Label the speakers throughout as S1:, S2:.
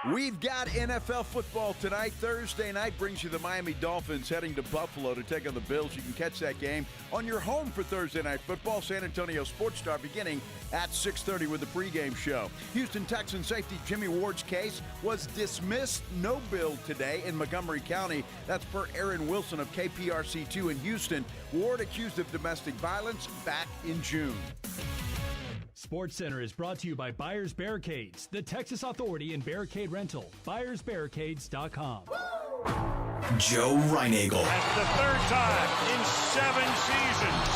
S1: We've got NFL football tonight. Thursday night brings you the Miami Dolphins heading to Buffalo to take on the Bills. You can catch that game on your home for Thursday night football. San Antonio Sports Star beginning at 6:30 with the pregame show. Houston Texans safety Jimmy Ward's case was dismissed. No bill today in Montgomery County. That's per Aaron Wilson of KPRC2 in Houston. Ward accused of domestic violence back in June.
S2: SportsCenter is brought to you by Buyers Barricades, the Texas authority in barricade rental. BuyersBarricades.com.
S3: Joe Reinagel.
S4: That's the third time in 7 seasons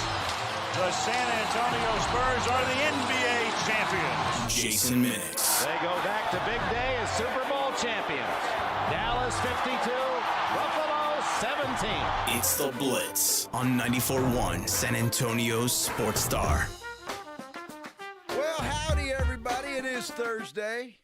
S4: the San Antonio Spurs are the NBA champions.
S3: Jason Minix.
S5: They go back to big day as Super Bowl champions. Dallas 52, Buffalo 17.
S3: It's the Blitz on 94.1 San Antonio's Sports Star.
S1: Well, howdy, everybody. It is Thursday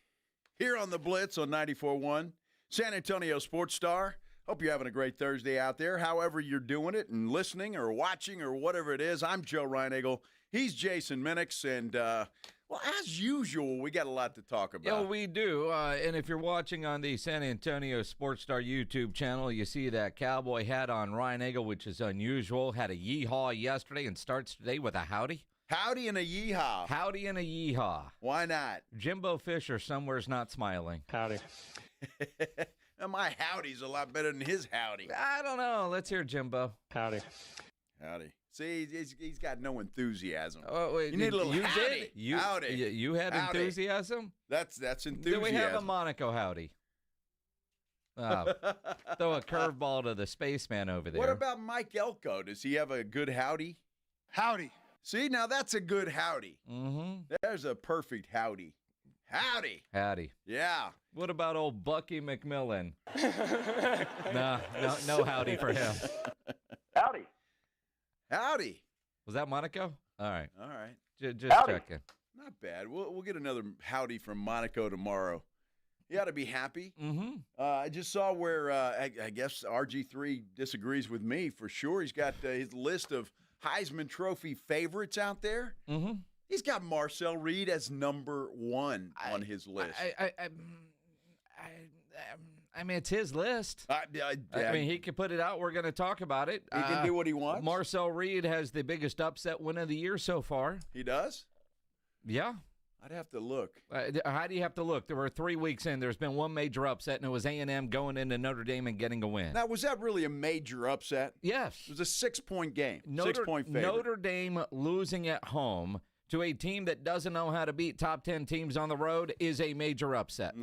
S1: here on the Blitz on 94.1 San Antonio Sports Star. Hope you're having a great Thursday out there, however you're doing it and listening or watching or whatever it is. I'm Joe Reinagel. He's Jason Minix. And, well, as usual, we got a lot to talk about.
S6: Yeah, we do. And if you're watching on the San Antonio Sports Star YouTube channel, you see that cowboy hat on Reinagel, which is unusual. Had a yeehaw yesterday and starts today with a howdy.
S1: Howdy and a yeehaw.
S6: Howdy and a yeehaw.
S1: Why not?
S6: Jimbo Fisher somewhere's not smiling.
S5: Howdy.
S1: My howdy's a lot better than his howdy.
S6: I don't know. Let's hear Jimbo.
S5: Howdy.
S1: Howdy. See, he's got no enthusiasm.
S6: Oh, wait,
S1: you need a little
S6: you
S1: howdy.
S6: Did?
S1: Howdy.
S6: You had
S1: Howdy.
S6: enthusiasm?
S1: That's enthusiasm.
S6: Do we have a Monaco howdy? Throw a curveball to the spaceman over there.
S1: What about Mike Elko? Does he have a good howdy?
S7: Howdy.
S1: See, now that's a good howdy.
S6: Mm-hmm.
S1: There's a perfect howdy. Howdy.
S6: Howdy.
S1: Yeah.
S6: What about old Bucky McMillan? No howdy for him.
S7: Howdy.
S1: Howdy.
S6: Was that Monaco? All right.
S1: All right.
S6: Just
S7: Howdy.
S6: checking.
S1: Not bad. We'll get another howdy from Monaco tomorrow. You ought to be happy.
S6: Mm-hmm.
S1: I just saw where I guess RG3 disagrees with me for sure. He's got his list of Heisman Trophy favorites out there.
S6: Mm-hmm.
S1: He's got Marcel Reed as number 1 on his list.
S6: I mean, it's his list. I mean, he can put it out. We're going to talk about it.
S1: He can do what he wants.
S6: Marcel Reed has the biggest upset win of the year so far.
S1: He does?
S6: Yeah.
S1: I'd have to look.
S6: How do you have to look? There were 3 weeks in. There's been one major upset, and it was A&M going into Notre Dame and getting a win.
S1: Now, was that really a major upset?
S6: Yes.
S1: It was a 6-point game. 6-point favorite.
S6: Notre Dame losing at home to a team that doesn't know how to beat top 10 teams on the road is a major upset.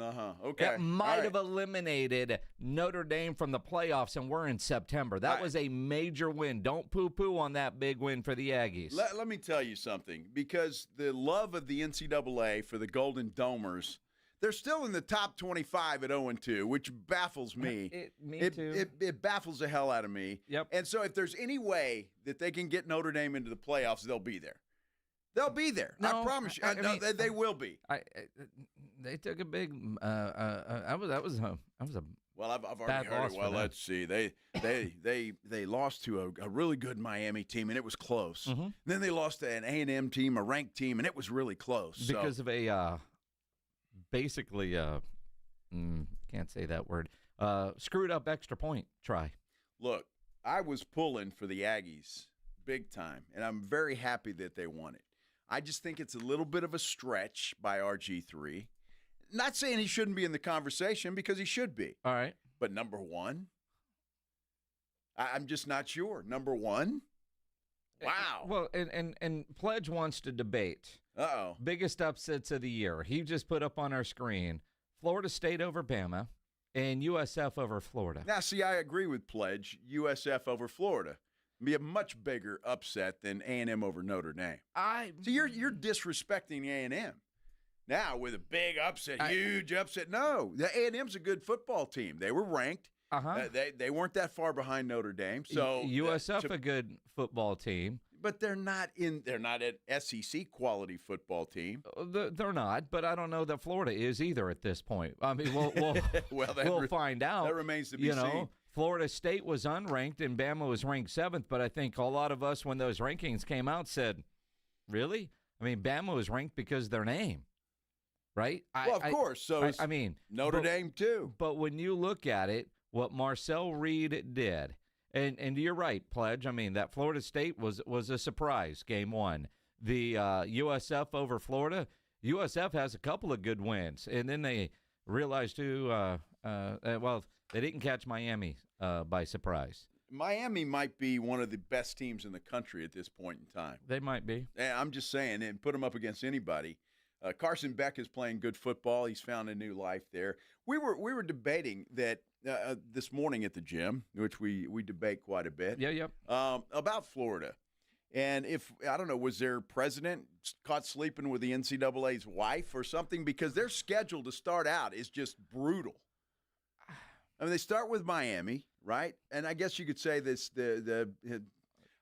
S1: Okay.
S6: That might have eliminated Notre Dame from the playoffs, and we're in September. That was a major win. Don't poo-poo on that big win for the Aggies.
S1: Let me tell you something, because the love of the NCAA for the Golden Domers, they're still in the top 25 at 0-2, which baffles me.
S6: Me too.
S1: It baffles the hell out of me.
S6: Yep.
S1: And so if there's any way that they can get Notre Dame into the playoffs, they'll be there. They'll be there.
S6: No,
S1: I promise you.
S6: I mean,
S1: they will be.
S6: They took a big. That was a.
S1: Well, I've already
S6: bad
S1: heard
S6: loss
S1: it. Well,
S6: for them.
S1: let's see. They lost to a really good Miami team, and it was close.
S6: Mm-hmm.
S1: Then they lost to an A&M team, a ranked team, and it was really close.
S6: Because of a basically can't say that word. Screwed up extra point try.
S1: Look, I was pulling for the Aggies big time, and I'm very happy that they won it. I just think it's a little bit of a stretch by RG3. Not saying he shouldn't be in the conversation, because he should be.
S6: All right.
S1: But number 1? I'm just not sure. Number 1? Wow.
S6: Well, and Pledge wants to debate.
S1: Uh-oh.
S6: Biggest upsets of the year. He just put up on our screen Florida State over Bama and USF over Florida.
S1: Now, see, I agree with Pledge. USF over Florida. Be a much bigger upset than A&M over Notre Dame. So you're disrespecting A&M now with a big upset, huge upset. No, the A&M's a good football team. They were ranked. They weren't that far behind Notre Dame. So
S6: USF a good football team,
S1: but they're not an SEC quality football team.
S6: They're not, but I don't know that Florida is either at this point. I mean, we'll we'll find out.
S1: That remains to be seen.
S6: Florida State was unranked and Bama was ranked 7th, but I think a lot of us, when those rankings came out, said, really? I mean, Bama was ranked because of their name. right?
S1: Well, of course. So
S6: I mean,
S1: Notre Dame too.
S6: But when you look at it, what Marcel Reed did, and you're right, Pledge. I mean, that Florida State was a surprise, game one. The USF over Florida, USF has a couple of good wins, and then they realized too, well, they didn't catch Miami by surprise.
S1: Miami might be one of the best teams in the country at this point in time.
S6: They might be.
S1: I'm just saying, and put them up against anybody. Carson Beck is playing good football. He's found a new life there. We were debating that this morning at the gym, which we debate quite a bit.
S6: Yeah.
S1: About Florida. And if, I don't know, was their president caught sleeping with the NCAA's wife or something? Because their schedule to start out is just brutal. I mean, they start with Miami, right? And I guess you could say this,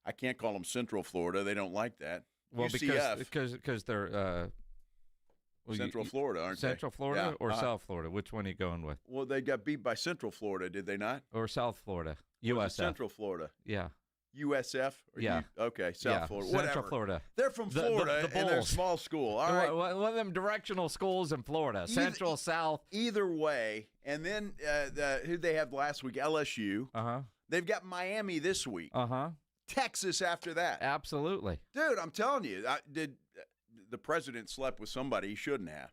S1: I can't call them Central Florida. They don't like that.
S6: Well,
S1: UCF.
S6: because they're
S1: Central Florida, aren't they?
S6: Central Florida
S1: Yeah.
S6: or South Florida? Which one are you going with?
S1: Well, they got beat by Central Florida, did they not?
S6: Or South Florida?
S1: Or was
S6: USF.
S1: it Central Florida.
S6: Yeah.
S1: USF? Or
S6: Yeah.
S1: Okay, South Florida. Whatever.
S6: Central Florida.
S1: They're from
S6: The
S1: Florida, and they're a
S6: Bulls.
S1: small school. All right.
S6: One of them directional schools in Florida. Central, South.
S1: Either way, and then who'd they have last week? LSU.
S6: Uh-huh.
S1: They've got Miami this week.
S6: Uh-huh.
S1: Texas after that.
S6: Absolutely.
S1: Dude, I'm telling you, the president slept with somebody he shouldn't have.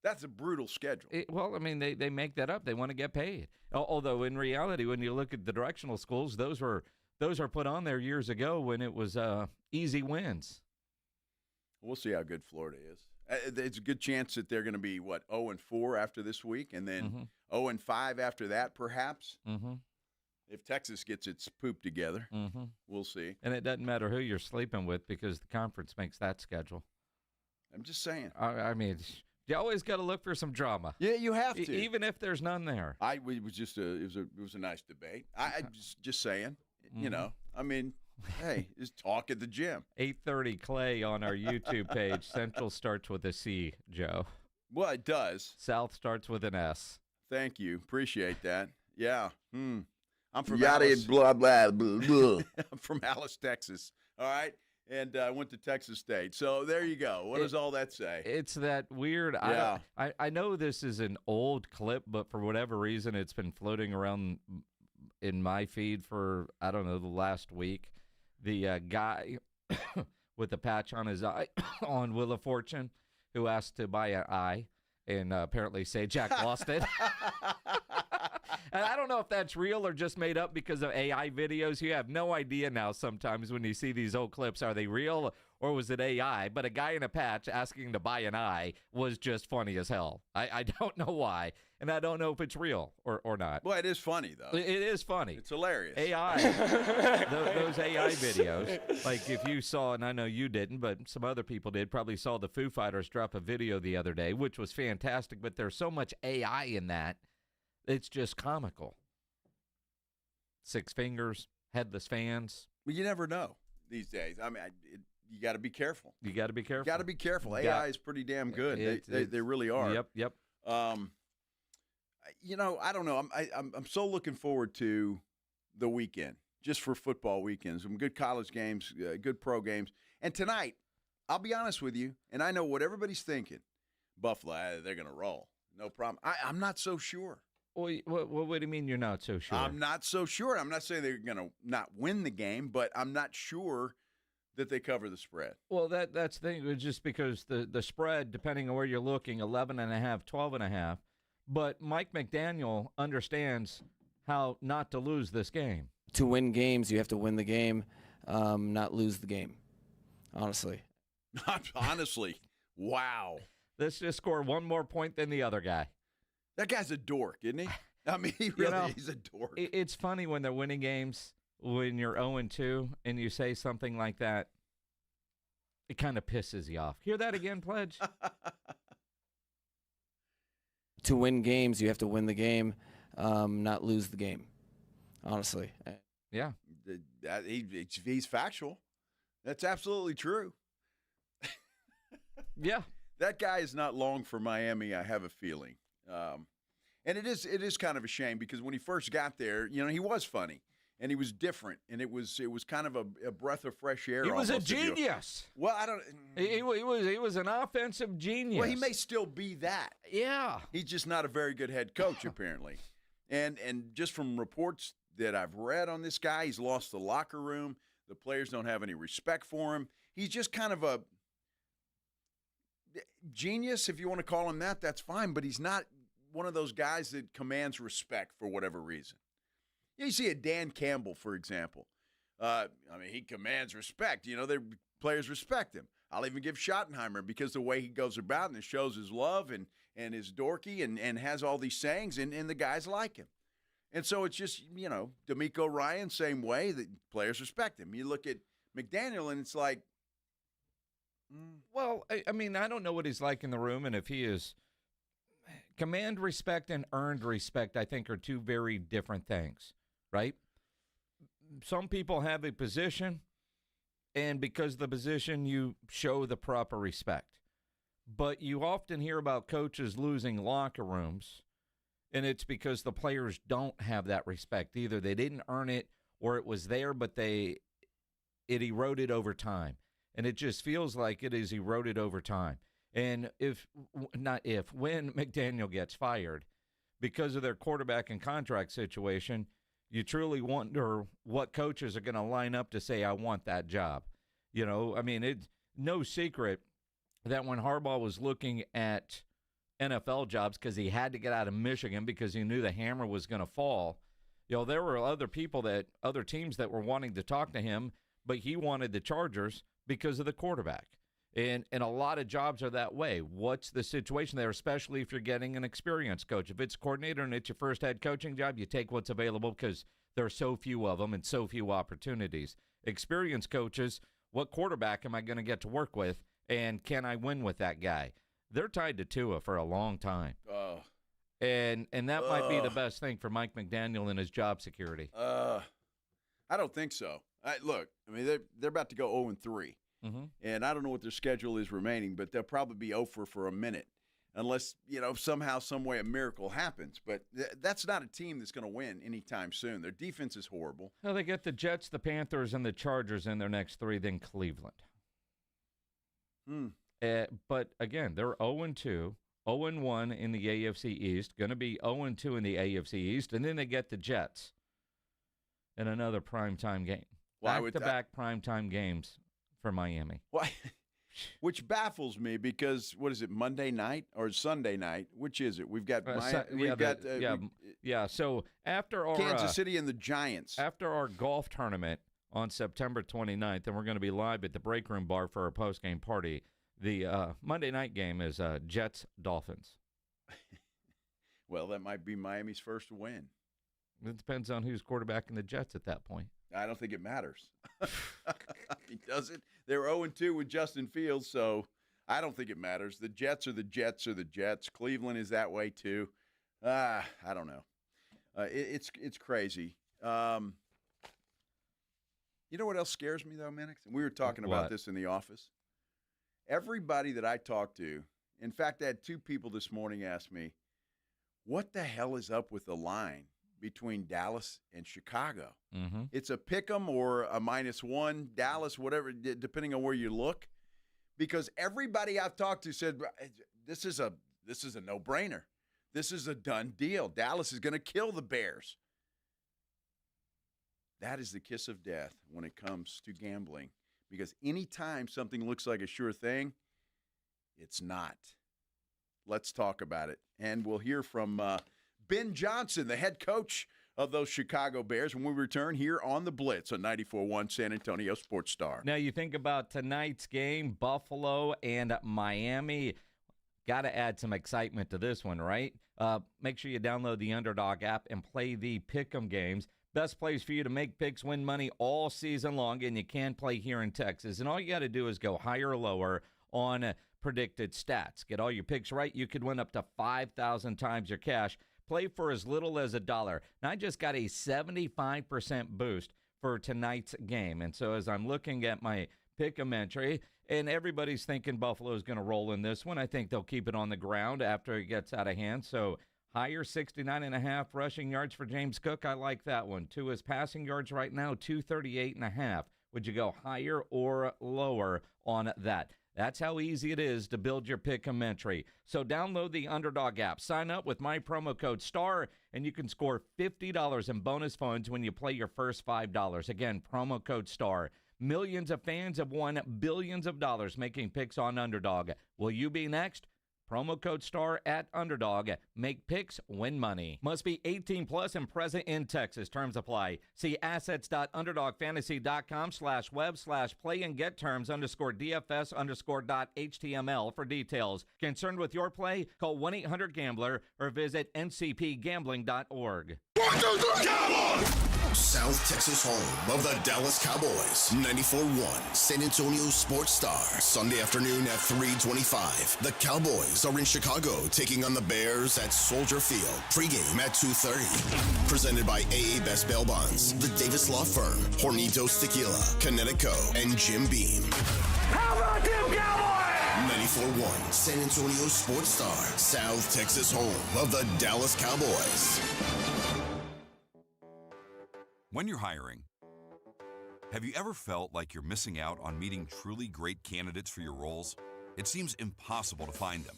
S1: That's a brutal schedule.
S6: Well, I mean, they make that up. They want to get paid. Although in reality, when you look at the directional schools, those are put on there years ago when it was easy wins.
S1: We'll see how good Florida is. It's a good chance that they're going to be, 0-4 after this week, and then 0-5 after that, perhaps.
S6: Mm-hmm.
S1: If Texas gets its poop together, we'll see.
S6: And it doesn't matter who you're sleeping with because the conference makes that schedule.
S1: I'm just saying.
S6: I mean, you always got to look for some drama.
S1: Yeah, you have to,
S6: even if there's none there.
S1: It was a nice debate. I just saying, you know. I mean, hey, just talk at the gym.
S6: 8:30 Clay on our YouTube page. Central starts with a C, Joe.
S1: Well, it does.
S6: South starts with an S.
S1: Thank you. Appreciate that. Yeah. I'm from
S7: Yada
S1: Alice.
S7: blah blah blah blah.
S1: I'm from Alice, Texas. All right. And I went to Texas State. So there you go. What does all that say?
S6: It's that weird.
S1: Yeah.
S6: I know this is an old clip, but for whatever reason, it's been floating around in my feed for, I don't know, the last week. The guy with the patch on his eye on Wheel of Fortune who asked to buy an eye and apparently say Jack lost it. And I don't know if that's real or just made up because of AI videos. You have no idea now sometimes when you see these old clips. Are they real or was it AI? But a guy in a patch asking to buy an eye was just funny as hell. I don't know why. And I don't know if it's real or not.
S1: Well, it is funny, though.
S6: It is funny.
S1: It's hilarious.
S6: AI, those AI videos, like if you saw, and I know you didn't, but some other people did, probably saw the Foo Fighters drop a video the other day, which was fantastic, but there's so much AI in that, it's just comical. 6 fingers, headless fans.
S1: Well, you never know these days. I mean, you got to be careful.
S6: You got to be careful.
S1: Got to be careful. AI is pretty damn good. They really are.
S6: Yep.
S1: You know, I don't know. I'm so looking forward to the weekend, just for football weekends. Some good college games, good pro games. And tonight, I'll be honest with you, and I know what everybody's thinking. Buffalo, they're going to roll. No problem. I'm not so sure.
S6: Well, what do you mean you're not so sure?
S1: I'm not so sure. I'm not saying they're going to not win the game, but I'm not sure that they cover the spread.
S6: Well, that's the thing. It's just because the spread, depending on where you're looking, 11.5, 12.5. But Mike McDaniel understands how not to lose this game.
S8: To win games, you have to win the game, not lose the game, honestly.
S1: Honestly, wow.
S6: Let's just score one more point than the other guy.
S1: That guy's a dork, isn't he? I mean, he's a dork.
S6: It's funny when they're winning games, when you're 0-2, and you say something like that, it kind of pisses you off. Hear that again, Pledge?
S8: To win games, you have to win the game, not lose the game, honestly.
S6: Yeah.
S1: He's factual. That's absolutely true.
S6: Yeah.
S1: That guy is not long for Miami, I have a feeling. And it is kind of a shame because when he first got there, you know, he was funny. and he was different, and it was kind of a breath of fresh air.
S6: He was a
S1: almost,
S6: genius.
S1: Well, I don't.
S6: He was an offensive genius.
S1: Well, he may still be that.
S6: Yeah.
S1: He's just not a very good head coach, apparently. And just from reports that I've read on this guy, he's lost the locker room. The players don't have any respect for him. He's just kind of a genius, if you want to call him that. That's fine, but he's not one of those guys that commands respect for whatever reason. You see a Dan Campbell, for example. He commands respect. The players respect him. I'll even give Schottenheimer because the way he goes about and shows his love and is dorky and has all these sayings, and the guys like him. And so it's just, D'Amico Ryan, same way, that players respect him. You look at McDaniel, and it's like.
S6: Well, I don't know what he's like in the room, and if he is – command respect and earned respect, I think, are two very different things, right? Some people have a position, and because of the position, you show the proper respect. But you often hear about coaches losing locker rooms, and it's because the players don't have that respect. Either they didn't earn it or it was there, but it eroded over time. And it just feels like it is eroded over time. And when McDaniel gets fired, because of their quarterback and contract situation, you truly wonder what coaches are going to line up to say, I want that job. It's no secret that when Harbaugh was looking at NFL jobs because he had to get out of Michigan because he knew the hammer was going to fall, there were other teams that were wanting to talk to him, but he wanted the Chargers because of the quarterback. And a lot of jobs are that way. What's the situation there, especially if you're getting an experienced coach? If it's coordinator and it's your first head coaching job, you take what's available because there are so few of them and so few opportunities. Experienced coaches, what quarterback am I going to get to work with, and can I win with that guy? They're tied to Tua for a long time. And that might be the best thing for Mike McDaniel and his job security.
S1: I don't think so. They're about to go 0-3.
S6: Mm-hmm.
S1: And I don't know what their schedule is remaining, but they'll probably be 0 for a minute unless, somehow, some way a miracle happens. But that's not a team that's going to win anytime soon. Their defense is horrible.
S6: Well, they get the Jets, the Panthers, and the Chargers in their next three, then Cleveland. But, again, they're 0-2, 0-1 in the AFC East, going to be 0-2 in the AFC East, and then they get the Jets in another primetime game. Back-to-back primetime games for Miami.
S1: Why? Which baffles me because what is it, Monday night or Sunday night? Which is it? We've got
S6: So after our
S1: Kansas City and the Giants.
S6: After our golf tournament on September 29th, and we're going to be live at the Break Room Bar for our post-game party. The Monday night game is Jets Dolphins.
S1: Well, that might be Miami's first win.
S6: It depends on who's quarterbacking the Jets at that point.
S1: I don't think it matters. Does it? They're 0-2 with Justin Fields, so I don't think it matters. The Jets are the Jets are the Jets. Cleveland is that way too. I don't know. It's crazy. You know what else scares me though, Minix? We were talking about this in the office. Everybody that I talk to, in fact, I had two people this morning ask me, what the hell is up with the line between Dallas and Chicago?
S6: Mm-hmm.
S1: It's a pick 'em or a -1, Dallas, whatever, depending on where you look. Because everybody I've talked to said this is a no-brainer. This is a done deal. Dallas is going to kill the Bears. That is the kiss of death when it comes to gambling. Because anytime something looks like a sure thing, it's not. Let's talk about it. And we'll hear from Ben Johnson, the head coach of those Chicago Bears, when we return here on the Blitz on 94.1 San Antonio Sports Star.
S6: Now, you think about tonight's game, Buffalo and Miami. Got to add some excitement to this one, right? Make sure you download the Underdog app and play the Pick'em games. Best place for you to make picks, win money all season long, and you can play here in Texas. And all you got to do is go higher or lower on predicted stats. Get all your picks right. You could win up to 5,000 times your cash. Play for as little as $1. Now, I just got a 75% boost for tonight's game. And so as I'm looking at my pick'em entry, and everybody's thinking Buffalo's going to roll in this one, I think they'll keep it on the ground after it gets out of hand. So Higher 69.5 rushing yards for James Cook. I like that one. To his passing yards right now, 238.5. Would you go higher or lower on that? That's how easy it is to build your pick'em entry. So download the Underdog app, sign up with my promo code STAR, and you can score $50 in bonus funds when you play your first $5. Again, promo code STAR. Millions of fans have won billions of dollars making picks on Underdog. Will you be next? Promo code STAR at Underdog. Make picks, win money. Must be 18 plus and present in Texas. Terms apply. See assets.underdogfantasy.com/web/play and get terms _DFS_.html for details. Concerned with your play? Call 1-800-GAMBLER or visit ncpgambling.org.
S3: 1, 2, 3, Cowboys! South Texas home of the Dallas Cowboys. 94.1 San Antonio Sports Star. Sunday afternoon at 3:25. The Cowboys are in Chicago taking on the Bears at Soldier Field. Pre-game at 2:30. Presented by AA Best Bail Bonds, the Davis Law Firm, Hornitos Tequila, Connecticut, and Jim Beam.
S4: How about them Cowboys?
S3: 94.1 San Antonio Sports Star. South Texas home of the Dallas Cowboys.
S9: When you're hiring, have you ever felt like you're missing out on meeting truly great candidates for your roles? It seems impossible to find them,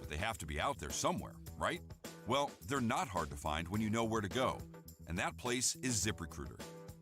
S9: but they have to be out there somewhere, right? Well, they're not hard to find when you know where to go, and that place is ZipRecruiter.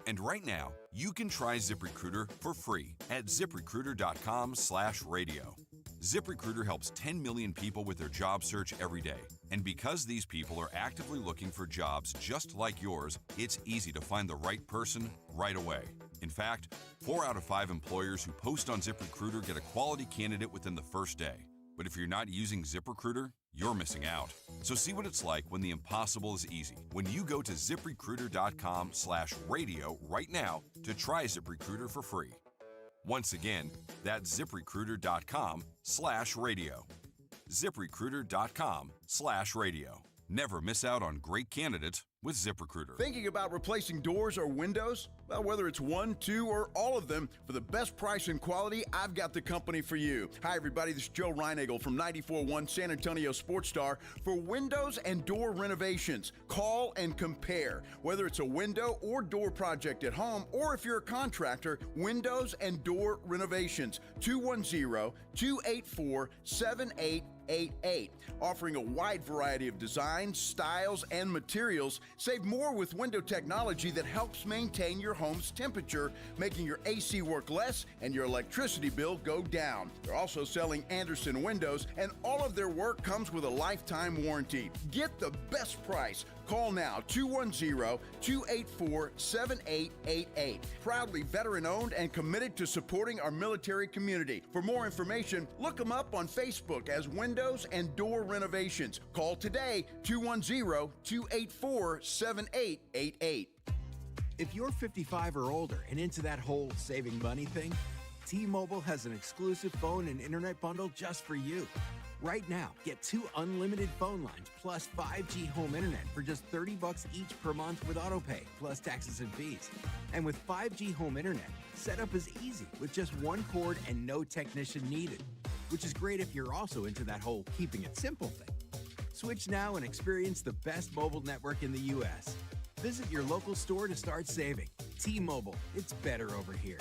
S9: And right now, you can try ZipRecruiter for free at ZipRecruiter.com/radio. ZipRecruiter helps 10 million people with their job search every day. And because these people are actively looking for jobs just like yours, it's easy to find the right person right away. In fact, 4 out of 5 employers who post on ZipRecruiter get a quality candidate within the first day. But if you're not using ZipRecruiter, you're missing out. So see what it's like when the impossible is easy. When you go to ZipRecruiter.com/radio right now to try ZipRecruiter for free. Once again, that's ZipRecruiter.com/radio. ZipRecruiter.com/radio. Never miss out on great candidates with ZipRecruiter.
S1: Thinking about replacing doors or windows? Well, whether it's one, two, or all of them, for the best price and quality, I've got the company for you. Hi, everybody. This is Joe Reinagle from 94.1 San Antonio Sports Star. For windows and door renovations, call and compare. Whether it's a window or door project at home, or if you're a contractor, windows and door renovations. 210-284-7888. Offering a wide variety of designs, styles, and materials. Save more with window technology that helps maintain your home's temperature, making your AC work less and your electricity bill go down. They're also selling Anderson windows, and all of their work comes with a lifetime warranty. Get the best price. Call now, 210-284-7888. Proudly veteran-owned and committed to supporting our military community. For more information, look them up on Facebook as Windows and Door Renovations. Call today, 210-284-7888.
S10: If you're 55 or older and into that whole saving money thing, T-Mobile has an exclusive phone and internet bundle just for you. Right now, get 2 unlimited phone lines plus 5G home internet for just $30 each per month with autopay, plus taxes and fees. And with 5G home internet, setup is easy with just 1 cord and no technician needed, which is great if you're also into that whole keeping it simple thing. Switch now and experience the best mobile network in the U.S. Visit your local store to start saving. T-Mobile, it's better over here.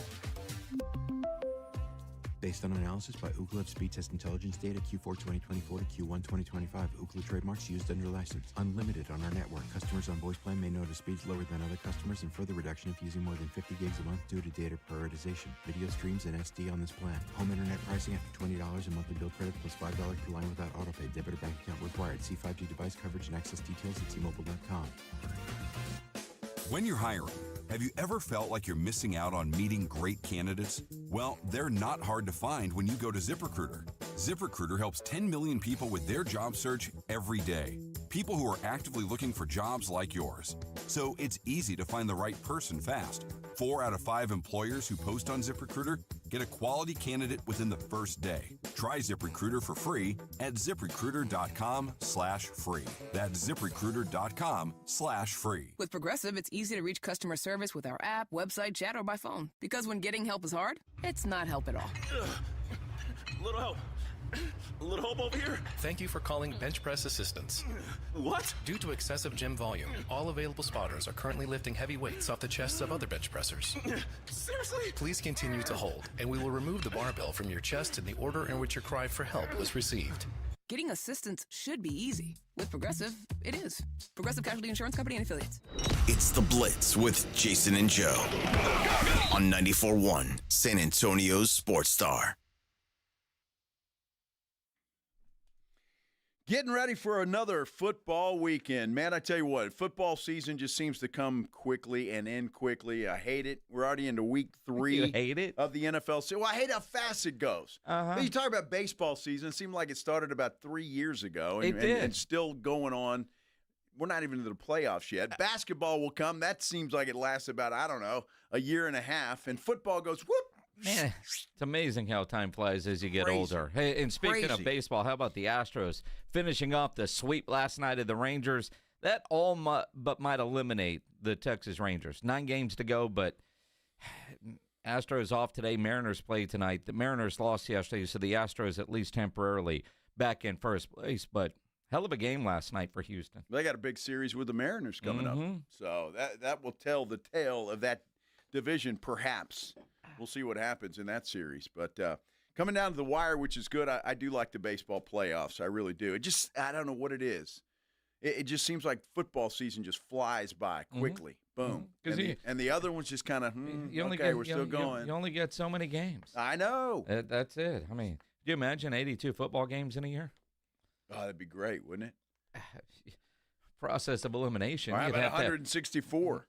S10: Based on analysis by Ookla Speed Test Intelligence data Q4 2024 to Q1 2025. Ookla trademarks used under license. Unlimited on our network. Customers on voice plan may notice speeds lower than other customers and further reduction if using more than 50 gigs a month due to data prioritization. Video streams and SD on this plan. Home internet pricing after $20 in monthly bill credit plus $5 per line without autopay. Debit or bank account required. See 5G device coverage and access details at T-Mobile.com.
S9: When you're hiring, have you ever felt like you're missing out on meeting great candidates? Well, they're not hard to find when you go to ZipRecruiter. ZipRecruiter helps 10 million people with their job search every day. People who are actively looking for jobs like yours. So it's easy to find the right person fast. 4 out of 5 employers who post on ZipRecruiter get a quality candidate within the first day. Try ZipRecruiter for free at ZipRecruiter.com/free. That's ZipRecruiter.com/free.
S11: With Progressive, it's easy to reach customer service with our app, website, chat, or by phone. Because when getting help is hard, it's not help at all.
S12: Little help. Little hope over here.
S13: Thank you for calling Bench Press Assistance.
S12: What?
S13: Due to excessive gym volume, all available spotters are currently lifting heavy weights off the chests of other bench pressers.
S12: Seriously?
S13: Please continue to hold, and we will remove the barbell from your chest in the order in which your cry for help was received.
S11: Getting assistance should be easy. With Progressive, it is. Progressive Casualty Insurance Company and Affiliates.
S3: It's the Blitz with Jason and Joe on 94.1 San Antonio's Sports Star.
S1: Getting ready for another football weekend. Man, I tell you what, football season just seems to come quickly and end quickly. I hate it. We're already into week 3
S6: You hate it?
S1: of the NFL season. Well, I hate how fast it goes. You talk about baseball season. It seemed like it started about 3 years ago.
S6: It did.
S1: And still going on. We're not even into the playoffs yet. Basketball will come. That seems like it lasts about, I don't know, a year and a half. And football goes, whoop.
S6: Man, it's amazing how time flies as you get
S1: Crazy.
S6: older. Hey, and speaking of baseball, how about the Astros finishing off the sweep last night of the Rangers? That all but might eliminate the Texas Rangers. 9 games to go, but Astros off today. Mariners play tonight. The Mariners lost yesterday, so the Astros at least temporarily back in first place. But hell of a game last night for Houston.
S1: They got a big series with the Mariners coming up. So that will tell the tale of that division, perhaps. We'll see what happens in that series. But coming down to the wire, which is good, I do like the baseball playoffs. I really do. I don't know what it is. It just seems like football season just flies by quickly. Boom. And the other ones just kind of, we're still going.
S6: You only get so many games.
S1: I know.
S6: That's it. I mean, do you imagine 82 football games in a year?
S1: Oh, that'd be great, wouldn't it?
S6: Process of elimination.
S1: How about 164?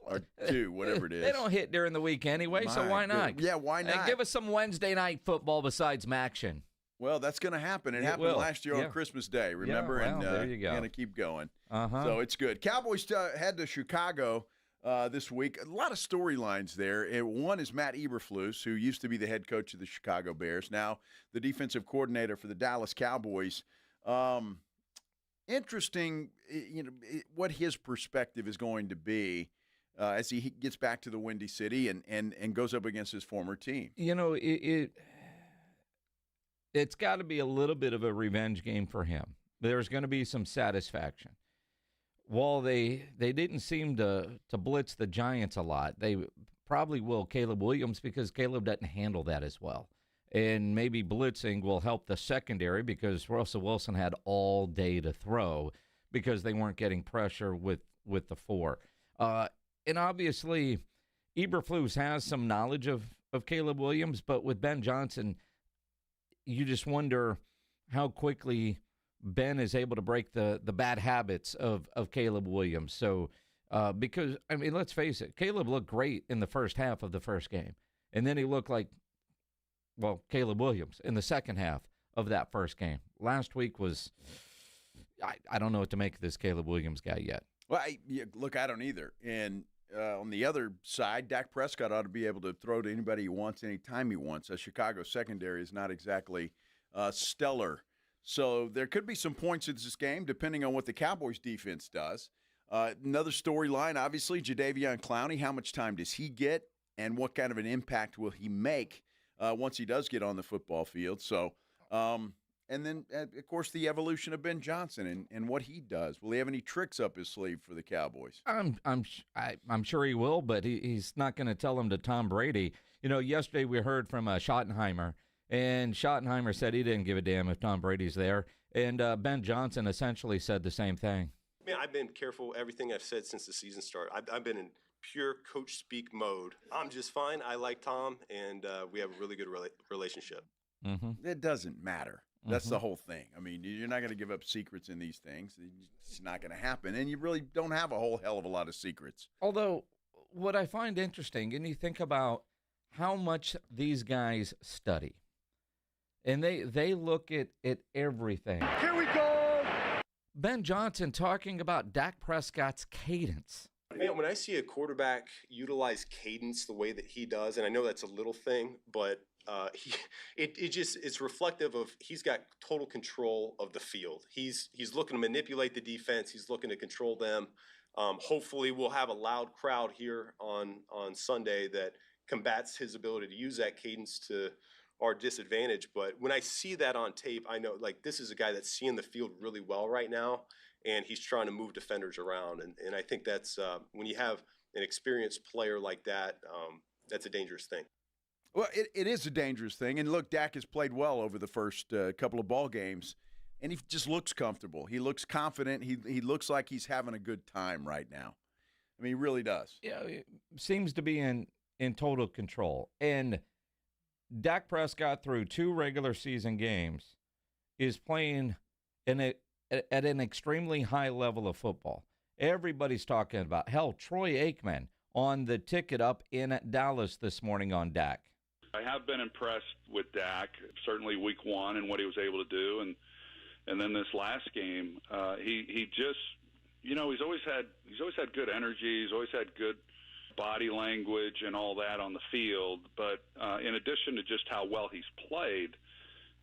S1: Or 2, whatever it is.
S6: They don't hit during the week anyway, so why not?
S1: Yeah, why not?
S6: Give us some Wednesday night football besides Maction.
S1: Well, that's going to happen. It happened last year on Christmas Day, remember?
S6: Yeah, well, there you go.
S1: Going to keep going. So it's good. Cowboys head to Chicago this week. A lot of storylines there. One is Matt Eberflus, who used to be the head coach of the Chicago Bears, now the defensive coordinator for the Dallas Cowboys. Interesting, what his perspective is going to be as he gets back to the Windy City and goes up against his former team.
S6: It's got to be a little bit of a revenge game for him. There's going to be some satisfaction. While they didn't seem to blitz the Giants a lot, they probably will Caleb Williams because Caleb doesn't handle that as well. And maybe blitzing will help the secondary because Russell Wilson had all day to throw because they weren't getting pressure with the 4. And obviously, Eberflus has some knowledge of Caleb Williams, but with Ben Johnson, you just wonder how quickly Ben is able to break the bad habits of Caleb Williams. So, because, I mean, let's face it, Caleb looked great in the first half of the first game. And then he looked like, Caleb Williams in the second half of that first game. Last week was, I don't know what to make of this Caleb Williams guy yet.
S1: Well, look, I don't either. And on the other side, Dak Prescott ought to be able to throw to anybody he wants, anytime he wants. A Chicago secondary is not exactly stellar. So there could be some points in this game, depending on what the Cowboys defense does. Another storyline, obviously, Jadeveon Clowney. How much time does he get, and what kind of an impact will he make once he does get on the football field? So, and then, of course, the evolution of Ben Johnson and what he does. Will he have any tricks up his sleeve for the Cowboys?
S6: I'm sure he will, but he's not going to tell him to Tom Brady. Yesterday we heard from Schottenheimer, and Schottenheimer said he didn't give a damn if Tom Brady's there. And Ben Johnson essentially said the same thing.
S14: Man, I've been careful everything I've said since the season started. I've been in pure coach speak mode. I'm just fine. I like Tom, and we have a really good relationship.
S1: It doesn't matter. That's the whole thing. I mean, you're not going to give up secrets in these things. It's not going to happen. And you really don't have a whole hell of a lot of secrets.
S6: Although, what I find interesting, and you think about how much these guys study, and they look at everything.
S12: Here we go.
S6: Ben Johnson talking about Dak Prescott's cadence.
S14: Man, when I see a quarterback utilize cadence the way that he does, and I know that's a little thing, but it's reflective of he's got total control of the field. He's looking to manipulate the defense. He's looking to control them. Hopefully, we'll have a loud crowd here on Sunday that combats his ability to use that cadence to our disadvantage. But when I see that on tape, I know, like, this is a guy that's seeing the field really well right now, and he's trying to move defenders around. And I think that's when you have an experienced player like that, that's a dangerous thing.
S1: Well, it is a dangerous thing. And look, Dak has played well over the first couple of ball games, and he just looks comfortable. He looks confident. He looks like he's having a good time right now. I mean, he really does.
S6: Yeah, it seems to be in total control. And Dak Prescott, through 2 regular season games, is playing at an extremely high level of football. Everybody's talking about, hell, Troy Aikman on the ticket up in Dallas this morning on Dak.
S15: I have been impressed with Dak, certainly week 1 and what he was able to do. And then this last game, he just, he's always had good energy. He's always had good body language and all that on the field. But in addition to just how well he's played,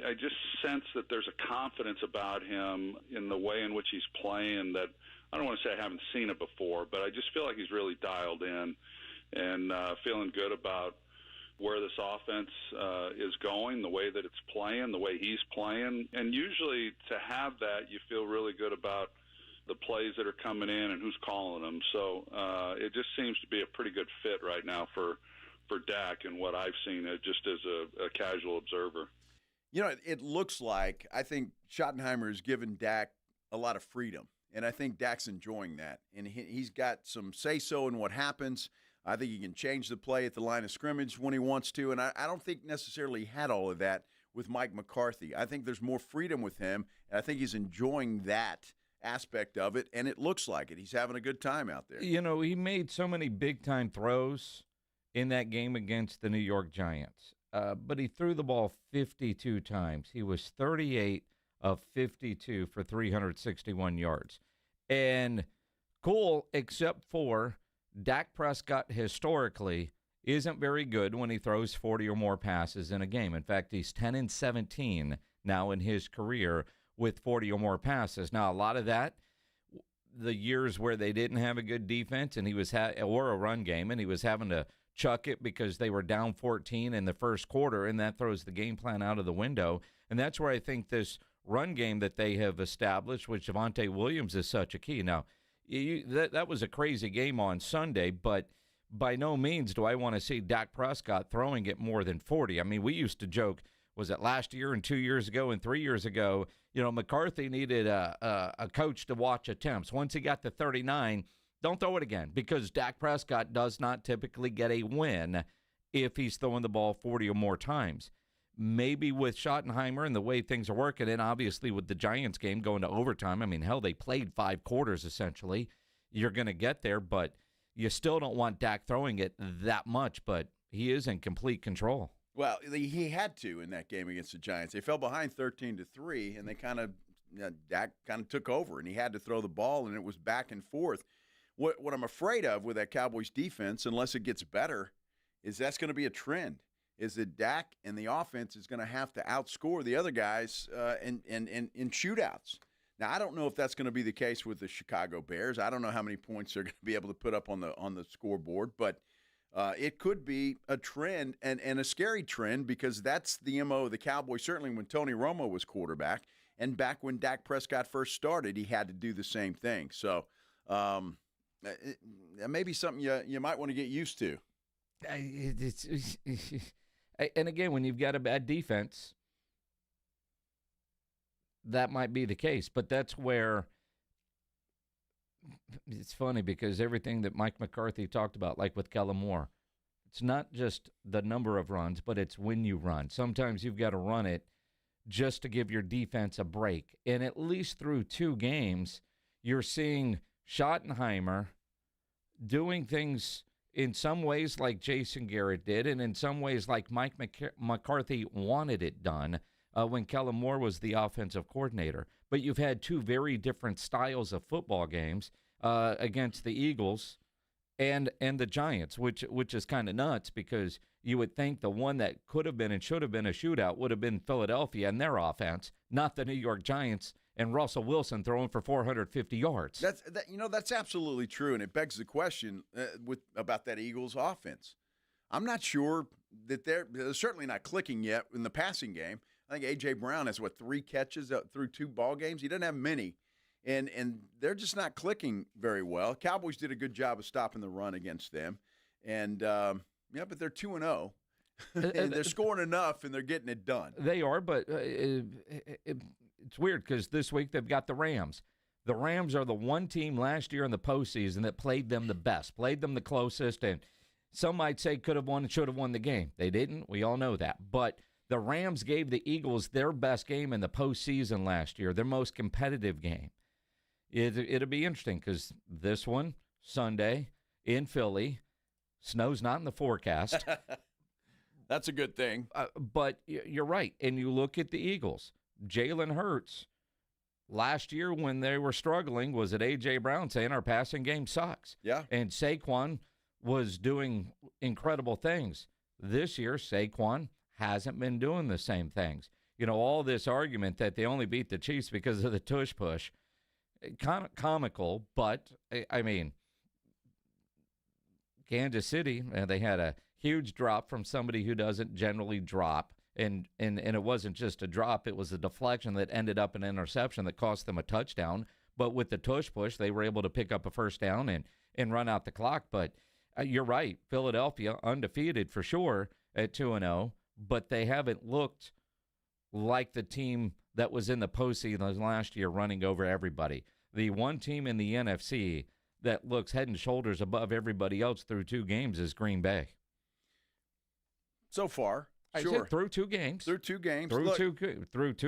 S15: I just sense that there's a confidence about him in the way in which he's playing that I don't want to say I haven't seen it before, but I just feel like he's really dialed in and feeling good about where this offense is going, the way that it's playing, the way he's playing. And usually to have that, you feel really good about the plays that are coming in and who's calling them. So it just seems to be a pretty good fit right now for Dak and what I've seen just as a casual observer.
S1: It looks like, I think Schottenheimer has given Dak a lot of freedom, and I think Dak's enjoying that. And he's got some say-so in what happens. I think he can change the play at the line of scrimmage when he wants to, and I don't think necessarily he had all of that with Mike McCarthy. I think there's more freedom with him, and I think he's enjoying that aspect of it, and it looks like it. He's having a good time out there.
S6: He made so many big-time throws in that game against the New York Giants, but he threw the ball 52 times. He was 38 of 52 for 361 yards. And cool, except for Dak Prescott historically isn't very good when he throws 40 or more passes in a game. In fact, he's 10-17 now in his career with 40 or more passes. Now, a lot of that, the years where they didn't have a good defense and he was or a run game, and he was having to chuck it because they were down 14 in the first quarter, and that throws the game plan out of the window. And that's where I think this run game that they have established, which Javonte Williams is such a key. Now, that was a crazy game on Sunday, but by no means do I want to see Dak Prescott throwing it more than 40. I mean, we used to joke, was it last year and 2 years ago and 3 years ago, McCarthy needed a coach to watch attempts. Once he got to 39, don't throw it again, because Dak Prescott does not typically get a win if he's throwing the ball 40 or more times. Maybe with Schottenheimer and the way things are working, and obviously with the Giants game going to overtime, I mean, hell, they played 5 quarters essentially. You're going to get there, but you still don't want Dak throwing it that much, but he is in complete control.
S1: Well, he had to in that game against the Giants. They fell behind 13-3, and they Dak kind of took over, and he had to throw the ball, and it was back and forth. What I'm afraid of with that Cowboys defense, unless it gets better, is that's going to be a trend. Is that Dak and the offense is going to have to outscore the other guys in shootouts. Now, I don't know if that's going to be the case with the Chicago Bears. I don't know how many points they're going to be able to put up on the scoreboard, but it could be a trend and a scary trend, because that's the MO of the Cowboys, certainly when Tony Romo was quarterback, and back when Dak Prescott first started, he had to do the same thing. So it may be something you might want to get used to.
S6: And again, when you've got a bad defense, that might be the case. But that's where it's funny, because everything that Mike McCarthy talked about, like with Kellen Moore, it's not just the number of runs, but it's when you run. Sometimes you've got to run it just to give your defense a break. And at least through 2 games, you're seeing Schottenheimer doing things in some ways like Jason Garrett did, and in some ways like Mike McCarthy wanted it done when Kellen Moore was the offensive coordinator. But you've had 2 very different styles of football games against the Eagles and the Giants, which is kind of nuts, because you would think the one that could have been and should have been a shootout would have been Philadelphia and their offense, not the New York Giants and Russell Wilson throwing for 450 yards.
S1: That's absolutely true, and it begs the question about that Eagles offense. I'm not sure that they're certainly not clicking yet in the passing game. I think A.J. Brown has, 3 catches through 2 ball games? He doesn't have many. And they're just not clicking very well. Cowboys did a good job of stopping the run against them. And, but they're 2-0. And they're scoring enough, and they're getting it done.
S6: They are, but it's weird because this week they've got the Rams. The Rams are the one team last year in the postseason that played them the best, played them the closest, and some might say could have won and should have won the game. They didn't. We all know that. But the Rams gave the Eagles their best game in the postseason last year, their most competitive game. It'll be interesting because this one, Sunday, in Philly, snow's not in the forecast.
S1: That's a good thing.
S6: But you're right. And you look at the Eagles. Jalen Hurts, last year when they were struggling, was it A.J. Brown saying our passing game sucks?
S1: Yeah.
S6: And Saquon was doing incredible things. This year, Saquon hasn't been doing the same things. All this argument that they only beat the Chiefs because of the tush push, kind of comical, but, I mean, Kansas City, they had a huge drop from somebody who doesn't generally drop, and it wasn't just a drop, it was a deflection that ended up an interception that cost them a touchdown. But with the tush push, they were able to pick up a first down and run out the clock. But you're right, Philadelphia, undefeated for sure at 2-0, but they haven't looked like the team that was in the postseason last year running over everybody. The one team in the NFC that looks head and shoulders above everybody else through 2 games is Green Bay.
S1: So far,
S6: I
S1: sure.
S6: said through 2 games.
S1: Through 2 games.
S6: Through
S1: Look,
S6: 2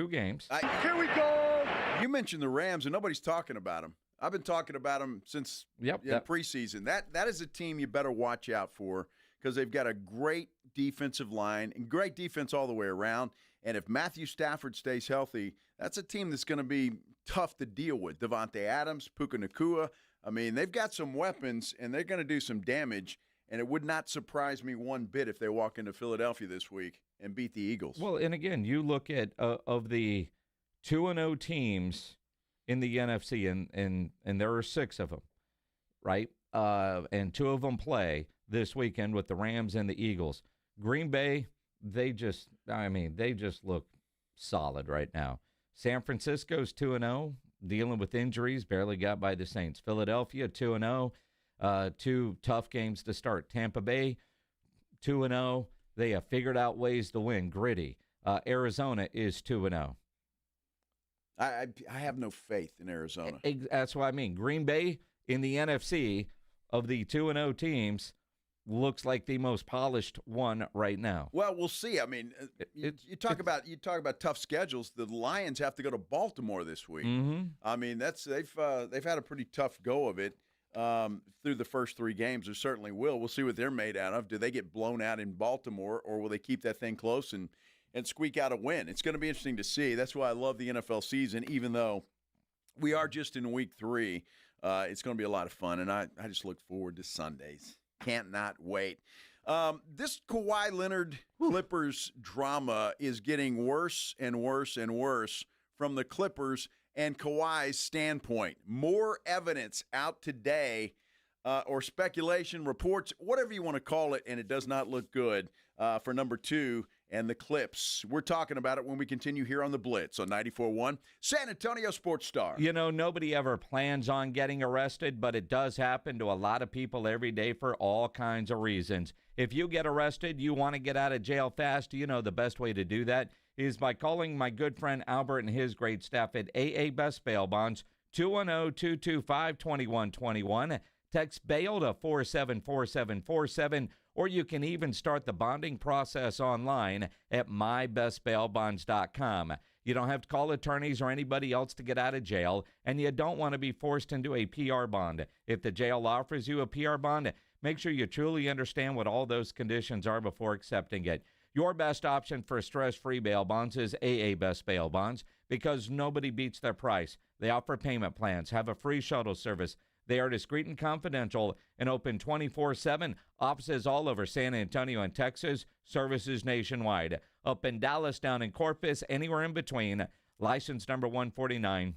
S6: games.
S1: Here we go. You mentioned the Rams, and nobody's talking about them. I've been talking about them since preseason. That is a team you better watch out for because they've got a great defensive line and great defense all the way around. And if Matthew Stafford stays healthy, that's a team that's going to be tough to deal with. Devontae Adams, Puka Nacua. I mean, they've got some weapons, and they're going to do some damage. And it would not surprise me one bit if they walk into Philadelphia this week and beat the Eagles.
S6: Well, and again, you look at of the 2-0 teams in the NFC, and there are 6 of them, right? And 2 of them play this weekend with the Rams and the Eagles. Green Bay, they just look solid right now. San Francisco's 2-0, dealing with injuries, barely got by the Saints. Philadelphia, 2-0. 2 tough games to start. Tampa Bay, 2-0. They have figured out ways to win. Gritty. Arizona is 2-0.
S1: I have no faith in Arizona.
S6: That's what I mean. Green Bay in the NFC of the 2-0 teams looks like the most polished one right now.
S1: Well, we'll see. I mean, you talk about tough schedules. The Lions have to go to Baltimore this week.
S6: Mm-hmm.
S1: I mean, they've had a pretty tough go of it. Through the first 3 games, there certainly will. We'll see what they're made out of. Do they get blown out in Baltimore, or will they keep that thing close and squeak out a win? It's going to be interesting to see. That's why I love the NFL season, even though we are just in week 3. It's going to be a lot of fun, and I just look forward to Sundays. Can't not wait. This Kawhi Leonard Clippers drama is getting worse and worse and worse from the Clippers and Kawhi's standpoint. More evidence out today, or speculation, reports, whatever you want to call it, and it does not look good for number 2 and the Clips. We're talking about it when we continue here on the Blitz on 94.1 San Antonio Sports Star.
S6: Nobody ever plans on getting arrested, but it does happen to a lot of people every day for all kinds of reasons. If you get arrested, you want to get out of jail fast, the best way to do that is by calling my good friend Albert and his great staff at AA Best Bail Bonds, 210-225-2121. Text bail to 474747, or you can even start the bonding process online at mybestbailbonds.com. You don't have to call attorneys or anybody else to get out of jail, and you don't want to be forced into a PR bond. If the jail offers you a PR bond, make sure you truly understand what all those conditions are before accepting it. Your best option for stress-free bail bonds is AA Best Bail Bonds because nobody beats their price. They offer payment plans, have a free shuttle service. They are discreet and confidential and open 24/7. Offices all over San Antonio and Texas, services nationwide. Up in Dallas, down in Corpus, anywhere in between. License number 149.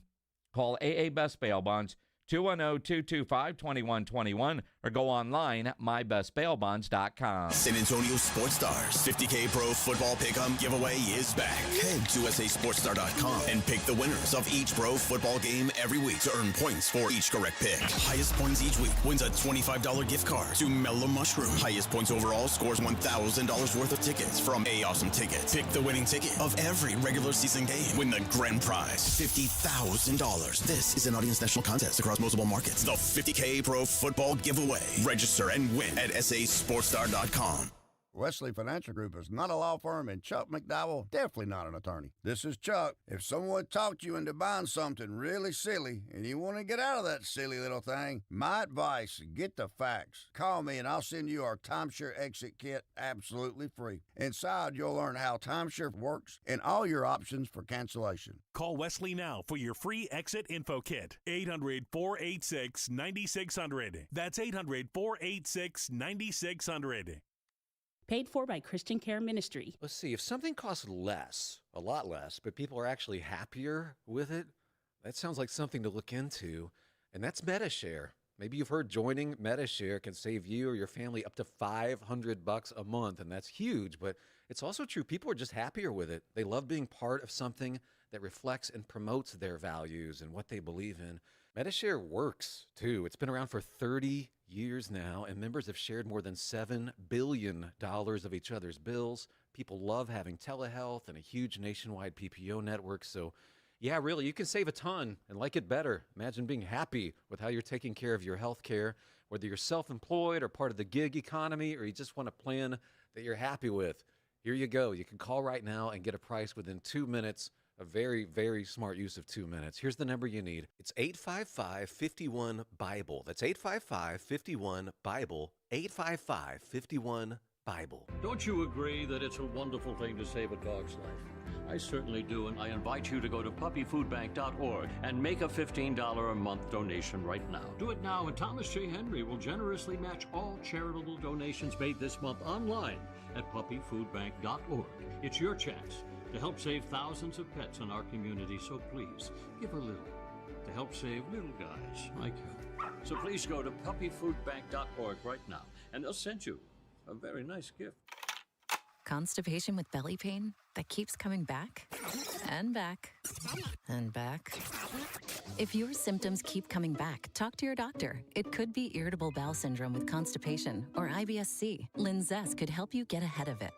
S6: Call AA Best Bail Bonds, 210-225-2121, or go online at mybestbailbonds.com.
S3: San Antonio Sports Stars 50K Pro Football Pick'em giveaway is back. Head to sasportstar.com and pick the winners of each pro football game every week to earn points for each correct pick. Highest points each week wins a $25 gift card to Mellow Mushroom. Highest points overall scores $1,000 worth of tickets from A Awesome Tickets. Pick the winning ticket of every regular season game. Win the grand prize, $50,000. This is an Audience National contest across multiple markets. The 50K Pro Football Giveaway. Register and win at sasportstar.com.
S16: Wesley Financial Group is not a law firm, and Chuck McDowell definitely not an attorney. This is Chuck. If someone talked you into buying something really silly and you want to get out of that silly little thing, my advice, get the facts. Call me and I'll send you our timeshare exit kit absolutely free. Inside, you'll learn how timeshare works and all your options for cancellation.
S17: Call Wesley now for your free exit info kit. 800-486-9600. That's 800-486-9600.
S18: Paid for by Christian Care Ministry.
S19: Let's see, if something costs less, a lot less, but people are actually happier with it, that sounds like something to look into, and that's MediShare. Maybe you've heard joining MediShare can save you or your family up to $500 a month, and that's huge, but it's also true. People are just happier with it. They love being part of something that reflects and promotes their values and what they believe in. MediShare works, too. It's been around for 30 years now, and members have shared more than $7 billion of each other's bills. People love having telehealth and a huge nationwide PPO network. So, yeah, really, you can save a ton and like it better. Imagine being happy with how you're taking care of your health care, whether you're self-employed or part of the gig economy, or you just want a plan that you're happy with. Here you go. You can call right now and get a price within 2 minutes. A very, very smart use of 2 minutes. Here's the number you need. It's 855-51-BIBLE. That's 855-51-BIBLE. 855-51-BIBLE.
S20: Don't you agree that it's a wonderful thing to save a dog's life? I certainly do, and I invite you to go to puppyfoodbank.org and make a $15 a month donation right now. Do it now, and Thomas J. Henry will generously match all charitable donations made this month online at puppyfoodbank.org. It's your chance to help save thousands of pets in our community, so please give a little to help save little guys like you. So please go to puppyfoodbank.org right now, and they'll send you a very nice gift.
S21: Constipation with belly pain that keeps coming back and back and back. If your symptoms keep coming back, talk to your doctor. It could be irritable bowel syndrome with constipation or IBS-C. Linzess could help you get ahead of it.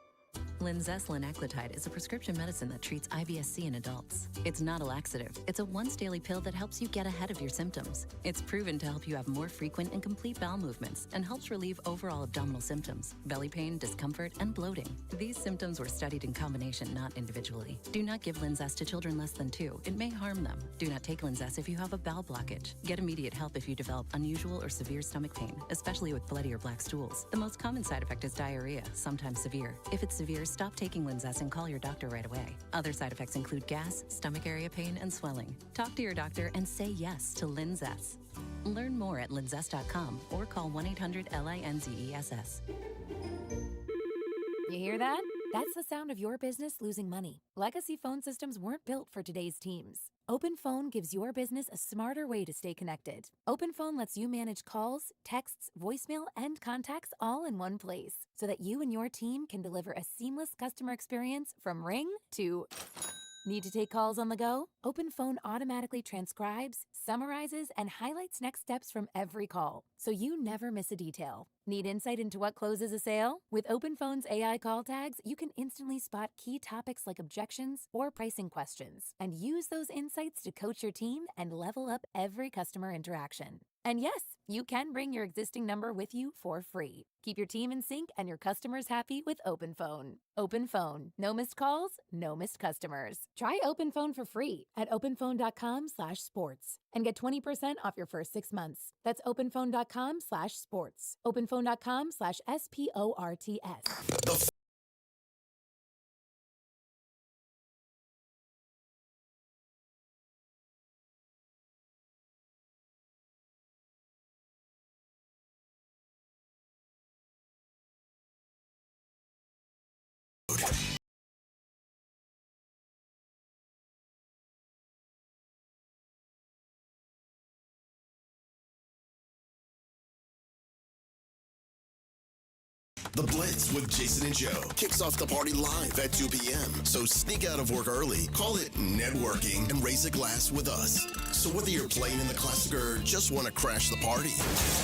S21: Linzess linaclotide is a prescription medicine that treats IBS-C in adults. It's not a laxative. It's a once-daily pill that helps you get ahead of your symptoms. It's proven to help you have more frequent and complete bowel movements and helps relieve overall abdominal symptoms, belly pain, discomfort, and bloating. These symptoms were studied in combination, not individually. Do not give Linzess to children less than 2. It may harm them. Do not take Linzess if you have a bowel blockage. Get immediate help if you develop unusual or severe stomach pain, especially with bloody or black stools. The most common side effect is diarrhea, sometimes severe. If it's severe, stop taking Linzess and call your doctor right away. Other side effects include gas, stomach area pain, and swelling. Talk to your doctor and say yes to Linzess. Learn more at linzess.com or call 1-800-LINZESS.
S22: You hear that? That's the sound of your business losing money. Legacy phone systems weren't built for today's teams. OpenPhone gives your business a smarter way to stay connected. OpenPhone lets you manage calls, texts, voicemail, and contacts all in one place so that you and your team can deliver a seamless customer experience from ring to... Need to take calls on the go? OpenPhone automatically transcribes, summarizes, and highlights next steps from every call, so you never miss a detail. Need insight into what closes a sale? With OpenPhone's AI call tags, you can instantly spot key topics like objections or pricing questions, and use those insights to coach your team and level up every customer interaction. And yes, you can bring your existing number with you for free. Keep your team in sync and your customers happy with OpenPhone. OpenPhone. No missed calls, no missed customers. Try OpenPhone for free at openphone.com/sports and get 20% off your first 6 months. That's openphone.com/sports. openphone.com/SPORTS.
S3: The Blitz with Jason and Joe kicks off the party live at 2 p.m. So sneak out of work early, call it networking, and raise a glass with us. So whether you're playing in the Classic or just want to crash the party,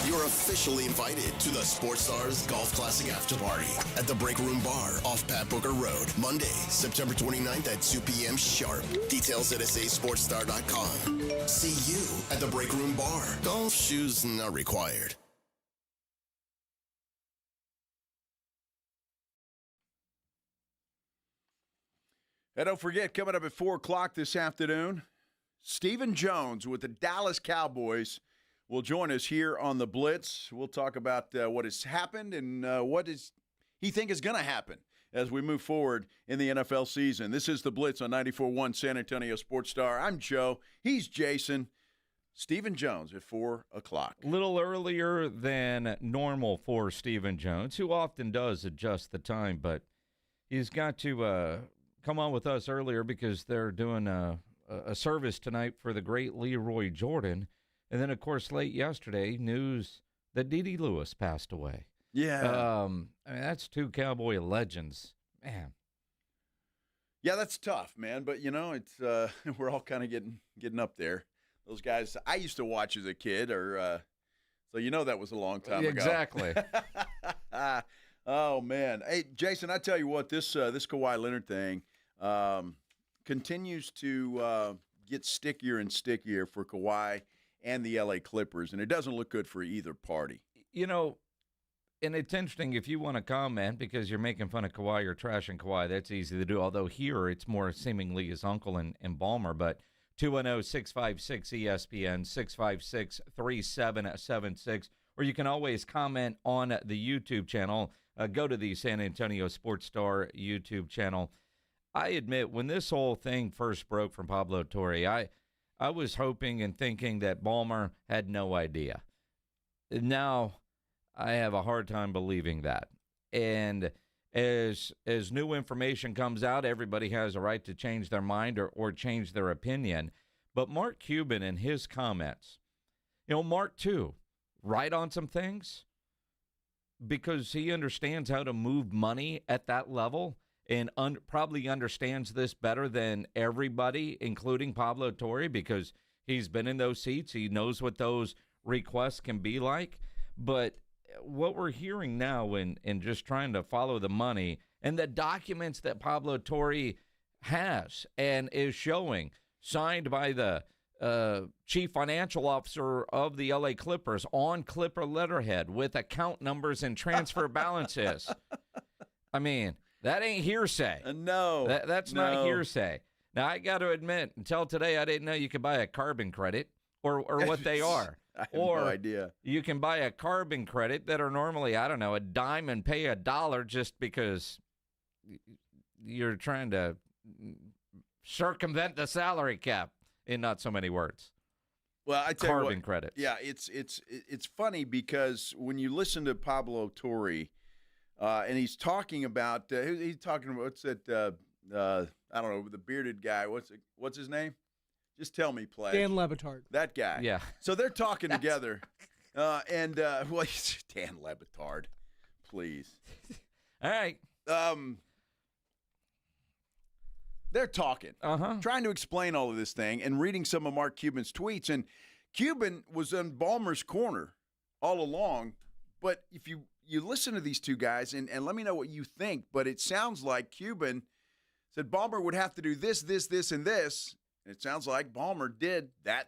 S3: you're officially invited to the Sports Stars Golf Classic After Party at the Break Room Bar off Pat Booker Road, Monday, September 29th at 2 p.m. sharp. Details at sasportstar.com. See you at the Break Room Bar. Golf shoes not required.
S1: And don't forget, coming up at 4 o'clock this afternoon, Stephen Jones with the Dallas Cowboys will join us here on the Blitz. We'll talk about what has happened and what is he think is going to happen as we move forward in the NFL season. This is the Blitz on 94.1 San Antonio Sports Star. I'm Joe. He's Jason. Stephen Jones at 4 o'clock.
S6: A little earlier than normal for Stephen Jones, who often does adjust the time, but he's got to come on with us earlier because they're doing a service tonight for the great Leroy Jordan. And then, of course, late yesterday, news that Dede Lewis passed away.
S1: Yeah.
S6: I mean, that's two Cowboy legends. Man.
S1: Yeah, that's tough, man. But, you know, it's we're all kind of getting up there. Those guys I used to watch as a kid, so you know that was a long time ago.
S6: Exactly.
S1: Oh, man. Hey, Jason, I tell you what, this Kawhi Leonard thing continues to get stickier and stickier for Kawhi and the L.A. Clippers, and it doesn't look good for either party.
S6: You know, and it's interesting if you want to comment because you're making fun of Kawhi or trashing Kawhi, that's easy to do, although here it's more seemingly his uncle and Ballmer, but 210-656-ESPN, 656-3776, or you can always comment on the YouTube channel. Go to the San Antonio Sports Star YouTube channel. I admit, when this whole thing first broke from Pablo Torre, I was hoping and thinking that Ballmer had no idea. Now, I have a hard time believing that. And as new information comes out, everybody has a right to change their mind or change their opinion. But Mark Cuban and his comments, you know, Mark, too, right on some things because he understands how to move money at that level and probably understands this better than everybody, including Pablo Torre, because he's been in those seats. He knows what those requests can be like. But what we're hearing now and just trying to follow the money and the documents that Pablo Torre has and is showing, signed by the chief financial officer of the L.A. Clippers on Clipper letterhead with account numbers and transfer balances. I mean, that ain't hearsay.
S1: No.
S6: That's not hearsay. Now, I got to admit, until today, I didn't know you could buy a carbon credit or what they are.
S1: I have no idea.
S6: You can buy a carbon credit that are normally, I don't know, $0.10 and pay $1 just because you're trying to circumvent the salary cap in not so many words.
S1: Well, I tell
S6: carbon
S1: you what,
S6: credits.
S1: Yeah, it's funny because when you listen to Pablo Torre, and he's talking about what's that? I don't know, the bearded guy. What's his name? Just tell me, play.
S2: Dan Le Batard.
S1: That guy.
S6: Yeah.
S1: So they're talking together, well, Dan Le Batard, please.
S6: All right.
S1: They're talking, trying to explain all of this thing and reading some of Mark Cuban's tweets. And Cuban was in Ballmer's corner all along. But if you listen to these two guys, and let me know what you think, but it sounds like Cuban said Ballmer would have to do this, this, this, and this. It sounds like Ballmer did that,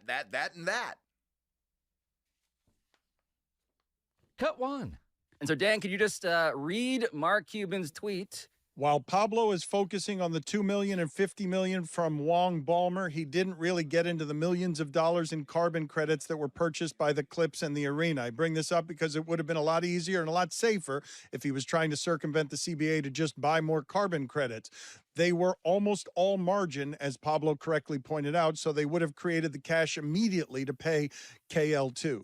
S1: and that.
S6: Cut one.
S5: And so, Dan, could you just read Mark Cuban's tweet?
S2: While Pablo is focusing on the $2 million and $50 million from Wong Ballmer, he didn't really get into the millions of dollars in carbon credits that were purchased by the Clips and the arena. I bring this up because it would have been a lot easier and a lot safer if he was trying to circumvent the CBA to just buy more carbon credits. They were almost all margin, as Pablo correctly pointed out, so they would have created the cash immediately to pay KL2.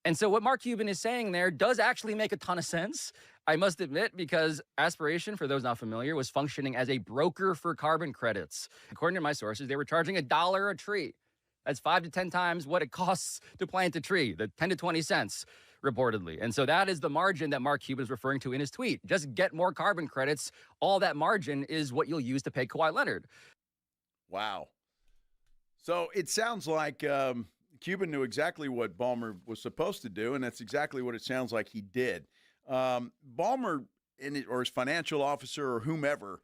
S5: And so what Mark Cuban is saying there does actually make a ton of sense, I must admit, because Aspiration, for those not familiar, was functioning as a broker for carbon credits. According to my sources, they were charging $1 a tree. That's 5 to 10 times what it costs to plant a tree, the 10 to 20 cents. reportedly. And so that is the margin that Mark Cuban is referring to in his tweet. Just get more carbon credits. All that margin is what you'll use to pay Kawhi Leonard.
S1: Wow. So it sounds like Cuban knew exactly what Ballmer was supposed to do, and that's exactly what it sounds like he did. Ballmer or his financial officer or whomever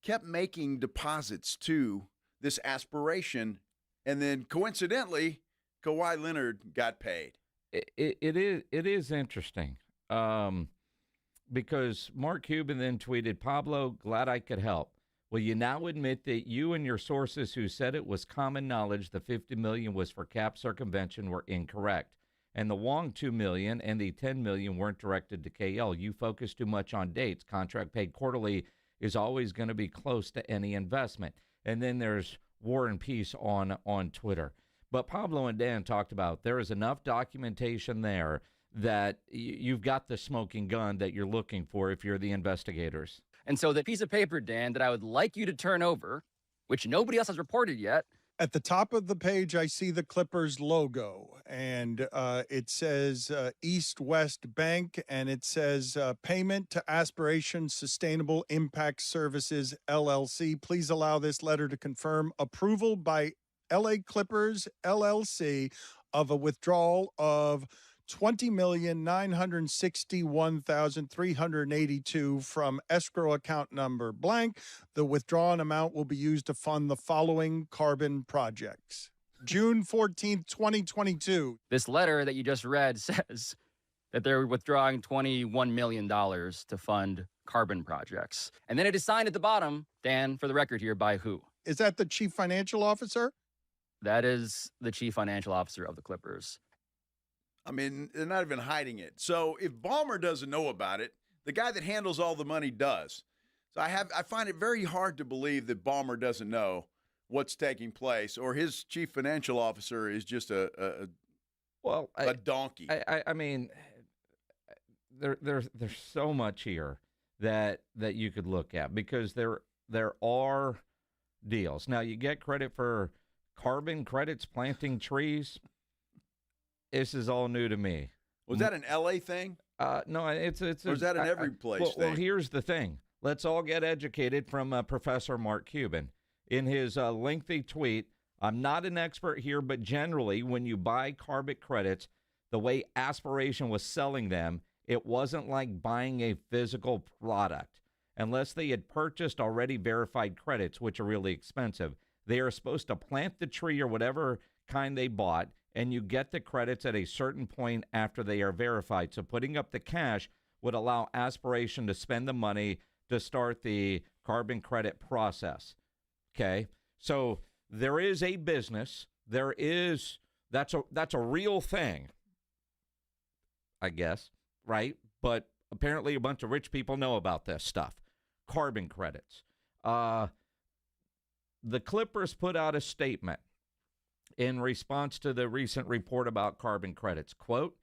S1: kept making deposits to this aspiration, and then coincidentally, Kawhi Leonard got paid.
S6: It is interesting because Mark Cuban then tweeted, "Pablo, glad I could help. Will you now admit that you and your sources who said it was common knowledge the $50 million was for cap circumvention were incorrect, and the Wong $2 million and the $10 million weren't directed to KL? You focus too much on dates. Contract paid quarterly is always going to be close to any investment." And then there's War and Peace on Twitter. But Pablo and Dan talked about there is enough documentation there that you've got the smoking gun that you're looking for if you're the investigators.
S5: And so the piece of paper, Dan, that I would like you to turn over, which nobody else has reported yet.
S2: At the top of the page, I see the Clippers logo, and it says East West Bank, and it says Payment to Aspiration Sustainable Impact Services, LLC. Please allow this letter to confirm approval by LA Clippers, LLC, of a withdrawal of $20,961,382 from escrow account number blank. The withdrawn amount will be used to fund the following carbon projects. June 14th, 2022.
S5: This letter that you just read says that they're withdrawing $21 million to fund carbon projects. And then it is signed at the bottom, Dan, for the record here, by who?
S2: Is that the chief financial officer?
S5: That is the chief financial officer of the Clippers.
S1: I mean, they're not even hiding it. So if Ballmer doesn't know about it, the guy that handles all the money does. So I find it very hard to believe that Ballmer doesn't know what's taking place, or his chief financial officer is just a donkey.
S6: I mean, there's so much here that you could look at because there are deals. Now you get credit for carbon credits, planting trees. This is all new to me.
S1: Was that an LA thing?
S6: No, it's.
S1: Or is that in every place?
S6: Well, here's the thing. Let's all get educated from Professor Mark Cuban. In his lengthy tweet, I'm not an expert here, but generally, when you buy carbon credits, the way Aspiration was selling them, it wasn't like buying a physical product. Unless they had purchased already verified credits, which are really expensive, they are supposed to plant the tree or whatever kind they bought, and you get the credits at a certain point after they are verified. So putting up the cash would allow Aspiration to spend the money to start the carbon credit process. Okay? So there is a business. That's a real thing, I guess, right? But apparently a bunch of rich people know about this stuff. Carbon credits. The Clippers put out a statement in response to the recent report about carbon credits. Quote,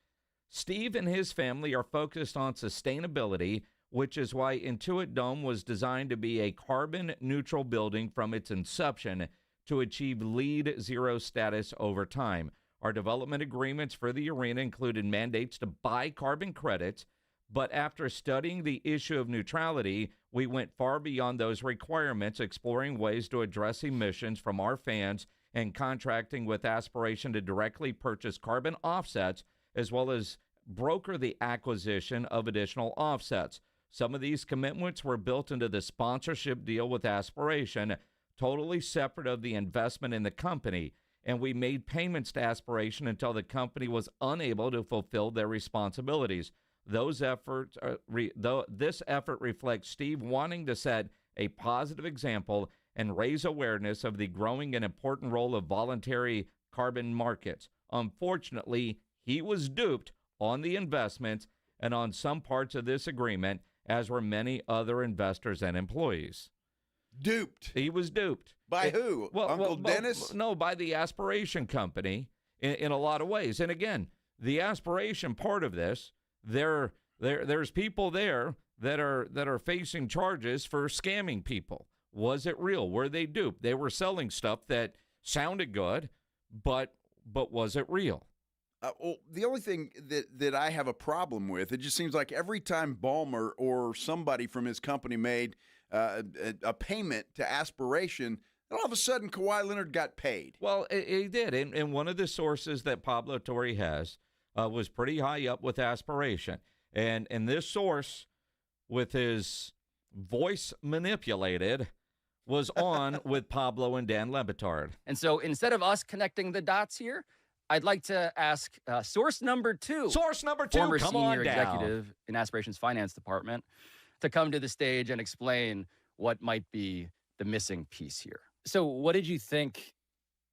S6: Steve and his family are focused on sustainability, which is why Intuit Dome was designed to be a carbon-neutral building from its inception to achieve LEED Zero status over time. Our development agreements for the arena included mandates to buy carbon credits, but after studying the issue of neutrality, we went far beyond those requirements, exploring ways to address emissions from our fans and contracting with Aspiration to directly purchase carbon offsets, as well as broker the acquisition of additional offsets. Some of these commitments were built into the sponsorship deal with Aspiration, totally separate of the investment in the company, and we made payments to Aspiration until the company was unable to fulfill their responsibilities. This effort reflects Steve wanting to set a positive example and raise awareness of the growing and important role of voluntary carbon markets. Unfortunately, he was duped on the investments and on some parts of this agreement, as were many other investors and employees.
S1: Duped?
S6: He was duped.
S1: By who? Uncle Dennis?
S6: No, by the Aspiration Company in a lot of ways. And again, the Aspiration part of this, there's people there that are facing charges for scamming people. Was it real? Were they duped? They were selling stuff that sounded good, but was it real?
S1: Well, the only thing that I have a problem with, it just seems like every time Ballmer or somebody from his company made a payment to Aspiration, all of a sudden Kawhi Leonard got paid.
S6: Well, he did. And one of the sources that Pablo Torre has was pretty high up with Aspiration. And this source, with his voice manipulated, was on with Pablo and Dan Le Batard.
S5: And so instead of us connecting the dots here, I'd like to ask source number 2.
S6: Source number 2,
S5: former
S6: come
S5: senior
S6: on down.
S5: executive in Aspiration's finance department, to come to the stage and explain what might be the missing piece here. So what did you think,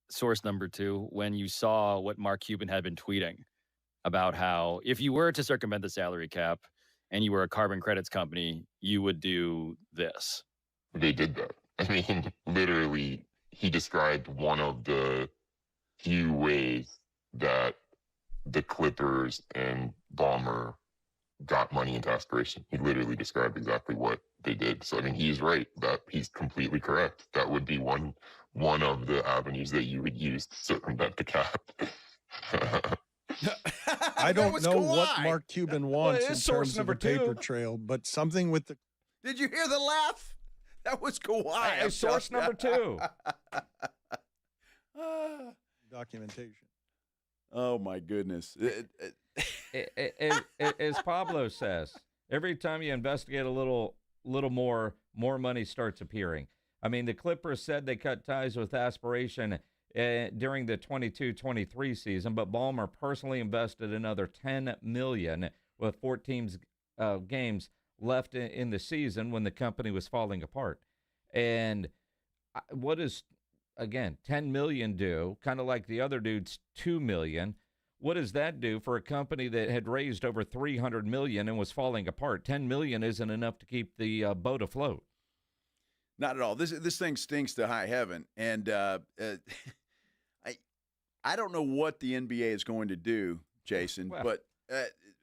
S5: source number 2, when you saw what Mark Cuban had been tweeting about how if you were to circumvent the salary cap and you were a carbon credits company, you would do this?
S7: They did that. I mean, literally, he described one of the few ways that the Clippers and Ballmer got money into Aspiration. He literally described exactly what they did. So, I mean, he's right. That he's completely correct. That would be one of the avenues that you would use to circumvent the cap.
S2: I don't know what Mark Cuban wants in
S6: source
S2: terms of
S6: number
S2: a paper
S6: 2.
S2: trail, but something with the...
S1: Did you hear the laugh? That was Kawhi.
S6: Source number 2.
S2: documentation.
S1: Oh, my goodness.
S6: As Pablo says, every time you investigate a little more money starts appearing. I mean, the Clippers said they cut ties with Aspiration during the 22-23 season, but Ballmer personally invested another $10 million with 14 games left in the season when the company was falling apart. And what is, again, $10 million do? Kind of like the other dude's $2 million. What does that do for a company that had raised over $300 million and was falling apart? $10 million isn't enough to keep the boat afloat.
S1: Not at all. This thing stinks to high heaven, and I don't know what the NBA is going to do, Jason, but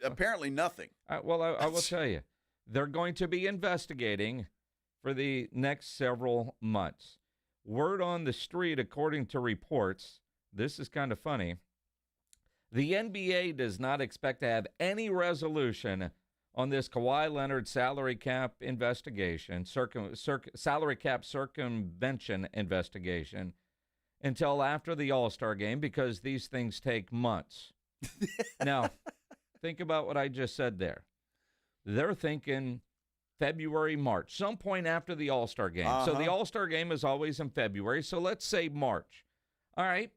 S1: apparently nothing.
S6: I will tell you, they're going to be investigating for the next several months. Word on the street, according to reports, this is kind of funny. The NBA does not expect to have any resolution on this Kawhi Leonard salary cap investigation, salary cap circumvention investigation, until after the All-Star game, because these things take months. Now, think about what I just said there. They're thinking February, March, some point after the All-Star game. So the All-Star game is always in February, so let's say March. All right.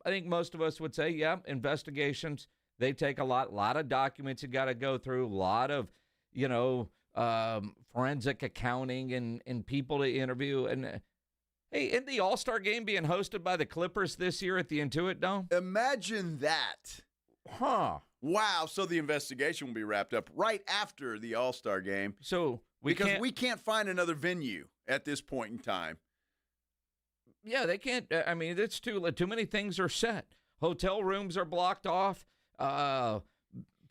S6: I think most of us would say, yeah, investigations, they take a lot of documents you got to go through, a lot of, forensic accounting and people to interview. And hey, isn't the All-Star game being hosted by the Clippers this year at the Intuit Dome?
S1: Imagine that.
S6: Huh.
S1: Wow. So the investigation will be wrapped up right after the All-Star game.
S6: So
S1: we can't find another venue at this point in time.
S6: Yeah, they can't. I mean, it's too many things are set. Hotel rooms are blocked off.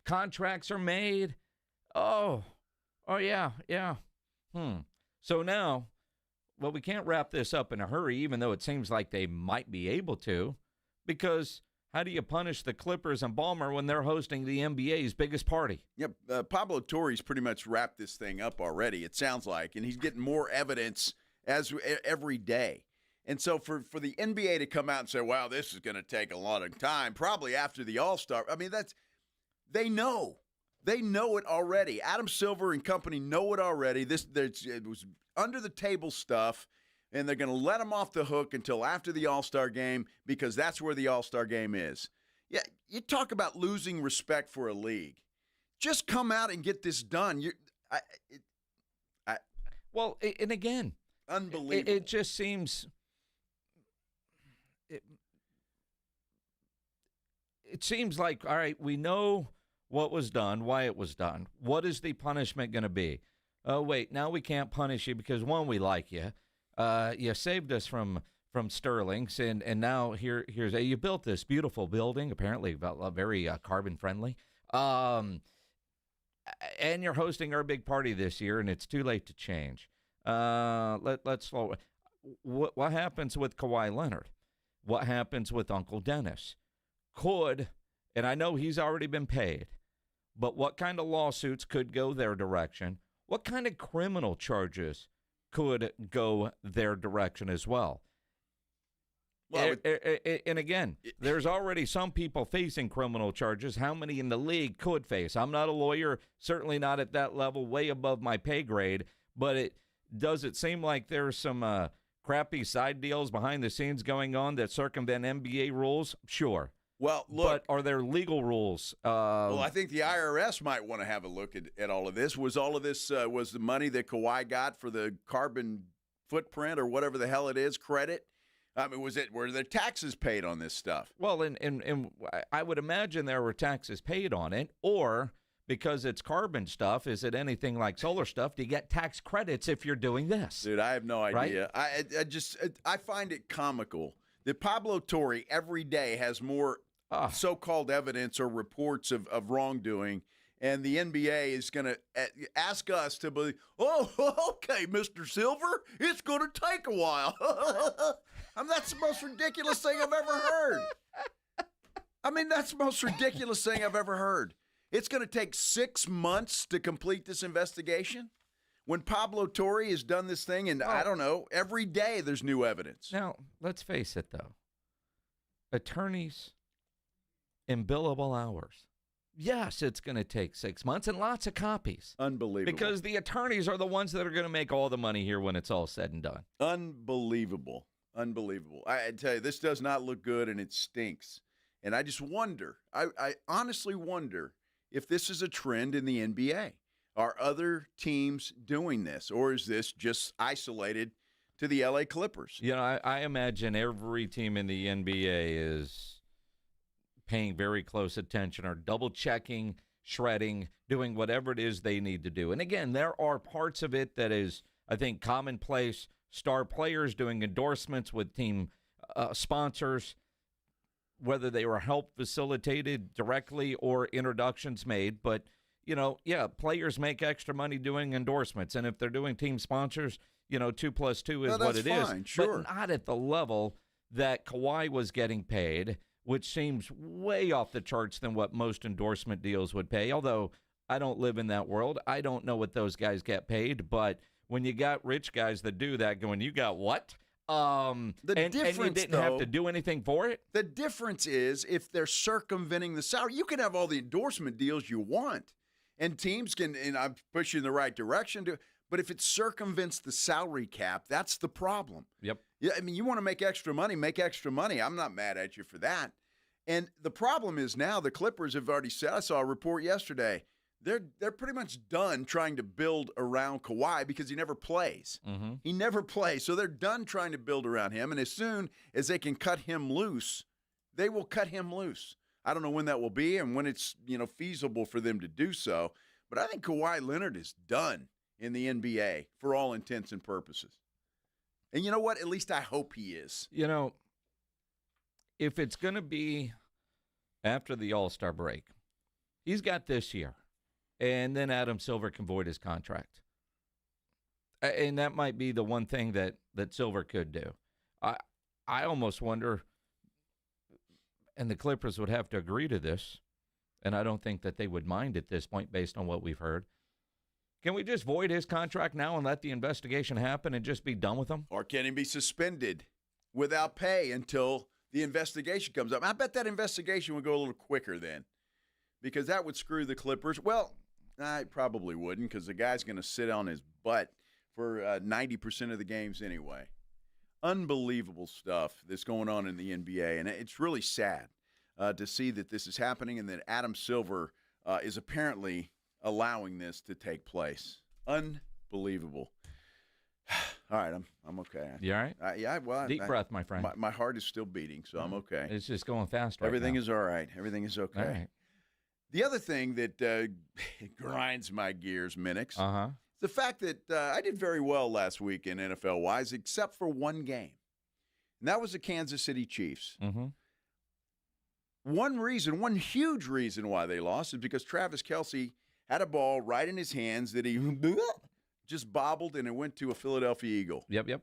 S6: Contracts are made. Oh, yeah. So now, well, we can't wrap this up in a hurry, even though it seems like they might be able to, because how do you punish the Clippers and Ballmer when they're hosting the NBA's biggest party?
S1: Yep, Pablo Torre's pretty much wrapped this thing up already, it sounds like, and he's getting more evidence every day. And so for the NBA to come out and say, wow, this is going to take a lot of time, probably after the All-Star, I mean, they know. They know it already. Adam Silver and company know it already. It was under-the-table stuff, and they're going to let them off the hook until after the All-Star game because that's where the All-Star game is. Yeah, you talk about losing respect for a league. Just come out and get this done.
S6: And again,
S1: unbelievable.
S6: It just seems... It seems like, all right, we know what was done, why it was done. What is the punishment going to be? Oh, wait, now we can't punish you because, one, we like you. You saved us from Sterling's, and now here's you built this beautiful building, apparently very carbon friendly. And you're hosting our big party this year, and it's too late to change. Let's slow. What happens with Kawhi Leonard? What happens with Uncle Dennis? Could and I know he's already been paid, but what kind of lawsuits could go their direction? What kind of criminal charges could go their direction as well? Well, and again, there's already some people facing criminal charges. How many in the league could face? I'm not a lawyer, certainly not at that level, way above my pay grade, but does it seem like there's some crappy side deals behind the scenes going on that circumvent NBA rules? Sure.
S1: Well, look.
S6: But are there legal rules?
S1: Well, I think the IRS might want to have a look at all of this. Was all of this was the money that Kawhi got for the carbon footprint or whatever the hell it is, credit? I mean, were there taxes paid on this stuff?
S6: Well, and I would imagine there were taxes paid on it, or because it's carbon stuff, is it anything like solar stuff? Do you get tax credits if you're doing this?
S1: Dude, I have no idea.
S6: Right?
S1: I find it comical that Pablo Torre every day has more so-called evidence or reports of wrongdoing, and the NBA is going to ask us to believe, okay, Mr. Silver, it's going to take a while. That's the most ridiculous thing I've ever heard. That's the most ridiculous thing I've ever heard. It's going to take 6 months to complete this investigation when Pablo Torre has done this thing, and I don't know, every day there's new evidence.
S6: Now, let's face it, though. Attorneys in billable hours. Yes, it's going to take 6 months and lots of copies.
S1: Unbelievable.
S6: Because the attorneys are the ones that are going to make all the money here when it's all said and done.
S1: Unbelievable. I tell you, this does not look good, and it stinks. And I just wonder, I honestly wonder if this is a trend in the NBA. Are other teams doing this, or is this just isolated to the LA Clippers?
S6: I imagine every team in the NBA is paying very close attention or double-checking, shredding, doing whatever it is they need to do. And again, there are parts of it that is, I think, commonplace. Star players doing endorsements with team sponsors, whether they were help facilitated directly or introductions made. But, players make extra money doing endorsements. And if they're doing team sponsors, 2 + 2 is what it is.
S1: Sure.
S6: But not at the level that Kawhi was getting paid, which seems way off the charts than what most endorsement deals would pay. Although I don't live in that world. I don't know what those guys get paid. But when you got rich guys that do that going, you got what? And you didn't have to do anything for it?
S1: The difference is if they're circumventing the salary. You can have all the endorsement deals you want, and teams can, and I'm pushing in the right direction, but if it circumvents the salary cap, that's the problem.
S6: Yep.
S1: Yeah, you want to make extra money, make extra money. I'm not mad at you for that. And the problem is now the Clippers have already said, I saw a report yesterday, they're pretty much done trying to build around Kawhi because he never plays.
S6: Mm-hmm.
S1: He never plays. So they're done trying to build around him. And as soon as they can cut him loose, they will cut him loose. I don't know when that will be and when it's feasible for them to do so. But I think Kawhi Leonard is done in the NBA for all intents and purposes. And you know what? At least I hope he is.
S6: If it's going to be after the All-Star break, he's got this year. And then Adam Silver can void his contract. And that might be the one thing that Silver could do. I almost wonder, and the Clippers would have to agree to this, and I don't think that they would mind at this point based on what we've heard. Can we just void his contract now and let the investigation happen and just be done with him?
S1: Or can he be suspended without pay until the investigation comes up? I bet that investigation would go a little quicker then, because that would screw the Clippers. Well, I probably wouldn't, because the guy's going to sit on his butt for 90% of the games anyway. Unbelievable stuff that's going on in the NBA, and it's really sad to see that this is happening and that Adam Silver is apparently allowing this to take place. Unbelievable. All right, I'm okay.
S6: You all right?
S1: Yeah, well,
S6: deep breath, my friend.
S1: My heart is still beating, so I'm okay.
S6: It's just going fast right
S1: Everything
S6: now.
S1: is all right. Everything is okay.
S6: All right.
S1: The other thing that grinds my gears, Minix,
S6: Uh-huh.
S1: the fact that I did very well last week in NFL-wise, except for one game, and that was the Kansas City Chiefs.
S6: Mm-hmm.
S1: One huge reason why they lost is because Travis Kelce had a ball right in his hands that he just bobbled, and it went to a Philadelphia Eagle.
S6: Yep.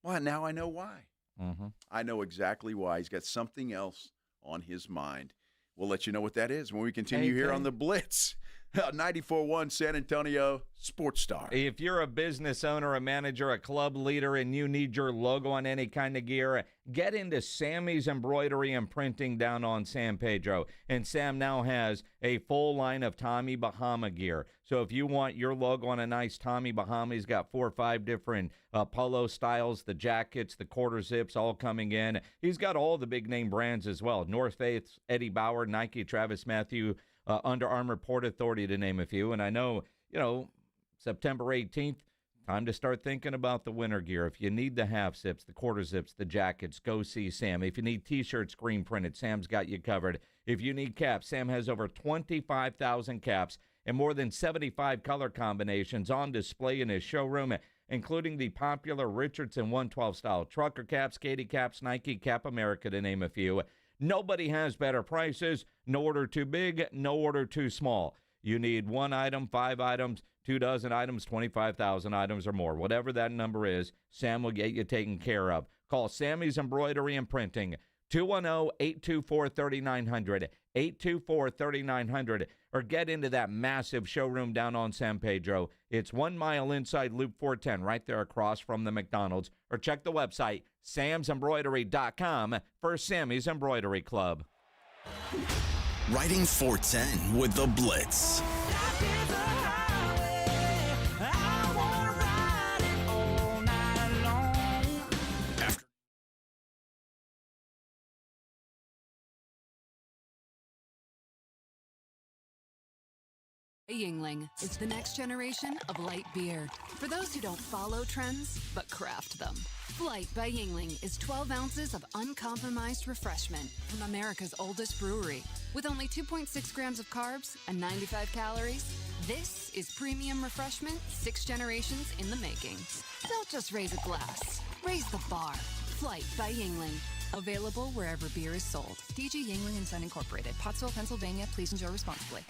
S1: Well, now I know why.
S6: Mm-hmm.
S1: I know exactly why. He's got something else on his mind. We'll let you know what that is when we continue here on the Blitz. 94.1 San Antonio Sports Star.
S6: If you're a business owner, a manager, a club leader, and you need your logo on any kind of gear, get into Sammy's Embroidery and Printing down on San Pedro. And Sam now has a full line of Tommy Bahama gear. So if you want your logo on a nice Tommy Bahama, he's got 4 or 5 different polo styles, the jackets, the quarter zips, all coming in. He's got all the big name brands as well. North Face, Eddie Bauer, Nike, Travis Matthew, Under Armour, Port Authority, to name a few. And I know, September 18th, time to start thinking about the winter gear. If you need the half zips, the quarter zips, the jackets, go see Sam. If you need T-shirts screen printed, Sam's got you covered. If you need caps, Sam has over 25,000 caps and more than 75 color combinations on display in his showroom, including the popular Richardson 112 style trucker caps, Katie caps, Nike, Cap America, to name a few. Nobody has better prices. No order too big, no order too small. You need 1 item, 5 items, 2 dozen items, 25,000 items or more. Whatever that number is, Sam will get you taken care of. Call Sammy's Embroidery and Printing, 210-824-3900, 824-3900, or get into that massive showroom down on San Pedro. It's 1 mile inside Loop 410, right there across from the McDonald's, or check the website, samsembroidery.com, for Sammy's Embroidery Club.
S3: Riding 410 with the Blitz.
S4: Yingling is the next generation of light beer. For those who don't follow trends, but craft them. Flight by Yingling is 12 ounces of uncompromised refreshment from America's oldest brewery. With only 2.6 grams of carbs and 95 calories, this is premium refreshment 6 generations in the making. Don't just raise a glass, raise the bar. Flight by Yingling. Available wherever beer is sold. DG Yingling & Son Incorporated, Pottsville, Pennsylvania. Please enjoy responsibly.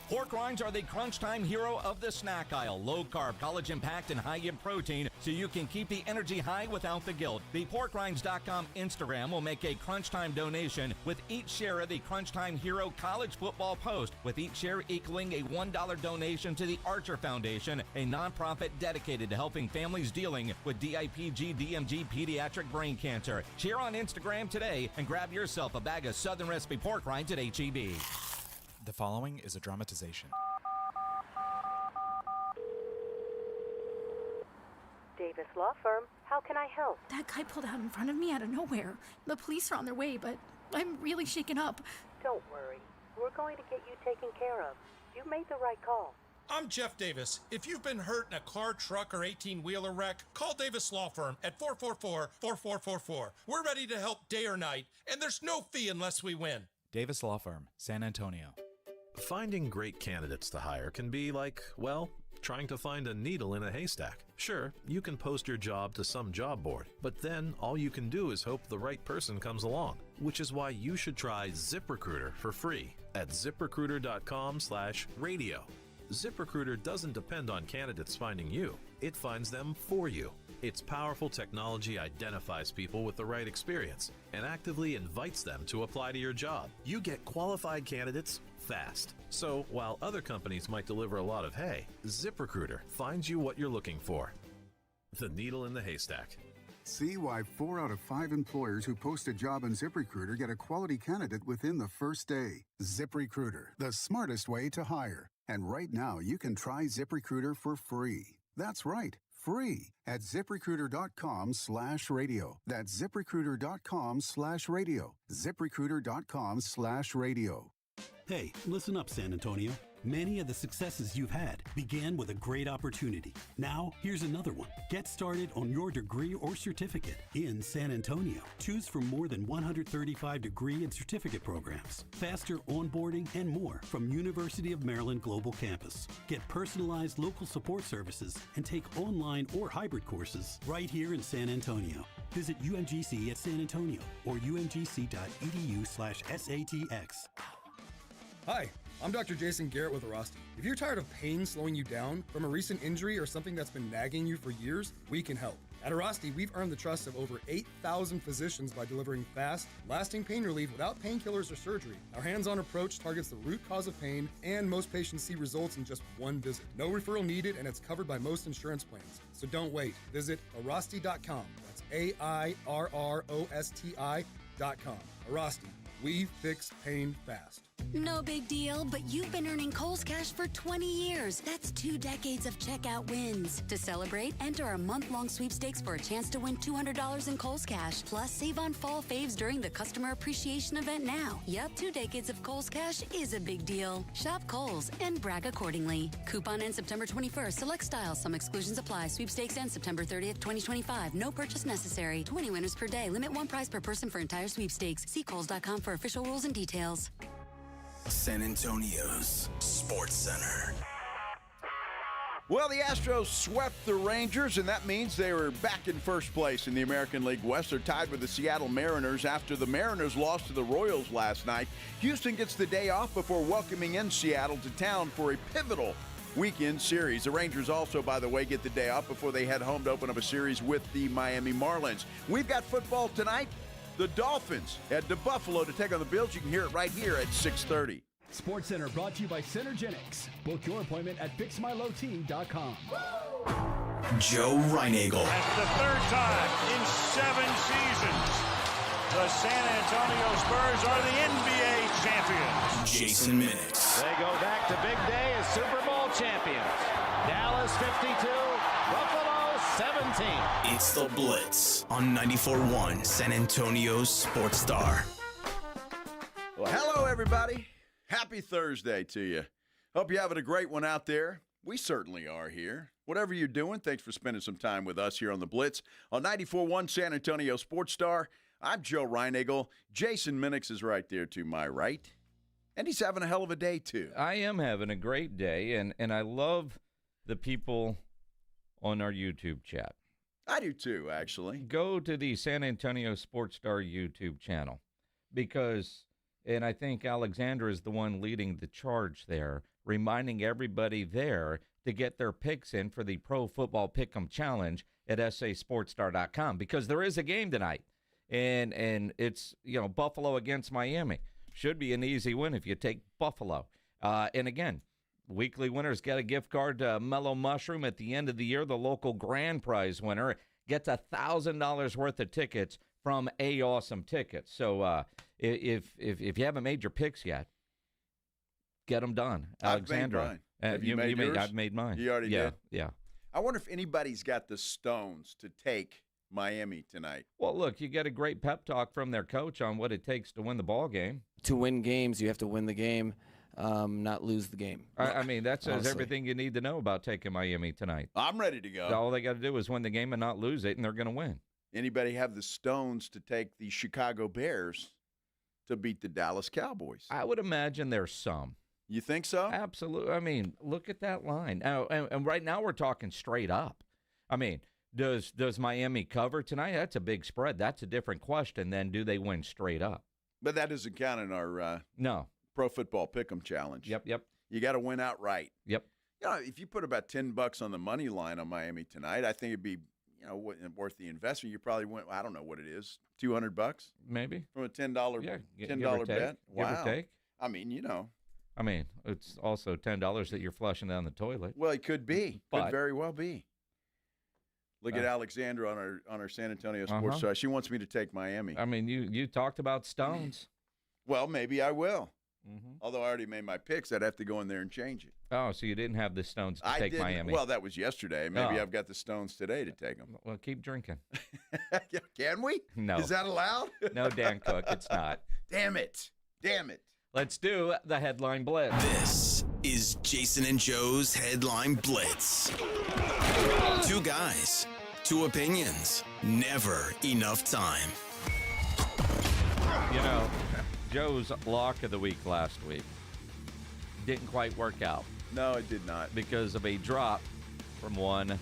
S6: Pork rinds are the crunch time hero of the snack aisle. Low carb, collagen packed, and high in protein, so you can keep the energy high without the guilt. The porkrinds.com Instagram will make a crunch time donation with each share of the Crunch Time Hero college football post, with each share equaling a $1 donation to the Archer Foundation, a nonprofit dedicated to helping families dealing with DIPG, DMG, pediatric brain cancer. Share on Instagram today and grab yourself a bag of Southern Recipe pork rinds at HEB.
S8: The following is a dramatization.
S23: Davis Law Firm, how can I help?
S24: That guy pulled out in front of me out of nowhere. The police are on their way, but I'm really shaken up.
S23: Don't worry. We're going to get you taken care of. You made the right call.
S25: I'm Jeff Davis. If you've been hurt in a car, truck, or 18-wheeler wreck, call Davis Law Firm at 444-4444. We're ready to help day or night, and there's no fee unless we win.
S8: Davis Law Firm, San Antonio.
S26: Finding great candidates to hire can be like, well, trying to find a needle in a haystack. Sure, you can post your job to some job board, but then all you can do is hope the right person comes along, which is why you should try ZipRecruiter for free at ZipRecruiter.com/radio. ZipRecruiter doesn't depend on candidates finding you. It finds them for you. Its powerful technology identifies people with the right experience and actively invites them to apply to your job. You get qualified candidates fast. So while other companies might deliver a lot of hay, ZipRecruiter finds you what you're looking for. The needle in the haystack.
S27: See why 4 out of 5 employers who post a job on ZipRecruiter get a quality candidate within the first day. ZipRecruiter, the smartest way to hire. And right now, you can try ZipRecruiter for free. That's right, free at ZipRecruiter.com/radio. That's ZipRecruiter.com/radio. ZipRecruiter.com/radio.
S28: Hey, listen up, San Antonio. Many of the successes you've had began with a great opportunity. Now, here's another one. Get started on your degree or certificate in San Antonio. Choose from more than 135 degree and certificate programs, faster onboarding, and more from University of Maryland Global Campus. Get personalized local support services and take online or hybrid courses right here in San Antonio. Visit UMGC at San Antonio or umgc.edu/SATX.
S29: Hi, I'm Dr. Jason Garrett with Arasti. If you're tired of pain slowing you down from a recent injury or something that's been nagging you for years, we can help. At Arasti, we've earned the trust of over 8,000 physicians by delivering fast, lasting pain relief without painkillers or surgery. Our hands-on approach targets the root cause of pain, and most patients see results in just one visit. No referral needed, and it's covered by most insurance plans. So don't wait. Visit Arasti.com. That's AIRROSTI.com. Arasti. We fix pain fast.
S9: No big deal, but you've been earning Kohl's Cash for 20 years. That's 2 decades of checkout wins. To celebrate, enter our month-long sweepstakes for a chance to win $200 in Kohl's Cash. Plus, save on fall faves during the Customer Appreciation event now. Yep, 2 decades of Kohl's Cash is a big deal. Shop Kohl's and brag accordingly. Coupon ends September 21st. Select styles. Some exclusions apply. Sweepstakes ends September 30th, 2025. No purchase necessary. 20 winners per day. Limit 1 prize per person for entire sweepstakes. See Kohls.com for official rules and details.
S3: San Antonio's Sports Center.
S1: Well, the Astros swept the Rangers, and that means they were back in first place in the American League West. They're tied with the Seattle Mariners after the Mariners lost to the Royals last night. Houston gets the day off before welcoming in Seattle to town for a pivotal weekend series. The Rangers also, by the way, get the day off before they head home to open up a series with the Miami Marlins. We've got football tonight. The Dolphins head to Buffalo to take on the Bills. You can hear it right here at 6:30.
S10: Sports Center brought to you by Centergenics. Book your appointment at fixmylowteam.com.
S3: Joe Reinagel.
S11: That's the 3rd time in 7 seasons. The San Antonio Spurs are the NBA champions.
S3: Jason Minix.
S11: They go back to big day as Super Bowl champions. Dallas 52, Buffalo 17.
S3: It's the Blitz on 94.1 San Antonio's Sports Star.
S1: Well, hello, everybody. Happy Thursday to you. Hope you're having a great one out there. We certainly are here. Whatever you're doing, thanks for spending some time with us here on the Blitz on 94.1 San Antonio Sports Star. I'm Joe Reinagel. Jason Minix is right there to my right. And he's having a hell of a day, too.
S6: I am having a great day, and I love the people on our YouTube chat.
S1: I do, too, actually.
S6: Go to the San Antonio Sports Star YouTube channel because, and I think Alexandra is the one leading the charge there, reminding everybody there to get their picks in for the Pro Football Pick'em Challenge at sasportstar.com because there is a game tonight. And it's, Buffalo against Miami. Should be an easy win if you take Buffalo. And again, weekly winners get a gift card to Mellow Mushroom at the end of the year. The local grand prize winner gets $1,000 worth of tickets from A Awesome Tickets. So if you haven't made your picks yet, get them done. Alexandra.
S1: Have you made yours?
S6: I've made mine.
S1: You already did?
S6: Yeah.
S1: I wonder if anybody's got the stones to take Miami tonight.
S6: Well, look, you get a great pep talk from their coach on what it takes to win the ball game.
S12: To win games, you have to win the game, not lose the game.
S6: I mean, that says everything you need to know about taking Miami tonight.
S1: I'm ready to go.
S6: All they got to do is win the game and not lose it, and they're going to win.
S1: Anybody have the stones to take the Chicago Bears to beat the Dallas Cowboys?
S6: I would imagine there's some.
S1: You think so?
S6: Absolutely. I mean, look at that line. And right now we're talking straight up. I mean, does Miami cover tonight? That's a big spread. That's a different question than do they win straight up.
S1: But that doesn't count in our
S6: no
S1: Pro Football Pick'em Challenge.
S6: Yep.
S1: You got to win outright.
S6: Yep.
S1: If you put about $10 on the money line on Miami tonight, I think it'd be worth the investment. You probably went. I don't know what it is, $200
S6: maybe
S1: from a $10 bet.
S6: Wow. Give or take.
S1: I mean,
S6: I mean, it's also $10 that you're flushing down the toilet.
S1: Well, it could be.
S6: But,
S1: could very well be. Look at Alexandra on our San Antonio Sports Star. She wants me to take Miami.
S6: I mean, you talked about stones.
S1: Well, maybe I will. Mm-hmm. Although I already made my picks, I'd have to go in there and change it.
S6: Oh, so you didn't have the stones to take Miami.
S1: Well, that was yesterday. Maybe I've got the stones today to take them.
S6: Well, keep drinking.
S1: Can we?
S6: No.
S1: Is that allowed?
S6: No, Dan Cook, it's not.
S1: Damn it.
S6: Let's do the Headline Blitz.
S3: This is Jason and Joe's Headline Blitz. 2 guys, 2 opinions, never enough time.
S6: Joe's lock of the week last week didn't quite work out.
S1: No, it did not.
S6: Because of a drop from one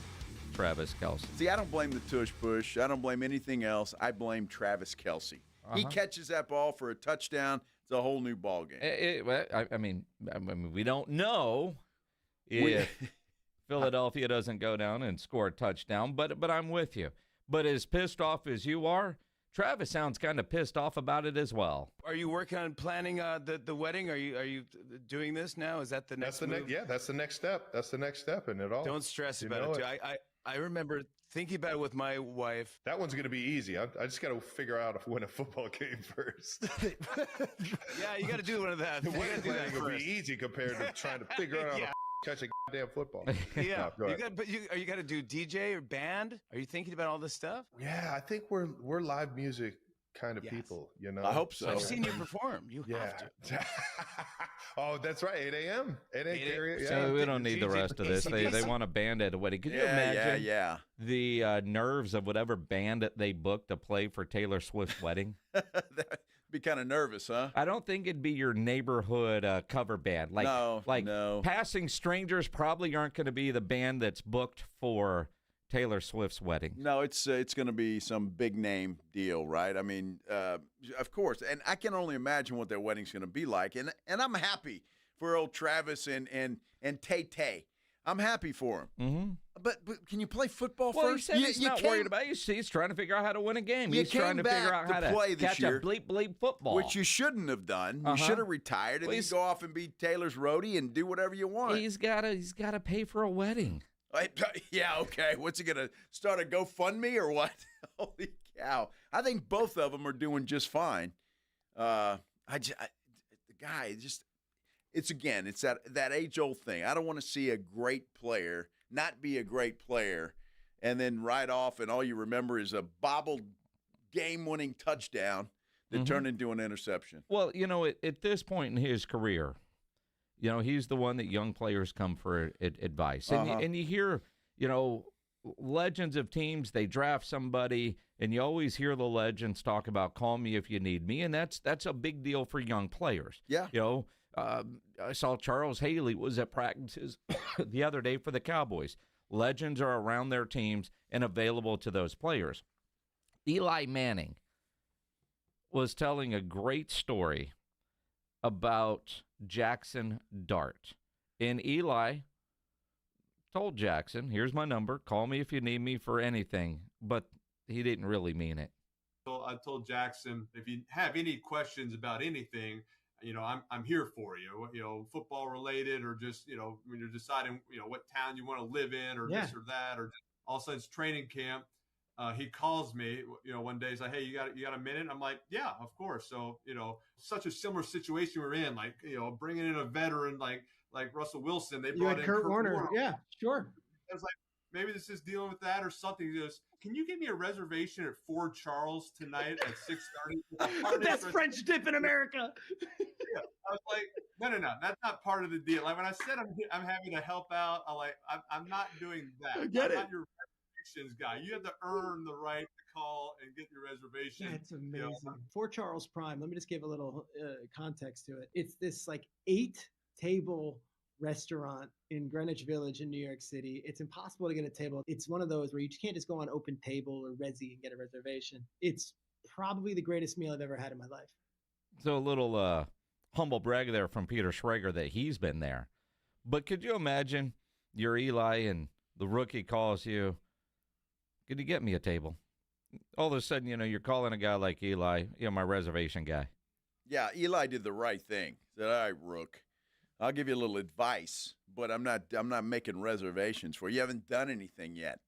S6: Travis Kelce.
S1: See, I don't blame the tush push. I don't blame anything else. I blame Travis Kelce. He catches that ball for a touchdown. It's a whole new ball game.
S6: I mean, we don't know if Philadelphia doesn't go down and score a touchdown, but I'm with you. But as pissed off as you are, Travis sounds kind of pissed off about it as well.
S13: Are you working on planning the wedding? Are you doing this now? Is that the next move?
S14: Yeah, that's the next step. That's the next step in it all.
S13: Don't stress about it, too. I remember thinking about it with my wife.
S14: That one's going to be easy. I just got to figure out if win a football game first.
S13: Yeah, you got to do one of that.
S14: The wedding planning will be easy compared to trying to figure out how to catch a goddamn football.
S13: Yeah,
S14: No,
S13: you got to do DJ or band? Are you thinking about all this stuff?
S14: Yeah, I think we're live music kind of people, you know.
S1: I hope so.
S13: I've seen you perform. You have to.
S14: Oh, that's right. 8 a.m. 8 a.m.
S6: So we don't need the rest of this. They want a band at a wedding. Could you imagine the nerves of whatever band that they booked to play for Taylor Swift's wedding?
S1: Be kind of nervous, huh?
S6: I don't think it'd be your neighborhood cover band. No. Passing Strangers probably aren't going to be the band that's booked for Taylor Swift's wedding.
S1: No, it's going to be some big name deal, right? I mean, of course, and I can only imagine what their wedding's going to be like, and I'm happy for old Travis and Tay. I'm happy for him.
S6: Mm-hmm.
S1: But can you play football
S6: well,
S1: first?
S6: He said he's not worried about it. He's trying to figure out how to win a game. He's trying to figure out how to
S1: play this
S6: catch
S1: year,
S6: a bleep football.
S1: Which you shouldn't have done. You should have retired and go off and be Taylor's roadie and do whatever you want.
S6: He's gotta pay for a wedding.
S1: Yeah, okay. What's he going to start a GoFundMe or what? Holy cow. I think both of them are doing just fine. The guy just – it's that age-old thing. I don't want to see a great player not be a great player and then ride off and all you remember is a bobbled game-winning touchdown that turned into an interception.
S6: Well, you know, at this point in his career – you know, he's the one that young players come for advice. And you hear, you know, legends of teams, they draft somebody, and you always hear the legends talk about call me if you need me, and that's a big deal for young players.
S1: Yeah.
S6: You know, I saw Charles Haley was at practices the other day for the Cowboys. Legends are around their teams and available to those players. Eli Manning was telling a great story about Jackson Dart. And Eli told Jackson, here's my number, call me if you need me for anything. But he didn't really mean it.
S15: So I told Jackson, if you have any questions about anything, you know, I'm here for you, you know, football related or just, you know, when you're deciding, you know, what town you want to live in or this or that, or just all of a sudden it's training camp. He calls me, you know, one day. He's like, "Hey, you got a minute?" I'm like, "Yeah, of course." So, you know, such a similar situation we're in, like, you know, bringing in a veteran like Russell Wilson. They brought in Kurt Warner.
S16: Yeah, sure.
S15: I was like, maybe this is dealing with that or something. He goes, "Can you give me a reservation at Fort Charles tonight at 6:30?"
S16: The best French dip in America.
S15: Yeah, I was like, no, that's not part of the deal. Like when I said I'm happy to help out, I'm not doing that.
S16: I get
S15: I'm
S16: it.
S15: not your guy. You have to earn the right to call and get your reservation.
S16: That's amazing. You know? Fort Charles Prime, let me just give a little context to it. It's this like 8-table restaurant in Greenwich Village in New York City. It's impossible to get a table. It's one of those where you can't just go on Open Table or Resy and get a reservation. It's probably the greatest meal I've ever had in my life.
S6: So a little humble brag there from Peter Schrager that he's been there. But could you imagine you're Eli and the rookie calls you, "Could you get me a table?" All of a sudden, you know, you're calling a guy like Eli, you know, my reservation guy.
S1: Yeah, Eli did the right thing. Said, "All right, Rook, I'll give you a little advice, but I'm not making reservations for you. You haven't done anything yet.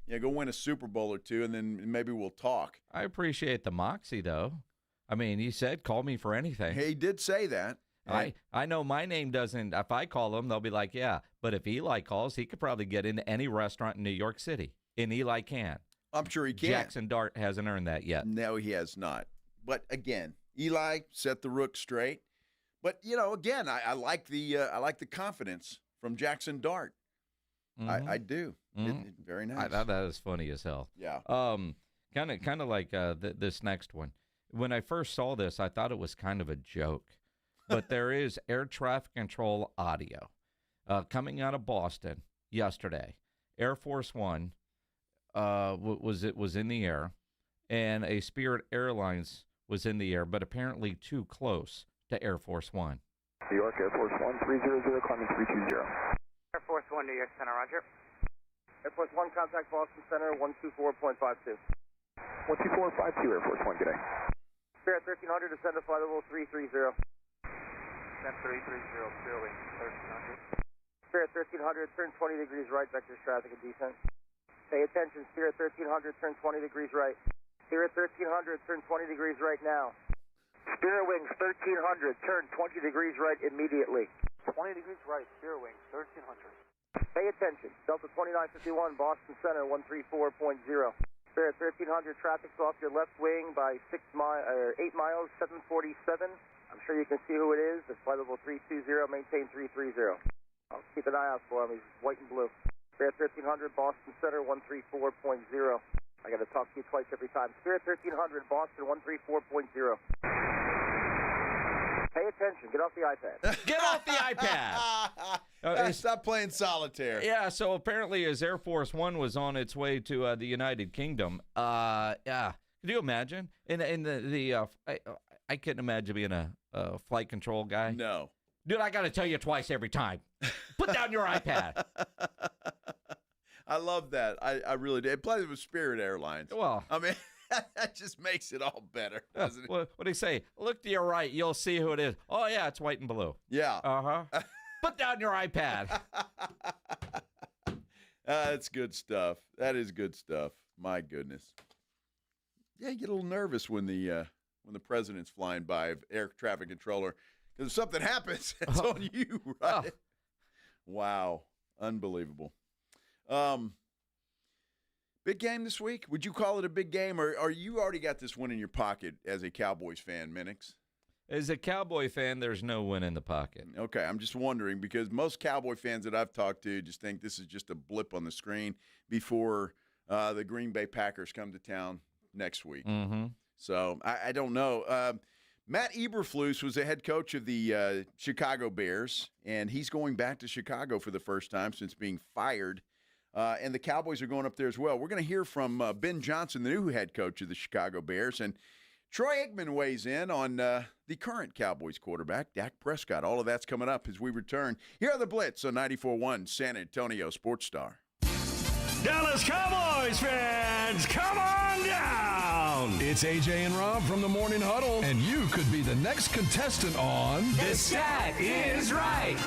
S1: Yeah, go win a Super Bowl or two, and then maybe we'll talk."
S6: I appreciate the moxie, though. I mean, he said, "Call me for anything."
S1: He did say that.
S6: I know my name doesn't. If I call him, they'll be like, "Yeah." But if Eli calls, he could probably get into any restaurant in New York City. And Eli can.
S1: I'm sure he can.
S6: Jackson Dart hasn't earned that yet.
S1: No, he has not. But again, Eli set the Rook straight. But you know, again, I like the confidence from Jackson Dart.
S6: Mm-hmm.
S1: I do. Very nice.
S6: That is funny as hell.
S1: Yeah.
S6: Kind of like this next one. When I first saw this, I thought it was kind of a joke, but there is air traffic control audio coming out of Boston yesterday. Air Force One was in the air, and a Spirit Airlines was in the air, but apparently too close to Air Force One.
S17: New York Air Force 1, 300, climbing 320.
S18: Air Force 1, New York Center, roger.
S2: Air Force 1, contact Boston Center, 124.52.
S5: 124.52, Air Force 1, good day.
S2: Spirit 1300, descend to flight level 330.
S5: Descend 330, Spirit Wing 1300.
S2: Spirit 1300, turn 20 degrees right, vectors traffic and descent. Pay attention, Spirit 1300, turn 20 degrees right. Spirit 1300, turn 20 degrees right now. Spirit Wings 1300, turn 20 degrees right immediately.
S5: 20 degrees right, Spirit Wings 1300.
S2: Pay attention, Delta 2951, Boston Center, 134.0. Spirit 1300, traffic's off your left wing by 8 miles, 747. I'm sure you can see who it is. It's flight level 320, maintain 330. I'll keep an eye out for him. He's white and blue. Spirit 1300, Boston Center, 134.0. I got to talk to you twice every time. Spirit 1300, Boston, 134.0. Pay attention. Get off the iPad.
S6: Get off the iPad.
S1: Stop playing solitaire.
S6: Yeah, so apparently as Air Force One was on its way to the United Kingdom, yeah, could you imagine? I couldn't imagine being a flight control guy.
S1: No.
S6: Dude, I got to tell you twice every time. Put down your iPad.
S1: I love that. I really did. Plus, it was Spirit Airlines.
S6: Well,
S1: I mean, that just makes it all better, doesn't it?
S6: What do you say? Look to your right. You'll see who it is. Oh, yeah, it's white and blue.
S1: Yeah.
S6: Uh-huh. Put down your iPad.
S1: That's good stuff. That is good stuff. My goodness. Yeah, you get a little nervous when the president's flying by, air traffic controller, because if something happens, it's on you, right? Wow. Unbelievable. Big game this week? Would you call it a big game, or you already got this one in your pocket as a Cowboys fan, Minix?
S6: As a Cowboy fan, there's no win in the pocket.
S1: Okay, I'm just wondering because most Cowboy fans that I've talked to just think this is just a blip on the screen before the Green Bay Packers come to town next week.
S6: Mm-hmm.
S1: So I don't know. Matt Eberflus was the head coach of the Chicago Bears, and he's going back to Chicago for the first time since being fired. And the Cowboys are going up there as well. We're going to hear from Ben Johnson, the new head coach of the Chicago Bears, and Troy Aikman weighs in on the current Cowboys quarterback, Dak Prescott. All of that's coming up as we return. Here are the Blitz on 94.1 San Antonio Sports Star.
S10: Dallas Cowboys fans, come on down! It's AJ and Rob from the Morning Huddle, and you could be the next contestant on
S7: The Stat Is Right.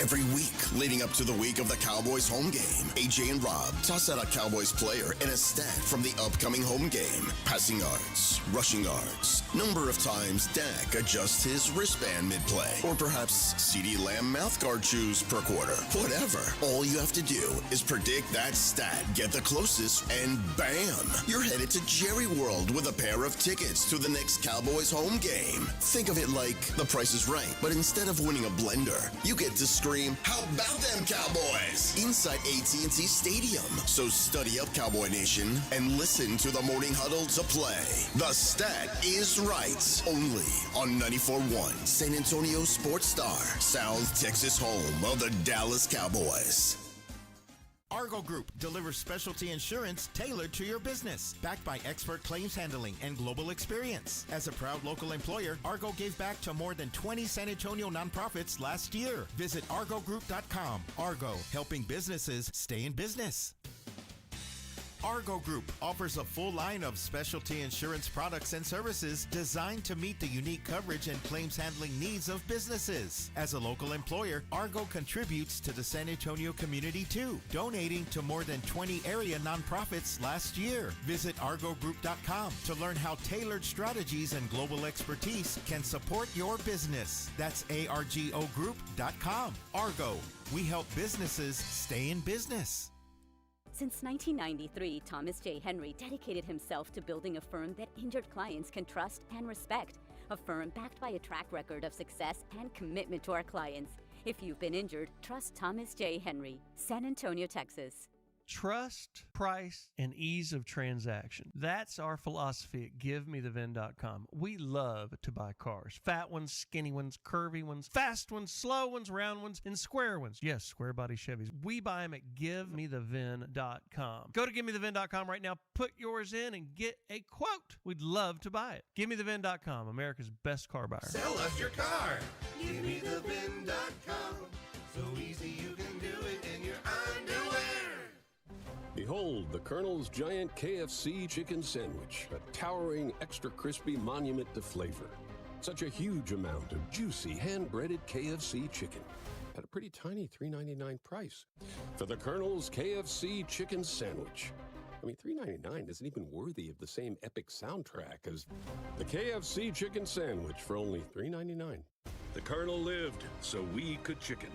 S3: Every week leading up to the week of the Cowboys home game, AJ and Rob toss out a Cowboys player and a stat from the upcoming home game. Passing yards, rushing yards, number of times Dak adjusts his wristband mid-play, or perhaps CeeDee Lamb mouthguard chews per quarter. Whatever. All you have to do is predict that stat, get the closest, and bam! You're headed to Jerry World with a pair of tickets to the next Cowboys home game. Think of it like The Price is Right, but instead of winning a blender, you get to scream, "How about them Cowboys?" inside AT&T Stadium. So study up, Cowboy Nation, and listen to the Morning Huddle to play. The Stat Is Right, only on 94.1 San Antonio Sports Star, South Texas home of the Dallas Cowboys.
S17: Argo Group delivers specialty insurance tailored to your business, backed by expert claims handling and global experience. As a proud local employer, Argo gave back to more than 20 San Antonio nonprofits last year. Visit argogroup.com. Argo, helping businesses stay in business. Argo Group offers a full line of specialty insurance products and services designed to meet the unique coverage and claims handling needs of businesses. As a local employer, Argo contributes to the San Antonio community too, donating to more than 20 area nonprofits last year. Visit argogroup.com to learn how tailored strategies and global expertise can support your business. That's argogroup.com. Argo, we help businesses stay in business.
S18: Since 1993, Thomas J. Henry dedicated himself to building a firm that injured clients can trust and respect. A firm backed by a track record of success and commitment to our clients. If you've been injured, trust Thomas J. Henry, San Antonio, Texas.
S19: Trust, price, and ease of transaction. That's our philosophy at GiveMeTheVin.com. We love to buy cars. Fat ones, skinny ones, curvy ones, fast ones, slow ones, round ones, and square ones. Yes, square body Chevys. We buy them at GiveMeTheVin.com. Go to GiveMeTheVin.com right now, put yours in, and get a quote. We'd love to buy it. GiveMeTheVin.com, America's best car buyer.
S17: Sell us your car. GiveMeTheVin.com. So easy you can do it in your underwear.
S4: Behold the Colonel's Giant KFC Chicken Sandwich, a towering, extra crispy monument to flavor. Such a huge amount of juicy, hand-breaded KFC chicken at a pretty tiny $3.99 price for the Colonel's KFC Chicken Sandwich. I mean, $3.99 isn't even worthy of the same epic soundtrack as the KFC Chicken Sandwich for only $3.99. The Colonel lived so we could chicken.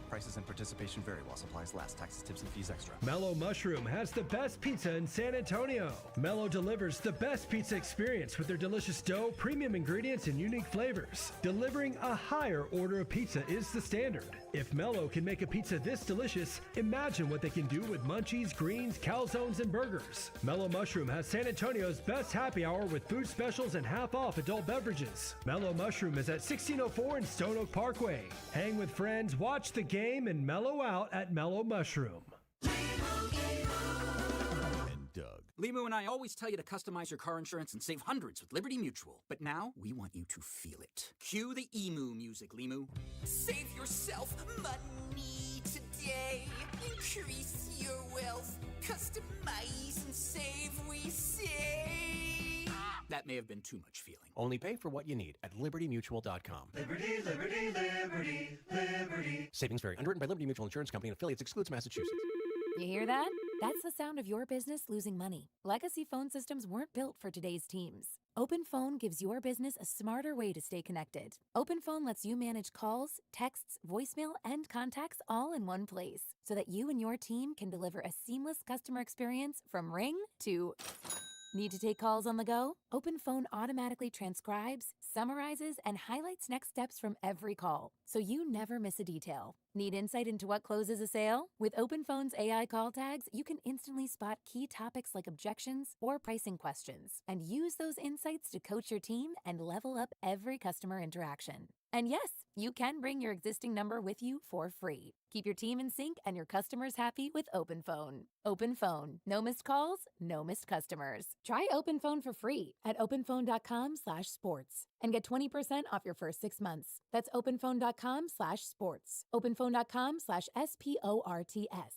S8: Prices and participation vary while supplies last. Taxes, tips, and fees extra.
S19: Mellow Mushroom has the best pizza in San Antonio. Mellow delivers the best pizza experience with their delicious dough, premium ingredients, and unique flavors. Delivering a higher order of pizza is the standard. If Mellow can make a pizza this delicious, imagine what they can do with munchies, greens, calzones, and burgers. Mellow Mushroom has San Antonio's best happy hour with food specials and half-off adult beverages. Mellow Mushroom is at 1604 in Stone Oak Parkway. Hang with friends, watch the game, and mellow out at Mellow Mushroom.
S20: And Doug. Limu and I always tell you to customize your car insurance and save hundreds with Liberty Mutual. But now, we want you to feel it. Cue the emu music, Limu.
S21: Save yourself money today. Increase your wealth. Customize and save, we say.
S20: That may have been too much feeling.
S22: Only pay for what you need at libertymutual.com.
S21: Liberty, liberty, liberty, liberty.
S22: Savings vary. Underwritten by Liberty Mutual Insurance Company and affiliates. Excludes Massachusetts.
S23: You hear that? That's the sound of your business losing money. Legacy phone systems weren't built for today's teams. Open Phone gives your business a smarter way to stay connected. Open Phone lets you manage calls, texts, voicemail, and contacts all in one place so that you and your team can deliver a seamless customer experience from ring to... Need to take calls on the go? Open Phone automatically transcribes, summarizes, and highlights next steps from every call, so you never miss a detail. Need insight into what closes a sale? With Open Phone's AI call tags, you can instantly spot key topics like objections or pricing questions, and use those insights to coach your team and level up every customer interaction. And yes, you can bring your existing number with you for free. Keep your team in sync and your customers happy with Open Phone. Open Phone. No missed calls, no missed customers. Try Open Phone for free at openphone.com/sports and get 20% off your first 6 months. That's openphone.com/sports. openphone.com/SPORTS.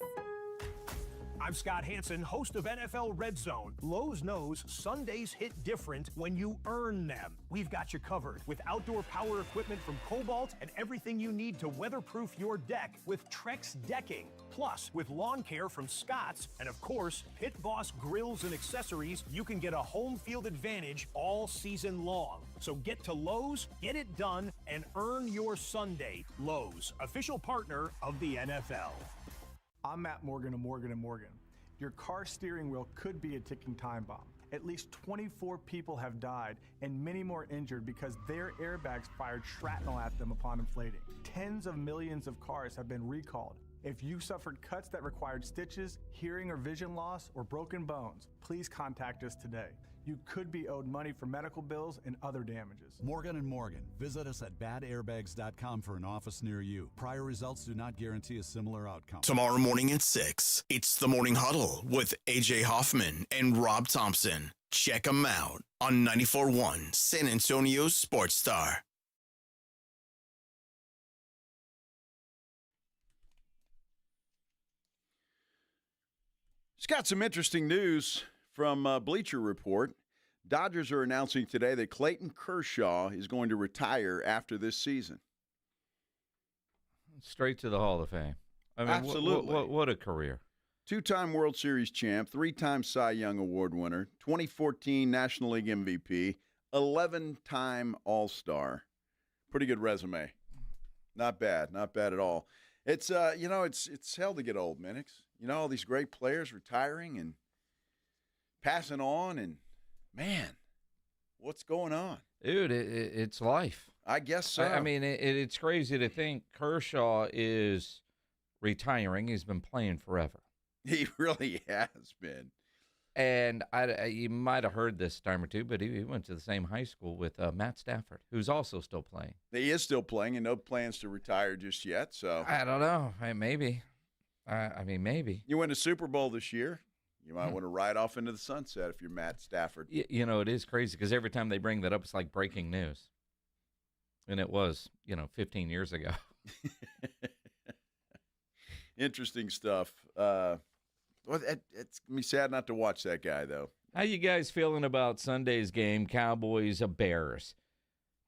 S24: I'm Scott Hansen, host of NFL Red Zone. Lowe's knows Sundays hit different when you earn them. We've got you covered with outdoor power equipment from Cobalt and everything you need to weatherproof your deck with Trex decking. Plus, with lawn care from Scott's and, of course, Pit Boss grills and accessories, you can get a home field advantage all season long. So get to Lowe's, get it done, and earn your Sunday. Lowe's, official partner of the NFL.
S25: I'm Matt Morgan of Morgan & Morgan. Your car steering wheel could be a ticking time bomb. At least 24 people have died and many more injured because their airbags fired shrapnel at them upon inflating. Tens of millions of cars have been recalled. If you suffered cuts that required stitches, hearing or vision loss, or broken bones, please contact us today. You could be owed money for medical bills and other damages.
S26: Morgan & Morgan. Visit us at badairbags.com for an office near you. Prior results do not guarantee a similar outcome.
S3: Tomorrow morning at 6, it's the Morning Huddle with AJ Hoffman and Rob Thompson. Check them out on 94.1 San Antonio's Sports Star.
S1: It's got some interesting news from Bleacher Report. Dodgers are announcing today that Clayton Kershaw is going to retire after this season.
S6: Straight to the Hall of Fame. I mean,
S1: absolutely.
S6: What a career.
S1: 2-time World Series champ, 3-time Cy Young Award winner, 2014 National League MVP, 11-time All-Star. Pretty good resume. Not bad at all. It's it's hell to get old, Minix. You know, all these great players retiring and passing on, and man, what's going on?
S6: Dude, it's life.
S1: I guess so.
S6: I mean, it's crazy to think Kershaw is retiring. He's been playing forever.
S1: He really has been.
S6: And you might have heard this time or two, but he went to the same high school with Matt Stafford, who's also still playing.
S1: He is still playing, and no plans to retire just yet. So
S6: I don't know. Maybe. Maybe.
S1: You win a Super Bowl this year. You might want to ride off into the sunset if you're Matt Stafford.
S6: You know, it is crazy because every time they bring that up, it's like breaking news. And it was, 15 years ago.
S1: Interesting stuff. Well, it's going to be sad not to watch that guy, though.
S6: How you guys feeling about Sunday's game, Cowboys-Bears?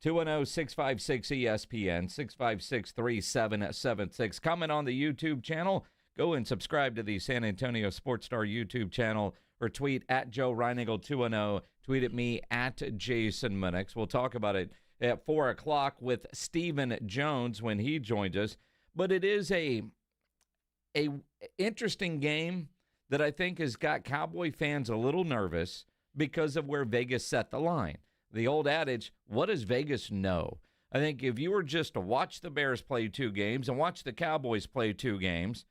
S6: 210-656-ESPN, 656-3776. Comment on the YouTube channel. Go and subscribe to the San Antonio Sports Star YouTube channel or tweet at Joe Reinigle 210. Tweet at me at Jason Minix. We'll talk about it at 4 o'clock with Stephen Jones when he joins us. But it is a interesting game that I think has got Cowboy fans a little nervous because of where Vegas set the line. The old adage, what does Vegas know? I think if you were just to watch the Bears play 2 games and watch the Cowboys play 2 games,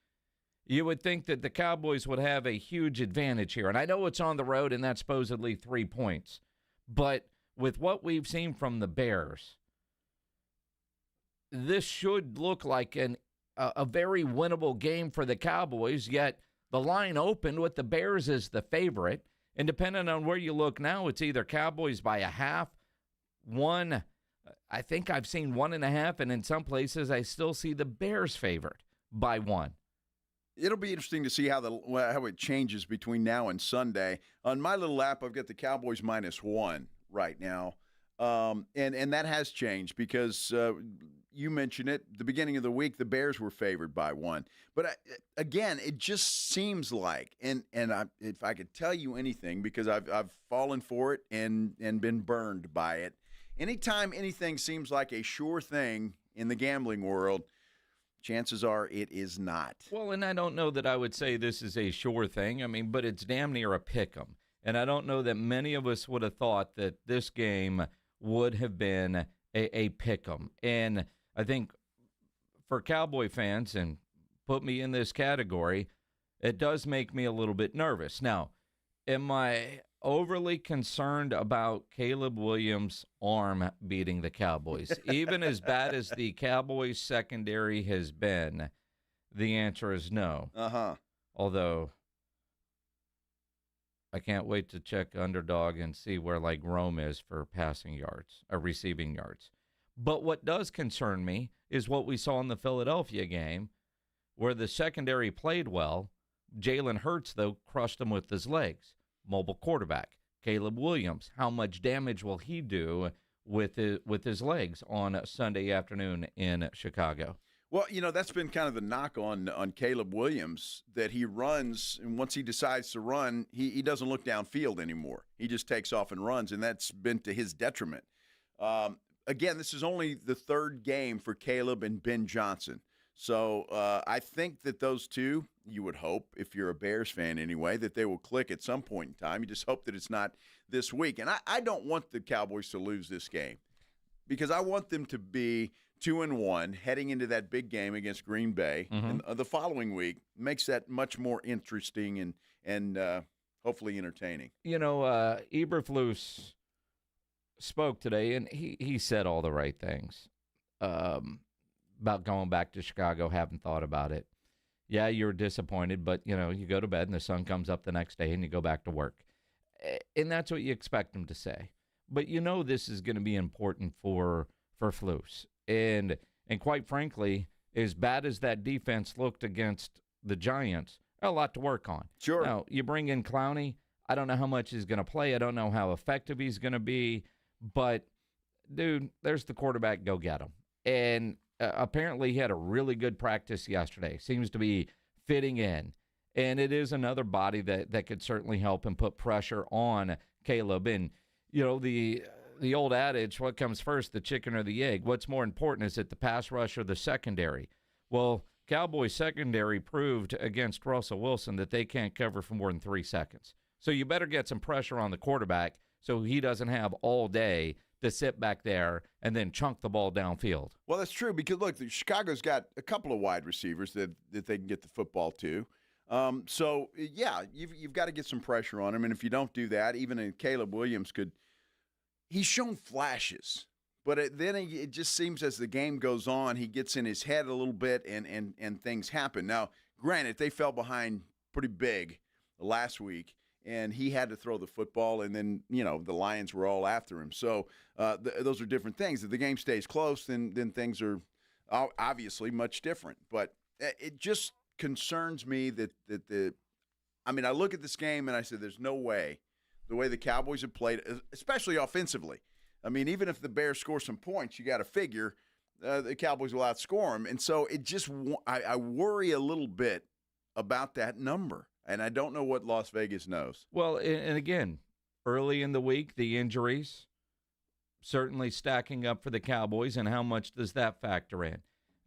S6: you would think that the Cowboys would have a huge advantage here. And I know it's on the road and that's supposedly 3 points. But with what we've seen from the Bears, this should look like a very winnable game for the Cowboys, yet the line opened with the Bears as the favorite. And depending on where you look now, it's either Cowboys by a half, 1. I think I've seen 1.5, and in some places I still see the Bears favored by 1.
S1: It'll be interesting to see how it changes between now and Sunday. On my little app, I've got the Cowboys -1 right now, and that has changed because you mentioned it, the beginning of the week, the Bears were favored by 1. But again, it just seems like, and if I could tell you anything, because I've fallen for it and been burned by it, anytime anything seems like a sure thing in the gambling world, chances are it is not.
S6: Well, and I don't know that I would say this is a sure thing. I mean, but it's damn near a pick'em. And I don't know that many of us would have thought that this game would have been a pick'em. And I think for Cowboy fans, and put me in this category, it does make me a little bit nervous. Now, am I overly concerned about Caleb Williams' arm beating the Cowboys? Even as bad as the Cowboys secondary has been, the answer is no. Although I can't wait to check Underdog and see where like Rome is for passing yards, or receiving yards. But what does concern me is what we saw in the Philadelphia game, where the secondary played well. Jalen Hurts, though, crushed him with his legs. Mobile quarterback. Caleb Williams, how much damage will he do with his legs on Sunday afternoon in Chicago?
S1: Well, that's been kind of the knock on Caleb Williams, that he runs, and once he decides to run, he doesn't look downfield anymore. He just takes off and runs, and that's been to his detriment. Again, this is only the 3rd game for Caleb and Ben Johnson. So I think that those two, you would hope, if you're a Bears fan anyway, that they will click at some point in time. You just hope that it's not this week. And I don't want the Cowboys to lose this game, because I want them to be 2-1 heading into that big game against Green Bay. And the following week makes that much more interesting and hopefully entertaining.
S6: Eberflus spoke today, and he said all the right things about going back to Chicago. Haven't thought about it. Yeah, you're disappointed, but, you go to bed and the sun comes up the next day and you go back to work. And that's what you expect him to say. But this is going to be important for Flus. And quite frankly, as bad as that defense looked against the Giants, a lot to work on.
S1: Sure.
S6: Now, you bring in Clowney. I don't know how much he's going to play. I don't know how effective he's going to be. But, dude, there's the quarterback. Go get him. And apparently he had a really good practice yesterday. Seems to be fitting in. And it is another body that could certainly help and put pressure on Caleb. And, the old adage, what comes first, the chicken or the egg? What's more important, is it the pass rush or the secondary? Well, Cowboys secondary proved against Russell Wilson that they can't cover for more than 3 seconds. So you better get some pressure on the quarterback so he doesn't have all day to sit back there and then chunk the ball downfield.
S1: Well, that's true, because, look, Chicago's got a couple of wide receivers that they can get the football to. So, yeah, you've got to get some pressure on him. And if you don't do that, even Caleb Williams he's shown flashes. But then it just seems as the game goes on, he gets in his head a little bit and things happen. Now, granted, they fell behind pretty big last week, and he had to throw the football, and then, the Lions were all after him. So those are different things. If the game stays close, then things are obviously much different. But it just concerns me that the I mean, I look at this game and I said, there's no way, the way the Cowboys have played, especially offensively. I mean, even if the Bears score some points, you got to figure the Cowboys will outscore them. And so it just, I worry a little bit about that number. And I don't know what Las Vegas knows.
S6: Well, and again, early in the week, the injuries certainly stacking up for the Cowboys, and how much does that factor in?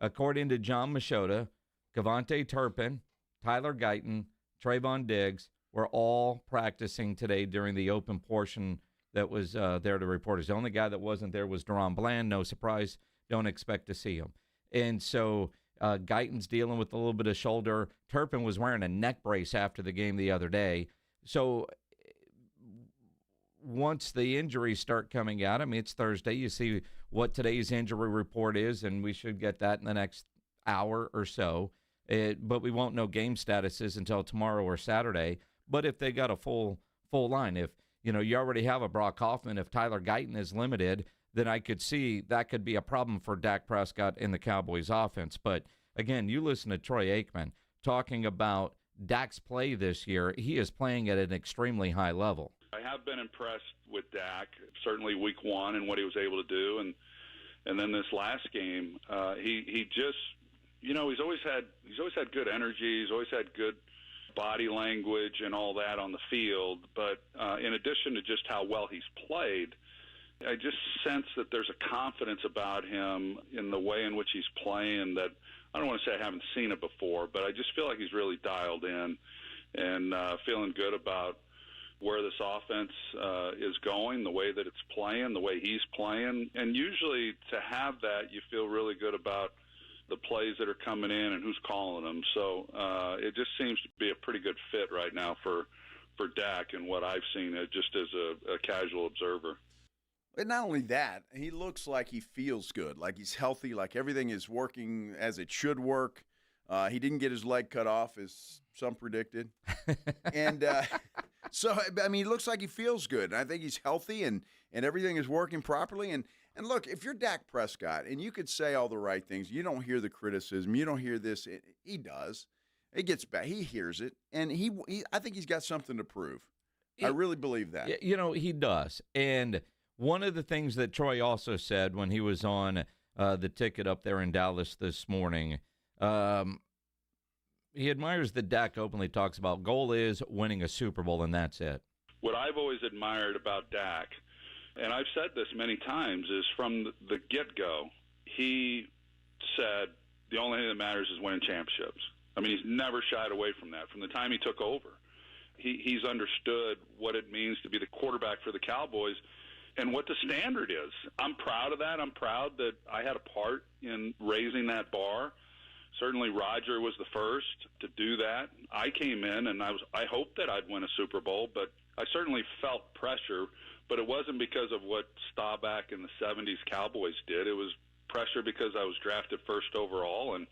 S6: According to John Machota, Kavontae Turpin, Tyler Guyton, Trayvon Diggs were all practicing today during the open portion that was there to reporters. The only guy that wasn't there was Deron Bland. No surprise. Don't expect to see him. And so Guyton's dealing with a little bit of shoulder. Turpin was wearing a neck brace after the game the other day. So once the injuries start coming out, I mean, it's Thursday. You see what today's injury report is, and we should get that in the next hour or so. But we won't know game statuses until tomorrow or Saturday. But if they got a full line, if you already have a Brock Hoffman, if Tyler Guyton is limited, then I could see that could be a problem for Dak Prescott in the Cowboys offense. But again, you listen to Troy Aikman talking about Dak's play this year. He is playing at an extremely high level.
S9: I have been impressed with Dak, certainly week one and what he was able to do. And then this last game, he just, he's always had good energy. He's always had good body language and all that on the field. But in addition to just how well he's played, I just sense that there's a confidence about him in the way in which he's playing that I don't want to say I haven't seen it before, but I just feel like he's really dialed in and feeling good about where this offense is going, the way that it's playing, the way he's playing. And usually to have that, you feel really good about the plays that are coming in and who's calling them. So it just seems to be a pretty good fit right now for Dak and what I've seen just as a casual observer.
S1: But not only that, he looks like he feels good, like he's healthy, like everything is working as it should work. He didn't get his leg cut off, as some predicted. And so, I mean, he looks like he feels good. And I think he's healthy and everything is working properly. And look, if you're Dak Prescott and you could say all the right things, you don't hear the criticism, you don't hear this. He does. It gets back. He hears it. And I think he's got something to prove. I really believe that.
S6: He does. And one of the things that Troy also said when he was on the ticket up there in Dallas this morning, he admires that Dak openly talks about goal is winning a Super Bowl, and that's it.
S9: What I've always admired about Dak, and I've said this many times, is from the get-go, he said the only thing that matters is winning championships. I mean, he's never shied away from that. From the time he took over, he's understood what it means to be the quarterback for the Cowboys and what the standard is. I'm proud of that. I'm proud that I had a part in raising that bar. Certainly Roger was the first to do that. I came in and I hoped that I'd win a Super Bowl, but I certainly felt pressure, but it wasn't because of what Staubach in the 70s Cowboys did. It was pressure because I was drafted first overall, and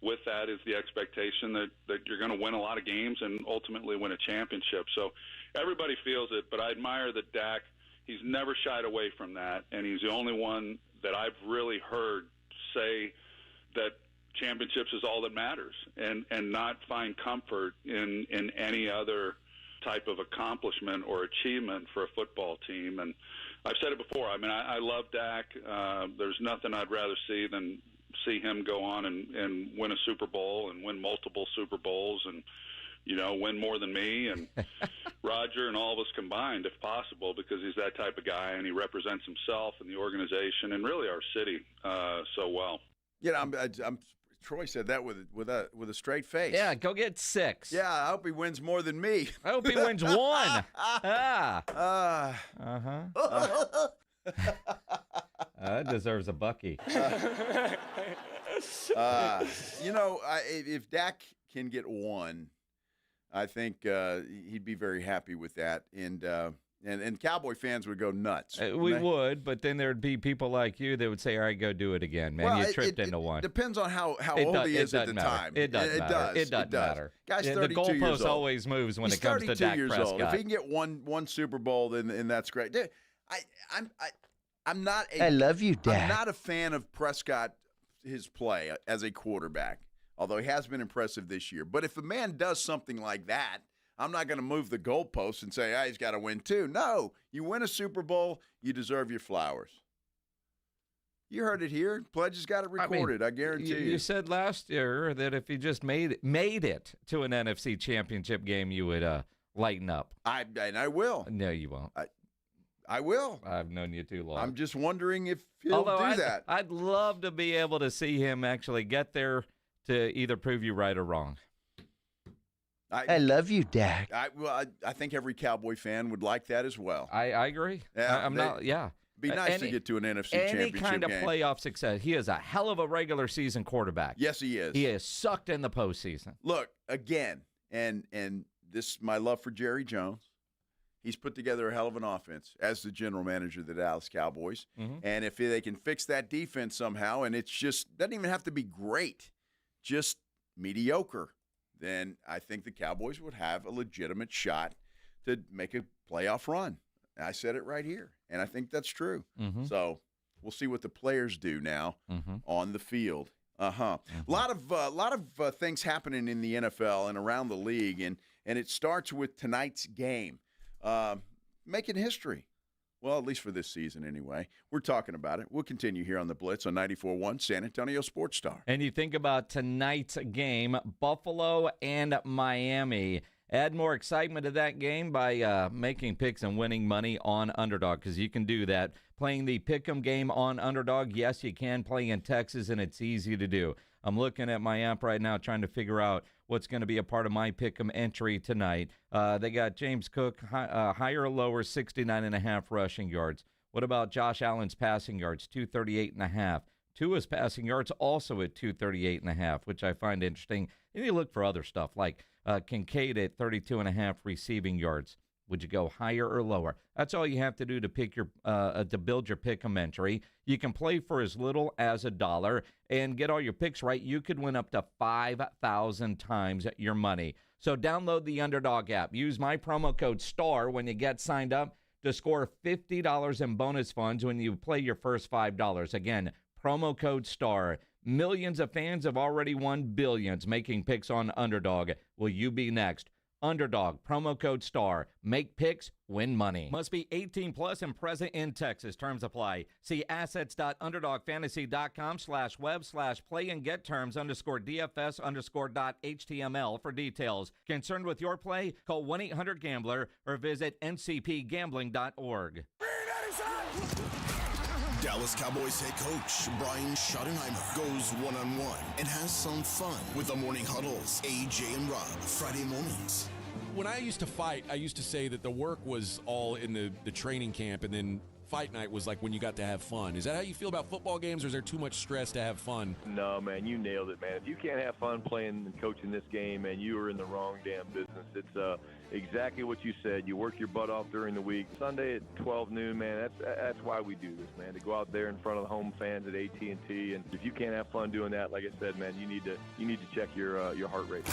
S9: with that is the expectation that you're going to win a lot of games and ultimately win a championship. So everybody feels it, but I admire that Dak, he's never shied away from that, and he's the only one that I've really heard say that championships is all that matters and not find comfort in any other type of accomplishment or achievement for a football team. And I've said it before. I mean, I love Dak. There's nothing I'd rather see than see him go on and win a Super Bowl and win multiple Super Bowls and, win more than me and Roger and all of us combined, if possible, because he's that type of guy and he represents himself and the organization and really our city so well.
S1: Troy said that with a straight face.
S6: Yeah, go get 6.
S1: Yeah, I hope he wins more than me.
S6: I hope he wins 1. That deserves a Bucky.
S1: If Dak can get 1, I think he'd be very happy with that. And Cowboy fans would go nuts.
S6: We would, but then there'd be people like you that would say, all right, go do it again, man. You tripped into one.
S1: It depends on how old he is at the time.
S6: It doesn't matter. It doesn't matter.
S1: Guy's 32
S6: the goalpost
S1: years old.
S6: always moves when it comes to Dak Prescott.
S1: Old. If he can get one Super Bowl, then that's great. I'm not.
S11: I love you, Dak.
S1: I'm not a fan of Prescott, his play as a quarterback, although he has been impressive this year. But if a man does something like that, I'm not going to move the goalposts and say, he's got to win too. No, you win a Super Bowl, you deserve your flowers. You heard it here. Pledge has got it recorded. I guarantee you.
S6: You said last year that if you just made it to an NFC Championship game, you would lighten up.
S1: And I will.
S6: No, you won't.
S1: I will.
S6: I've known you too long.
S1: I'm just wondering if he'll do that.
S6: I'd love to be able to see him actually get there to either prove you right or wrong.
S1: I love you, Dak. I think every Cowboy fan would like that as well.
S6: I agree. Yeah,
S1: Be nice to get to an NFC Championship game.
S6: Any kind of playoff success. He is a hell of a regular season quarterback.
S1: Yes, he is.
S6: He is sucked in the postseason.
S1: Look, again, and this my love for Jerry Jones. He's put together a hell of an offense as the general manager of the Dallas Cowboys. Mm-hmm. And if they can fix that defense somehow, and it's just doesn't even have to be great, just mediocre, then I think the Cowboys would have a legitimate shot to make a playoff run. I said it right here, and I think that's true. Mm-hmm. So we'll see what the players do now on the field. Mm-hmm. A lot of things happening in the NFL and around the league, and it starts with tonight's game. Making history. Well, at least for this season anyway. We're talking about it. We'll continue here on the Blitz on 94.1 San Antonio Sports Star.
S6: And you think about tonight's game, Buffalo and Miami. Add more excitement to that game by making picks and winning money on Underdog, because you can do that. Playing the Pick'em game on Underdog, yes, you can. Play in Texas, and it's easy to do. I'm looking at my app right now trying to figure out what's going to be a part of my Pick'em entry tonight. They got James Cook, higher or lower, 69.5 rushing yards. What about Josh Allen's passing yards, 238.5? Tua's passing yards also at 238.5, which I find interesting. And you look for other stuff like Kincaid at 32.5 receiving yards. Would you go higher or lower? That's all you have to do to pick your to build your Pick'em entry. You can play for as little as $1 and get all your picks right. You could win up to 5,000 times your money. So download the Underdog app. Use my promo code STAR when you get signed up to score $50 in bonus funds when you play your first $5. Again, promo code STAR. Millions of fans have already won billions making picks on Underdog. Will you be next? Underdog, promo code STAR. Make picks, win money. Must be 18 plus and present in Texas. Terms apply. See assets.underdogfantasy.com/web/play and get terms _DFS_.html for details. Concerned with your play? Call 1-800-GAMBLER or visit ncpgambling.org.
S3: Dallas Cowboys head coach Brian Schottenheimer goes one-on-one and has some fun with the Morning Huddles, AJ and Rob, Friday mornings.
S11: When I used to fight, I used to say that the work was all in the training camp, and then fight night was like when you got to have fun. Is that how you feel about football games, or is there too much stress to have fun?
S12: No, man, you nailed it, man. If you can't have fun playing and coaching this game, man, you are in the wrong damn business. It's exactly what you said. You work your butt off during the week. Sunday at 12 noon, man, that's why we do this, man, to go out there in front of the home fans at AT&T. And if you can't have fun doing that, like I said, man, you need to check your heart rate.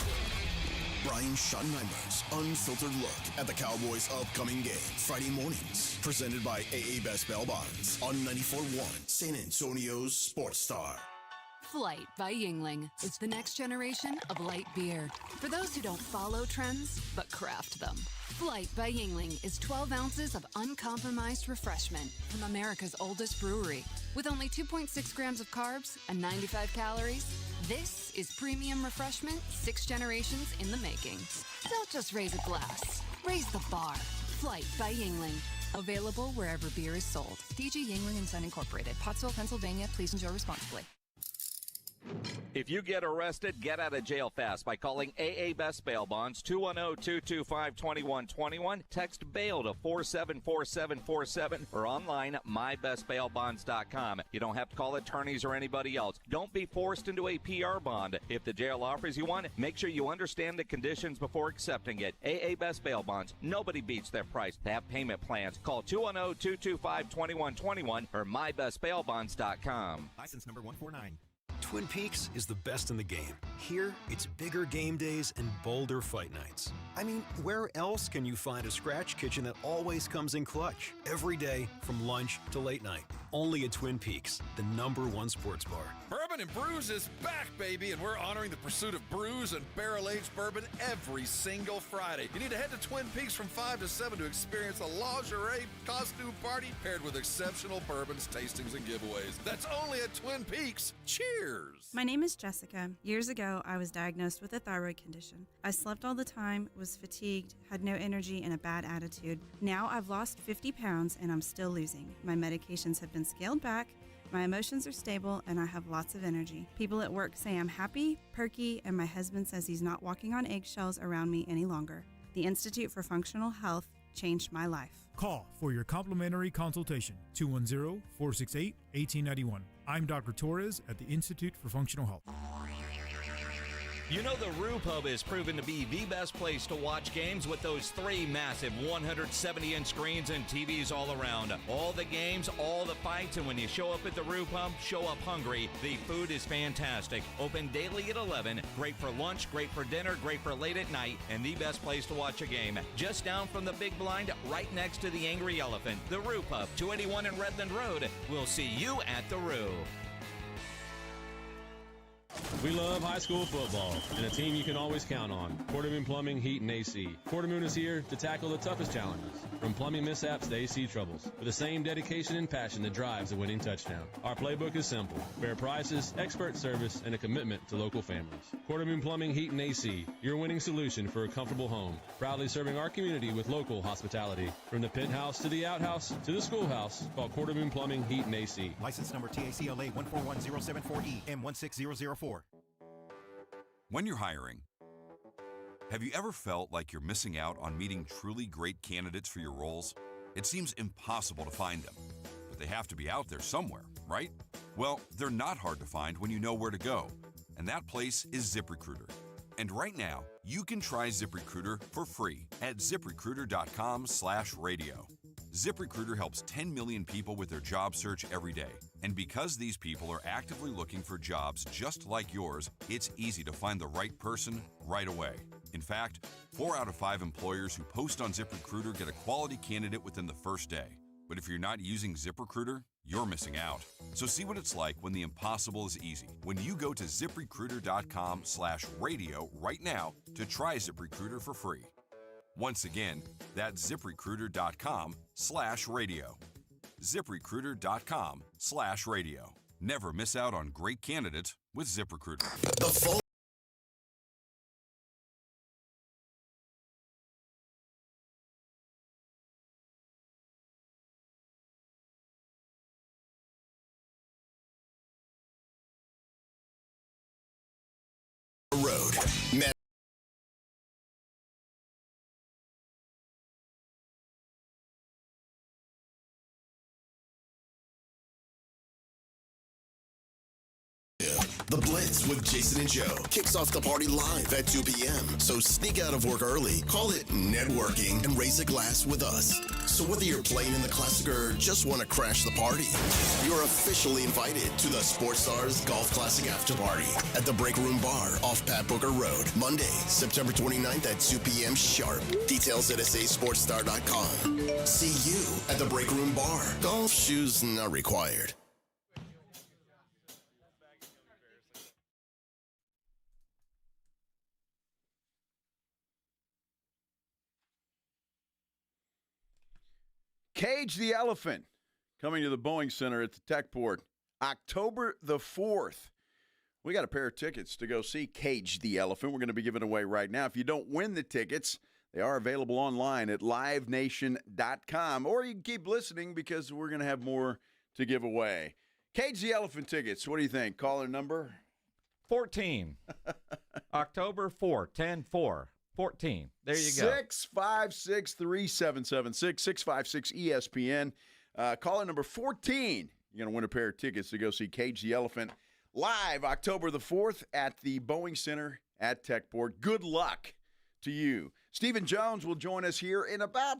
S3: Brian Schottenheimer's unfiltered look at the Cowboys' upcoming game, Friday mornings, presented by AA Best Bail Bonds on 94.1 San Antonio's Sports Star.
S13: Flight by Yingling is the next generation of light beer. For those who don't follow trends, but craft them. Flight by Yingling is 12 ounces of uncompromised refreshment from America's oldest brewery. With only 2.6 grams of carbs and 95 calories, this is premium refreshment 6 generations in the making. Don't just raise a glass, raise the bar. Flight by Yingling. Available wherever beer is sold. DG Yingling and Son Incorporated, Pottsville, Pennsylvania. Please enjoy responsibly.
S6: If you get arrested, get out of jail fast by calling AA Best Bail Bonds, 210-225-2121. Text bail to 474747 or online mybestbailbonds.com. You don't have to call attorneys or anybody else. Don't be forced into a PR bond. If the jail offers you one, make sure you understand the conditions before accepting it. AA Best Bail Bonds. Nobody beats their price. They have payment plans. Call 210-225-2121 or mybestbailbonds.com.
S17: License number 149.
S2: Twin Peaks is the best in the game. Here, it's bigger game days and bolder fight nights. I mean, where else can you find a scratch kitchen that always comes in clutch? Every day, from lunch to late night. Only at Twin Peaks, the #1 sports bar.
S5: Bourbon and Brews is back, baby, and we're honoring the pursuit of brews and barrel-aged bourbon every single Friday. You need to head to Twin Peaks from 5 to 7 to experience a lingerie costume party paired with exceptional bourbons, tastings, and giveaways. That's only at Twin Peaks. Cheers!
S10: My name is Jessica. Years ago, I was diagnosed with a thyroid condition. I slept all the time, was fatigued, had no energy, and a bad attitude. Now I've lost 50 pounds, and I'm still losing. My medications have been scaled back, my emotions are stable, and I have lots of energy. People at work say I'm happy, perky, and my husband says he's not walking on eggshells around me any longer. The Institute for Functional Health changed my life.
S14: Call for your complimentary consultation, 210-468-1891. I'm Dr. Torres at the Institute for Functional Health.
S15: You know the Roo Pub is proven to be the best place to watch games with those 3 massive 170-inch screens and TVs all around. All the games, all the fights, and when you show up at the Roo Pub, show up hungry. The food is fantastic. Open daily at 11. Great for lunch, great for dinner, great for late at night, and the best place to watch a game. Just down from the big blind, right next to the Angry Elephant. The Roo Pub, 281 in Redland Road. We'll see you at the Roo.
S16: We love high school football and a team you can always count on. Quartermoon Plumbing, Heat, and AC. Quartermoon is here to tackle the toughest challenges, from plumbing mishaps to AC troubles, with the same dedication and passion that drives a winning touchdown. Our playbook is simple: fair prices, expert service, and a commitment to local families. Quartermoon Plumbing, Heat, and AC, your winning solution for a comfortable home. Proudly serving our community with local hospitality. From the penthouse to the outhouse to the schoolhouse, call Quartermoon Plumbing, Heat, and AC.
S17: License number TACLA 141074E M16004.
S27: When you're hiring, have you ever felt like you're missing out on meeting truly great candidates for your roles? It seems impossible to find them, but they have to be out there somewhere, right? Well, they're not hard to find when you know where to go, and that place is ZipRecruiter. And right now, you can try ZipRecruiter for free at ZipRecruiter.com/radio. ZipRecruiter helps 10 million people with their job search every day. And because these people are actively looking for jobs just like yours, it's easy to find the right person right away. In fact, 4 out of 5 employers who post on ZipRecruiter get a quality candidate within the first day. But if you're not using ZipRecruiter, you're missing out. So see what it's like when the impossible is easy. When you go to ZipRecruiter.com/radio right now to try ZipRecruiter for free. Once again, that's ZipRecruiter.com/radio. ZipRecruiter.com/radio. Never miss out on great candidates with ZipRecruiter.
S3: The phone. Road. The Blitz with Jason and Joe kicks off the party live at 2 p.m. So sneak out of work early, call it networking, and raise a glass with us. So whether you're playing in the Classic or just want to crash the party, you're officially invited to the Sports Stars Golf Classic After Party at the Break Room Bar off Pat Booker Road, Monday, September 29th at 2 p.m. sharp. Details at sasportstar.com. See you at the Break Room Bar. Golf shoes not required.
S1: Cage the Elephant, coming to the Boeing Center at the Techport, October the 4th. We got a pair of tickets to go see Cage the Elephant. We're going to be giving away right now. If you don't win the tickets, they are available online at livenation.com, or you can keep listening because we're going to have more to give away. Cage the Elephant tickets, what do you think? Caller number?
S6: 14. October 4, 10-4. 14. There you go.
S1: 656-3776, 656-ESPN. Caller number 14. You're going to win a pair of tickets to go see Cage the Elephant live October the 4th at the Boeing Center at Techport. Good luck to you. Stephen Jones will join us here in about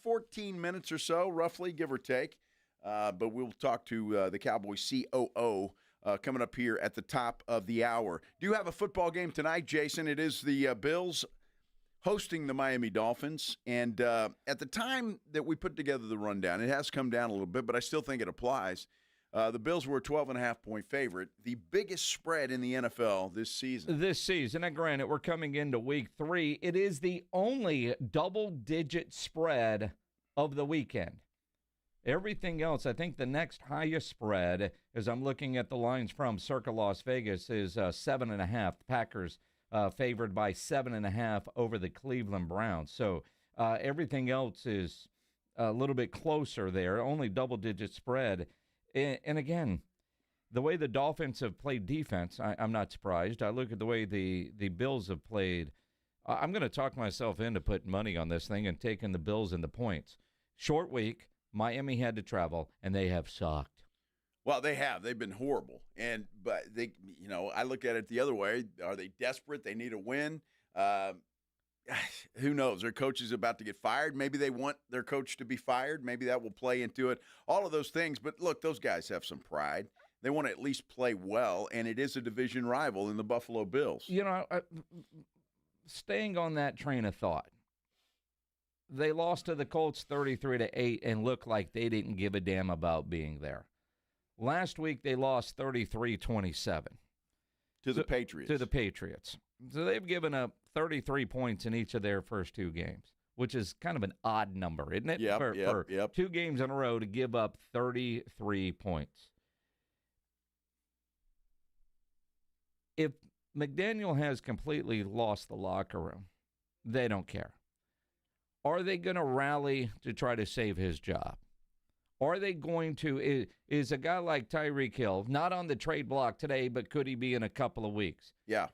S1: 14 minutes or so, roughly, give or take. But we'll talk to the Cowboys COO coming up here at the top of the hour. Do you have a football game tonight, Jason? It is the Bills hosting the Miami Dolphins. And at the time that we put together the rundown, it has come down a little bit, but I still think it applies. The Bills were a 12.5-point favorite, the biggest spread in the NFL this season.
S6: And granted, we're coming into week 3. It is the only double-digit spread of the weekend. Everything else, I think the next highest spread, as I'm looking at the lines from Circa Las Vegas, is 7.5. The Packers favored by 7.5 over the Cleveland Browns. So everything else is a little bit closer there, only double-digit spread. And again, the way the Dolphins have played defense, I'm not surprised. I look at the way the Bills have played. I'm going to talk myself into putting money on this thing and taking the Bills and the points. Short week, Miami had to travel, and they have sucked.
S1: Well, they have. They've been horrible. But they, I look at it the other way. Are they desperate? They need a win. Who knows? Their coach is about to get fired. Maybe they want their coach to be fired. Maybe that will play into it. All of those things. But, look, those guys have some pride. They want to at least play well, and it is a division rival in the Buffalo Bills.
S6: Staying on that train of thought, they lost to the Colts 33-8 and looked like they didn't give a damn about being there. Last week, they lost 33-27.
S1: To the Patriots.
S6: So they've given up 33 points in each of their first 2 games, which is kind of an odd number, isn't it?
S1: Yep.
S6: 2 games in a row to give up 33 points. If McDaniel has completely lost the locker room, they don't care. Are they going to rally to try to save his job? Are they going to, is a guy like Tyreek Hill, not on the trade block today, but could he be in a couple of weeks?
S1: Yeah.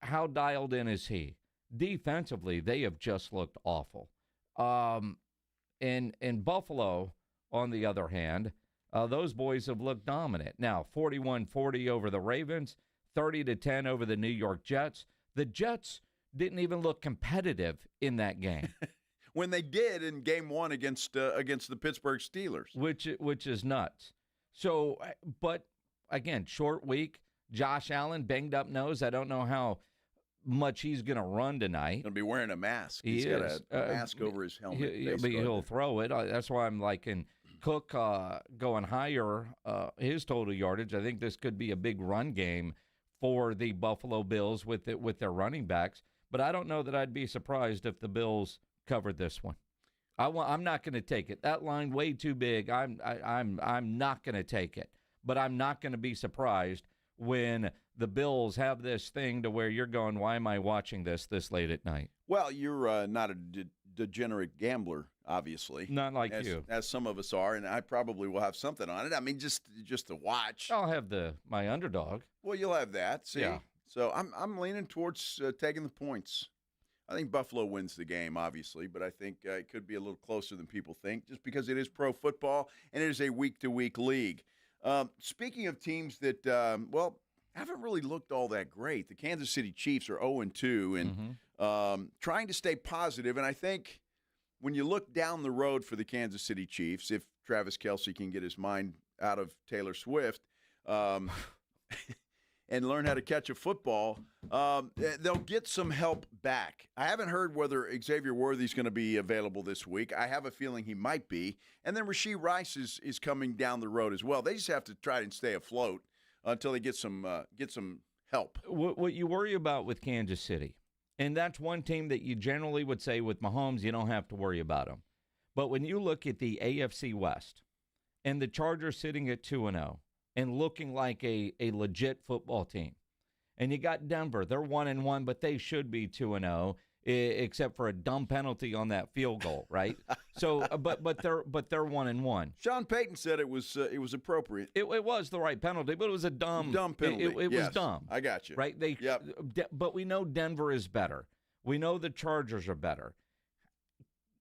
S6: How dialed in is he? Defensively, they have just looked awful. In Buffalo, on the other hand, those boys have looked dominant. Now, 41-40 over the Ravens, 30-10 over the New York Jets. The Jets didn't even look competitive in that game.
S1: When they did in Game 1 against the Pittsburgh Steelers.
S6: Which is nuts. So, but, again, short week. Josh Allen, banged up nose. I don't know how much he's going to run tonight.
S1: He'll be wearing a mask. He's got a mask over his helmet.
S6: He'll throw it. That's why I'm liking Cook going higher, his total yardage. I think this could be a big run game for the Buffalo Bills with their running backs. But I don't know that I'd be surprised if the Bills covered this one. I'm not going to take it. That line way too big. I'm not going to take it. But I'm not going to be surprised when the Bills have this thing to where you're going, why am I watching this late at night?
S1: Well, you're not a degenerate gambler, obviously.
S6: Not like you.
S1: As some of us are, and I probably will have something on it. I mean, just to watch.
S6: I'll have my underdog.
S1: Well, you'll have that. See?
S6: Yeah.
S1: So I'm leaning towards taking the points. I think Buffalo wins the game, obviously, but I think it could be a little closer than people think just because it is pro football and it is a week-to-week league. Speaking of teams that, haven't really looked all that great, the Kansas City Chiefs are 0-2 and trying to stay positive. And I think when you look down the road for the Kansas City Chiefs, if Travis Kelce can get his mind out of Taylor Swift and learn how to catch a football, they'll get some help back. I haven't heard whether Xavier Worthy's going to be available this week. I have a feeling he might be. And then Rashee Rice is coming down the road as well. They just have to try and stay afloat until they get some help.
S6: What you worry about with Kansas City, and that's one team that you generally would say with Mahomes, you don't have to worry about them. But when you look at the AFC West and the Chargers sitting at 2-0, and looking like a legit football team. And you got Denver. They're 1-1, but they should be 2-0, except for a dumb penalty on that field goal, right? So, but they're 1-1.
S1: Sean Payton said it was appropriate.
S6: It was the right penalty, but it was a dumb
S1: penalty.
S6: It was dumb.
S1: I got you.
S6: Right? But we know Denver is better. We know the Chargers are better.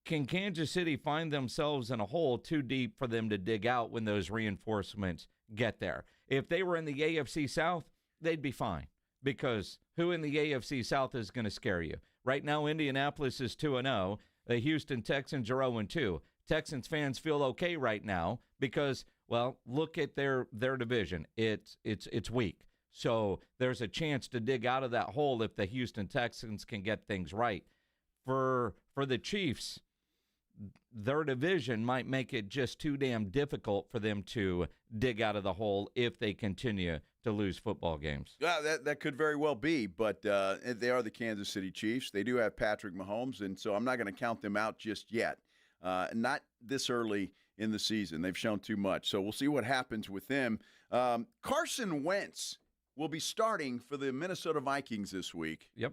S6: Can Kansas City find themselves in a hole too deep for them to dig out when those reinforcements get there? If they were in the AFC South, they'd be fine because who in the AFC South is going to scare you? Right now, Indianapolis is 2-0. The Houston Texans are 0-2. Texans fans feel okay right now because Well, look at their division. It's weak. So there's a chance to dig out of that hole if the Houston Texans can get things right. For the Chiefs, their division might make it just too damn difficult for them to dig out of the hole if they continue to lose football games.
S1: Yeah, that could very well be, but they are the Kansas City Chiefs. They do have Patrick Mahomes, and so I'm not going to count them out just yet. Not this early in the season. They've shown too much. So we'll see what happens with them. Carson Wentz will be starting for the Minnesota Vikings this week.
S6: Yep.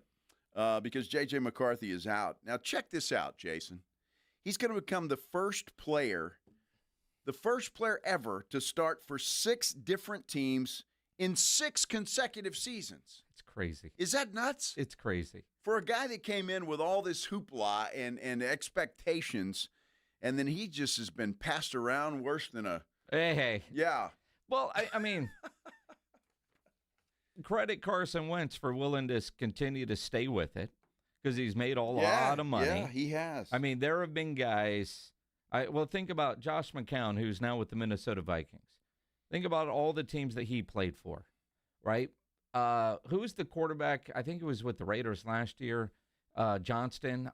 S1: Because J.J. McCarthy is out. Now check this out, Jason. He's going to become the first player ever to start for 6 different teams in 6 consecutive seasons.
S6: It's crazy.
S1: Is that nuts?
S6: It's crazy.
S1: For a guy that came in with all this hoopla and expectations, and then he just has been passed around worse than a...
S6: Hey.
S1: Yeah.
S6: Well, I mean, credit Carson Wentz for willing to continue to stay with it because he's made a lot of money.
S1: Yeah, he has.
S6: I mean, there have been guys... think about Josh McCown, who's now with the Minnesota Vikings. Think about all the teams that he played for, right? Who was the quarterback? I think it was with the Raiders last year. Johnston.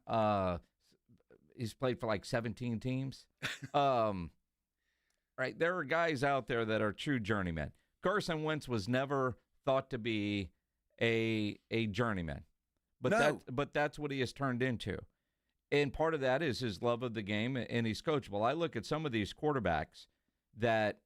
S6: He's played for like 17 teams. Right? There are guys out there that are true journeymen. Carson Wentz was never thought to be a journeyman, but that's what he has turned into. And part of that is his love of the game, and he's coachable. I look at some of these quarterbacks that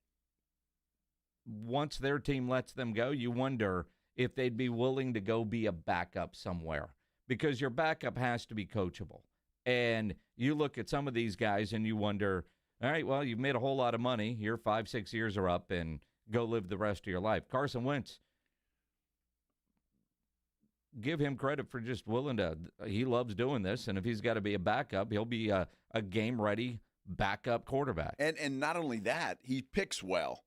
S6: once their team lets them go, you wonder if they'd be willing to go be a backup somewhere because your backup has to be coachable. And you look at some of these guys and you wonder, all right, well, you've made a whole lot of money. Your 5-6 years are up and go live the rest of your life. Carson Wentz, give him credit for just willing to, he loves doing this, and if he's got to be a backup, he'll be a game-ready backup quarterback.
S1: And not only that, he picks well.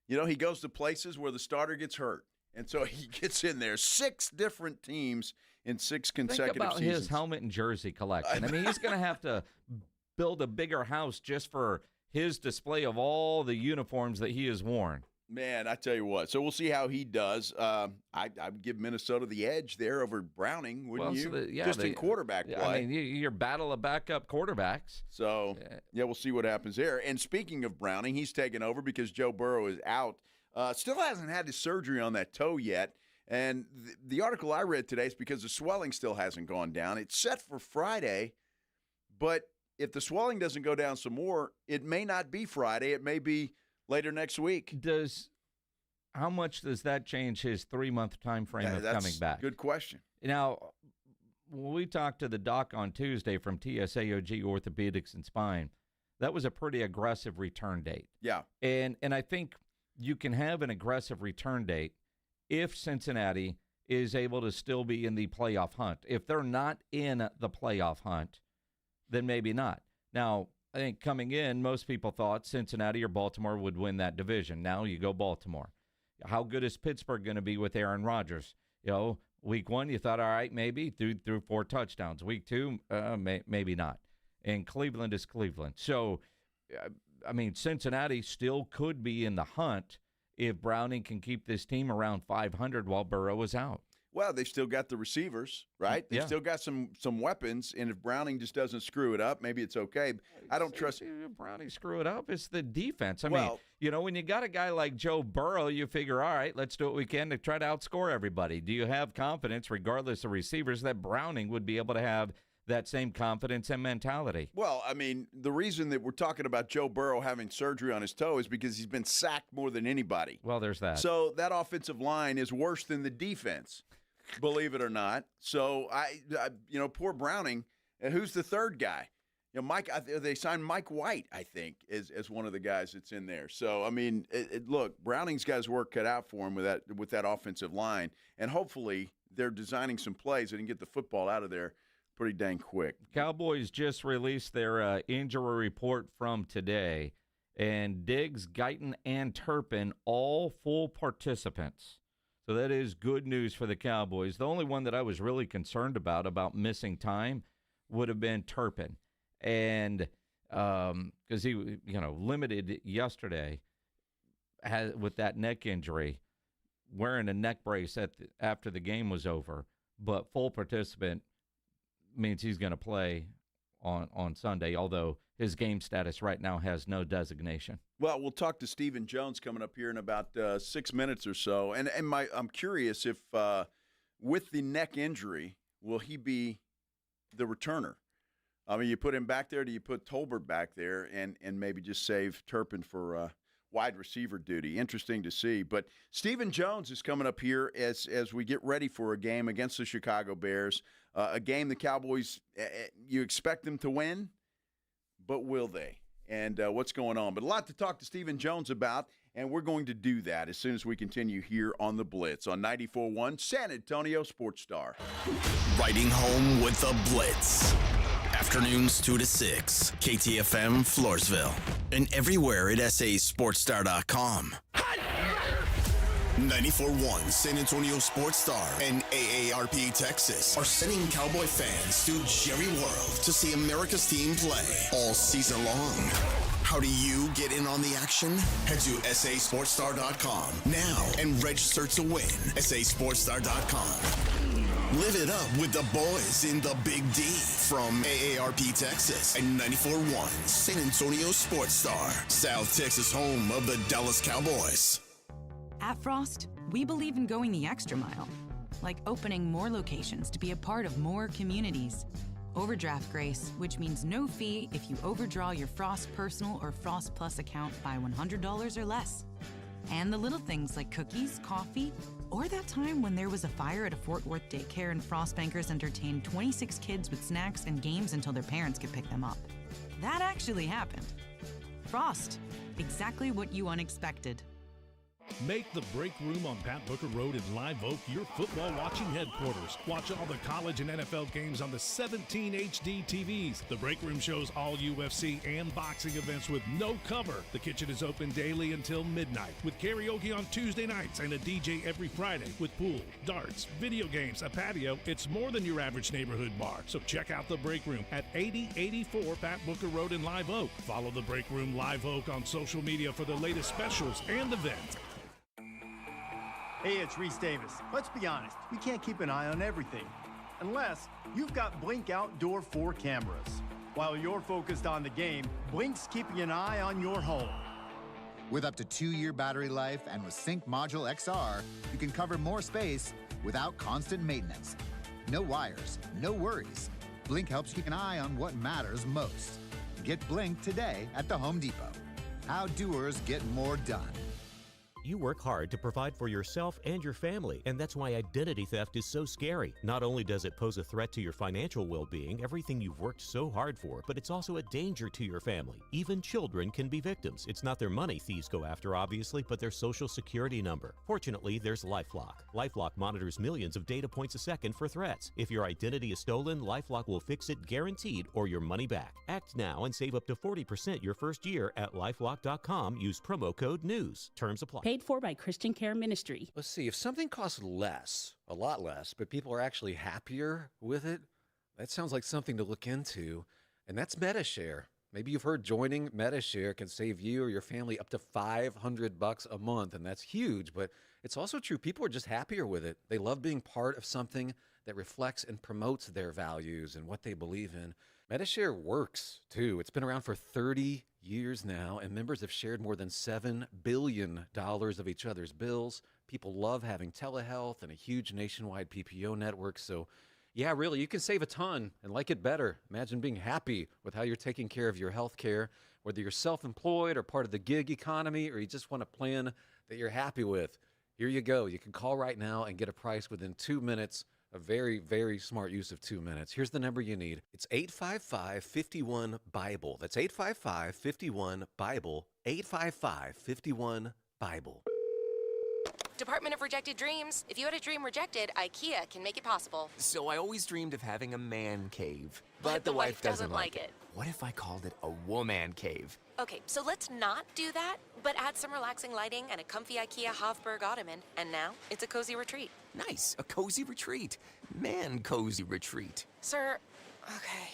S1: You know, he goes to places where the starter gets hurt, and so he gets in there. 6 different teams in 6 consecutive
S6: Think about
S1: seasons.
S6: his helmet and jersey collection. I mean, he's going to have to build a bigger house just for his display of all the uniforms that he has worn.
S1: Man, I tell you what. So we'll see how he does. I'd give Minnesota the edge there over Browning, wouldn't you? In quarterback play.
S6: I mean, your battle of backup quarterbacks.
S1: So, we'll see what happens there. And speaking of Browning, he's taken over because Joe Burrow is out. Still hasn't had his surgery on that toe yet. And the article I read today is because the swelling still hasn't gone down. It's set for Friday, but if the swelling doesn't go down some more, it may not be Friday. It may be later next week.
S6: How much does that change his 3-month time frame of coming back?
S1: Good question.
S6: Now, when we talked to the doc on Tuesday from TSAOG Orthopedics and Spine, that was a pretty aggressive return date.
S1: Yeah.
S6: And I think you can have an aggressive return date if Cincinnati is able to still be in the playoff hunt. If they're not in the playoff hunt, then maybe not. Now, I think coming in, most people thought Cincinnati or Baltimore would win that division. Now you go Baltimore. How good is Pittsburgh going to be with Aaron Rodgers? You know, week 1, you thought, all right, maybe, threw 4 touchdowns. Week 2, maybe not. And Cleveland is Cleveland. So, I mean, Cincinnati still could be in the hunt if Browning can keep this team around 500 while Burrow is out.
S1: Well, they've still got the receivers, right? They've still got some weapons, and if Browning just doesn't screw it up, maybe it's okay. I don't trust
S6: Browning screw it up. It's the defense. I mean, you know, when you got a guy like Joe Burrow, you figure, all right, let's do what we can to try to outscore everybody. Do you have confidence, regardless of receivers, that Browning would be able to have that same confidence and mentality?
S1: Well, I mean, the reason that we're talking about Joe Burrow having surgery on his toe is because he's been sacked more than anybody.
S6: Well, there's that.
S1: So that offensive line is worse than the defense. Believe it or not. So, poor Browning. And who's the third guy? You know, they signed Mike White, I think, as one of the guys that's in there. So, I mean, look, Browning's got his work cut out for him with that offensive line. And hopefully they're designing some plays that can get the football out of there pretty dang quick.
S6: Cowboys just released their injury report from today. And Diggs, Guyton, and Turpin, all full participants. So that is good news for the Cowboys. The only one that I was really concerned about missing time would have been Turpin. And because he, limited yesterday. with that neck injury, wearing a neck brace after the game was over, but full participant means he's going to play on Sunday, although his game status right now has no designation.
S1: Well, we'll talk to Stephen Jones coming up here in about 6 minutes or so. And I'm curious if with the neck injury, will he be the returner? I mean, you put him back there, do you put Tolbert back there and maybe just save Turpin for wide receiver duty? Interesting to see. But Stephen Jones is coming up here as we get ready for a game against the Chicago Bears, a game the Cowboys, you expect them to win, but will they? And what's going on? But a lot to talk to Stephen Jones about, and we're going to do that as soon as we continue here on The Blitz on 94.1 San Antonio Sports Star.
S3: Riding home with The Blitz. Afternoons 2 to 6, KTFM Floresville, and everywhere at sasportstar.com. 94.1 San Antonio Sports Star and AARP Texas are sending Cowboy fans to Jerry World to see America's team play all season long. How do you get in on the action? Head to sasportstar.com now and register to win. sasportstar.com. Live it up with the boys in the Big D from AARP Texas and 94.1 San Antonio Sports Star, South Texas home of the Dallas Cowboys.
S4: At Frost, we believe in going the extra mile, like opening more locations to be a part of more communities. Overdraft grace, which means no fee if you overdraw your Frost Personal or Frost Plus account by $100 or less. And the little things like cookies, coffee, or that time when there was a fire at a Fort Worth daycare and Frost bankers entertained 26 kids with snacks and games until their parents could pick them up. That actually happened. Frost, exactly what you unexpected.
S7: Make the Break Room on Pat Booker Road in Live Oak your football watching headquarters. Watch all the college and NFL games on the 17 HD TVs. The Break Room shows all UFC and boxing events with no cover. The kitchen is open daily until midnight with karaoke on Tuesday nights and a DJ every Friday with pool, darts, video games, a patio. It's more than your average neighborhood bar. So check out the Break Room at 8084 Pat Booker Road in Live Oak. Follow the Break Room Live Oak on social media for the latest specials and events.
S8: Hey, it's Reese Davis. Let's be honest, we can't keep an eye on everything. Unless you've got Blink Outdoor 4 cameras. While you're focused on the game, Blink's keeping an eye on your home.
S18: With up to 2-year battery life and with Sync Module XR, you can cover more space without constant maintenance. No wires, no worries. Blink helps keep an eye on what matters most. Get Blink today at the Home Depot. How doers get more done.
S19: You work hard to provide for yourself and your family, and that's why identity theft is so scary. Not only does it pose a threat to your financial well-being, everything you've worked so hard for, but it's also a danger to your family. Even children can be victims. It's not their money thieves go after, obviously, but their social security number. Fortunately, there's LifeLock. LifeLock monitors millions of data points a second for threats. If your identity is stolen, LifeLock will fix it guaranteed or your money back. Act now and save up to 40% your first year at LifeLock.com. Use promo code NEWS. Terms apply.
S20: Paid for by Christian Care Ministry.
S22: Let's see, if something costs less, a lot less, but people are actually happier with it, that sounds like something to look into, and that's MediShare. Maybe you've heard joining MediShare can save you or your family up to $500 a month, and that's huge, but it's also true. People are just happier with it. They love being part of something that reflects and promotes their values and what they believe in. MediShare works, too. It's been around for 30 years now, and members have shared more than $7 billion of each other's bills. People love having telehealth and a huge nationwide PPO network. So, yeah, really, you can save a ton and like it better. Imagine being happy with how you're taking care of your health care, whether you're self-employed or part of the gig economy, or you just want a plan that you're happy with. Here you go. You can call right now and get a price within 2 minutes. A very, very smart use of 2 minutes. Here's the number you need. It's 855-51-BIBLE. That's 855-51-BIBLE. 855-51-BIBLE.
S21: Department of Rejected Dreams. If you had a dream rejected, IKEA can make it possible.
S28: So I always dreamed of having a man cave.
S21: But the wife doesn't like it.
S28: What if I called it a woman cave?
S21: Okay, so let's not do that, but add some relaxing lighting and a comfy IKEA Hofburg ottoman, and now it's a cozy retreat.
S28: Nice, a cozy retreat. Man cozy retreat.
S21: Sir, okay.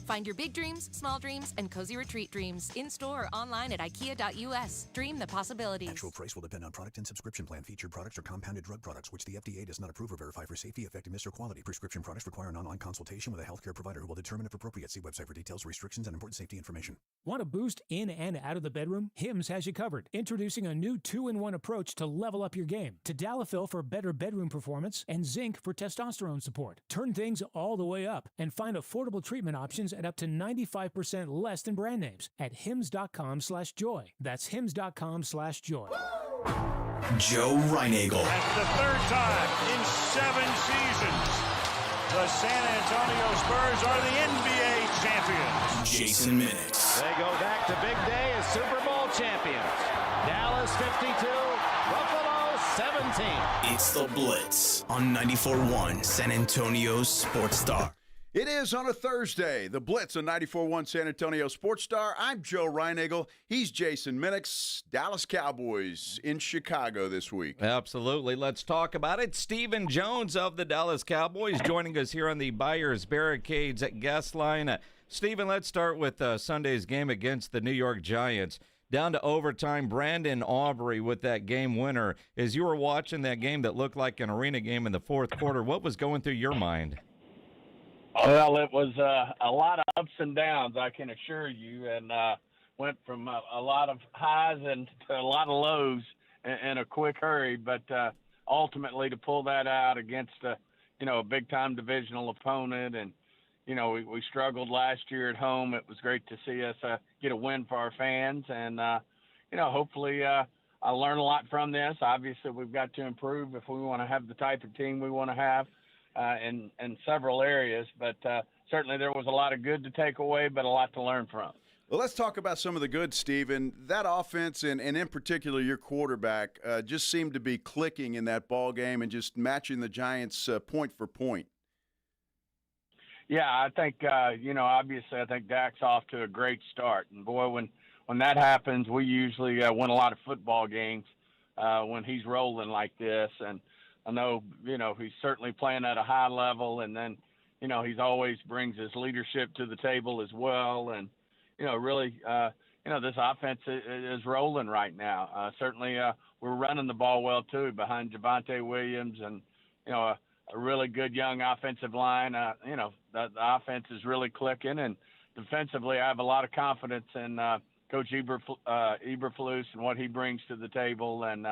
S21: Find your big dreams, small dreams, and cozy retreat dreams in-store or online at ikea.us. Dream the possibilities.
S2: Actual price will depend on product and subscription plan. Featured products are compounded drug products, which the FDA does not approve or verify for safety, effectiveness, or quality. Prescription products require an online consultation with a healthcare provider who will determine if appropriate. See website for details, restrictions, and important safety information.
S9: Want a boost in and out of the bedroom? Hims has you covered. Introducing a new 2-in-1 approach to level up your game. Tadalafil for better bedroom performance and zinc for testosterone support. Turn things all the way up and find affordable treatment options at up to 95% less than brand names at hims.com/joy. That's hims.com/joy.
S3: Joe Reinagle.
S11: That's the third time in 7 seasons. The San Antonio Spurs are the NBA champions.
S3: Jason Minix.
S11: They go back to big day as Super Bowl champions. Dallas 52, Buffalo 17.
S3: It's the Blitz on 94.1 San Antonio's Sports Star.
S1: It is on a Thursday. The Blitz on 94.1 San Antonio Sports Star. I'm Joe Reinagle. He's Jason Minix. Dallas Cowboys in Chicago this week.
S6: Absolutely. Let's talk about it. Stephen Jones of the Dallas Cowboys joining us here on the Buyers Barricades at guest line. Stephen, let's start with Sunday's game against the New York Giants. Down to overtime, Brandon Aubrey with that game winner. As you were watching that game that looked like an arena game in the fourth quarter, what was going through your mind?
S12: Well, it was a lot of ups and downs, I can assure you, and went from a lot of highs and to a lot of lows in a quick hurry. But ultimately, to pull that out against a big-time divisional opponent, and we struggled last year at home. It was great to see us get a win for our fans, and hopefully I learn a lot from this. Obviously, we've got to improve if we want to have the type of team we want to have. In several areas, but certainly there was a lot of good to take away, but a lot to learn from.
S1: Well, let's talk about some of the good, Stephen. That offense, and in particular your quarterback, just seemed to be clicking in that ball game and just matching the Giants point for point.
S12: Yeah, I think, obviously I think Dak's off to a great start. And, boy, when that happens, we usually win a lot of football games when he's rolling like this. And I know, he's certainly playing at a high level, and then, he's always brings his leadership to the table as well. And, really, this offense is rolling right now. Certainly we're running the ball well, too, behind Javonte Williams and, a really good young offensive line. The offense is really clicking. And defensively, I have a lot of confidence in Coach Eberflus and what he brings to the table, and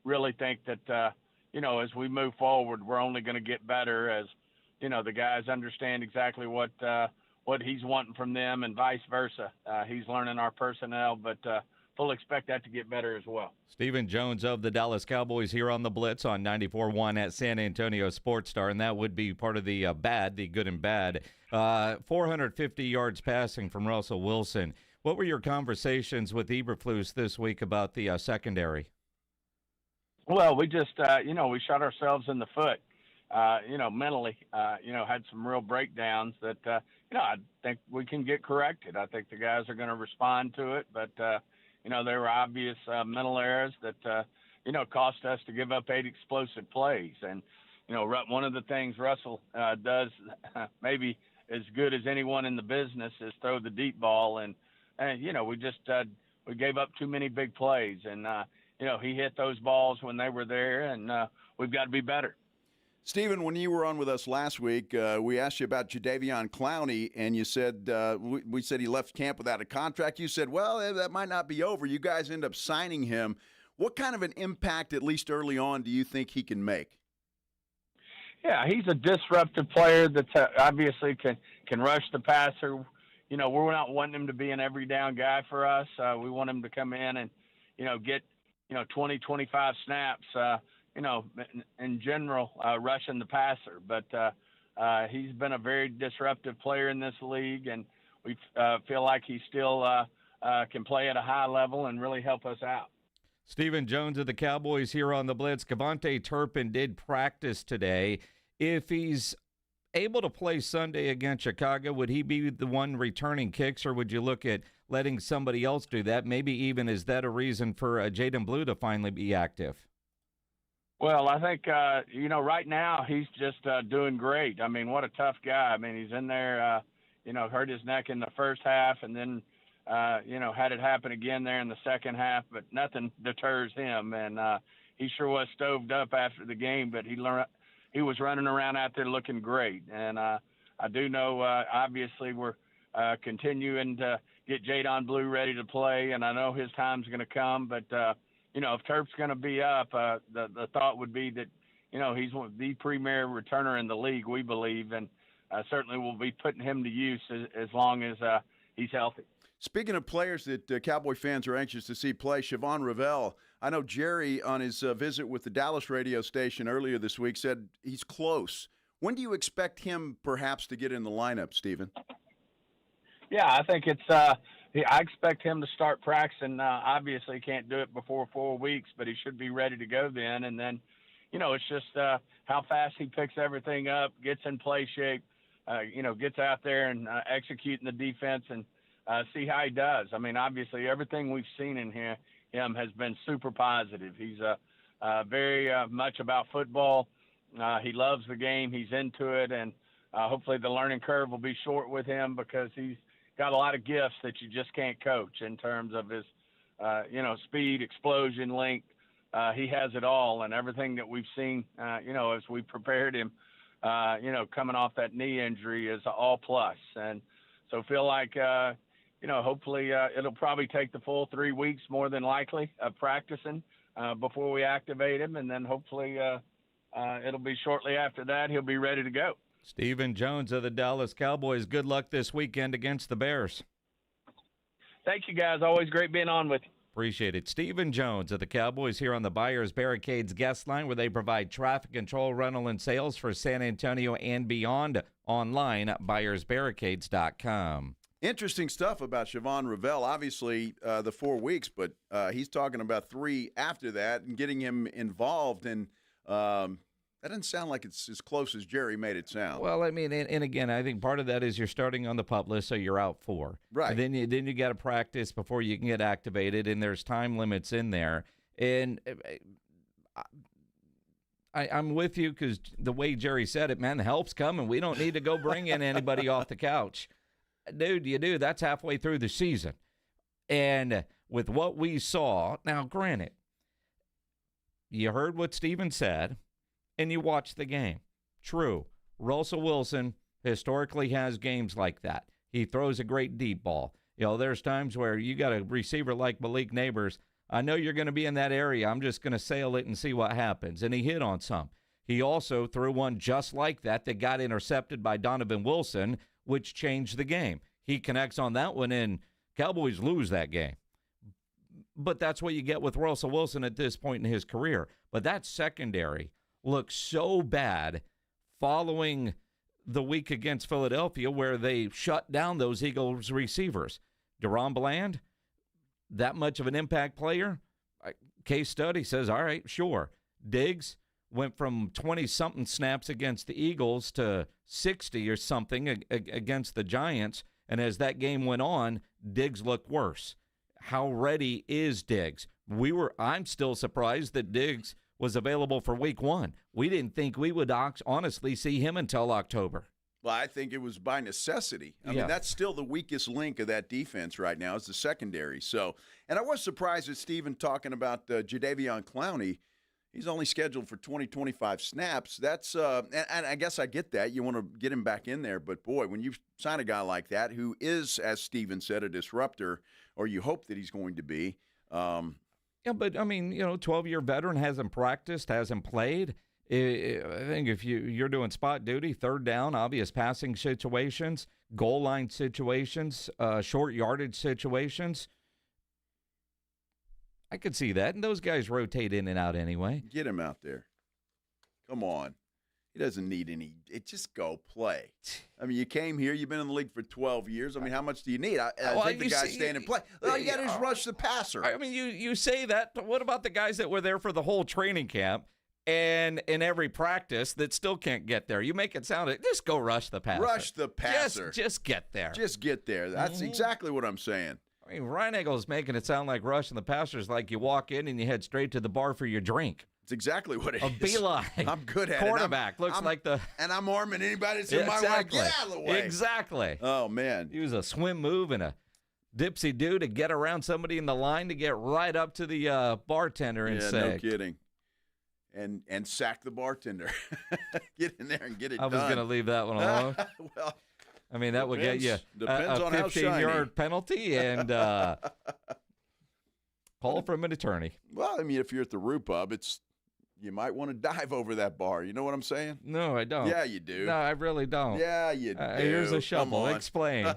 S12: really think that, as we move forward, we're only going to get better as, the guys understand exactly what he's wanting from them and vice versa. He's learning our personnel, but fully expect that to get better as well.
S6: Stephen Jones of the Dallas Cowboys here on the Blitz on 94.1 at San Antonio Sports Star, and that would be part of the the good and bad. 450 yards passing from Russell Wilson. What were your conversations with Eberflus this week about the secondary?
S12: Well, we just, we shot ourselves in the foot, mentally, had some real breakdowns that, I think we can get corrected. I think the guys are going to respond to it, but, there were obvious mental errors that, cost us to give up 8 explosive plays. And, one of the things Russell does maybe as good as anyone in the business is throw the deep ball. And we just we gave up too many big plays. And, he hit those balls when they were there, and we've got to be better.
S1: Stephen, when you were on with us last week, we asked you about Jadeveon Clowney, and you said we said he left camp without a contract. You said, well, that might not be over. You guys end up signing him. What kind of an impact, at least early on, do you think he can make?
S12: Yeah, he's a disruptive player that obviously can rush the passer. We're not wanting him to be an every down guy for us. We want him to come in and, get 20, 25 snaps, in general, rushing the passer. But he's been a very disruptive player in this league, and we feel like he still can play at a high level and really help us out.
S6: Stephen Jones of the Cowboys here on the Blitz. Kevontae Turpin did practice today. If he's able to play Sunday against Chicago, would he be the one returning kicks, or would you look at letting somebody else do that? Maybe even is that a reason for Jaden Blue to finally be active?
S12: Well, I think, right now he's just doing great. I mean, what a tough guy. I mean, he's in there, hurt his neck in the first half, and then had it happen again there in the second half, but nothing deters him. And he sure was stoved up after the game, but he was running around out there looking great. And I do know, obviously, we're continuing to get Jadon Blue ready to play, and I know his time's going to come. But, if Turp's going to be up, the thought would be that, he's the premier returner in the league, we believe, and certainly we'll be putting him to use as long as he's healthy.
S1: Speaking of players that Cowboy fans are anxious to see play, Siobhan Revell, I know Jerry on his visit with the Dallas radio station earlier this week said he's close. When do you expect him perhaps to get in the lineup, Stephen?
S12: Yeah, I think I expect him to start practicing. Obviously, he can't do it before 4 weeks, but he should be ready to go then. And then, it's just how fast he picks everything up, gets in play shape, gets out there and executing the defense and see how he does. I mean, obviously, everything we've seen in him has been super positive. He's very much about football. He loves the game. He's into it, and hopefully the learning curve will be short with him because he's got a lot of gifts that you just can't coach in terms of his, speed, explosion, length. He has it all, and everything that we've seen, as we prepared him, coming off that knee injury is all plus. And so feel like, hopefully it'll probably take the full 3 weeks more than likely of practicing before we activate him, and then hopefully it'll be shortly after that he'll be ready to go.
S6: Stephen Jones of the Dallas Cowboys, good luck this weekend against the Bears.
S12: Thank you, guys. Always great being on with you.
S6: Appreciate it. Stephen Jones of the Cowboys here on the Buyers Barricades guest line, where they provide traffic control, rental, and sales for San Antonio and beyond. Online at buyersbarricades.com.
S1: Interesting stuff about Siobhan Revell. Obviously, the 4 weeks, but he's talking about 3 after that and getting him involved. And that doesn't sound like it's as close as Jerry made it sound.
S6: Well, I mean, and again, I think part of that is you're starting on the PUP list, so you're out 4.
S1: Right.
S6: And then you got to practice before you can get activated, and there's time limits in there. And I'm with you because the way Jerry said it, man, the help's coming. We don't need to go bring in anybody off the couch. Dude, you do. That's halfway through the season. And with what we saw, now granted, you heard what Steven said, and you watched the game. True. Russell Wilson historically has games like that. He throws a great deep ball. There's times where you got a receiver like Malik Neighbors. I know you're going to be in that area. I'm just going to sail it and see what happens. And he hit on some. He also threw one just like that got intercepted by Donovan Wilson, which changed the game. He connects on that one, and Cowboys lose that game. But that's what you get with Russell Wilson at this point in his career. But that secondary looks so bad following the week against Philadelphia where they shut down those Eagles receivers. Deron Bland, that much of an impact player? Case study says, all right, sure. Diggs went from 20-something snaps against the Eagles to 60 or something against the Giants, and as that game went on, Diggs looked worse. How ready is Diggs? I'm still surprised that Diggs was available for week 1. We didn't think we would honestly see him until October.
S1: Well, I think it was by necessity. I mean, that's still the weakest link of that defense right now is the secondary. So, and I was surprised at Stephen talking about Jadeveon Clowney. He's only scheduled for 25 snaps. That's and I guess I get that. You want to get him back in there. But, boy, when you sign a guy like that who is, as Stephen said, a disruptor, or you hope that he's going to be.
S6: Yeah, but, I mean, 12-year veteran, hasn't practiced, hasn't played. I think if you're doing spot duty, third down, obvious passing situations, goal line situations, short yardage situations, I could see that. And those guys rotate in and out anyway.
S1: Get him out there. Come on. He doesn't need any. Just go play. I mean, you came here. You've been in the league for 12 years. I mean, how much do you need? I think the guys stand and play. All you got to do is rush the passer.
S6: I mean, you say that. But what about the guys that were there for the whole training camp and in every practice that still can't get there? You make it sound like, just go rush the passer.
S1: Rush the passer.
S6: Just get there.
S1: Just get there. That's exactly what I'm saying.
S6: I mean, Ryan Eagle's making it sound like rushing the passer is like you walk in and you head straight to the bar for your drink.
S1: It's exactly what it is.
S6: A beeline.
S1: I'm good at
S6: Quarterback.
S1: it.
S6: Looks like the...
S1: And I'm arming anybody that's in my way. Get out of the way.
S6: Exactly.
S1: Oh, man.
S6: Use a swim move and a dipsy-do to get around somebody in the line to get right up to the bartender and say...
S1: no kidding. And sack the bartender. Get in there and get it done.
S6: I was going to leave that one alone.
S1: Well,
S6: I mean, that would get you a
S1: on how shiny.
S6: 15-yard penalty and call from an attorney.
S1: Well, I mean, if you're at the Rue Pub, you might want to dive over that bar. You know what I'm saying?
S6: No, I don't.
S1: Yeah, you do.
S6: No, I really don't.
S1: Yeah, you do.
S6: Here's a shovel. Explain.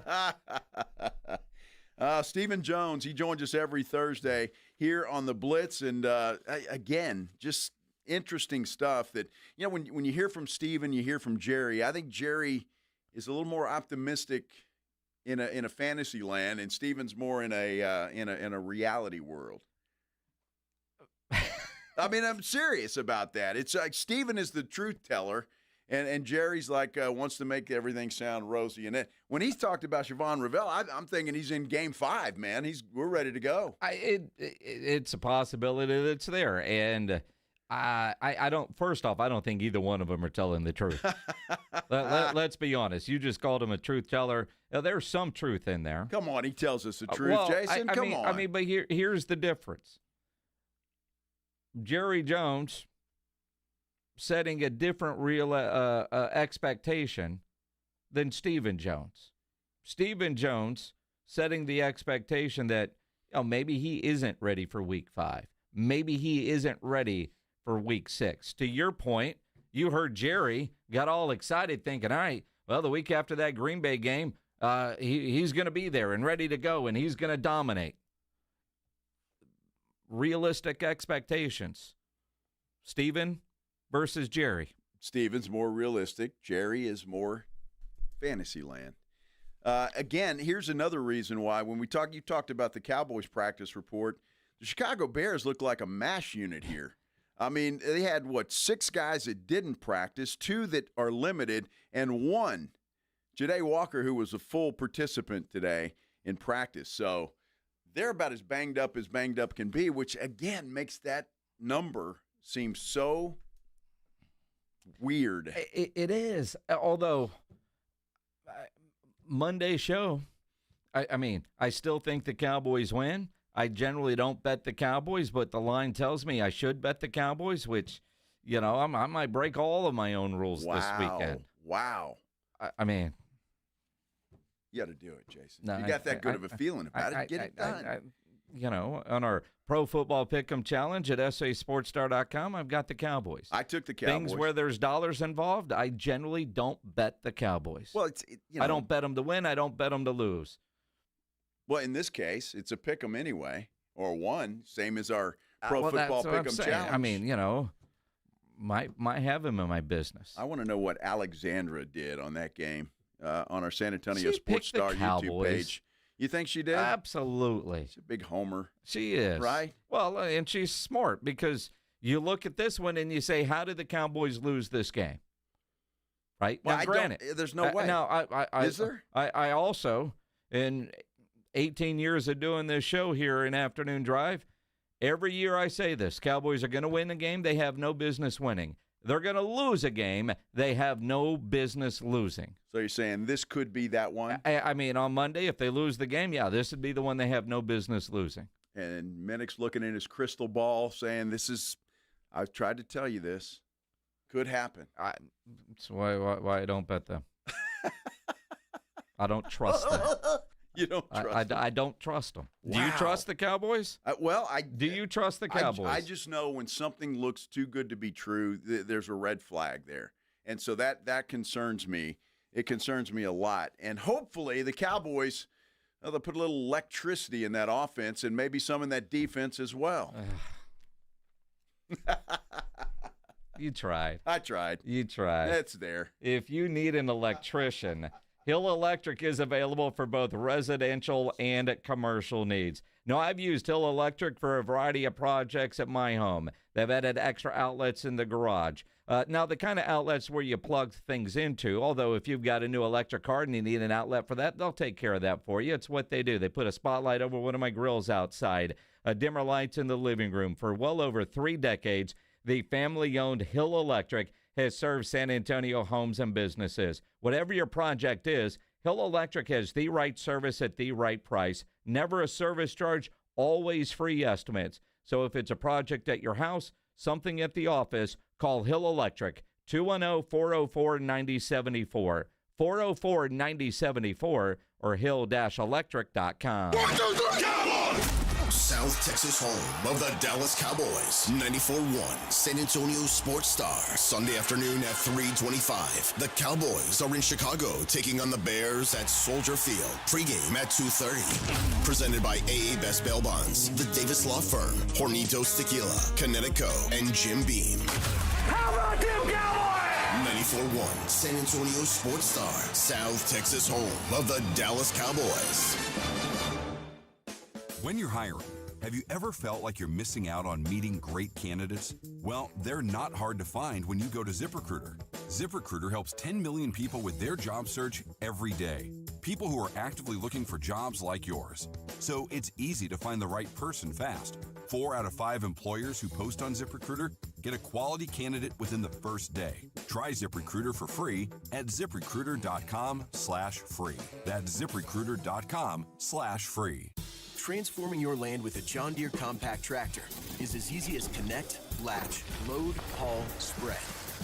S1: Stephen Jones, he joins us every Thursday here on the Blitz. And, again, just interesting stuff that, when you hear from Stephen, you hear from Jerry. I think Jerry is a little more optimistic in a fantasy land, and Stephen's more in a reality world. I mean, I'm serious about that. It's like Stephen is the truth teller, and Jerry's like wants to make everything sound rosy. And when he's talked about Siobhan Ravel, I'm thinking he's in Game 5, man. We're ready to go.
S6: It's a possibility that's there, and I don't. First off, I don't think either one of them are telling the truth. Let's be honest. You just called him a truth teller. Now, there's some truth in there.
S1: Come on, he tells us the truth, Jason. Come on.
S6: I mean, but here's the difference. Jerry Jones setting a different real expectation than Stephen Jones. Stephen Jones setting the expectation that maybe he isn't ready for Week 5. Maybe he isn't ready for Week 6. To your point, you heard Jerry got all excited thinking, all right, well, the week after that Green Bay game, he's going to be there and ready to go, and he's going to dominate. Realistic expectations. Stephen versus Jerry.
S1: Stephen's more realistic. Jerry is more fantasy land. Again, here's another reason why when you talked about the Cowboys practice report, the Chicago Bears looked like a mash unit here. I mean, they had, 6 guys that didn't practice, 2 that are limited, and 1, Jade Walker, who was a full participant today in practice. So they're about as banged up can be, which, again, makes that number seem so weird.
S6: It is. Although, Monday show, I still think the Cowboys win. I generally don't bet the Cowboys, but the line tells me I should bet the Cowboys, which, I might break all of my own rules this weekend.
S1: Wow.
S6: I mean.
S1: You got to do it, Jason.
S6: No,
S1: you got that good of a feeling about it. Get it done.
S6: On our Pro Football Pick'em Challenge at sasportstar.com, I've got the Cowboys.
S1: I took the Cowboys.
S6: Things where there's dollars involved, I generally don't bet the Cowboys.
S1: Well,
S6: I don't bet them to win. I don't bet them to lose.
S1: Well, in this case, it's a pick 'em anyway, or one, same as our Pro Football Pick 'em Challenge.
S6: I mean, might have him in my business.
S1: I want to know what Alexandra did on that game on our San Antonio Sports Star YouTube page. You think she did?
S6: Absolutely.
S1: She's a big homer.
S6: She is.
S1: Right?
S6: Well, and she's smart because you look at this one and you say, how did the Cowboys lose this game? Right?
S1: Well,
S6: now, granted.
S1: There's no way.
S6: Now,
S1: is there?
S6: I also, in 18 years of doing this show here in Afternoon Drive, every year I say this, Cowboys are going to win a game they have no business winning. They're going to lose a game they have no business losing.
S1: So you're saying this could be that one?
S6: I mean, on Monday, if they lose the game, this would be the one they have no business losing.
S1: And Minnick's looking in his crystal ball saying, I've tried to tell you this. Could happen.
S6: That's why I don't bet them. I don't trust them.
S1: You don't trust them?
S6: I don't trust them.
S1: Wow.
S6: Do you trust the Cowboys?
S1: Do
S6: you trust the Cowboys?
S1: I just know when something looks too good to be true, there's a red flag there. And so that concerns me. It concerns me a lot. And hopefully the Cowboys, they'll put a little electricity in that offense and maybe some in that defense as well.
S6: You tried.
S1: I tried.
S6: You tried.
S1: It's there.
S6: If you need an electrician, Hill Electric is available for both residential and commercial needs. Now, I've used Hill Electric for a variety of projects at my home. They've added extra outlets in the garage. Now, the kind of outlets where you plug things into, although if you've got a new electric car and you need an outlet for that, they'll take care of that for you. It's what they do. They put a spotlight over one of my grills outside, dimmer lights in the living room. For well over 3 decades, The family-owned Hill Electric has served San Antonio homes and businesses. Whatever your project is, Hill Electric has the right service at the right price. Never a service charge, always free estimates. So if it's a project at your house, something at the office, call Hill Electric, 210-404-9074, 404-9074, or hill-electric.com.
S3: South Texas home of the Dallas Cowboys. 94.1 San Antonio Sports Star. Sunday afternoon at 3:25. The Cowboys are in Chicago taking on the Bears at Soldier Field. Pre-game at 2:30. Presented by AA Best Bail Bonds, the Davis Law Firm, Hornitos Tequila, Connecticut, and Jim Beam.
S11: How about them Cowboys?
S3: 94.1 San Antonio Sports Star. South Texas home of the Dallas Cowboys.
S27: When you're hiring, have you ever felt like you're missing out on meeting great candidates? Well, they're not hard to find when you go to ZipRecruiter. ZipRecruiter helps 10 million people with their job search every day. People who are actively looking for jobs like yours. So it's easy to find the right person fast. 4 out of 5 employers who post on ZipRecruiter get a quality candidate within the first day. Try ZipRecruiter for free at ZipRecruiter.com/free. That's ZipRecruiter.com/free.
S5: Transforming your land with a John Deere compact tractor is as easy as connect, latch, load, haul, spread.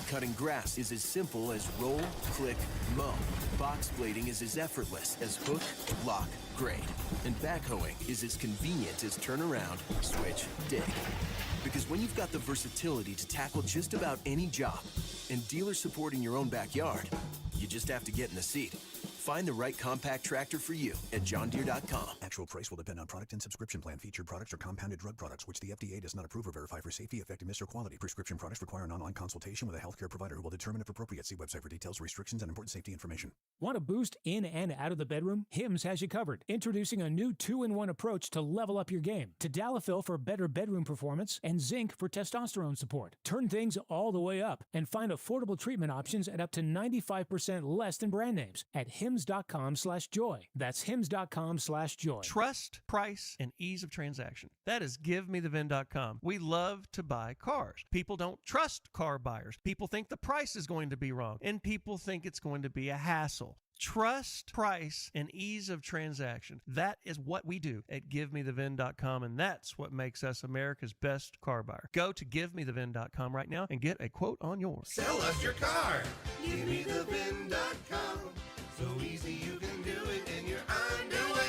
S5: Cutting grass is as simple as roll, click, mow. Box blading is as effortless as hook, lock, grade. And backhoeing is as convenient as turn around, switch, dig. Because when you've got the versatility to tackle just about any job and dealer support in your own backyard, you just have to get in the seat. Find the right compact tractor for you at johndeere.com.
S10: Actual price will depend on product and subscription plan. Featured products are compounded drug products, which the FDA does not approve or verify for safety, effectiveness, or quality. Prescription products require an online consultation with a healthcare provider who will determine if appropriate. See website for details, restrictions, and important safety information.
S9: Want to boost in and out of the bedroom? Hims has you covered. Introducing a new 2-in-1 approach to level up your game. Tadalafil for better bedroom performance and zinc for testosterone support. Turn things all the way up and find affordable treatment options at up to 95% less than brand names at hims.com/joy. That's hims.com/joy.
S13: Trust, price, and ease of transaction. That is GiveMeTheVin.com. We love to buy cars. People don't trust car buyers. People think the price is going to be wrong, and people think it's going to be a hassle. Trust, price, and ease of transaction. That is what we do at GiveMeTheVin.com, and that's what makes us America's best car buyer. Go to GiveMeTheVin.com right now and get a quote on yours.
S14: Sell us your car. GiveMeTheVin.com. So easy you can do it in your underwear.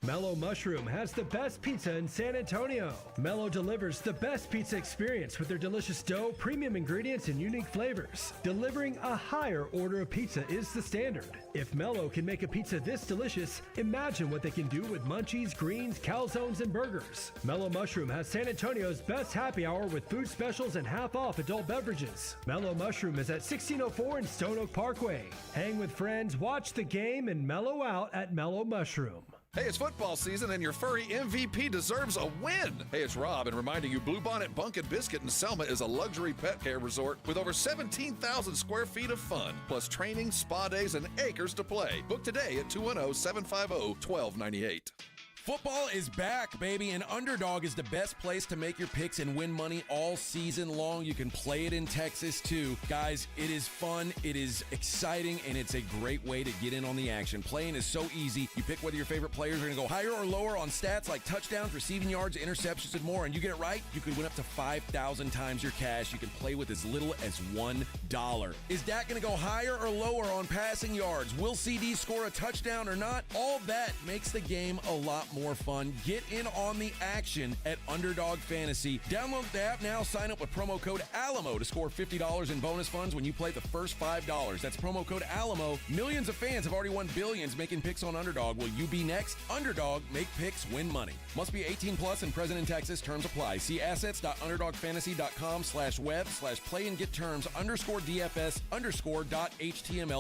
S23: Mellow Mushroom has the best pizza in San Antonio. Mellow delivers the best pizza experience with their delicious dough, premium ingredients, and unique flavors. Delivering a higher order of pizza is the standard. If Mellow can make a pizza this delicious, imagine what they can do with munchies, greens, calzones, and burgers. Mellow Mushroom has San Antonio's best happy hour with food specials and half-off adult beverages. Mellow Mushroom is at 1604 in Stone Oak Parkway. Hang with friends, watch the game, and mellow out at Mellow Mushroom.
S24: Hey, it's football season and your furry MVP deserves a win. Hey, it's Rob, and reminding you Bluebonnet Bunk and Biscuit in Selma is a luxury pet care resort with over 17,000 square feet of fun, plus training, spa days, and acres to play. Book today at 210-750-1298.
S25: Football is back, baby, and Underdog is the best place to make your picks and win money all season long. You can play it in Texas, too. Guys, it is fun, it is exciting, and it's a great way to get in on the action. Playing is so easy. You pick whether your favorite players are going to go higher or lower on stats like touchdowns, receiving yards, interceptions, and more. And you get it right, you can win up to 5,000 times your cash. You can play with as little as $1. Is Dak going to go higher or lower on passing yards? Will CD score a touchdown or not? All that makes the game a lot more fun. Get in on the action at Underdog Fantasy. Download the app now. Sign up with promo code ALAMO to score $50 in bonus funds when you play the first $5. That's promo code ALAMO. Millions of fans have already won billions making picks on Underdog. Will you be next? Underdog, make picks, win money. Must be 18 plus and present in Texas. Terms apply. See assets.underdogfantasy.com/web/play and get terms _DFS_.html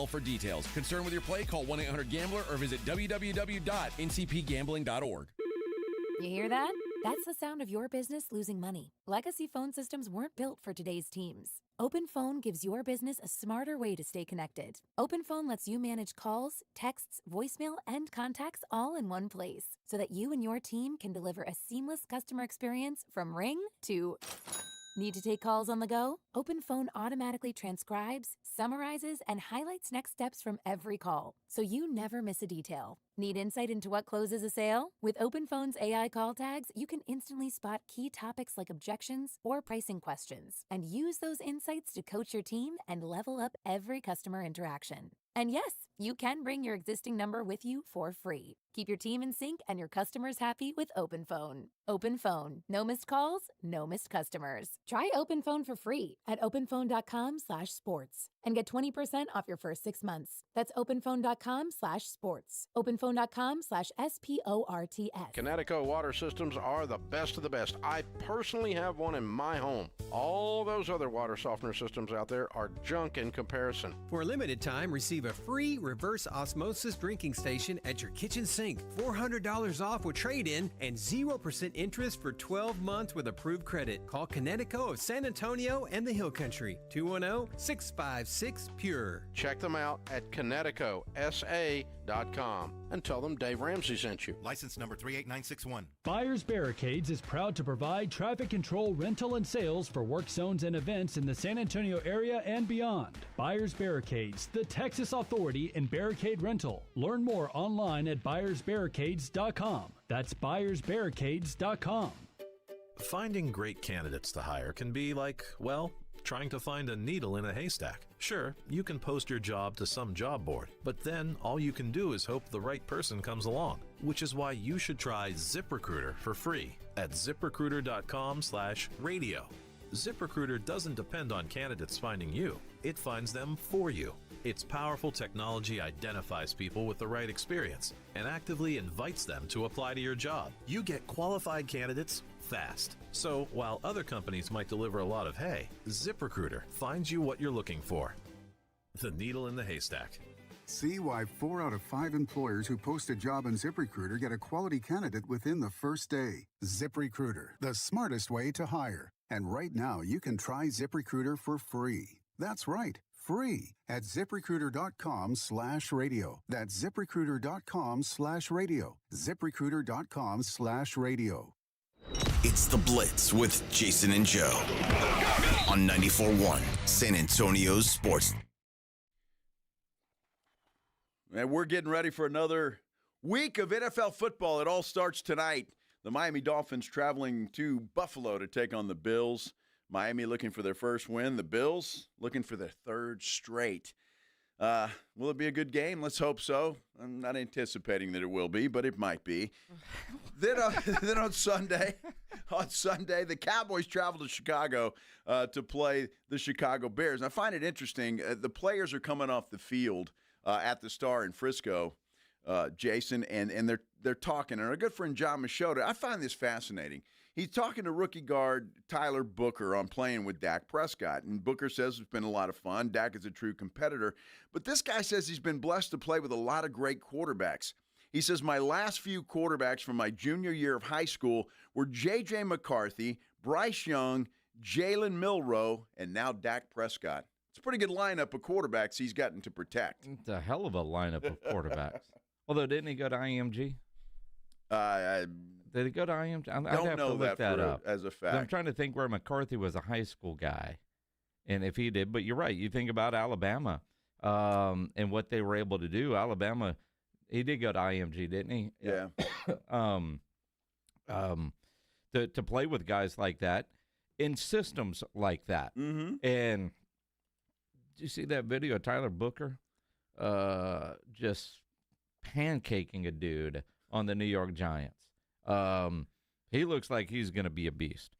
S25: for details. Concerned with your play? Call 1-800-GAMBLER or visit www.ncpgambling.org.
S26: You hear that? That's the sound of your business losing money. Legacy phone systems weren't built for today's teams. OpenPhone gives your business a smarter way to stay connected. OpenPhone lets you manage calls, texts, voicemail, and contacts all in one place so that you and your team can deliver a seamless customer experience from ring to Need to take calls on the go? OpenPhone automatically transcribes, summarizes, and highlights next steps from every call, so you never miss a detail. Need insight into what closes a sale? With OpenPhone's AI call tags, you can instantly spot key topics like objections or pricing questions, and use those insights to coach your team and level up every customer interaction. And yes, you can bring your existing number with you for free. Keep your team in sync and your customers happy with OpenPhone. OpenPhone. No missed calls, no missed customers. Try OpenPhone for free at openphone.com/sports and get 20% off your first 6 months. That's openphone.com/sports. openphone.com/SPORTS.
S4: Connecticut water systems are the best of the best. I personally have one in my home. All those other water softener systems out there are junk in comparison.
S7: For a limited time, receive a free reverse osmosis drinking station at your kitchen sink. $400 off with trade-in and 0% interest for 12 months with approved credit. Call Connecticut of San Antonio and the Hill Country. 210-656-PURE.
S4: Check them out at ConnecticutSA.com and tell them Dave Ramsey sent you.
S8: License number 38961.
S23: Buyers Barricades is proud to provide traffic control, rental, and sales for work zones and events in the San Antonio area and beyond. Buyers Barricades, the Texas authority in barricade rental. Learn more online at buyersbarricades.com. That's buyersbarricades.com.
S15: Finding great candidates to hire can be like, well, trying to find a needle in a haystack. Sure, you can post your job to some job board, but then all you can do is hope the right person comes along, which is why you should try ZipRecruiter for free at ziprecruiter.com/radio. ZipRecruiter doesn't depend on candidates finding you. It finds them for you. Its powerful technology identifies people with the right experience and actively invites them to apply to your job. You get qualified candidates fast. So while other companies might deliver a lot of hay, ZipRecruiter finds you what you're looking for. The needle in the haystack.
S16: See why 4 out of 5 employers who post a job on ZipRecruiter get a quality candidate within the first day. ZipRecruiter, the smartest way to hire. And right now, you can try ZipRecruiter for free. That's right, free at ZipRecruiter.com/radio. That's ZipRecruiter.com/radio. ZipRecruiter.com/radio.
S3: It's The Blitz with Jason and Joe on 94.1 San Antonio's Sports.
S1: And we're getting ready for another week of NFL football. It all starts tonight. The Miami Dolphins traveling to Buffalo to take on the Bills. Miami looking for their first win. The Bills looking for their third straight. Will it be a good game? Let's hope so. I'm not anticipating that it will be, but it might be. Then on Sunday, the Cowboys travel to Chicago to play the Chicago Bears. And I find it interesting. The players are coming off the field at the Star in Frisco, Jason, and they're talking. And our good friend John Machota, I find this fascinating. He's talking to rookie guard Tyler Booker on playing with Dak Prescott. And Booker says it's been a lot of fun. Dak is a true competitor. But this guy says he's been blessed to play with a lot of great quarterbacks. He says, my last few quarterbacks from my junior year of high school were J.J. McCarthy, Bryce Young, Jalen Milroe, and now Dak Prescott. It's a pretty good lineup of quarterbacks he's gotten to protect.
S6: It's a hell of a lineup of quarterbacks. Although, didn't he go to IMG? Did he go to IMG? I
S1: don't know that up as a fact.
S6: I'm trying to think where McCarthy was a high school guy, and if he did. But you're right. You think about Alabama and what they were able to do. Alabama, he did go to IMG, didn't he?
S1: Yeah.
S6: To play with guys like that in systems like that.
S1: Mm-hmm.
S6: And did you see that video of Tyler Booker just pancaking a dude on the New York Giants? He looks like he's going to be a beast.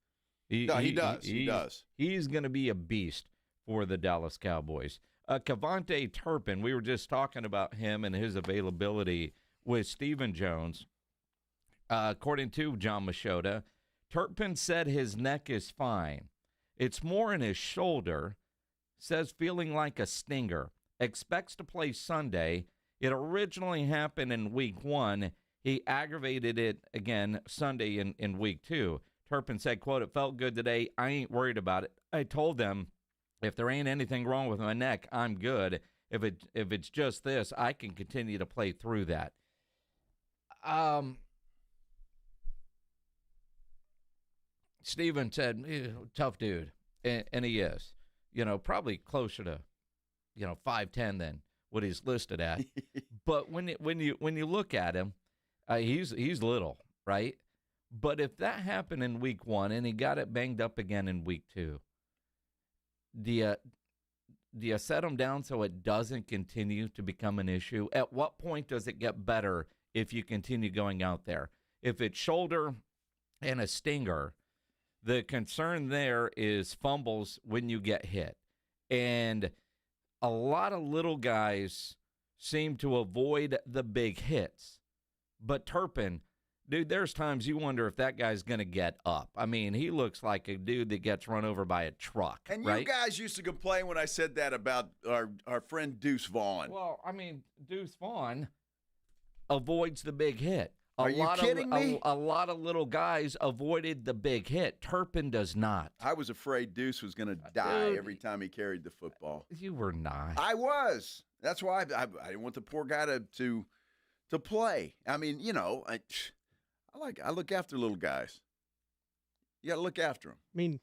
S1: He does.
S6: He's going to be a beast for the Dallas Cowboys. Kavontae Turpin, we were just talking about him and his availability with Stephen Jones. According to John Machota, Turpin said his neck is fine. It's more in his shoulder. Says feeling like a stinger. Expects to play Sunday. It originally happened in week 1. He aggravated it again Sunday in week 2. Turpin said, quote, it felt good today. I ain't worried about it. I told them if there ain't anything wrong with my neck, I'm good. If it's just this, I can continue to play through that. Steven said, tough dude, and he is. Probably closer to, 5'10" than what he's listed at. But when you look at him, he's little, right? But if that happened in week 1 and he got it banged up again in week 2, do you set him down so it doesn't continue to become an issue? At what point does it get better if you continue going out there? If it's shoulder and a stinger, the concern there is fumbles when you get hit. And a lot of little guys seem to avoid the big hits. But Turpin, dude, there's times you wonder if that guy's going to get up. I mean, he looks like a dude that gets run over by a truck,
S1: And
S6: right?
S1: you guys used to complain when I said that about our friend Deuce Vaughn.
S6: Well, I mean, Deuce Vaughn avoids the big hit.
S1: Are you kidding me?
S6: A lot of little guys avoided the big hit. Turpin does not.
S1: I was afraid Deuce was going to die every time he carried the football.
S6: You were not.
S1: I was. That's why I didn't want the poor guy to play. I mean, I look after little guys. You got to look after them.
S8: I mean,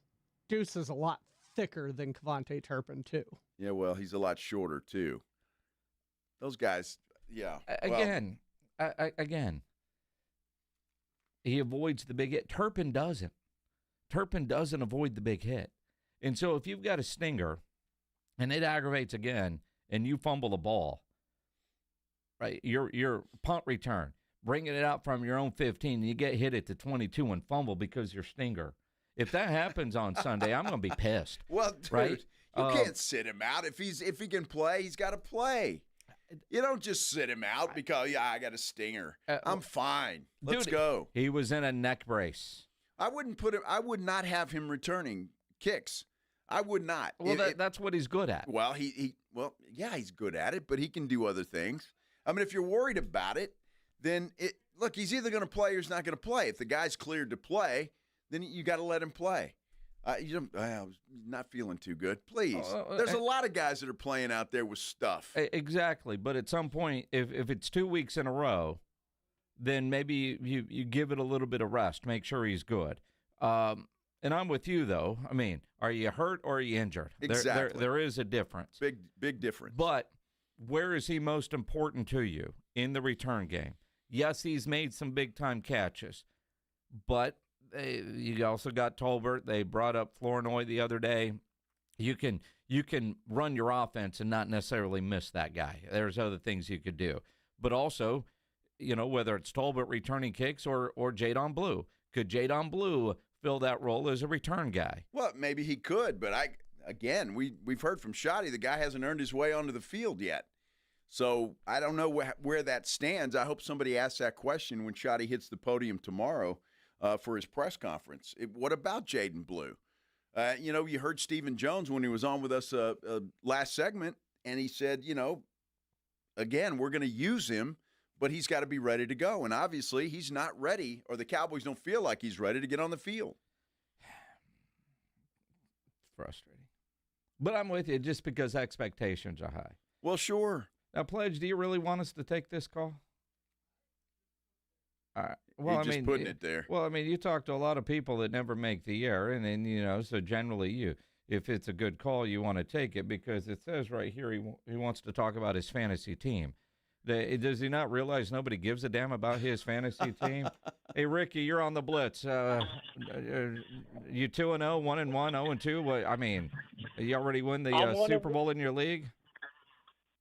S8: Deuce is a lot thicker than Kevontae Turpin, too.
S1: Yeah, well, he's a lot shorter, too. Those guys, yeah.
S6: Again, he avoids the big hit. Turpin doesn't. Turpin doesn't avoid the big hit. And so if you've got a stinger and it aggravates again and you fumble the ball, right, your punt return, bringing it out from your own 15, and you get hit at the 22 and fumble because your stinger. If that happens on Sunday, I'm going to be pissed.
S1: Well, dude,
S6: right?
S1: You can't sit him out. If he can play, he's got to play. You don't just sit him out because, I got a stinger. I'm fine. Let's go.
S6: He was in a neck brace.
S1: I would not have him returning kicks. I would not.
S6: Well, that's what he's good at.
S1: Well, he's good at it, but he can do other things. I mean, if you're worried about it, then look, he's either going to play or he's not going to play. If the guy's cleared to play, then you got to let him play. I was not feeling too good. Please. There's a lot of guys that are playing out there with stuff.
S6: Exactly. But at some point, if it's 2 weeks in a row, then maybe you give it a little bit of rest. Make sure he's good. And I'm with you, though. I mean, are you hurt or are you injured?
S1: Exactly.
S6: There is a difference.
S1: Big difference.
S6: But where is he most important to you? In the return game. Yes, he's made some big-time catches, but you also got Tolbert. They brought up Flournoy the other day. You can run your offense and not necessarily miss that guy. There's other things you could do. But also, whether it's Tolbert returning kicks or Jadon Blue. Could Jadon Blue fill that role as a return guy?
S1: Well, maybe he could, but we've heard from Schotty, the guy hasn't earned his way onto the field yet. So I don't know where that stands. I hope somebody asks that question when Schotty hits the podium tomorrow for his press conference. What about Jaden Blue? You heard Stephen Jones when he was on with us last segment, and he said, again, we're going to use him, but he's got to be ready to go. And obviously he's not ready, or the Cowboys don't feel like he's ready to get on the field.
S6: Frustrating. But I'm with you just because expectations are high.
S1: Well, sure.
S6: Now, Pledge, do you really want us to take this call? All right. Well,
S1: You're just putting it there.
S6: Well, I mean, you talk to a lot of people that never make the air, and then, so generally if it's a good call, you want to take it because it says right here he wants to talk about his fantasy team. Does he not realize nobody gives a damn about his fantasy team? Hey, Ricky, you're on the Blitz. You 2-0, 1-1, 0-2. I mean, you already win the Super Bowl in your league?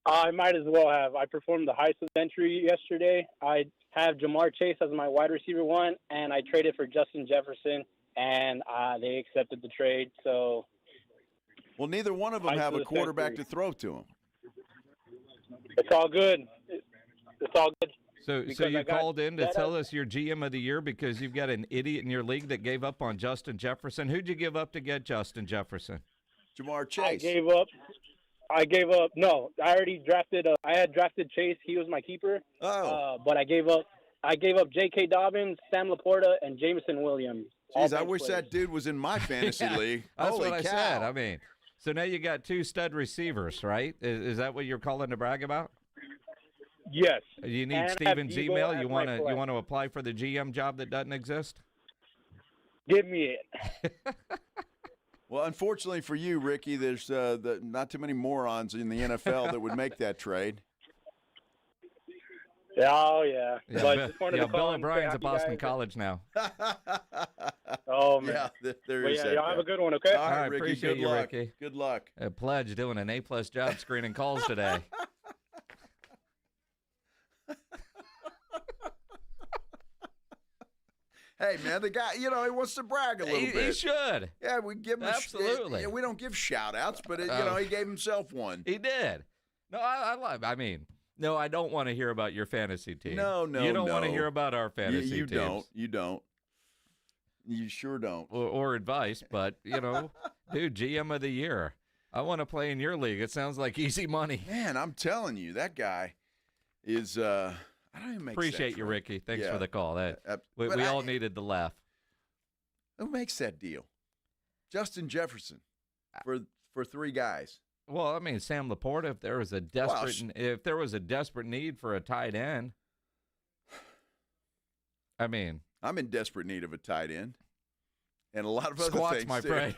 S17: I might as well have. I performed the Heisman entry yesterday. I have Jamar Chase as my wide receiver 1, and I traded for Justin Jefferson, and they accepted the trade. So,
S1: well, neither one of them have a quarterback to throw to him.
S17: It's all good. It's all good.
S6: So you called in to tell us you're GM of the year because you've got an idiot in your league that gave up on Justin Jefferson. Who'd you give up to get Justin Jefferson?
S1: Jamar Chase.
S17: I gave up. No, I already drafted. I had drafted Chase. He was my keeper. But I gave up J.K. Dobbins, Sam Laporta, and Jameson Williams.
S1: Jeez, I wish that dude was in my fantasy league.
S6: That's
S1: Holy
S6: what
S1: cow.
S6: I said. I mean, so now you got 2 stud receivers, right? Is that what you're calling to brag about?
S17: Yes.
S6: You need Steven's email. You want to apply for the GM job that doesn't exist?
S17: Give me it.
S1: Well, unfortunately for you, Ricky, there's not too many morons in the NFL that would make that trade.
S17: Oh, yeah.
S6: Bill O'Brien's at Boston College now.
S17: Oh, man.
S1: Yeah, there is that
S17: y'all
S1: guy.
S17: have a good one, okay?
S1: All right, Ricky,
S6: appreciate
S1: good
S6: you,
S1: luck.
S6: Ricky.
S1: Good luck.
S6: Pledge doing an A+ job screening calls today.
S1: Hey, man, the guy, he wants to brag a little bit.
S6: He should.
S1: Yeah, we give him
S6: Absolutely.
S1: we don't give shout-outs, but, he gave himself one.
S6: He did. No, no, I don't want to hear about your fantasy team.
S1: No,
S6: You don't want to hear about our fantasy
S1: you
S6: teams.
S1: You don't. You sure don't.
S6: Or advice, but, dude, GM of the year. I want to play in your league. It sounds like easy money.
S1: Man, I'm telling you, that guy is I don't even make
S6: Appreciate
S1: sense,
S6: you,
S1: right?
S6: Ricky. Thanks
S1: Yeah.
S6: for the call. We all needed the laugh.
S1: Who makes that deal? Justin Jefferson for 3 guys.
S6: Well, I mean, Sam Laporta, if there was a desperate need for a tight end, I mean,
S1: I'm in desperate need of a tight end, and a lot of other
S6: squats,
S1: things
S6: my
S1: too.
S6: friend.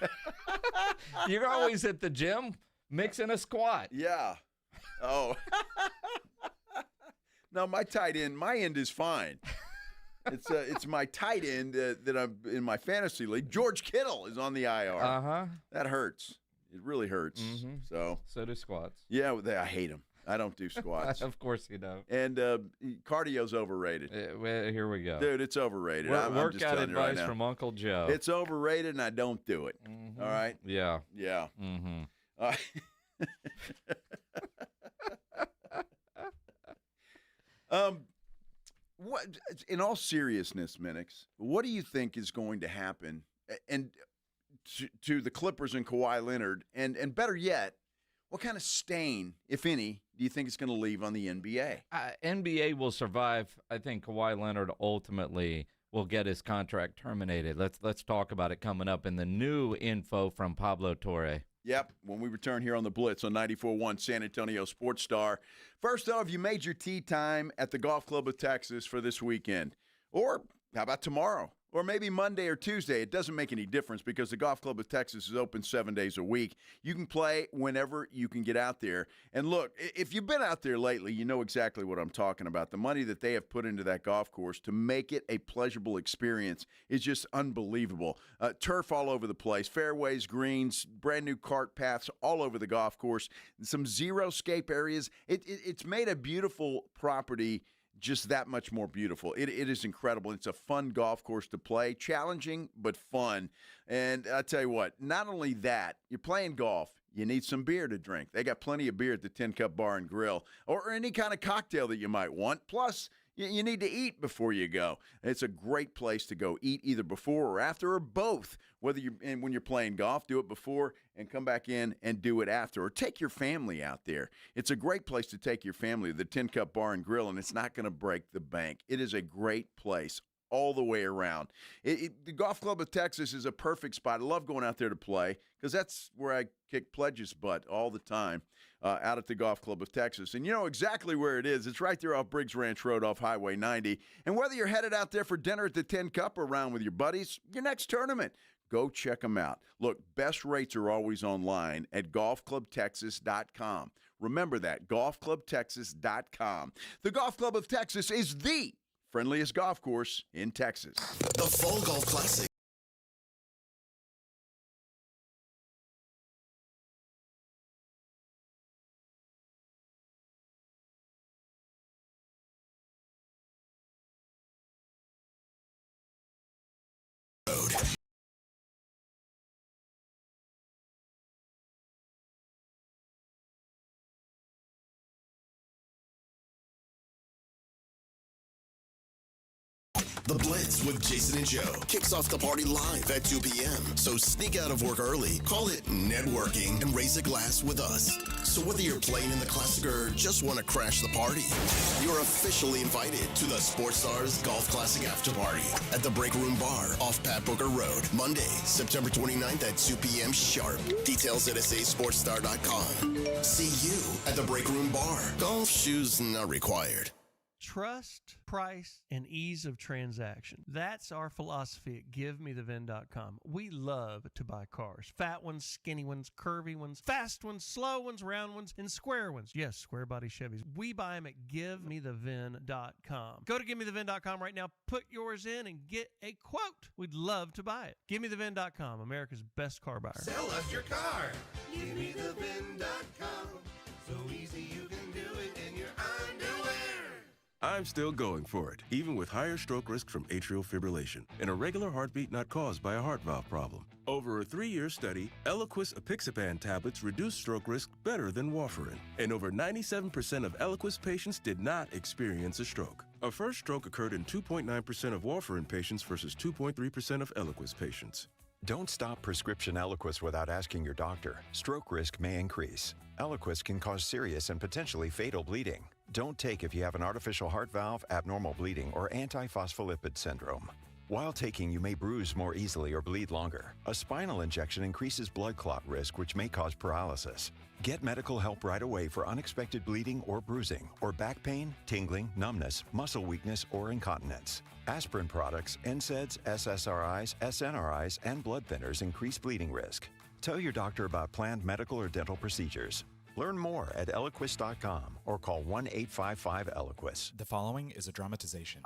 S6: You're always at the gym mixing a squat.
S1: Yeah. Oh. No, my end is fine. It's my tight end that I'm in my fantasy league. George Kittle is on the IR.
S6: Uh-huh.
S1: That hurts. It really hurts.
S6: Mm-hmm.
S1: So
S6: do squats.
S1: Yeah, I hate them. I don't do squats.
S6: Of course you don't.
S1: And cardio's overrated.
S6: Well, here we go.
S1: Dude, it's overrated. I'm just
S6: Workout
S1: telling you right
S6: advice
S1: now.
S6: from Uncle Joe.
S1: It's overrated, and I don't do it.
S6: Mm-hmm.
S1: All right?
S6: Yeah.
S1: Yeah.
S6: Mm-hmm.
S1: What? In all seriousness, Minix, what do you think is going to happen and to the Clippers and Kawhi Leonard? And better yet, what kind of stain, if any, do you think it's going to leave on the NBA?
S6: NBA will survive. I think Kawhi Leonard ultimately will get his contract terminated. Let's talk about it coming up in the new info from Pablo Torre.
S1: Yep, when we return here on the Blitz on 94.1 San Antonio Sports Star. First, though, have you made your tee time at the Golf Club of Texas for this weekend? Or how about tomorrow? Or maybe Monday or Tuesday. It doesn't make any difference because the Golf Club of Texas is open 7 days a week. You can play whenever you can get out there. And look, if you've been out there lately, you know exactly what I'm talking about. The money that they have put into that golf course to make it a pleasurable experience is just unbelievable. Turf all over the place, fairways, greens, brand new cart paths all over the golf course, some zero-scape areas. It's made a beautiful property just that much more beautiful. It is incredible. It's a fun golf course to play, challenging but fun. And I tell you what, not only that, you're playing golf, you need some beer to drink. They got plenty of beer at the 10 Cup Bar and Grill, or any kind of cocktail that you might want. Plus, you need to eat before you go. It's a great place to go eat either before or after or both. When you're playing golf, do it before and come back in and do it after. Or take your family out there. It's a great place to take your family to the 10 Cup Bar and Grill, and it's not going to break the bank. It is a great place all the way around. The Golf Club of Texas is a perfect spot. I love going out there to play because that's where I kick Pledge's butt all the time. Out at the Golf Club of Texas. And you know exactly where it is. It's right there off Briggs Ranch Road off Highway 90. And whether you're headed out there for dinner at the 10 Cup or around with your buddies, your next tournament, go check them out. Look, best rates are always online at golfclubtexas.com. Remember that, golfclubtexas.com. The Golf Club of Texas is the friendliest golf course in Texas.
S3: The Fall Golf Classic. The Blitz with Jason and Joe kicks off the party live at 2 p.m. So sneak out of work early, call it networking, and raise a glass with us. So whether you're playing in the Classic or just want to crash the party, you're officially invited to the Sports Stars Golf Classic After Party at the Break Room Bar off Pat Booker Road, Monday, September 29th at 2 p.m. sharp. Details at sasportstar.com. See you at the Break Room Bar. Golf shoes not required.
S13: Trust, price, and ease of transaction. That's our philosophy at GiveMeTheVin.com. We love to buy cars. Fat ones, skinny ones, curvy ones, fast ones, slow ones, round ones, and square ones. Yes, square body Chevys. We buy them at GiveMeTheVin.com. Go to GiveMeTheVin.com right now, put yours in, and get a quote. We'd love to buy it. GiveMeTheVin.com, America's best car buyer.
S14: Sell us your car. GiveMeTheVin.com. So easy you can do it in your underwear.
S2: I'm still going for it, even with higher stroke risk from atrial fibrillation, an irregular heartbeat not caused by a heart valve problem. Over a 3-year study, Eliquis apixaban tablets reduced stroke risk better than warfarin, and over 97% of Eliquis patients did not experience a stroke. A first stroke occurred in 2.9% of warfarin patients versus 2.3% of Eliquis patients.
S12: Don't stop prescription Eliquis without asking your doctor. Stroke risk may increase. Eliquis can cause serious and potentially fatal bleeding. Don't take if you have an artificial heart valve, abnormal bleeding, or antiphospholipid syndrome. While taking, you may bruise more easily or bleed longer. A spinal injection increases blood clot risk, which may cause paralysis. Get medical help right away for unexpected bleeding or bruising, or back pain, tingling, numbness, muscle weakness, or incontinence. Aspirin products, NSAIDs, SSRIs, SNRIs, and blood thinners increase bleeding risk. Tell your doctor about planned medical or dental procedures. Learn more at Eliquis.com or call 1-855-ELIQUIS.
S18: The following is a dramatization.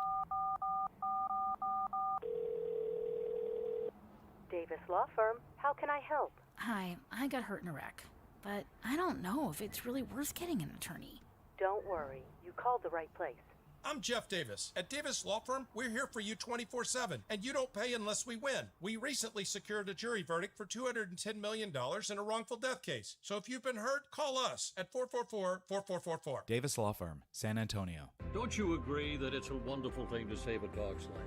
S19: Davis Law Firm, how can I help?
S20: Hi, I got hurt in a wreck, but I don't know if it's really worth getting an attorney.
S19: Don't worry, you called the right place.
S21: I'm Jeff Davis. At Davis Law Firm, we're here for you 24/7, and you don't pay unless we win. We recently secured a jury verdict for $210 million in a wrongful death case. So if you've been hurt, call us at 444-4444.
S18: Davis Law Firm, San Antonio.
S22: Don't you agree that it's a wonderful thing to save a dog's life?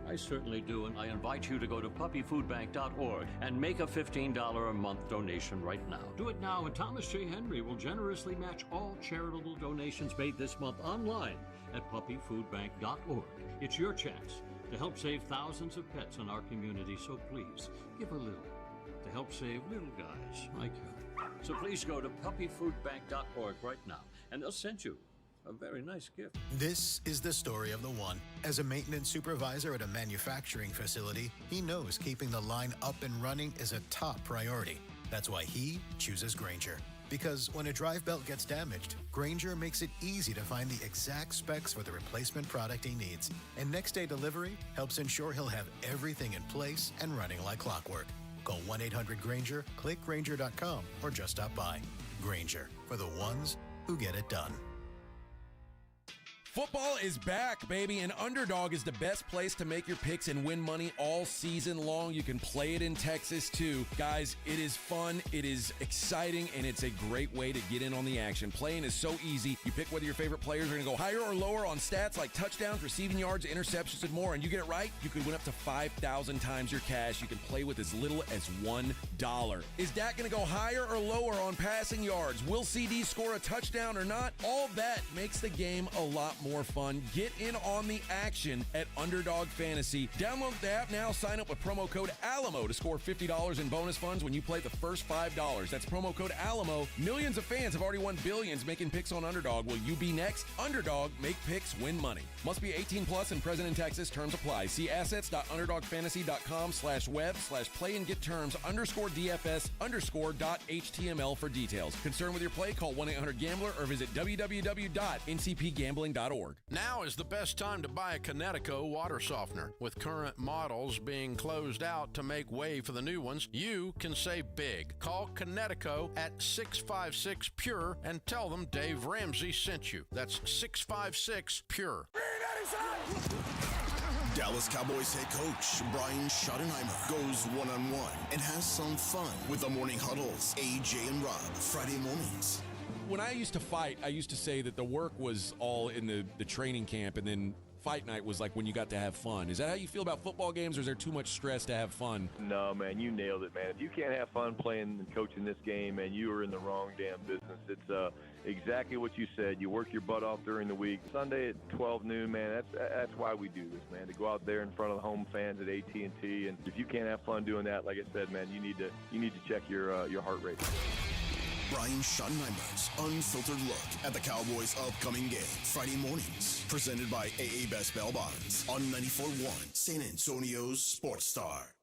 S22: I certainly do, and I invite you to go to puppyfoodbank.org and make a $15 a month donation right now. Do it now, and Thomas J. Henry will generously match all charitable donations made this month online at puppyfoodbank.org. It's your chance to help save thousands of pets in our community, so please give a little to help save little guys like you. So please go to puppyfoodbank.org right now, and they'll send you a very nice gift.
S28: This is the story of the one. As a maintenance supervisor at a manufacturing facility, he knows keeping the line up and running is a top priority. That's why he chooses Grainger. Because when a drive belt gets damaged, Grainger makes it easy to find the exact specs for the replacement product he needs. And next day delivery helps ensure he'll have everything in place and running like clockwork. Call 1-800-GRAINGER, click Grainger.com, or just stop by. Grainger, for the ones who get it done.
S25: Football is back, baby, and Underdog is the best place to make your picks and win money all season long. You can play it in Texas, too. Guys, it is fun, it is exciting, and it's a great way to get in on the action. Playing is so easy. You pick whether your favorite players are going to go higher or lower on stats like touchdowns, receiving yards, interceptions, and more, and you get it right, you can win up to 5,000 times your cash. You can play with as little as $1. Is Dak going to go higher or lower on passing yards? Will CD score a touchdown or not? All that makes the game a lot more fun. Get in on the action at Underdog Fantasy. Download the app now. Sign up with promo code ALAMO to score $50 in bonus funds when you play the first $5. That's promo code ALAMO. Millions of fans have already won billions making picks on Underdog. Will you be next? Underdog, make picks, win money. Must be 18 plus and present in Texas. Terms apply. See assets.underdogfantasy.com/web/play and get terms _DFS_.html for details. Concerned with your play? Call 1-800-GAMBLER or visit www.ncpgambling.org.
S4: Now is the best time to buy a Connecticut water softener. With current models being closed out to make way for the new ones, you can save big. Call Connecticut at 656-PURE and tell them Dave Ramsey sent you. That's 656-PURE.
S3: Dallas Cowboys head coach Brian Schottenheimer goes one-on-one and has some fun with the Morning Huddles, AJ and Rob, Friday mornings.
S25: When I used to fight, I used to say that the work was all in the training camp, and then fight night was like when you got to have fun. Is that how you feel about football games, or is there too much stress to have fun?
S29: No, man, you nailed it, man. If you can't have fun playing and coaching this game, man, you are in the wrong damn business. It's exactly what you said. You work your butt off during the week. Sunday at 12 noon, man, that's why we do this, man, to go out there in front of the home fans at AT&T. And if you can't have fun doing that, like I said, man, you need to check your heart rate.
S3: Brian Schottenheimer's unfiltered look at the Cowboys' upcoming game, Friday mornings, presented by AA Best Bail Bonds on 94.1 San Antonio's Sports Star.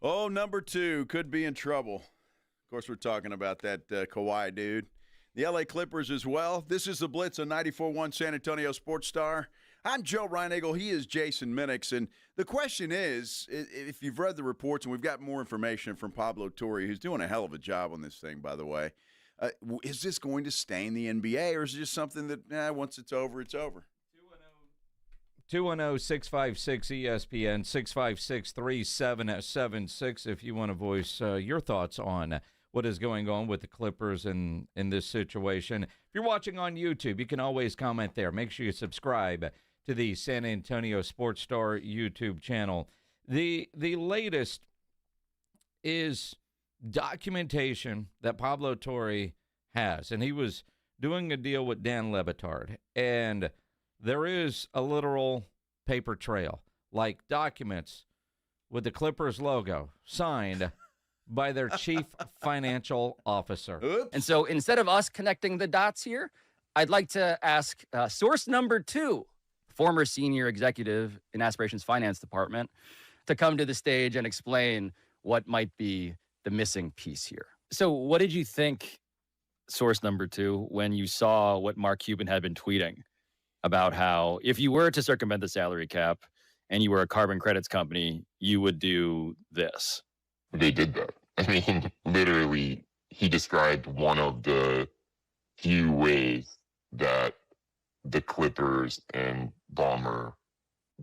S1: Oh, number 2 could be in trouble. Of course, we're talking about that Kawhi dude. The L.A. Clippers as well. This is the Blitz on 94.1 San Antonio Sports Star. I'm Joe Reinagle. He is Jason Minix. And the question is, if you've read the reports, and we've got more information from Pablo Torre, who's doing a hell of a job on this thing, by the way, is this going to stain the NBA, or is it just something that once it's over, it's over?
S6: 210-656-ESPN, 656-3776 if you want to voice your thoughts on what is going on with the Clippers in this situation. If you're watching on YouTube, you can always comment there. Make sure you subscribe to the San Antonio Sports Star YouTube channel. The latest is documentation that Pablo Torre has, and he was doing a deal with Dan Le Batard, and there is a literal paper trail, like documents with the Clippers logo signed by their chief financial officer.
S1: Oops.
S5: And so instead of us connecting the dots here, I'd like to ask source number 2, former senior executive in Aspirations Finance Department, to come to the stage and explain what might be the missing piece here. So what did you think, source number 2, when you saw what Mark Cuban had been tweeting about how if you were to circumvent the salary cap and you were a carbon credits company, you would do this?
S7: They did that. I mean, literally, he described one of the few ways that the Clippers and Ballmer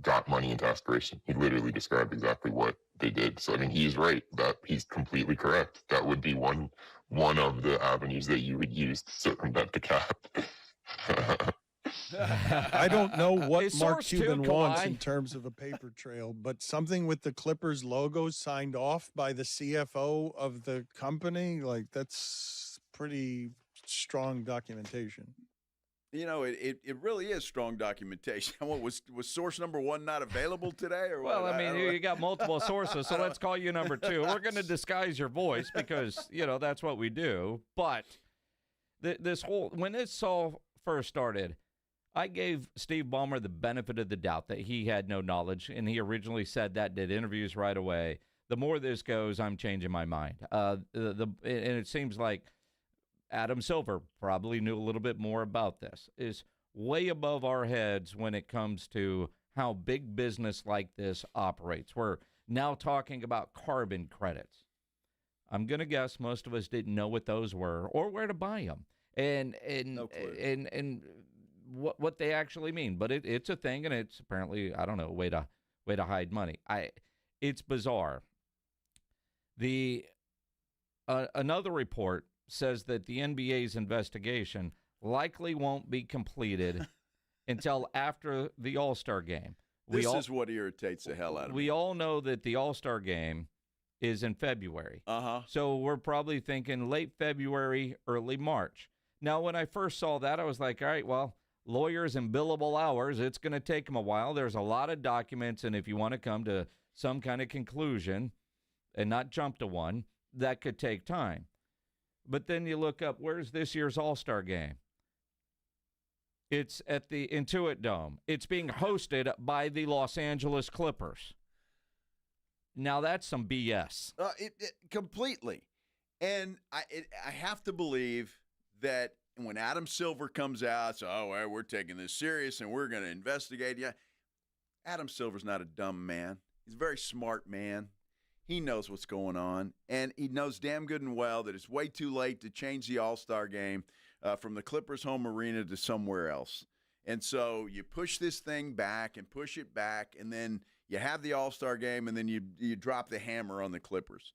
S7: got money into Aspiration. He literally described exactly what they did. So, I mean, he's right. That he's completely correct. That would be one of the avenues that you would use to circumvent the cap.
S9: I don't know what Mark Cuban wants
S6: Kawhi
S9: in terms of a paper trail, but something with the Clippers logo signed off by the CFO of the company, like that's pretty strong documentation.
S1: You know, it really is strong documentation. What was source number 1 not available today, or what?
S6: Well, I mean, you got multiple sources, so let's call you number 2. We're going to disguise your voice because, that's what we do. But when this all first started, I gave Steve Ballmer the benefit of the doubt that he had no knowledge, and he originally said that, did interviews right away. The more this goes, I'm changing my mind. And it seems like Adam Silver probably knew a little bit more about this, is way above our heads when it comes to how big business like this operates. We're now talking about carbon credits. I'm going to guess most of us didn't know what those were or where to buy them. And
S1: no clue.
S6: And what they actually mean, but it's a thing, and it's apparently, I don't know, a way to hide money. It's bizarre. Another report says that the NBA's investigation likely won't be completed until after the All-Star game.
S1: This is what irritates the hell out of me.
S6: We all know that the All-Star game is in February. So we're probably thinking late February, early March. Now, when I first saw that, I was like, all right, well, lawyers and billable hours, it's going to take them a while. There's a lot of documents, and if you want to come to some kind of conclusion and not jump to one, that could take time. But then you look up, where's this year's All-Star game? It's at the Intuit Dome. It's being hosted by the Los Angeles Clippers. Now that's some BS.
S1: Completely. And I have to believe that when Adam Silver comes out, well, we're taking this serious and we're going to investigate. Yeah, Adam Silver's not a dumb man. He's a very smart man. He knows what's going on, and he knows damn good and well that it's way too late to change the All-Star game from the Clippers' home arena to somewhere else. And so you push this thing back and push it back, and then you have the All-Star game, and then you drop the hammer on the Clippers.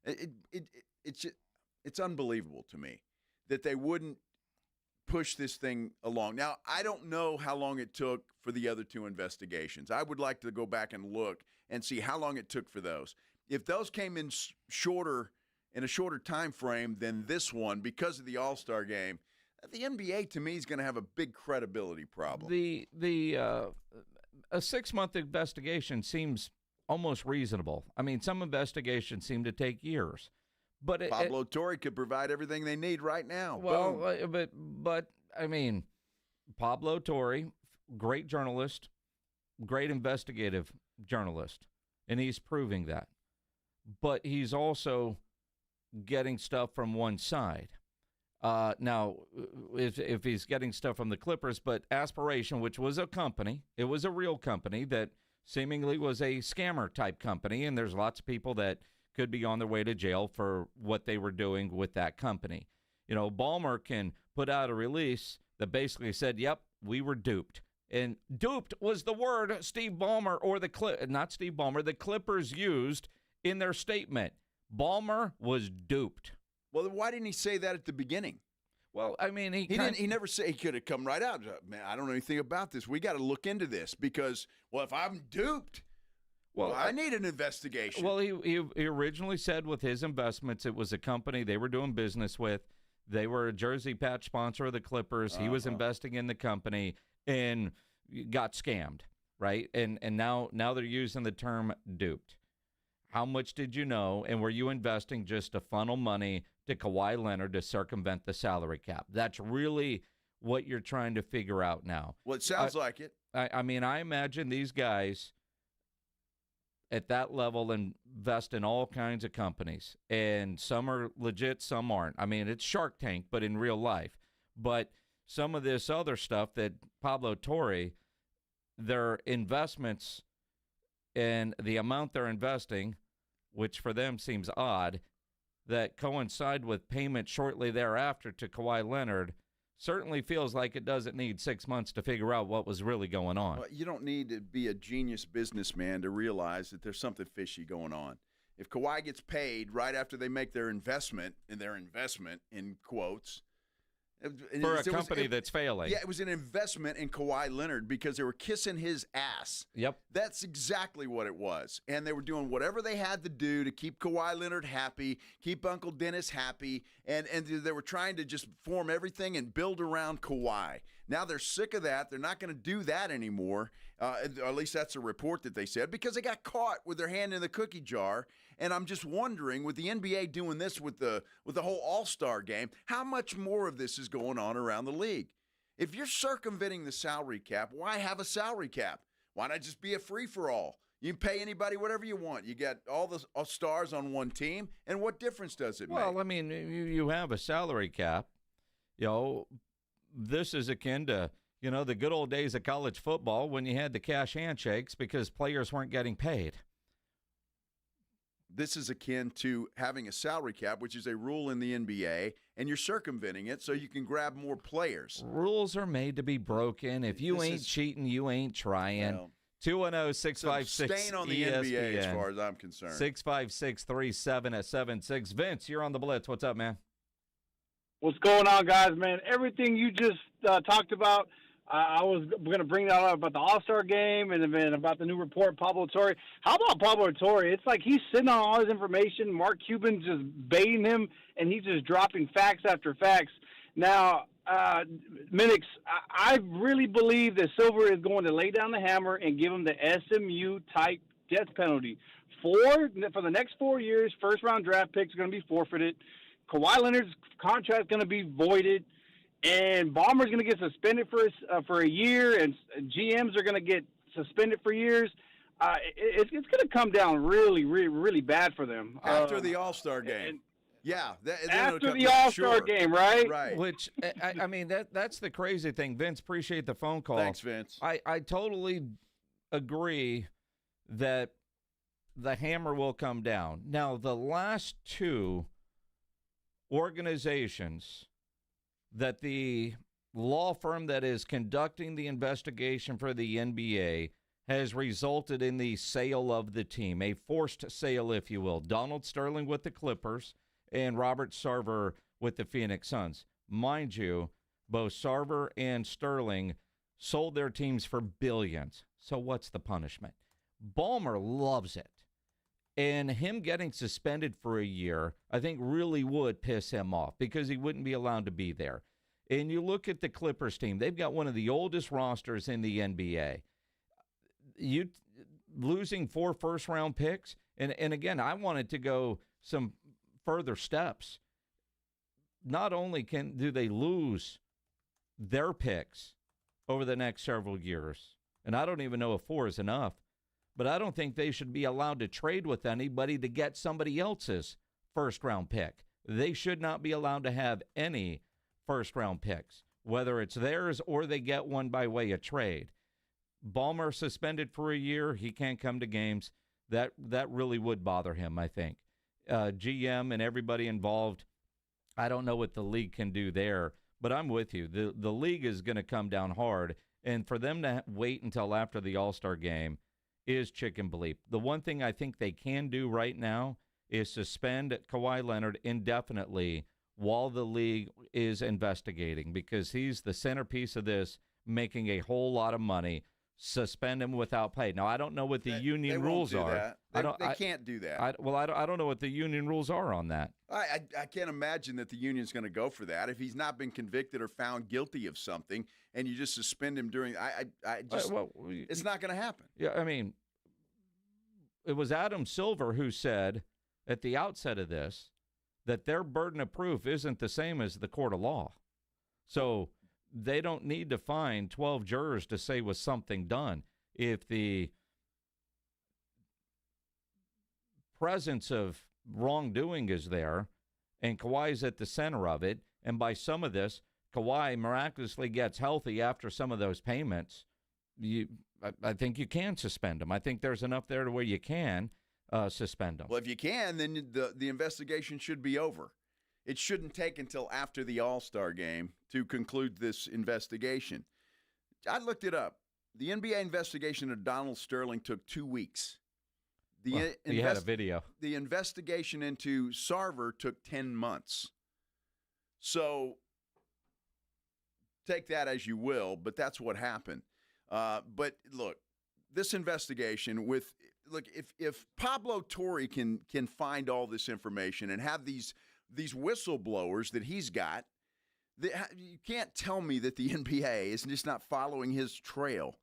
S1: It's unbelievable to me that they wouldn't push this thing along. Now, I don't know how long it took for the other 2 investigations. I would like to go back and look and see how long it took for those. If those came in in a shorter time frame than this one because of the All-Star game, the NBA to me is going to have a big credibility problem.
S6: A 6-month investigation seems almost reasonable. I mean, some investigations seem to take years. But
S1: Pablo Torre could provide everything they need right now.
S6: Well,
S1: Boom.
S6: but I mean, Pablo Torre, great journalist, great investigative journalist, and he's proving that. But he's also getting stuff from one side. Now, if he's getting stuff from the Clippers, but Aspiration, which was a company, it was a real company that seemingly was a scammer type company, and there's lots of people that could be on their way to jail for what they were doing with that company. You know, Ballmer can put out a release that basically said, yep, we were duped. And duped was the word Steve Ballmer, or not Steve Ballmer, the Clippers used in their statement. Ballmer was duped.
S1: Well, then why didn't he say that at the beginning?
S6: Well, I mean, he
S1: never said. He could have come right out. Man, I don't know anything about this. We got to look into this because, well, if I'm duped, well, I need an investigation.
S6: Well, he originally said with his investments, it was a company they were doing business with. They were a jersey patch sponsor of the Clippers. He was investing in the company and got scammed, right? And now they're using the term duped. How much did you know? And were you investing just to funnel money to Kawhi Leonard to circumvent the salary cap? That's really what you're trying to figure out now.
S1: Well, it sounds like it.
S6: I mean, I imagine these guys at that level invest in all kinds of companies, and some are legit, some aren't. I mean, it's Shark Tank, but in real life. But some of this other stuff that Pablo Torre, their investments and the amount they're investing, which for them seems odd, that coincide with payment shortly thereafter to Kawhi Leonard, certainly feels like it doesn't need 6 months to figure out what was really going on.
S1: Well, you don't need to be a genius businessman to realize that there's something fishy going on. If Kawhi gets paid right after they make their investment in quotes,
S6: for a company that's failing.
S1: Yeah, it was an investment in Kawhi Leonard because they were kissing his ass.
S6: Yep.
S1: That's exactly what it was. And they were doing whatever they had to do to keep Kawhi Leonard happy, keep Uncle Dennis happy, and they were trying to just form everything and build around Kawhi. Now they're sick of that. They're not going to do that anymore. At least that's a report that they said, because they got caught with their hand in the cookie jar. And I'm just wondering, with the NBA doing this with the whole All-Star game, how much more of this is going on around the league? If you're circumventing the salary cap, why have a salary cap? Why not just be a free-for-all? You can pay anybody whatever you want. You got all the stars on one team, and what difference does it make?
S6: Well, I mean, you have a salary cap. You know, this is akin to, you know, the good old days of college football when you had the cash handshakes because players weren't getting paid.
S1: This is akin to having a salary cap, which is a rule in the NBA, and you're circumventing it so you can grab more players.
S6: Rules are made to be broken. If you ain't cheating, you ain't trying. 210-656-ESPN.
S1: Stain on the NBA as far as I'm concerned.
S6: 656-3776. Vince, you're on the Blitz. What's up, man?
S8: What's going on, guys, man? Everything you just talked about, I was going to bring that up about the All-Star game and then about the new report, Pablo Torre. How about Pablo Torre? It's like he's sitting on all his information. Mark Cuban's just baiting him, and he's just dropping facts after facts. Now, Minix, I really believe that Silver is going to lay down the hammer and give him the SMU-type death penalty. For the next 4 years, first-round draft picks are going to be forfeited. Kawhi Leonard's contract is going to be voided. And Ballmer's going to get suspended for a year, and GMs are going to get suspended for years. It's going to come down really, really, really bad for them.
S1: After the All-Star game.
S8: After the All-Star game, right?
S1: Right.
S6: Which, I mean, that's the crazy thing. Vince, appreciate the phone call.
S1: Thanks, Vince.
S6: I totally agree that the hammer will come down. Now, the last two organizations that the law firm that is conducting the investigation for the NBA has resulted in the sale of the team, a forced sale, if you will. Donald Sterling with the Clippers and Robert Sarver with the Phoenix Suns. Mind you, both Sarver and Sterling sold their teams for billions. So what's the punishment? Ballmer loves it. And him getting suspended for a year, I think really would piss him off because he wouldn't be allowed to be there. And you look at the Clippers team, they've got one of the oldest rosters in the NBA. losing 4 first-round picks, and again, I wanted to go some further steps. Not only do they lose their picks over the next several years, and I don't even know if 4 is enough, but I don't think they should be allowed to trade with anybody to get somebody else's first-round pick. They should not be allowed to have any first-round picks, whether it's theirs or they get one by way of trade. Ballmer suspended for a year. He can't come to games. That really would bother him, I think. GM and everybody involved, I don't know what the league can do there, but I'm with you. The league is going to come down hard, and for them to wait until after the All-Star game is chicken bleep. The one thing I think they can do right now is suspend Kawhi Leonard indefinitely while the league is investigating, because he's the centerpiece of this, making a whole lot of money. Suspend him without pay. Now, I don't know what the union rules are.
S1: They can't do that.
S6: I don't know what the union rules are on that.
S1: I can't imagine that the union's going to go for that. If he's not been convicted or found guilty of something and you just suspend him during it's not going to happen.
S6: Yeah, I mean, it was Adam Silver who said at the outset of this that their burden of proof isn't the same as the court of law. So they don't need to find 12 jurors to say was something done. If the presence of wrongdoing is there and Kawhi's at the center of it, and by some of this, Kawhi miraculously gets healthy after some of those payments, I think you can suspend him. I think there's enough there to where you can suspend him.
S1: Well, if you can, then the investigation should be over. It shouldn't take until after the All-Star game to conclude this investigation. I looked it up. The NBA investigation of Donald Sterling took 2 weeks.
S6: You had a video.
S1: The investigation into Sarver took 10 months. So take that as you will, but that's what happened. But look, this investigation if Pablo Torre can find all this information and have these whistleblowers that he's got, you can't tell me that the NBA is just not following his trail,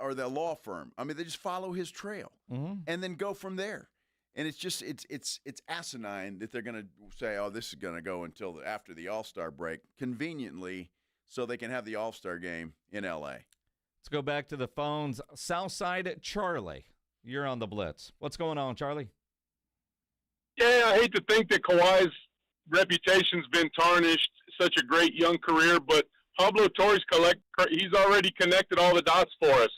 S1: or the law firm. I mean, they just follow his trail and then go from there. And it's just it's asinine that they're going to say, oh, this is going to go until after the All-Star break, conveniently, so they can have the All-Star game in L.A.
S6: Let's go back to the phones. Southside Charlie, you're on the Blitz. What's going on, Charlie?
S10: Yeah, I hate to think that Kawhi's reputation's been tarnished. Such a great young career, but Pablo Torres, he's already connected all the dots for us.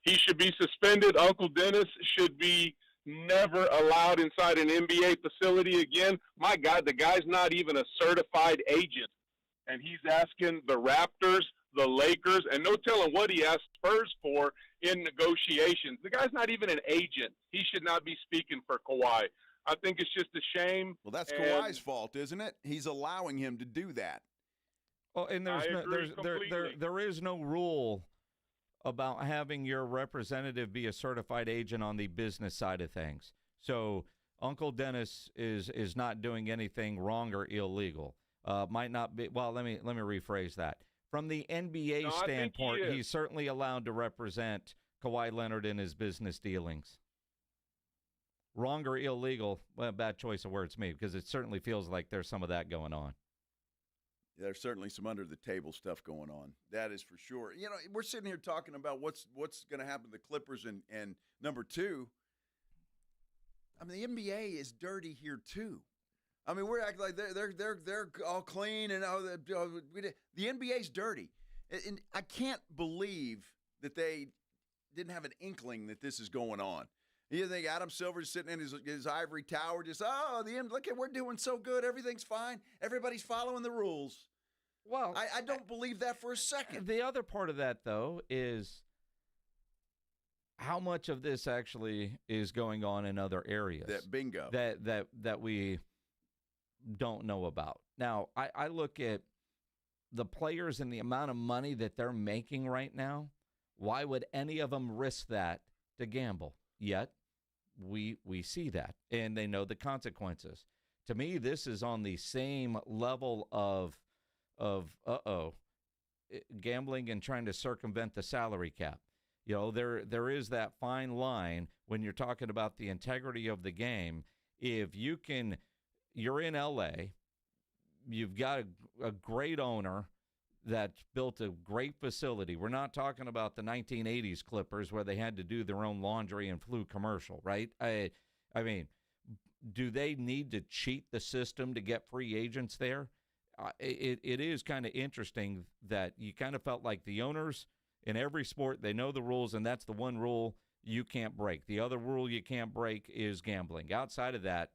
S10: He should be suspended. Uncle Dennis should be never allowed inside an NBA facility again. My God, the guy's not even a certified agent, and he's asking the Raptors, the Lakers, and no telling what he asked Spurs for in negotiations. The guy's not even an agent. He should not be speaking for Kawhi. I think it's just a shame.
S1: Well, that's Kawhi's fault, isn't it? He's allowing him to do that.
S6: Oh, and there is no rule about having your representative be a certified agent on the business side of things. So Uncle Dennis is not doing anything wrong or illegal. Might not be. Well, let me rephrase that. From the NBA standpoint, he's certainly allowed to represent Kawhi Leonard in his business dealings. Wrong or illegal, well, bad choice of words, me, because it certainly feels like there's some of that going on.
S1: There's certainly some under-the-table stuff going on. That is for sure. You know, we're sitting here talking about what's going to happen to the Clippers and number two. I mean, the NBA is dirty here too. I mean, we're acting like they're all clean and the NBA's dirty. And I can't believe that they didn't have an inkling that this is going on. You think Adam Silver's sitting in his ivory tower just, look at, we're doing so good. Everything's fine. Everybody's following the rules.
S6: Well,
S1: I don't believe that for a second.
S6: The other part of that, though, is how much of this actually is going on in other areas.
S1: Bingo.
S6: That we don't know about. Now, I look at the players and the amount of money that they're making right now. Why would any of them risk that to gamble? Yet, we see that, and they know the consequences. To me, this is on the same level of gambling and trying to circumvent the salary cap. You know, there is that fine line when you're talking about the integrity of the game. If you're in L.A., you've got a great owner that built a great facility. We're not talking about the 1980s Clippers where they had to do their own laundry and flew commercial, right? I mean, do they need to cheat the system to get free agents there? It is kind of interesting that you kind of felt like the owners in every sport, they know the rules, and that's the one rule you can't break. The other rule you can't break is gambling. Outside of that,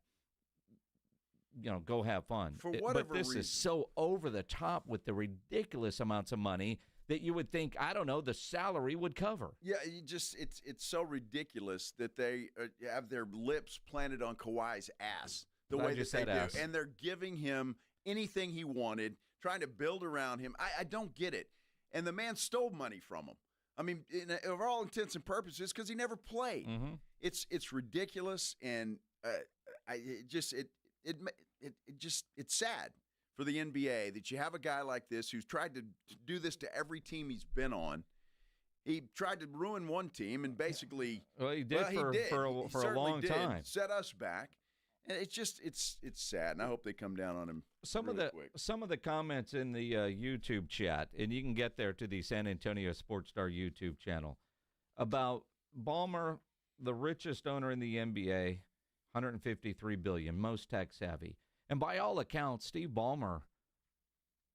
S6: you know, go have fun.
S1: For whatever
S6: but this
S1: reason.
S6: is so over the top with the ridiculous amounts of money that you would think, I don't know, the salary would cover.
S1: Yeah, it's so ridiculous that they have their lips planted on Kawhi's ass the way that they do.
S6: Ass.
S1: And they're giving him anything he wanted, trying to build around him. I don't get it. And the man stole money from him. I mean, for all intents and purposes, because he never played.
S6: Mm-hmm.
S1: It's ridiculous, and it's sad for the NBA that you have a guy like this who's tried to do this to every team he's been on. He tried to ruin one team and basically
S6: he did for a long time.
S1: Set us back. And it's sad, and I hope they come down on him.
S6: Some of the comments in the YouTube chat, and you can get there to the San Antonio Sports Star YouTube channel, about Ballmer, the richest owner in the NBA, $153 billion, most tech savvy. And by all accounts, Steve Ballmer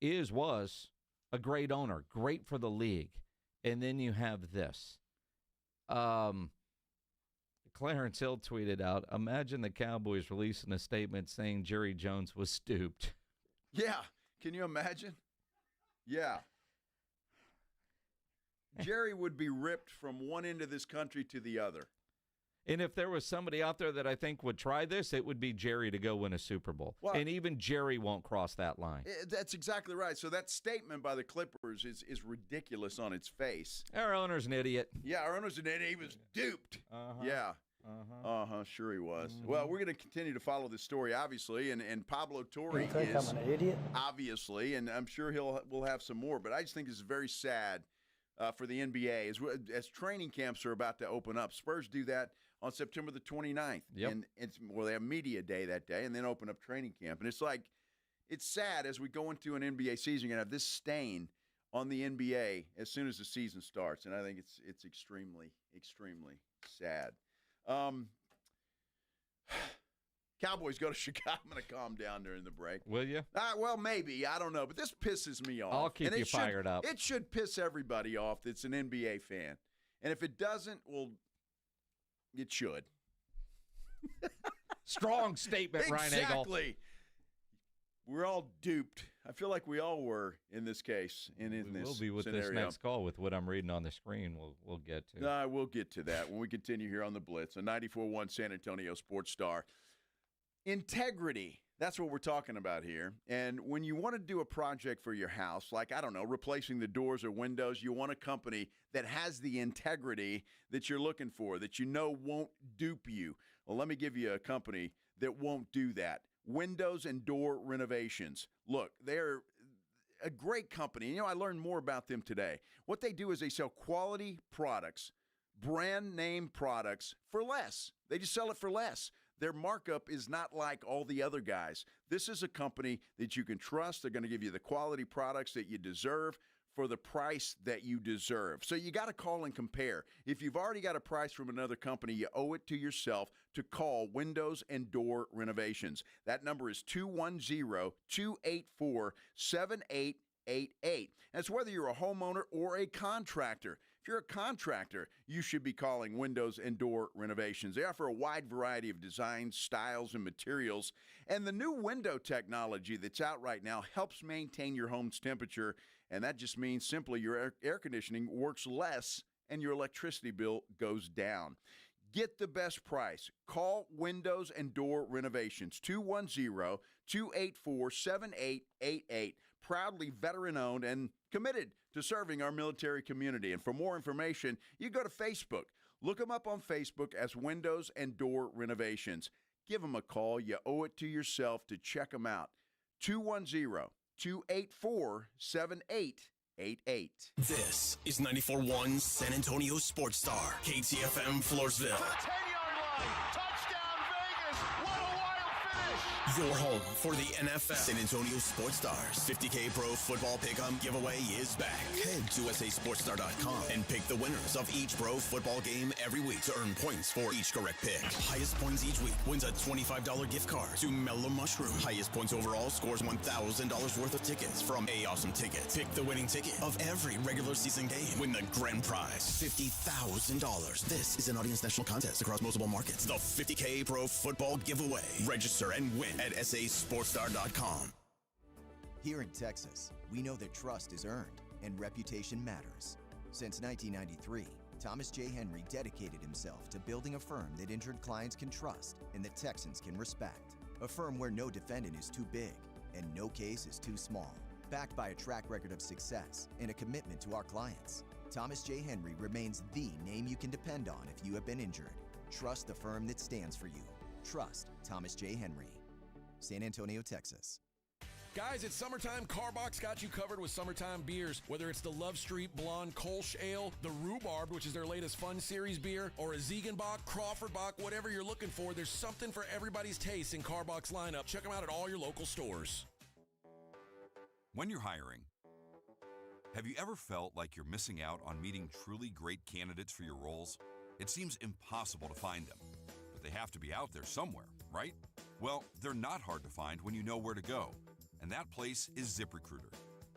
S6: was a great owner, great for the league. And then you have this. Clarence Hill tweeted out, imagine the Cowboys releasing a statement saying Jerry Jones was stooped.
S1: Yeah. Can you imagine? Yeah. Jerry would be ripped from one end of this country to the other.
S6: And if there was somebody out there that I think would try this, it would be Jerry to go win a Super Bowl.
S1: Well,
S6: and even Jerry won't cross that line.
S1: That's exactly right. So that statement by the Clippers is ridiculous on its face.
S6: Our owner's an idiot.
S1: Yeah, our owner's an idiot. He was duped.
S6: Uh-huh.
S1: Yeah.
S6: Uh-huh.
S1: Sure he was.
S6: Mm-hmm.
S1: Well, we're going to continue to follow this story, obviously, and Pablo Torre
S11: You think
S1: is
S11: I'm an idiot?
S1: obviously, and I'm sure we'll have some more. But I just think this is very sad for the NBA as training camps are about to open up. Spurs do that on September the 29th.
S6: Yep.
S1: And they have media day that day and then open up training camp. And it's sad as we go into an NBA season, you're going to have this stain on the NBA as soon as the season starts. And I think it's extremely, extremely sad. Cowboys go to Chicago. I'm going to calm down during the break.
S6: Will you?
S1: Well, maybe. I don't know. But this pisses me off.
S6: I'll keep you fired up.
S1: It should piss everybody off that's an NBA fan. And if it doesn't, well, it should.
S6: Strong statement, Ryan Eagle.
S1: Exactly. We're all duped. I feel like we all were in this case. And in
S6: We
S1: this
S6: will be with
S1: scenario.
S6: this next call with what I'm reading on the screen. We'll get to.
S1: We'll get to that when we continue here on the Blitz, a 94.1 San Antonio Sports Star. Integrity. That's what we're talking about here. And when you want to do a project for your house, like, I don't know, replacing the doors or windows, you want a company that has the integrity that you're looking for, that you know won't dupe you. Well, let me give you a company that won't do that. Windows and Door Renovations. Look, they're a great company. You know, I learned more about them today. What they do is they sell quality products, brand name products for less. They just sell it for less. Their markup is not like all the other guys. This is a company that you can trust. They're going to give you the quality products that you deserve for the price that you deserve. So you got to call and compare. If you've already got a price from another company, you owe it to yourself to call Windows and Door Renovations. That number is 210-284-7888. That's whether you're a homeowner or a contractor. If you're a contractor, you should be calling Windows and Door Renovations. They offer a wide variety of designs, styles, and materials. And the new window technology that's out right now helps maintain your home's temperature. And that just means simply your air conditioning works less and your electricity bill goes down. Get the best price. Call Windows and Door Renovations, 210-284-7888. Proudly veteran-owned and committed to serving our military community. And for more information, you go to Facebook. Look them up on Facebook as Windows and Door Renovations. Give them a call. You owe it to yourself to check them out. 210-284-7888. 888.
S3: This is 94.1 San Antonio Sports Star, KTFM Floresville.
S14: 10-yard line. Touchdown Vegas. What a wild finish.
S3: Your home for the NFL. San Antonio Sports Stars 50K Pro Football Pick'em giveaway is back. Head to sasportstar.com and pick the winners of each pro football game every week to earn points for each correct pick. Highest points each week wins a $25 gift card to Mellow Mushroom. Highest points overall scores $1,000 worth of tickets from A Awesome Tickets. Pick the winning ticket of every regular season game. Win the grand prize, $50,000. This is an audience national contest across multiple markets. The 50K Pro Football Giveaway. Register and win at sasportstar.com.
S11: Here in Texas, we know that trust is earned and reputation matters. Since 1993, Thomas J. Henry dedicated himself to building a firm that injured clients can trust and that Texans can respect. A firm where no defendant is too big and no case is too small. Backed by a track record of success and a commitment to our clients, Thomas J. Henry remains the name you can depend on if you have been injured. Trust the firm that stands for you. Trust Thomas J. Henry. San Antonio, Texas.
S25: Guys, it's summertime. Carbox got you covered with summertime beers. Whether it's the Love Street Blonde Kolsch Ale, the Rhubarb, which is their latest Fun Series beer, or a Ziegenbach, Crawford Bach, whatever you're looking for, there's something for everybody's taste in Carbox lineup. Check them out at all your local stores.
S13: When you're hiring, have you ever felt like you're missing out on meeting truly great candidates for your roles? It seems impossible to find them, but they have to be out there somewhere, right? Well, they're not hard to find when you know where to go, and that place is ZipRecruiter.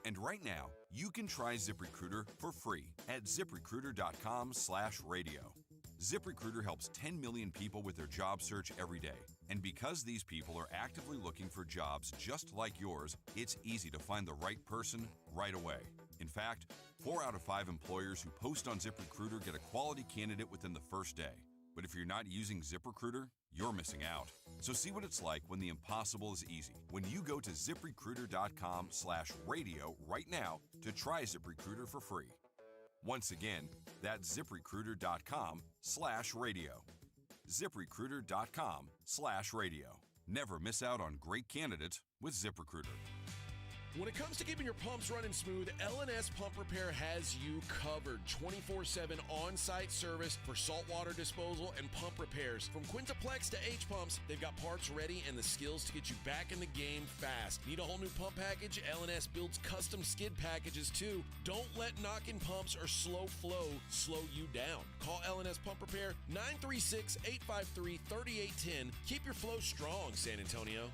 S13: And right now, you can try ZipRecruiter for free at ZipRecruiter.com/radio. ZipRecruiter helps 10 million people with their job search every day. And because these people are actively looking for jobs just like yours, it's easy to find the right person right away. In fact, 4 out of 5 employers who post on ZipRecruiter get a quality candidate within the first day. But if you're not using ZipRecruiter, you're missing out. So see what it's like when the impossible is easy. When you go to ZipRecruiter.com/radio right now to try ZipRecruiter for free. Once again, that's ZipRecruiter.com/radio. ZipRecruiter.com/radio. Never miss out on great candidates with ZipRecruiter.
S25: When it comes to keeping your pumps running smooth, L&S Pump Repair has you covered. 24/7 on-site service for saltwater disposal and pump repairs. From Quintaplex to H-Pumps, they've got parts ready and the skills to get you back in the game fast. Need a whole new pump package? L&S builds custom skid packages too. Don't let knocking pumps or slow flow slow you down. Call L&S Pump Repair 936-853-3810. Keep your flow strong, San Antonio.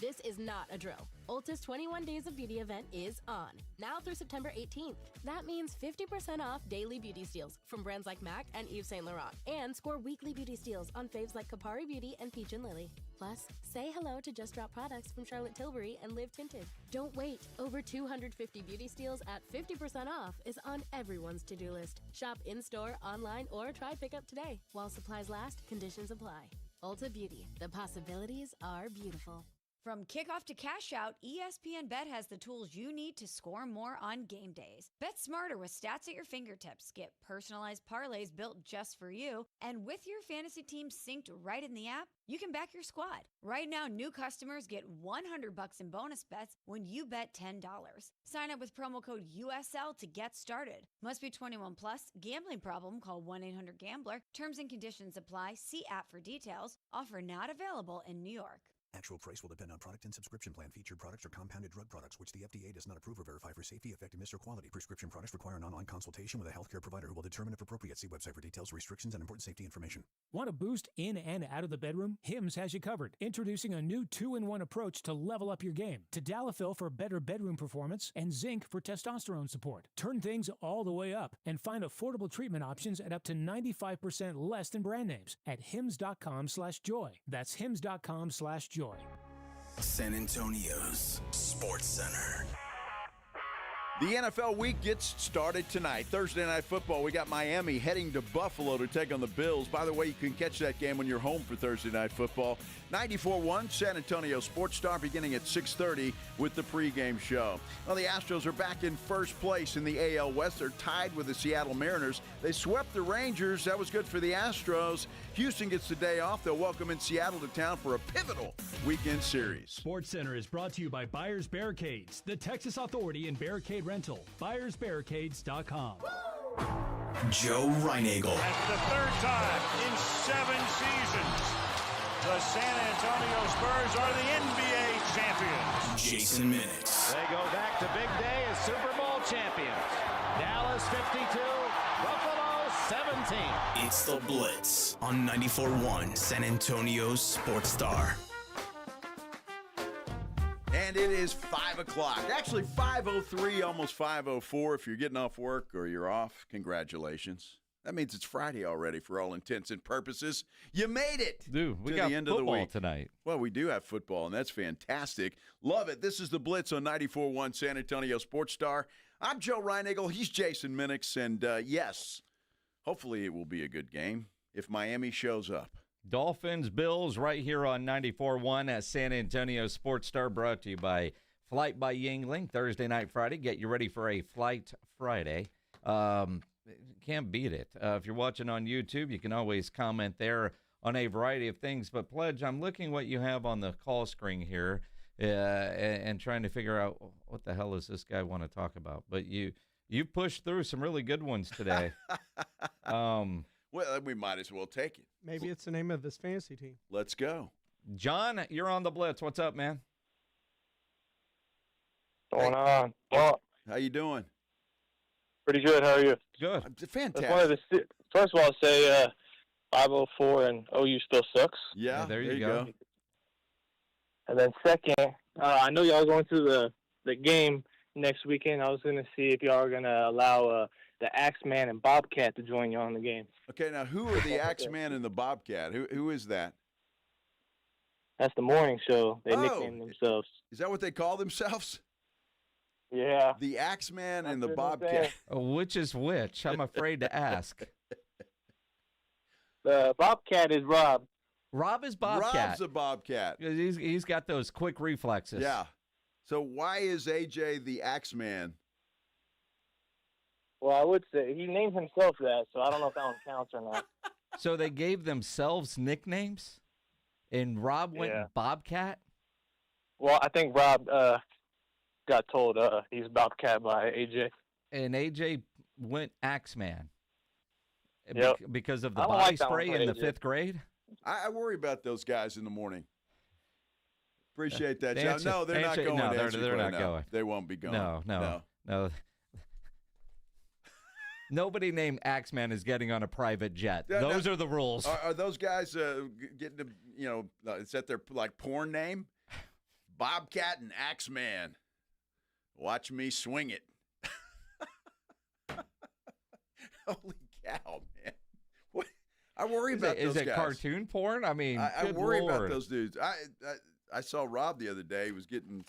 S15: This is not a drill. Ulta's 21 Days of Beauty event is on, now through September 18th. That means 50% off daily beauty steals from brands like MAC and Yves Saint Laurent. And score weekly beauty steals on faves like Kapari Beauty and Peach and Lily. Plus, say hello to Just Drop products from Charlotte Tilbury and Live Tinted. Don't wait. Over 250 beauty steals at 50% off is on everyone's to-do list. Shop in-store, online, or try pickup today. While supplies last, conditions apply. Ulta Beauty. The possibilities are beautiful.
S16: From kickoff to cash out, ESPN Bet has the tools you need to score more on game days. Bet smarter with stats at your fingertips. Get personalized parlays built just for you. And with your fantasy team synced right in the app, you can back your squad. Right now, new customers get $100 in bonus bets when you bet $10. Sign up with promo code USL to get started. Must be 21 plus. Gambling problem? Call 1-800-GAMBLER. Terms and conditions apply. See app for details. Offer not available in New York.
S17: Actual price will depend on product and subscription plan. Featured products are compounded drug products, which the FDA does not approve or verify for safety, effectiveness, or quality. Prescription products require an online consultation with a healthcare provider who will determine if appropriate. See website for details, restrictions, and important safety information.
S23: Want a boost in and out of the bedroom? Hims has you covered. Introducing a new 2-in-1 approach to level up your game. Tadalafil for better bedroom performance and zinc for testosterone support. Turn things all the way up and find affordable treatment options at up to 95% less than brand names at hims.com/joy. That's hims.com/joy.
S3: San Antonio's Sports Center.
S1: The NFL week gets started tonight. Thursday Night Football, we got Miami heading to Buffalo to take on the Bills. By the way, you can catch that game when you're home for Thursday Night Football. 94.1 San Antonio Sports Star beginning at 6:30 with the pregame show. Well, the Astros are back in first place in the AL West. They're tied with the Seattle Mariners They swept the Rangers. That was good for the Astros. Houston gets the day off. They'll welcome in Seattle to town for a pivotal weekend series.
S2: SportsCenter is brought to you by Buyers Barricades, the Texas authority in barricade rental. BuyersBarricades.com.
S12: Joe Reinagle.
S14: That's the third time in 7 seasons. The San Antonio Spurs are the NBA champions.
S12: Jason Minix.
S14: They go back to big day as Super Bowl champions. Dallas 52, Buffalo 17.
S12: It's the Blitz on 94.1 San Antonio's Sports Star.
S1: And it is 5 o'clock. Actually, 5:03, almost 5:04. If you're getting off work or you're off, congratulations. That means it's Friday already for all intents and purposes. You made it.
S6: Dude, we
S1: to
S6: got
S1: the end of the
S6: football
S1: week
S6: tonight.
S1: Well, we do have football, and that's fantastic. Love it. This is the Blitz on 94.1 San Antonio Sports Star. I'm Joe Reinagle. He's Jason Minix. And, yes, hopefully it will be a good game if Miami shows up.
S6: Dolphins, Bills, right here on 94.1 at San Antonio Sports Star, brought to you by Flight by Yingling, Thursday night, Friday. Get you ready for a Flight Friday. Can't beat it. If you're watching on YouTube, you can always comment there on a variety of things. But, Pledge, I'm looking what you have on the call screen here and trying to figure out what the hell does this guy want to talk about. But you pushed through some really good ones today.
S1: Well, we might as well take it.
S18: Maybe it's the name of this fantasy team.
S1: Let's go.
S6: John, you're on the Blitz. What's up, man?
S19: Going on? Well,
S1: how you doing?
S19: Pretty good. How are you?
S6: Good.
S19: Fantastic. I wanted to first of all say 504 and OU still sucks.
S1: Yeah,
S6: there you go.
S19: And then second, I know y'all are going to the game next weekend. I was going to see if y'all are going to allow the Axeman and Bobcat to join you on the game.
S1: Okay, now who are the Axeman and the Bobcat? Who is that?
S19: That's the morning show. They nicknamed themselves.
S1: Is that what they call themselves?
S19: Yeah.
S1: The Axeman and the Bobcat.
S6: Which is which? I'm afraid to ask.
S19: The Bobcat is Rob.
S6: Rob is Bobcat.
S1: Rob's a Bobcat.
S6: He's got those quick reflexes.
S1: Yeah. So why is AJ the Axeman?
S19: Well, I would say he named himself that, so I don't know if that one counts or not.
S6: So they gave themselves nicknames, and Rob went Bobcat?
S19: Well, I think Rob got told he's Bobcat by AJ.
S6: And AJ went Axeman.
S19: Yep.
S6: Because of the
S19: I don't
S6: body
S19: like that
S6: spray
S19: one
S6: in
S19: for
S6: the
S19: AJ.
S6: 5th grade?
S1: I worry about those guys in the morning. Appreciate that, John.
S6: Answer-
S1: No, they're not
S6: answer-
S1: going.
S6: no,
S1: to
S6: they're-
S1: answer
S6: they're
S1: right
S6: not
S1: now.
S6: going.
S1: They won't be going.
S6: No. Nobody named Axeman is getting on a private jet. Those are the rules.
S1: Are those guys getting to, is that their like porn name? Bobcat and Axeman. Watch me swing it. Holy cow, man. What? I worry about those guys.
S6: Is it cartoon porn? I mean,
S1: I
S6: good
S1: worry about
S6: Lord.
S1: those dudes. I saw Rob the other day. He was getting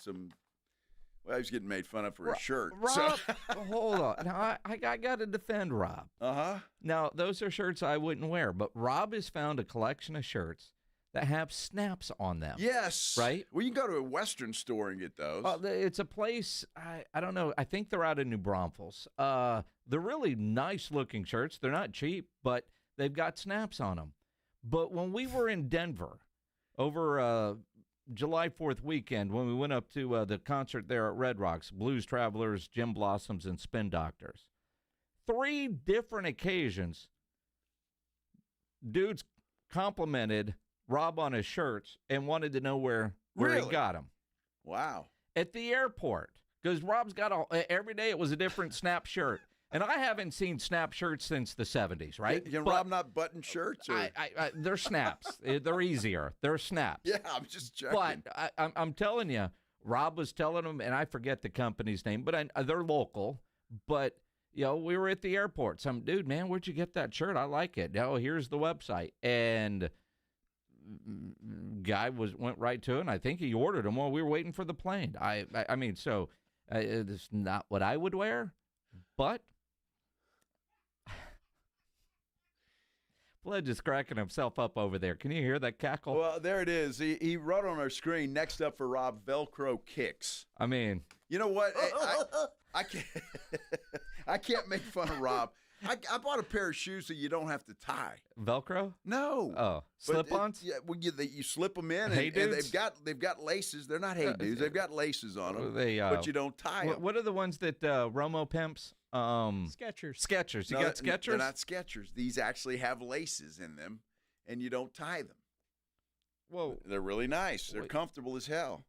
S1: he was getting made fun of for his shirt.
S6: Rob, hold on. Now, I got to defend Rob.
S1: Uh-huh.
S6: Now, those are shirts I wouldn't wear, but Rob has found a collection of shirts that have snaps on them.
S1: Yes.
S6: Right?
S1: Well, you can go to a Western store and get those.
S6: It's a place, I don't know, I think they're out of New Braunfels. They're really nice-looking shirts. They're not cheap, but they've got snaps on them. But when we were in Denver over July 4th weekend, when we went up to the concert there at Red Rocks, Blues Travelers, Jim Blossoms, and Spin Doctors, 3 different occasions, dudes complimented Rob on his shirts and wanted to know where he got them.
S1: Wow.
S6: At the airport, because Rob's got every day it was a different Snap shirt. And I haven't seen Snap shirts since the 70s, right?
S1: Can Rob not button shirts? Or?
S6: They're Snaps. They're easier. They're Snaps.
S1: Yeah, I'm just checking.
S6: But I'm telling you, Rob was telling them, and I forget the company's name, but they're local. But, we were at the airport. Some dude, man, where'd you get that shirt? I like it. Here's the website. And guy went right to it, and I think he ordered them while we were waiting for the plane. I mean, so it's not what I would wear, but Pledge is cracking himself up over there. Can you hear that cackle?
S1: Well, there it is. He wrote on our screen, next up for Rob, Velcro kicks.
S6: I mean,
S1: you know what? I can't I can't make fun of Rob. I bought a pair of shoes that you don't have to tie.
S6: Velcro?
S1: No.
S6: Oh, slip-ons?
S1: Yeah, well, you slip them in,
S6: Hey
S1: and
S6: Dudes?
S1: they've got laces. They're not Hey Dudes. They've got laces on them, but you don't tie them.
S6: What are the ones that Romo pimps?
S18: Skechers.
S6: Skechers. You
S1: No,
S6: got Skechers?
S1: They're not Skechers. These actually have laces in them, and you don't tie them.
S6: Whoa.
S1: They're really nice. They're comfortable as hell.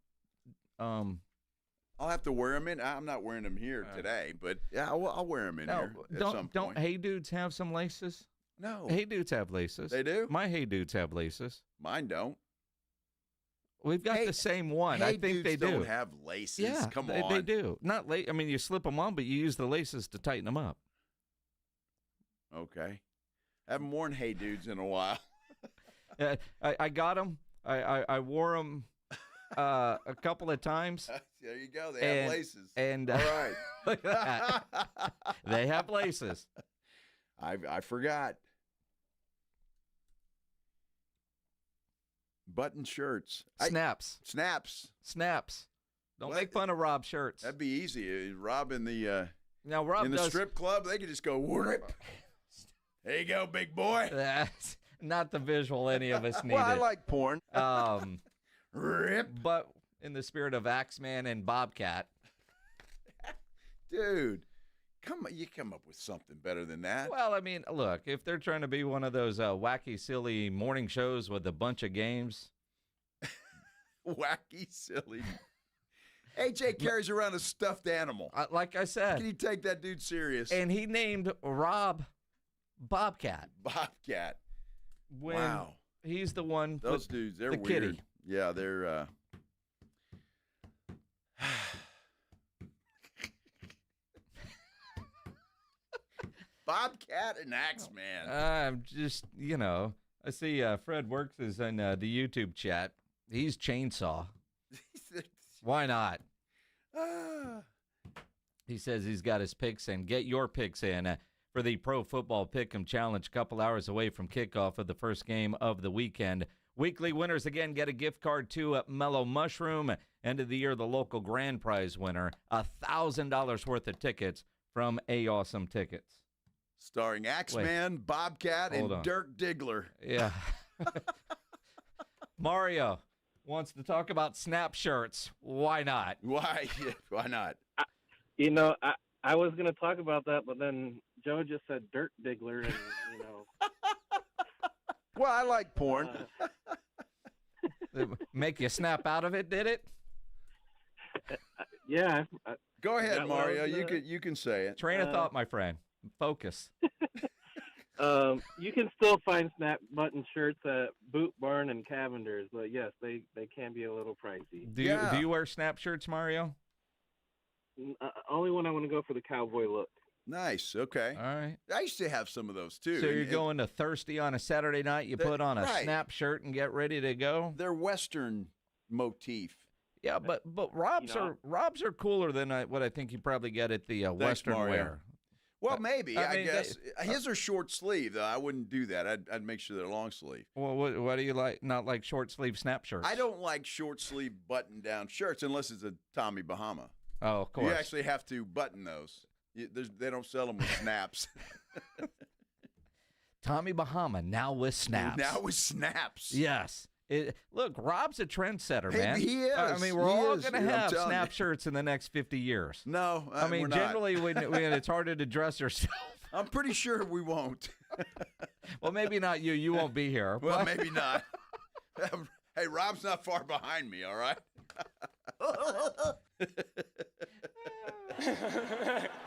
S1: I'll have to wear them in. I'm not wearing them here today, but yeah, I'll wear them in here at some point.
S6: Don't Hey Dudes have some laces?
S1: No.
S6: Hey Dudes have laces.
S1: They do?
S6: My Hey Dudes have laces.
S1: Mine don't.
S6: We've got the same one.
S1: Hey
S6: I think
S1: Dudes
S6: they do.
S1: don't have laces.
S6: Yeah,
S1: Come on.
S6: They do. Not late. I mean, you slip them on, but you use the laces to tighten them up.
S1: Okay. I haven't worn Hey Dudes in a while.
S6: I got them. I wore them a couple of times.
S1: There you go. They have laces.
S6: And
S1: all right.
S6: Look at that. They have laces.
S1: I forgot. Button shirts.
S6: Snaps.
S1: Snaps.
S6: Don't make fun of Rob's shirts.
S1: That'd be easy. Rob in the
S6: now Rob
S1: in the
S6: does,
S1: strip club, they could just go whoop. There you go, big boy.
S6: That's not the visual any of us needed.
S1: Well, I like porn.
S6: Rip. But in the spirit of Axeman and Bobcat.
S1: Dude, you come up with something better than that.
S6: Well, I mean, look, if they're trying to be one of those wacky, silly morning shows with a bunch of games.
S1: Wacky, silly. AJ carries around a stuffed animal.
S6: Like I said.
S1: Can you take that dude serious?
S6: And he named Rob Bobcat.
S1: Bobcat.
S6: Wow. He's the one.
S1: Those dudes, they're
S6: the
S1: weird.
S6: Kitty.
S1: Yeah, they're. Bobcat and Axeman.
S6: I'm just, I see Fred Works is in the YouTube chat. He's Chainsaw. Why not? He says he's got his picks in. Get your picks in for the Pro Football Pick'em Challenge, a couple hours away from kickoff of the first game of the weekend. Weekly winners, again, get a gift card to Mellow Mushroom. End of the year, the local grand prize winner, $1,000 worth of tickets from A Awesome Tickets.
S1: Starring Axeman, Bobcat, and Dirk Diggler.
S6: Yeah. Mario wants to talk about snap shirts. Why not?
S1: Why? Yeah, why not?
S19: I was going to talk about that, but then Joe just said Dirk Diggler, and
S1: Well, I like porn.
S6: Make you snap out of it, did it?
S19: Yeah.
S1: Go ahead, Mario. You can say it.
S6: Train of thought, my friend. Focus.
S19: You can still find snap button shirts at Boot Barn and Cavender's, but yes, they can be a little pricey.
S6: Do you wear snap shirts, Mario?
S19: Only when I want to go for the cowboy look.
S1: Nice. Okay.
S6: All right.
S1: I used to have some of those too.
S6: So you're going to Thirsty on a Saturday night. You put on a snap shirt and get ready to go.
S1: They're Western motif.
S6: Yeah, but Rob's are cooler than what I think you probably get at the Western
S1: Mario.
S6: wear.
S1: Well, maybe. I
S6: mean,
S1: guess his are short sleeve. Though I wouldn't do that. I'd make sure they're long sleeve.
S6: Well, what do you like? Not like short sleeve snap shirts?
S1: I don't like short sleeve button down shirts unless it's a Tommy Bahama.
S6: Oh, of course.
S1: You actually have to button those. They don't sell them with snaps.
S6: Tommy Bahama now with snaps.
S1: Now with snaps.
S6: Yes. Look, Rob's a trendsetter, man.
S1: He is.
S6: I mean, we're all going to have snap shirts in the next 50 years.
S1: No,
S6: I mean,
S1: we're not.
S6: generally, when it's harder to dress yourself.
S1: I'm pretty sure we won't.
S6: Well, maybe not you. You won't be here.
S1: Well, maybe not. Hey, Rob's not far behind me, all right?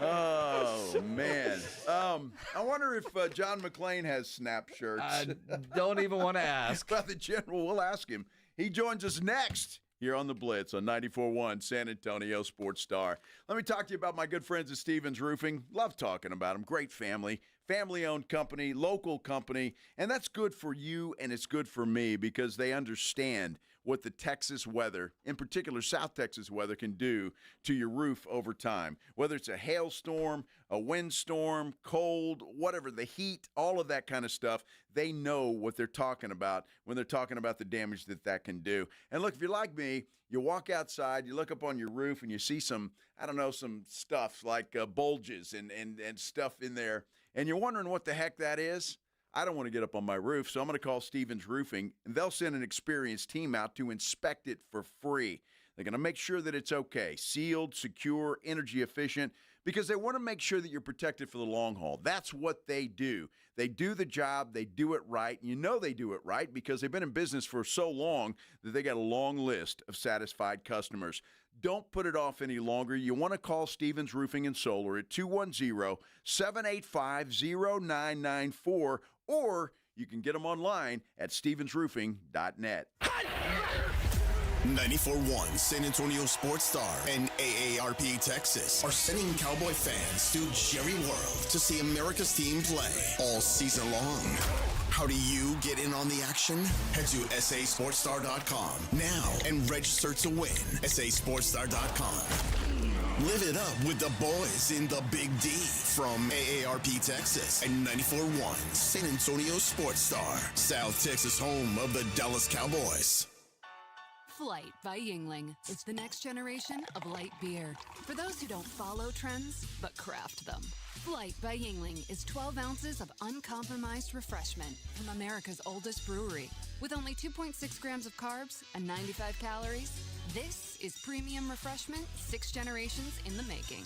S1: Oh, man. I wonder if John McClain has snap shirts.
S6: I don't even want to ask.
S1: Well, the general will ask him. He joins us next here on the Blitz on 94.1 San Antonio Sports Star. Let me talk to you about my good friends at Stevens Roofing. Love talking about them. Great family. Family-owned company, local company, and that's good for you and it's good for me because they understand what the Texas weather, in particular South Texas weather, can do to your roof over time. Whether it's a hailstorm, a windstorm, cold, whatever, the heat, all of that kind of stuff, they know what they're talking about when they're talking about the damage that can do. And look, if you're like me, you walk outside, you look up on your roof, and you see some stuff like bulges and stuff in there. And you're wondering what the heck that is? I don't want to get up on my roof, so I'm going to call Stevens Roofing, and they'll send an experienced team out to inspect it for free. They're going to make sure that it's okay, sealed, secure, energy efficient, because they want to make sure that you're protected for the long haul. That's what they do. They do the job, they do it right, and you know they do it right because they've been in business for so long that they got a long list of satisfied customers. Don't put it off any longer. You want to call Stevens Roofing and Solar at 210-785-0994, or you can get them online at stevensroofing.net.
S3: 94.1 San Antonio Sports Star and AARP Texas are sending Cowboy fans to Jerry World to see America's team play all season long. How do you get in on the action? Head to sasportstar.com now and register to win. sasportstar.com. Live it up with the boys in the Big D from AARP Texas and 94.1 San Antonio Sports Star, South Texas home of the Dallas Cowboys.
S4: Flight by Yingling. It's the next generation of light beer. For those who don't follow trends, but craft them. Flight by Yingling is 12 ounces of uncompromised refreshment from America's oldest brewery. With only 2.6 grams of carbs and 95 calories, this is premium refreshment 6 generations in the making.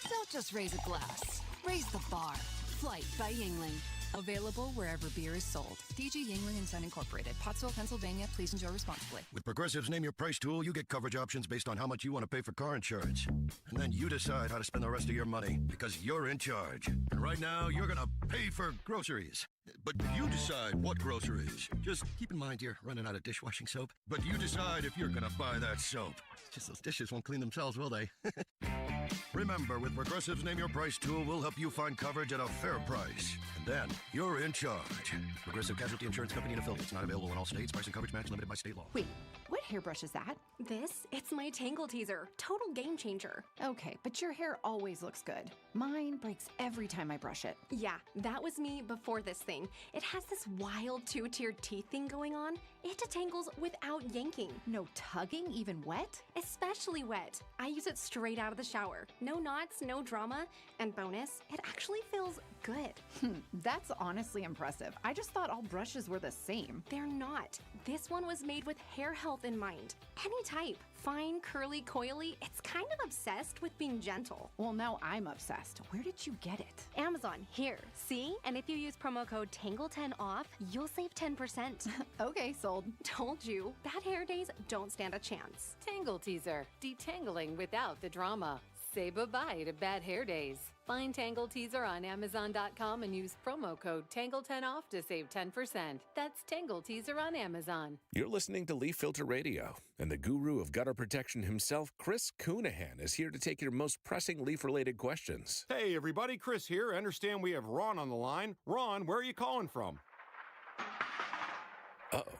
S4: Don't just raise a glass, raise the bar. Flight by Yingling. Available wherever beer is sold. DG Yingling & Son Incorporated, Pottsville, Pennsylvania. Please enjoy responsibly.
S20: With Progressive's Name Your Price tool, you get coverage options based on how much you want to pay for car insurance. And then you decide how to spend the rest of your money because you're in charge. And right now, you're going to pay for groceries. But you decide what groceries. Just keep in mind you're running out of dishwashing soap. But you decide if you're going to buy that soap. Just those dishes won't clean themselves, will they? Remember, with Progressive's Name Your Price tool, we'll help you find coverage at a fair price. And then you're in charge. Progressive Casualty Insurance Company and affiliates. Not available in all states. Price and coverage match limited by state law.
S21: Wait, what hairbrush is that? It's my Tangle Teezer. Total game changer.
S22: Okay, but your hair always looks good. Mine breaks every time I brush it.
S21: Yeah, that was me before this thing. It has this wild 2-tiered teeth thing going on. It detangles without yanking.
S22: No tugging, even wet?
S21: Especially wet. I use it straight out of the shower. No knots, no drama, and bonus, it actually feels good.
S22: That's honestly impressive. I just thought all brushes were the same.
S21: They're not. This one was made with hair health in mind. Any type. Fine, curly, coily, it's kind of obsessed with being gentle.
S22: Well, now I'm obsessed. Where did you get it?
S21: Amazon. Here. See? And if you use promo code TANGLE10OFF, you'll save 10%.
S22: Okay, sold.
S21: Told you. Bad hair days don't stand a chance.
S24: Tangle Teezer. Detangling without the drama. Say bye-bye to bad hair days. Find Tangle Teezer on Amazon.com and use promo code TANGLE10OFF to save 10%. That's Tangle Teezer on Amazon.
S26: You're listening to Leaf Filter Radio, and the guru of gutter protection himself, Chris Coonahan, is here to take your most pressing leaf-related questions.
S27: Hey, everybody, Chris here. I understand we have Ron on the line. Ron, where are you calling from?
S26: Uh-oh.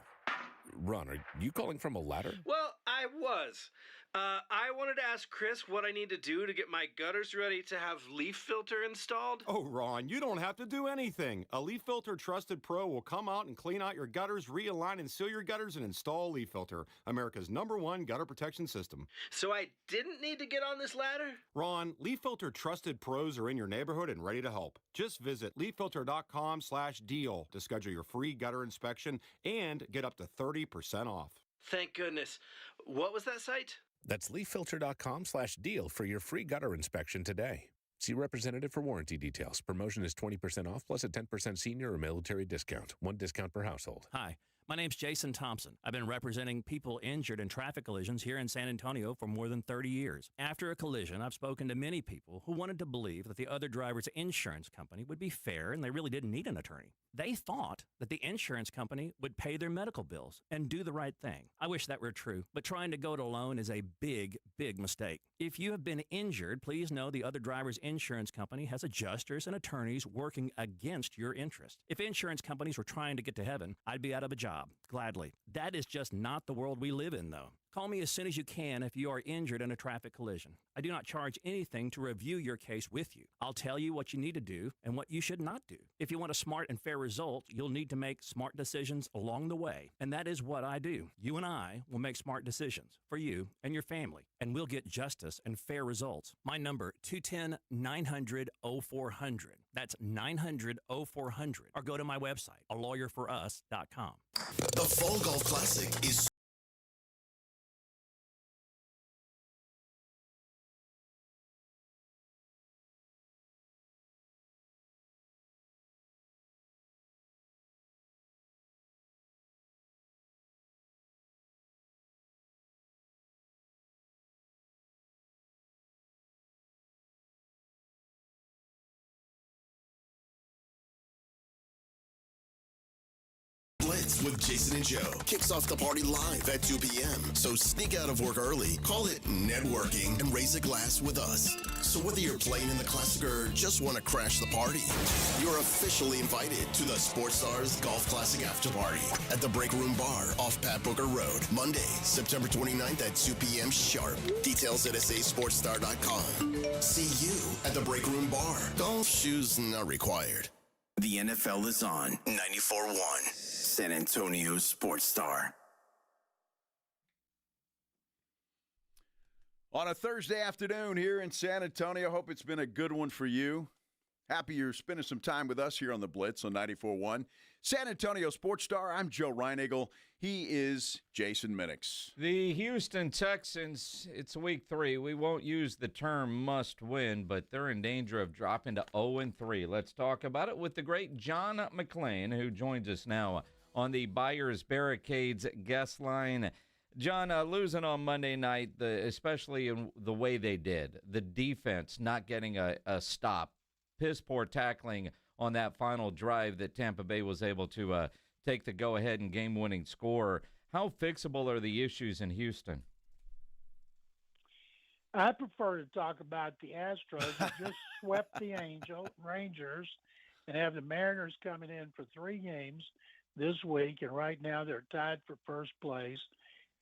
S26: Ron, are you calling from a ladder?
S28: Well, I was. I wanted to ask Chris what I need to do to get my gutters ready to have Leaf Filter installed.
S27: Oh, Ron, you don't have to do anything. A Leaf Filter Trusted Pro will come out and clean out your gutters, realign and seal your gutters, and install Leaf Filter, America's #1 gutter protection system.
S28: So I didn't need to get on this ladder?
S27: Ron, Leaf Filter Trusted Pros are in your neighborhood and ready to help. Just visit leaffilter.com/deal to schedule your free gutter inspection and get up to 30% off.
S28: Thank goodness. What was that site?
S26: That's leaffilter.com/deal for your free gutter inspection today. See representative for warranty details. Promotion is 20% off plus a 10% senior or military discount. One discount per household.
S29: Hi, my name's Jason Thompson. I've been representing people injured in traffic collisions here in San Antonio for more than 30 years. After a collision, I've spoken to many people who wanted to believe that the other driver's insurance company would be fair and they really didn't need an attorney. They thought that the insurance company would pay their medical bills and do the right thing. I wish that were true, but trying to go it alone is a big, big mistake. If you have been injured, please know the other driver's insurance company has adjusters and attorneys working against your interest. If insurance companies were trying to get to heaven, I'd be out of a job, gladly. That is just not the world we live in, though. Call Call me as soon as you can if you are injured in a traffic collision. I do not charge anything to review your case with you. I'll tell you what you need to do and what you should not do. If you want a smart and fair result, you'll need to make smart decisions along the way. And that is what I do. You and I will make smart decisions for you and your family, and we'll get justice and fair results. My number, 210-900-0400. That's 900-0400. Or go to my website, alawyerforus.com.
S3: The Fall Golf Classic is Blitz with Jason and Joe kicks off the party live at 2 p.m. So sneak out of work early, call it networking, and raise a glass with us. So whether you're playing in the Classic or just want to crash the party, you're officially invited to the Sports Stars Golf Classic After Party at the Break Room Bar off Pat Booker Road, Monday, September 29th at 2 p.m. sharp. Details at sasportstar.com. See you at the Break Room Bar. Golf shoes not required.
S12: The NFL is on 94.1 San Antonio Sports Star.
S1: On a Thursday afternoon here in San Antonio, hope it's been a good one for you. Happy you're spending some time with us here on the Blitz on 94.1. San Antonio Sports Star, I'm Joe Reinagle. He is Jason Minix.
S6: The Houston Texans, it's week 3. We won't use the term must win, but they're in danger of dropping to 0-3. Let's talk about it with the great John McClain, who joins us now on the Buyers Barricades guest line. John, losing on Monday night, especially in the way they did, the defense not getting a stop, piss poor tackling on that final drive that Tampa Bay was able to take the go-ahead and game-winning score. How fixable are the issues in Houston?
S5: I prefer to talk about the Astros that just swept the Rangers and have the Mariners coming in for 3 games this week, and right now they're tied for first place.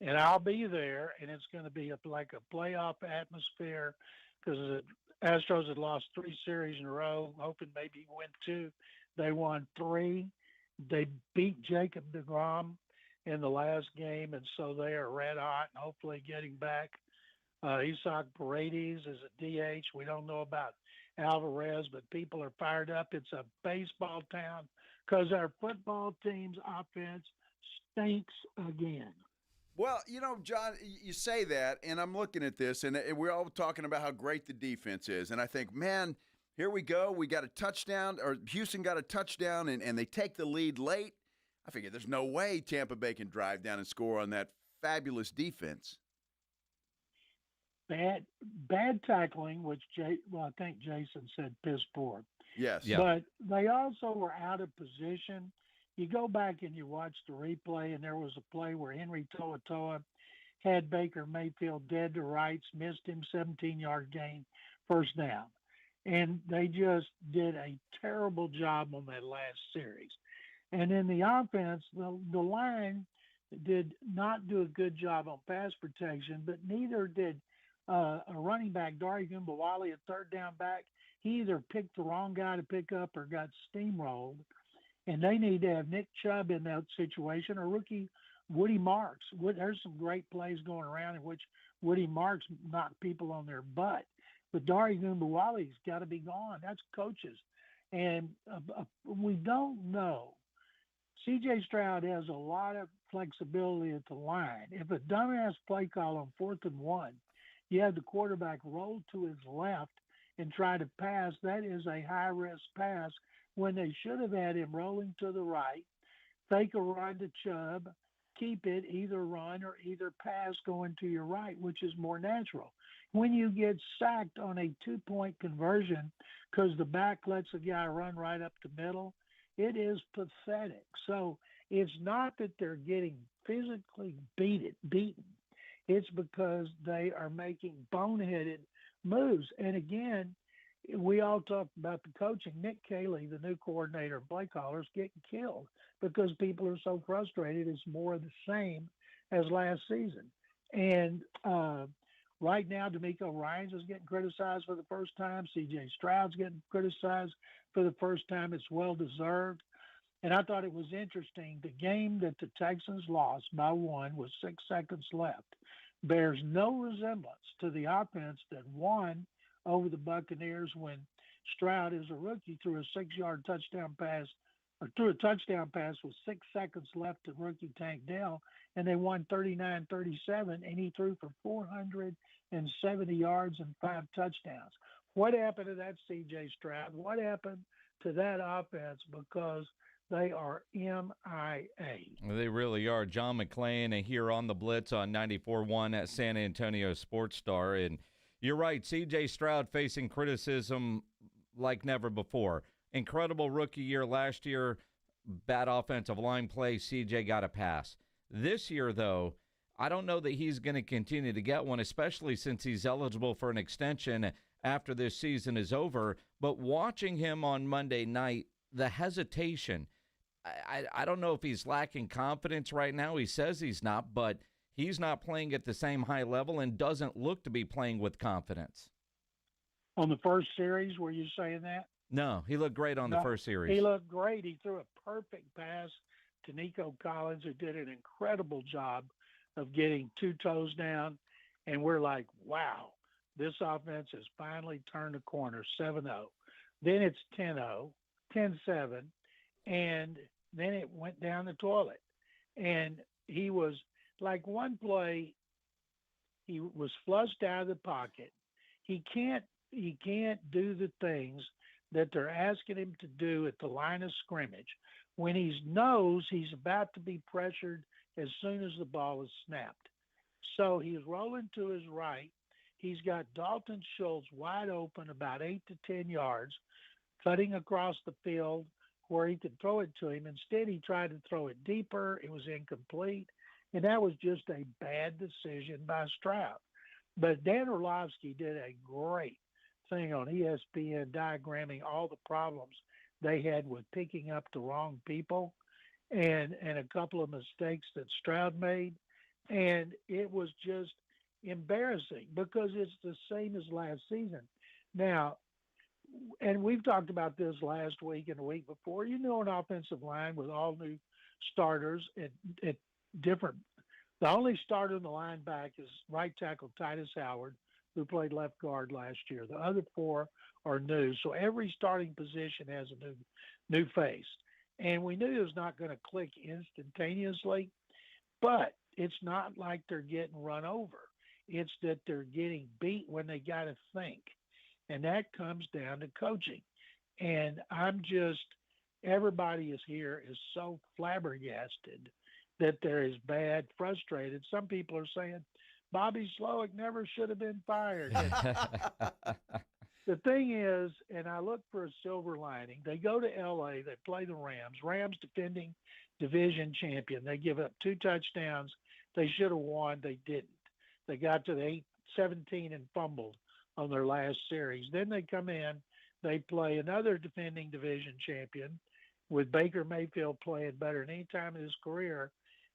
S5: And I'll be there, and it's going to be like a playoff atmosphere because the Astros had lost 3 series in a row, hoping maybe win 2. They won 3. They beat Jacob deGrom in the last game, and so they are red hot and hopefully getting back. Isaac Paredes is a DH. We don't know about Alvarez, but people are fired up. It's a baseball town because our football team's offense stinks again.
S1: Well, you know, John, you say that, and I'm looking at this, and we're all talking about how great the defense is. And I think, man, here we go. We got a touchdown, or Houston got a touchdown, and they take the lead late. I figure there's no way Tampa Bay can drive down and score on that fabulous defense.
S5: Bad tackling, which I think Jason said piss poor.
S1: Yes.
S5: Yeah. But they also were out of position. You go back and you watch the replay, and there was a play where Henry To'oTo'o had Baker Mayfield dead to rights, missed him, 17-yard gain, first down. And they just did a terrible job on that last series. And in the offense, the line did not do a good job on pass protection, but neither did a running back, Dari Gumbawali, a third down back. He either picked the wrong guy to pick up or got steamrolled. And they need to have Nick Chubb in that situation or rookie Woody Marks. There's some great plays going around in which Woody Marks knocked people on their butt. But Dari Gumbawali's got to be gone. That's coaches. And we don't know. C.J. Stroud has a lot of flexibility at the line. If a dumbass play call on 4th and 1, you have the quarterback roll to his left and try to pass, that is a high-risk pass when they should have had him rolling to the right, fake a run to Chubb, keep it, either run or either pass going to your right, which is more natural. When you get sacked on a 2-point conversion because the back lets a guy run right up the middle, it is pathetic. So it's not that they're getting physically beaten. It's because they are making boneheaded moves. And again, we all talked about the coaching. Nick Caley, the new coordinator of play callers, getting killed because people are so frustrated. It's more of the same as last season. And right now, D'Amico Ryans is getting criticized for the first time. C.J. Stroud's getting criticized for the first time. It's well deserved. And I thought it was interesting. The game that the Texans lost by 1 with 6 seconds left bears no resemblance to the offense that won over the Buccaneers when Stroud, as a rookie, threw a 6-yard touchdown pass, or threw a touchdown pass with 6 seconds left to rookie Tank Dell, and they won 39-37, and he threw for 470 yards and 5 touchdowns. What happened to that C.J. Stroud? What happened to that offense? Because they are MIA.
S6: They really are. John McClain here on the Blitz on 94.1 at San Antonio Sports Star. And you're right, C.J. Stroud facing criticism like never before. Incredible rookie year last year. Bad offensive line play. C.J. got a pass. This year, though, I don't know that he's going to continue to get one, especially since he's eligible for an extension after this season is over. But watching him on Monday night, the hesitation, I don't know if he's lacking confidence right now. He says he's not, but he's not playing at the same high level and doesn't look to be playing with confidence.
S5: On the first series, were you saying that?
S6: No, he looked great on the first series.
S5: He looked great. He threw a perfect pass to Nico Collins, who did an incredible job of getting 2 toes down. And we're like, wow, this offense has finally turned a corner, 7-0. Then it's 10-0, 10-7, and then it went down the toilet. And he was like, one play, he was flushed out of the pocket. He can't do the things that they're asking him to do at the line of scrimmage when he knows he's about to be pressured as soon as the ball is snapped. So he's rolling to his right. He's got Dalton Schultz wide open about 8 to 10 yards, cutting across the field where he could throw it to him. Instead, he tried to throw it deeper. It was incomplete. And that was just a bad decision by Stroud. But Dan Orlovsky did a great thing on ESPN diagramming all the problems they had with picking up the wrong people and a couple of mistakes that Stroud made. And it was just embarrassing because it's the same as last season. Now, and we've talked about this last week and the week before, an offensive line with all new starters at different. The only starter in the line back is right tackle Titus Howard, who played left guard last year. The other 4 are new. So every starting position has a new face. And we knew it was not going to click instantaneously, but it's not like they're getting run over. It's that they're getting beat when they got to think. And that comes down to coaching. And everybody is so flabbergasted that they're as bad, frustrated. Some people are saying, Bobby Slowick never should have been fired. The thing is, and I look for a silver lining, they go to L.A., they play the Rams defending division champion. They give up 2 touchdowns. They should have won. They didn't. They got to the 8-17 and fumbled on their last series. Then they come in, they play another defending division champion with Baker Mayfield playing better than any time in his career,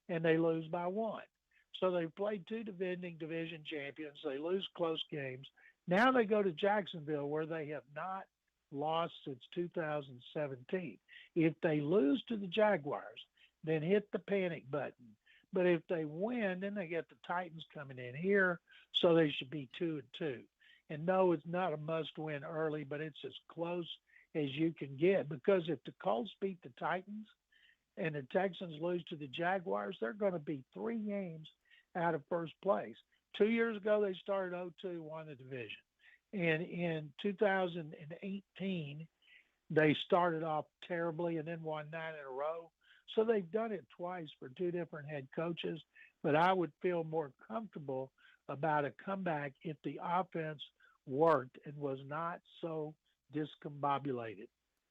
S5: and they lose by 1. So they've played 2 defending division champions. They lose close games. Now they go to Jacksonville, where they have not lost since 2017. If they lose to the Jaguars, then hit the panic button. But if they win, then they get the Titans coming in here, so they should be 2-2. And no, it's not a must-win early, but it's as close as you can get. Because if the Colts beat the Titans and the Texans lose to the Jaguars, they're going to be 3 games out of first place. 2 years ago, they started 0-2, won the division. And in 2018, they started off terribly and then won 9 in a row. So they've done it twice for 2 different head coaches. But I would feel more comfortable about a comeback if the offense worked and was not so discombobulated.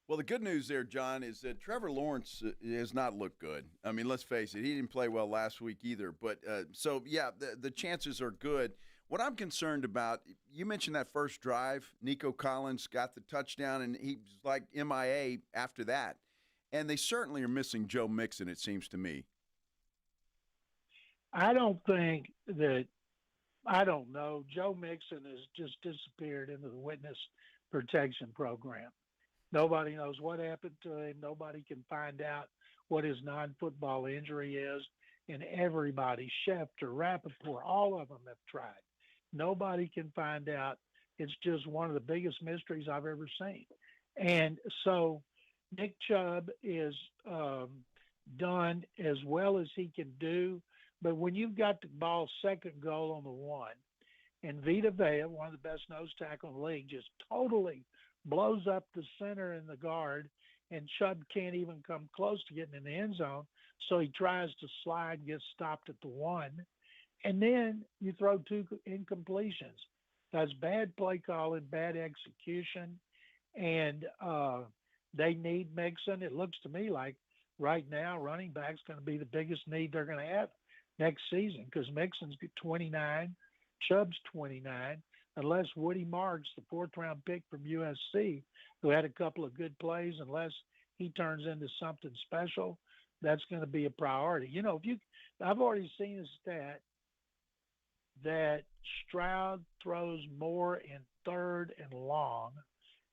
S1: Well, the good news there, John, is that Trevor Lawrence has not looked good. I mean, let's face it, he didn't play well last week either. But the chances are good. What I'm concerned about, you mentioned that first drive, Nico Collins got the touchdown, and he was like MIA after that. And they certainly are missing Joe Mixon, it seems to me.
S5: I don't think that, I don't know. Joe Mixon has just disappeared into the witness protection program. Nobody knows what happened to him. Nobody can find out what his non-football injury is. And everybody, Schefter, Rappaport, all of them have tried. Nobody can find out. It's just one of the biggest mysteries I've ever seen. And so Nick Chubb is done as well as he can do. But when you've got the ball second goal on the one, and Vita Vea, one of the best nose tackle in the league, just totally blows up the center and the guard, and Chubb can't even come close to getting in the end zone. So he tries to slide and gets stopped at the one. And then you throw two incompletions. That's bad play calling, bad execution. And they need Mixon. It looks to me like right now running back's going to be the biggest need they're going to have next season, because Mixon's 29, Chubb's 29. Unless Woody Marks, the fourth-round pick from USC, who had a couple of good plays, unless he turns into something special, that's going to be a priority. You know, I've already seen a stat that Stroud throws more in third and long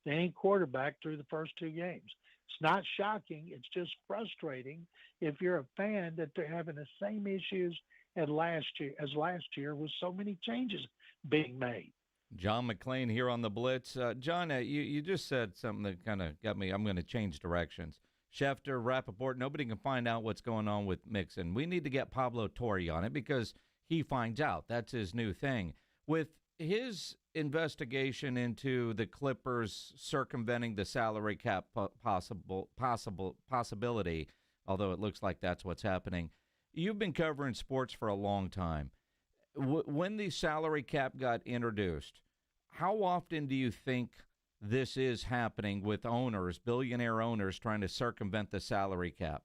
S5: than any quarterback through the first two games. It's not shocking. It's just frustrating if you're a fan that they're having the same issues as last year with so many changes being made.
S6: John McClain here on the Blitz. John, you just said something that kind of got me. I'm going to change directions. Schefter, Rappaport, nobody can find out what's going on with Mixon. We need to get Pablo Torre on it because he finds out. That's his new thing. With his investigation into the Clippers circumventing the salary cap possibility, although it looks like that's what's happening, you've been covering sports for a long time. When the salary cap got introduced, how often do you think this is happening with owners, billionaire owners, trying to circumvent the salary cap?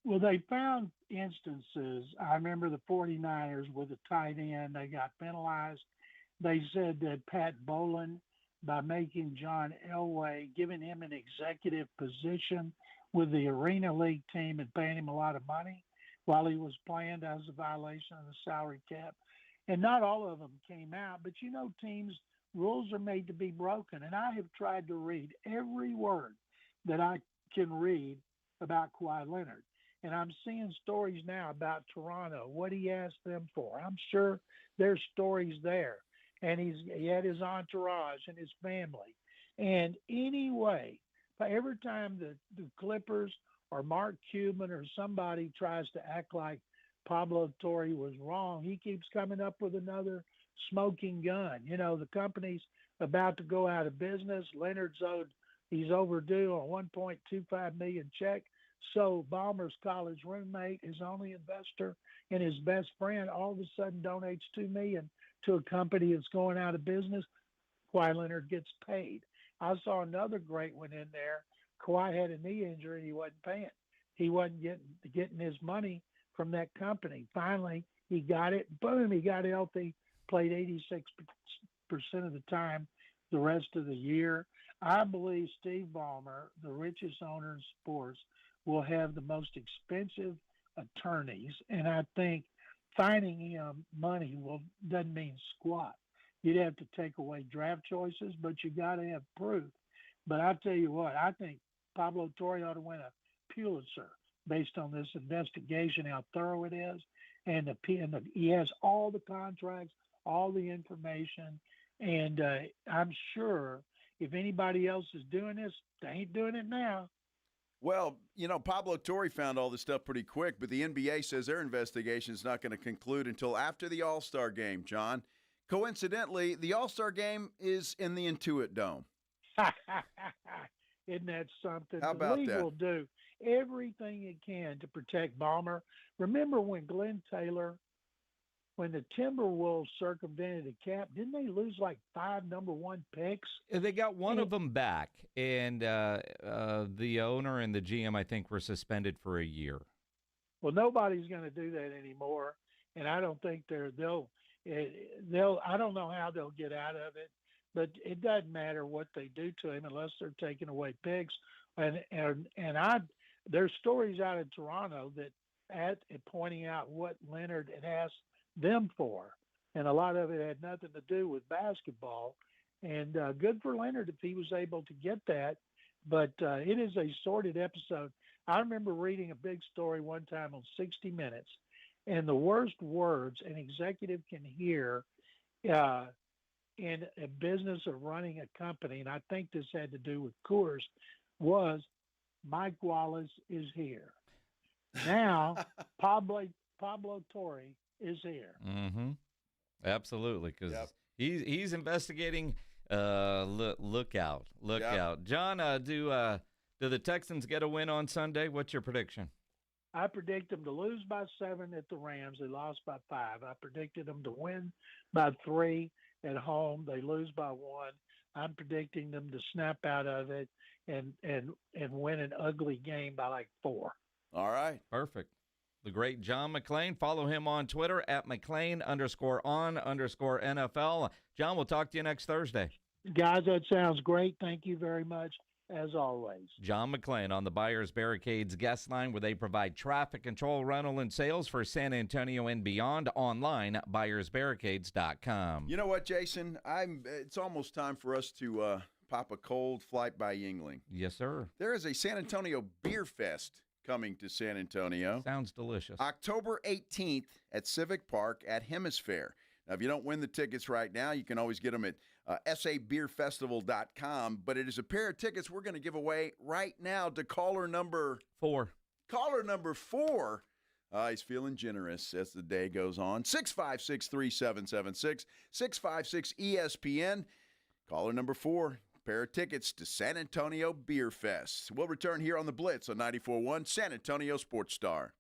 S5: Well, they found instances. I remember the 49ers with a tight end. They got penalized. They said that Pat Bowlen, by making John Elway, giving him an executive position with the Arena League team and paying him a lot of money while he was playing, that was a violation of the salary cap. And not all of them came out, but you know, teams, rules are made to be broken. And I have tried to read every word that I can read about Kawhi Leonard. And I'm seeing stories now about Toronto, what he asked them for. I'm sure there's stories there. And he had his entourage and his family. And anyway, every time the Clippers or Mark Cuban or somebody tries to act like Pablo Torre was wrong, he keeps coming up with another smoking gun. You know, the company's about to go out of business. Leonard's he's overdue on $1.25 million check. So Ballmer's college roommate, his only investor, and his best friend all of a sudden donates $2 million to a company that's going out of business. Kawhi Leonard gets paid. I saw another great one in there. Kawhi had a knee injury and he wasn't paying. He wasn't getting his money from that company. Finally, he got it. Boom, he got healthy, played 86% of the time the rest of the year. I believe Steve Ballmer, the richest owner in sports, will have the most expensive attorneys. And I think finding him money doesn't mean squat. You'd have to take away draft choices, but you got to have proof. But I tell you what, I think Pablo Torre ought to win a Pulitzer based on this investigation, how thorough it is. And he has all the contracts, all the information. And I'm sure if anybody else is doing this, they ain't doing it now.
S1: Well, you know, Pablo Torre found all this stuff pretty quick, but the NBA says their investigation is not going to conclude until after the All-Star game, John. Coincidentally, the All-Star game is in the Intuit Dome.
S5: Isn't that something?
S1: How about
S5: the league
S1: that?
S5: will do everything it can to protect Ballmer. Remember when Glenn Taylor, when the Timberwolves circumvented the cap, didn't they lose like 5 number 1 picks?
S6: They got one of them back, and the owner and the GM, I think, were suspended for a year.
S5: Well, nobody's going to do that anymore, and I don't think they'll. I don't know how they'll get out of it, but it doesn't matter what they do to him unless they're taking away picks. And there's stories out of Toronto that at pointing out what Leonard had asked them for. And a lot of it had nothing to do with basketball. And good for Leonard if he was able to get that. But it is a sordid episode. I remember reading a big story one time on 60 Minutes, and the worst words an executive can hear in a business of running a company, and I think this had to do with Coors, was Mike Wallace is here. Now, Pablo Torre is here.
S6: Mm-hmm. Absolutely, because he's investigating. Look out. John, do the Texans get a win on Sunday? What's your prediction?
S5: I predict them to lose by 7 at the Rams. They lost by 5. I predicted them to win by 3 at home. They lose by 1. I'm predicting them to snap out of it and win an ugly game by like 4.
S1: All right.
S6: Perfect. The great John McClain. Follow him on Twitter at McClain_on_NFL. John, we'll talk to you next Thursday.
S5: Guys, that sounds great. Thank you very much, as always.
S6: John McClain on the Buyers Barricades guest line, where they provide traffic control, rental, and sales for San Antonio and beyond. Online, buyersbarricades.com.
S1: You know what, Jason? It's almost time for us to pop a cold flight by Yingling.
S6: Yes, sir.
S1: There is a San Antonio Beer Fest coming to San Antonio.
S6: Sounds delicious.
S1: October 18th at Civic Park at Hemisphere. Now, if you don't win the tickets right now, you can always get them at sabeerfestival.com. But it is a pair of tickets we're going to give away right now to caller number
S6: 4.
S1: Caller number 4. He's feeling generous as the day goes on. 656-3776, 656-ESPN. Caller number 4. Pair of tickets to San Antonio Beer Fest. We'll return here on the Blitz on 94.1 San Antonio Sports Star.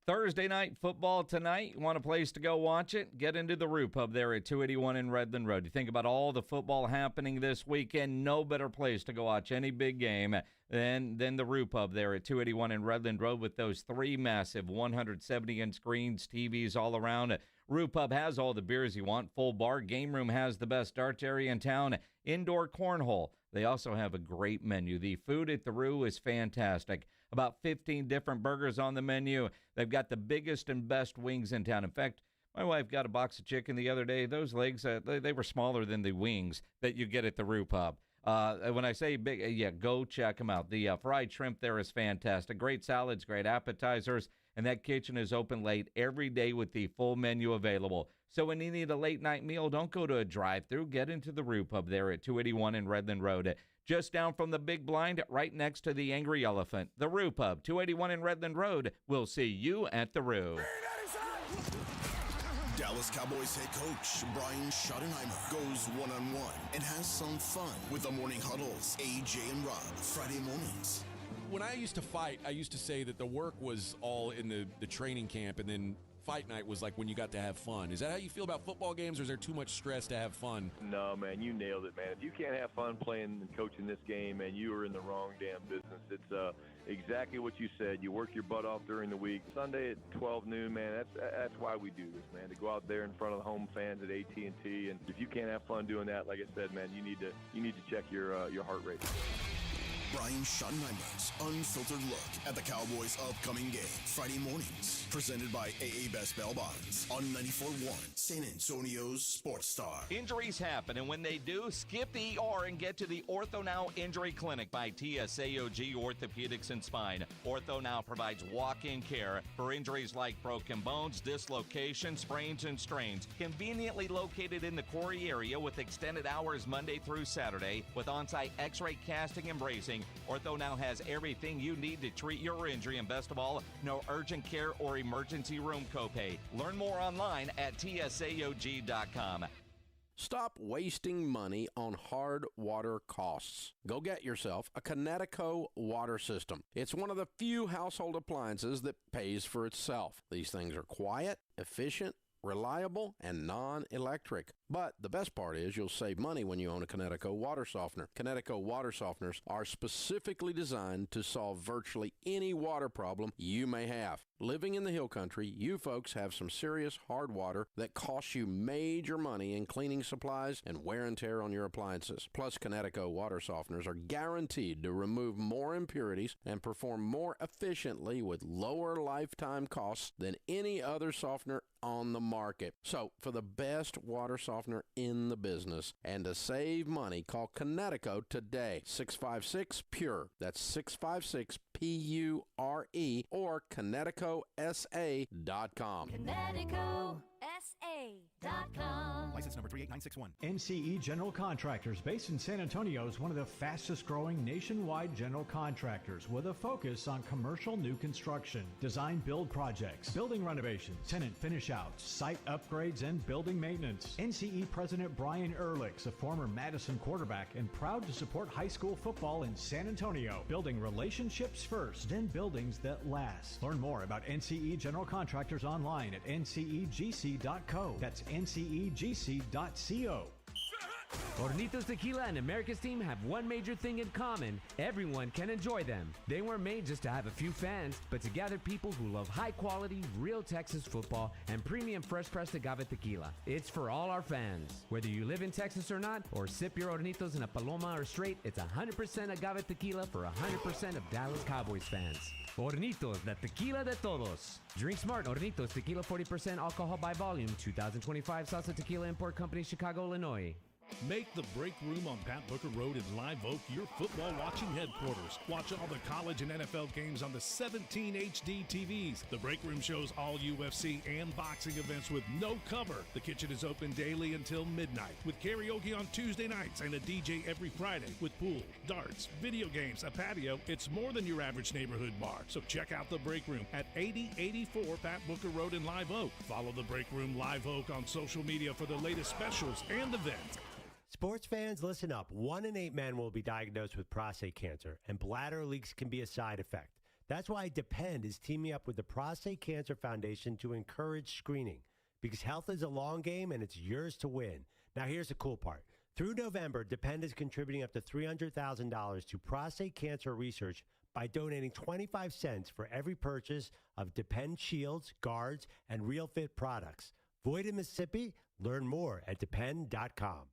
S6: Thursday night football tonight. You want a place to go watch it? Get into the Roo Pub there at 281 in Redland Road. You think about all the football happening this weekend, no better place to go watch any big game than the Roo Pub there at 281 in Redland Road with those 3 massive 170-inch screens, TVs all around. Roo Pub has all the beers you want. Full bar. Game room has the best darts area in town. Indoor cornhole. They also have a great menu. The food at the Roo is fantastic. About 15 different burgers on the menu. They've got the biggest and best wings in town. In fact, my wife got a box of chicken the other day. Those legs, they were smaller than the wings that you get at the Roo Pub. When I say big, go check them out. The fried shrimp there is fantastic. Great salads, great appetizers. And that kitchen is open late every day with the full menu available. So when you need a late-night meal, don't go to a drive-thru. Get into the Roo Pub there at 281 in Redland Road. Just down from the Big Blind, right next to the Angry Elephant. The Roo Pub, 281 in Redland Road. We'll see you at the Roo.
S3: Dallas Cowboys head coach Brian Schottenheimer goes one-on-one and has some fun with the Morning Huddles. AJ and Rob, Friday mornings.
S7: When I used to fight, I used to say that the work was all in the training camp, and then fight night was like when you got to have fun. Is that how you feel about football games, or is there too much stress to have fun?
S8: No, man, you nailed it, man. If you can't have fun playing and coaching this game, man, you are in the wrong damn business. It's exactly what you said. You work your butt off during the week. Sunday at 12 noon, man, that's why we do this, man, to go out there in front of the home fans at AT&T. And if you can't have fun doing that, like I said, man, you need to check your heart rate.
S3: Brian Schottenheimer's unfiltered look at the Cowboys' upcoming game. Friday mornings, presented by AA Best Bail Bonds on 94.1 San Antonio's Sports Star.
S6: Injuries happen, and when they do, skip the ER and get to the Ortho Now Injury Clinic by TSAOG Orthopedics and Spine. Ortho Now provides walk-in care for injuries like broken bones, dislocations, sprains, and strains. Conveniently located in the Quarry area with extended hours Monday through Saturday with on-site x-ray casting and bracing. Ortho Now has everything you need to treat your injury, and best of all, no urgent care or emergency room copay. Learn more online at tsaog.com.
S9: Stop wasting money on hard water costs. Go get yourself a Connecticut water system. It's one of the few household appliances that pays for itself. These things are quiet, efficient, reliable, and non-electric. But the best part is you'll save money when you own a Connecticut water softener. Connecticut water softeners are specifically designed to solve virtually any water problem you may have. Living in the hill country, you folks have some serious hard water that costs you major money in cleaning supplies and wear and tear on your appliances. Plus, Connecticut water softeners are guaranteed to remove more impurities and perform more efficiently with lower lifetime costs than any other softener on the market. So, for the best water softener in the business and to save money, call Connecticut today. 656-PURE. That's 656-PURE or ConnecticutSA.com.
S2: ConnecticutSA.com.
S10: License number 38961.
S11: NCE General Contractors, based in San Antonio, is one of the fastest growing nationwide general contractors with a focus on commercial new construction, design build projects, building renovations, tenant finish outs, site upgrades, and building maintenance. NCE President Brian Ehrlich's a former Madison quarterback and proud to support high school football in San Antonio, building relationships first, then buildings that last. Learn more about NCE General Contractors online at ncegc.co. That's ncegc.co.
S13: Hornitos Tequila and America's team have one major thing in common. Everyone can enjoy them. They weren't made just to have a few fans, but to gather people who love high-quality, real Texas football and premium fresh-pressed agave tequila. It's for all our fans. Whether you live in Texas or not, or sip your Hornitos in a Paloma or straight, it's 100% agave tequila for 100% of Dallas Cowboys fans. Hornitos, the tequila de todos. Drink smart. Hornitos Tequila, 40% alcohol by volume. 2025 Salsa Tequila Import Company, Chicago, Illinois.
S15: Make the Break Room on Pat Booker Road in Live Oak your football watching headquarters. Watch all the college and NFL games on the 17 HD TVs. The Break Room shows all UFC and boxing events with no cover. The kitchen is open daily until midnight with karaoke on Tuesday nights and a DJ every Friday with pool, darts, video games, a patio. It's more than your average neighborhood bar. So check out the Break Room at 8084 Pat Booker Road in Live Oak. Follow the Break Room Live Oak on social media for the latest specials and events.
S16: Sports fans, listen up. 1 in 8 men will be diagnosed with prostate cancer, and bladder leaks can be a side effect. That's why Depend is teaming up with the Prostate Cancer Foundation to encourage screening, because health is a long game and it's yours to win. Now, here's the cool part. Through November, Depend is contributing up to $300,000 to prostate cancer research by donating 25 cents for every purchase of Depend shields, guards, and Real Fit products. Void in Mississippi? Learn more at Depend.com.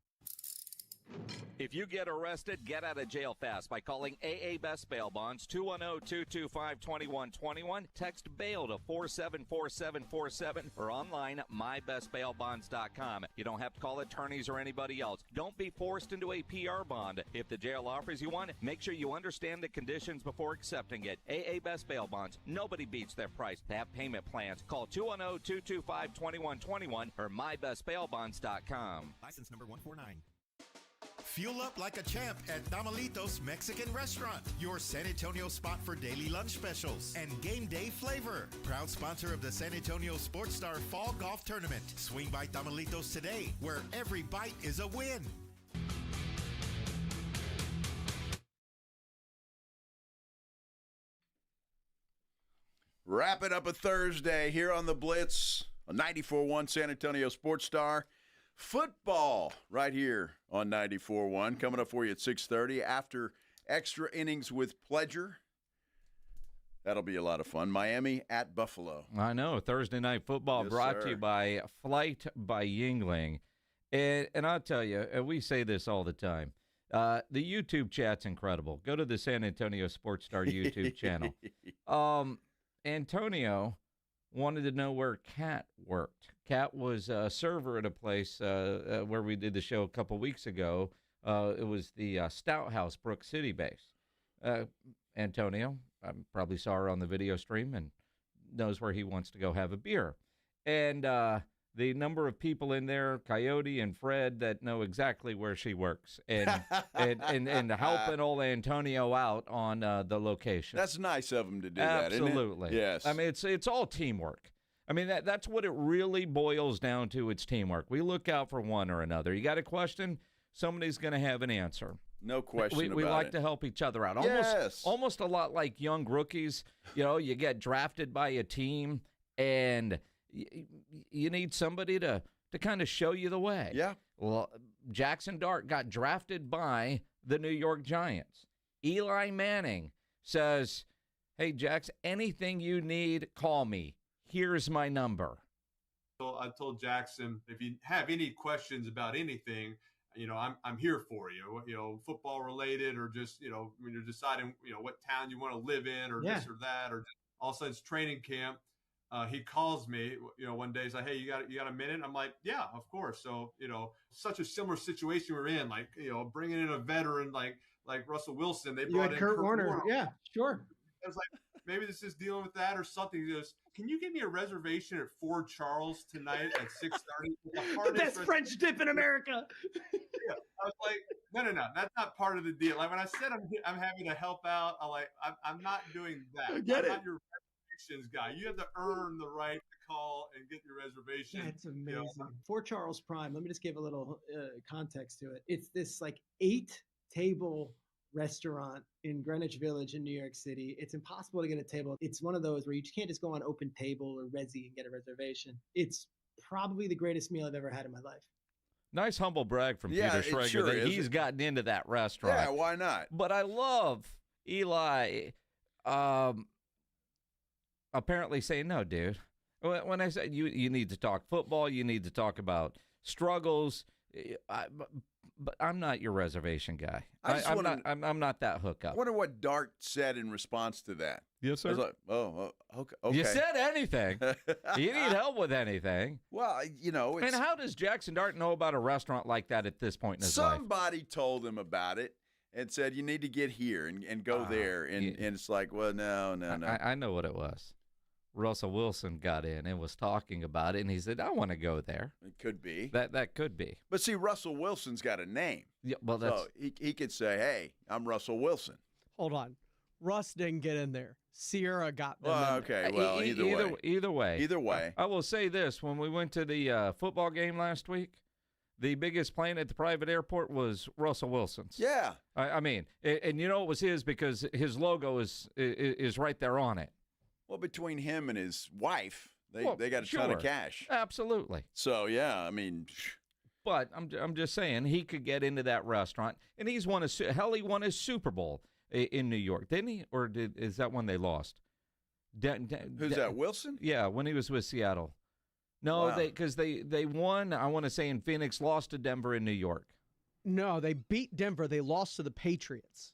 S17: If you get arrested, get out of jail fast by calling AA Best Bail Bonds, 210-225-2121. Text BAIL to 474747 or online mybestbailbonds.com. You don't have to call attorneys or anybody else. Don't be forced into a PR bond. If the jail offers you one, make sure you understand the conditions before accepting it. AA Best Bail Bonds. Nobody beats their price. They have payment plans. Call 210-225-2121 or mybestbailbonds.com.
S23: License number 149. Fuel up like a champ at Tamalitos Mexican Restaurant, your San Antonio spot for daily lunch specials and game day flavor. Proud sponsor of the San Antonio Sports Star Fall Golf Tournament. Swing by Tamalitos today, where every bite is a win.
S1: Wrapping up a Thursday here on the Blitz, on 94.1 San Antonio Sports Star. Football right here on 94.1. Coming up for you at 6:30 after extra innings with Pledger. That'll be a lot of fun. Miami at Buffalo.
S6: I know. Thursday night football brought to you by Flight by Yingling. And I'll tell you, we say this all the time. The YouTube chat's incredible. Go to the San Antonio Sports Star YouTube channel. Antonio wanted to know where Kat worked. Kat was a server at a place where we did the show a couple weeks ago. It was the Stout House, Brook City base. Antonio probably saw her on the video stream and knows where he wants to go have a beer. And the number of people in there, Coyote and Fred, that know exactly where she works and helping old Antonio out on the location.
S1: That's nice of him to do that, isn't it?
S6: Absolutely.
S1: Yes.
S6: I mean, it's all teamwork. I mean, that's what it really boils down to. It's teamwork. We look out for one or another. You got a question? Somebody's going to have an answer.
S1: No question about it.
S6: We like to help each other out. Almost a lot like young rookies. You know, you get drafted by a team, and you need somebody to kind of show you the way.
S1: Yeah.
S6: Well, Jackson Dart got drafted by the New York Giants. Eli Manning says, Hey, Jax, anything you need, call me. Here's my number.
S2: So I told Jackson, if you have any questions about anything, I'm here for you, football related, or just, when you're deciding, what town you want to live in, or this or that, or just, all of a sudden it's training camp. He calls me, one day. He's like, "Hey, you got a minute?" I'm like, "Yeah, of course." So, such a similar situation we're in, like, bringing in a veteran like Russell Wilson. They brought in
S4: Kurt Warner. Yeah, sure.
S2: I was like, maybe this is dealing with that or something. He goes, "Can you give me a reservation at Fort Charles tonight at 6:30?
S4: The best French dip in America."
S2: Yeah. I was like, no, that's not part of the deal. Like when I said I'm happy to help out, I'm not doing that.
S4: I get
S2: I'm
S4: it.
S2: not your reservations guy. You have to earn the right to call and get your reservation.
S4: That's amazing. Fort Charles Prime. Let me just give a little context to it. It's this like 8-table restaurant in Greenwich Village in New York City. It's impossible to get a table. It's one of those where you can't just go on Open Table or Resy and get a reservation. It's probably the greatest meal I've ever had in my life.
S6: Nice humble brag from Peter Schrager
S1: sure
S6: that he's gotten into that restaurant.
S1: Yeah, why not?
S6: But I love Eli apparently saying, "No, dude." When I said you need to talk football, you need to talk about struggles, but I'm not your reservation guy. I'm not that hookup.
S1: I wonder what Dart said in response to that.
S6: Yes, sir.
S1: I was like, okay.
S6: You said anything. You need help with anything.
S1: Well, it's...
S6: And how does Jackson Dart know about a restaurant like that at this point in his life?
S1: Somebody told him about it and said, you need to get here and go there. And it's like, well, no.
S6: I know what it was. Russell Wilson got in and was talking about it, and he said, "I want to go there."
S1: It could be.
S6: That could be.
S1: But see, Russell Wilson's got a name.
S6: Yeah, well, that's...
S1: So he could say, "Hey, I'm Russell Wilson."
S4: Hold on. Russ didn't get in there. Sierra got them.
S1: Okay, well,
S6: Either way. I will say this. When we went to the football game last week, the biggest plane at the private airport was Russell Wilson's.
S1: Yeah.
S6: I mean, and it was his because his logo is right there on it.
S1: Well, between him and his wife, they got a ton of cash.
S6: Absolutely.
S1: So, yeah, I mean.
S6: But I'm just saying he could get into that restaurant, and he won his Super Bowl in New York, didn't he? Or is that when they lost?
S1: Who's that, Wilson?
S6: Yeah, when he was with Seattle. No, because they won, I want to say, in Phoenix, lost to Denver in New York.
S4: No, they beat Denver. They lost to the Patriots.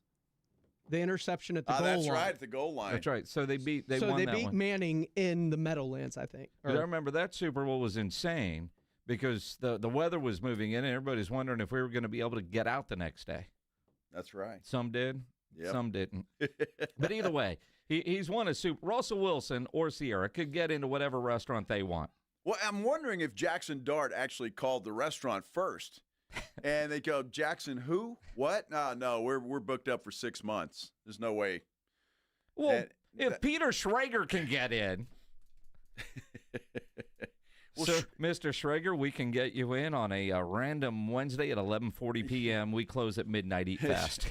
S4: The interception at the goal line.
S1: That's right, at the goal line.
S6: That's right. So they won that one.
S4: So they beat Manning in the Meadowlands, I think.
S6: I remember that Super Bowl was insane because the weather was moving in, and everybody's wondering if we were going to be able to get out the next day.
S1: That's right.
S6: Some did.
S1: Yep.
S6: Some didn't. But either way, he's won a Super. Russell Wilson or Sierra could get into whatever restaurant they want.
S1: Well, I'm wondering if Jackson Dart actually called the restaurant first. And they go, "Jackson, who? What? No, we're booked up for 6 months. There's no way."
S6: Well, if Peter Schrager can get in, Mr. Schrager, we can get you in on a random Wednesday at 11:40 p.m. We close at midnight. Eat fast.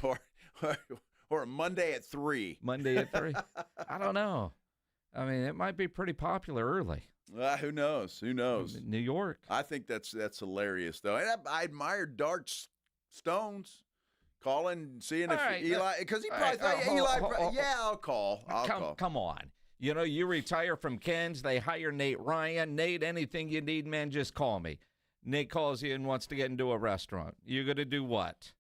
S1: or a Monday at 3.
S6: Monday at 3. I don't know. I mean, it might be pretty popular early.
S1: Who knows? Who knows?
S6: New York.
S1: I think that's hilarious, though. And I admire Dart's stones calling, seeing if Eli, because he probably thought Eli. Yeah, I'll call.
S6: Come on. You retire from Ken's. They hire Nate Ryan. Nate, anything you need, man, just call me. Nate calls you and wants to get into a restaurant. You're gonna do what?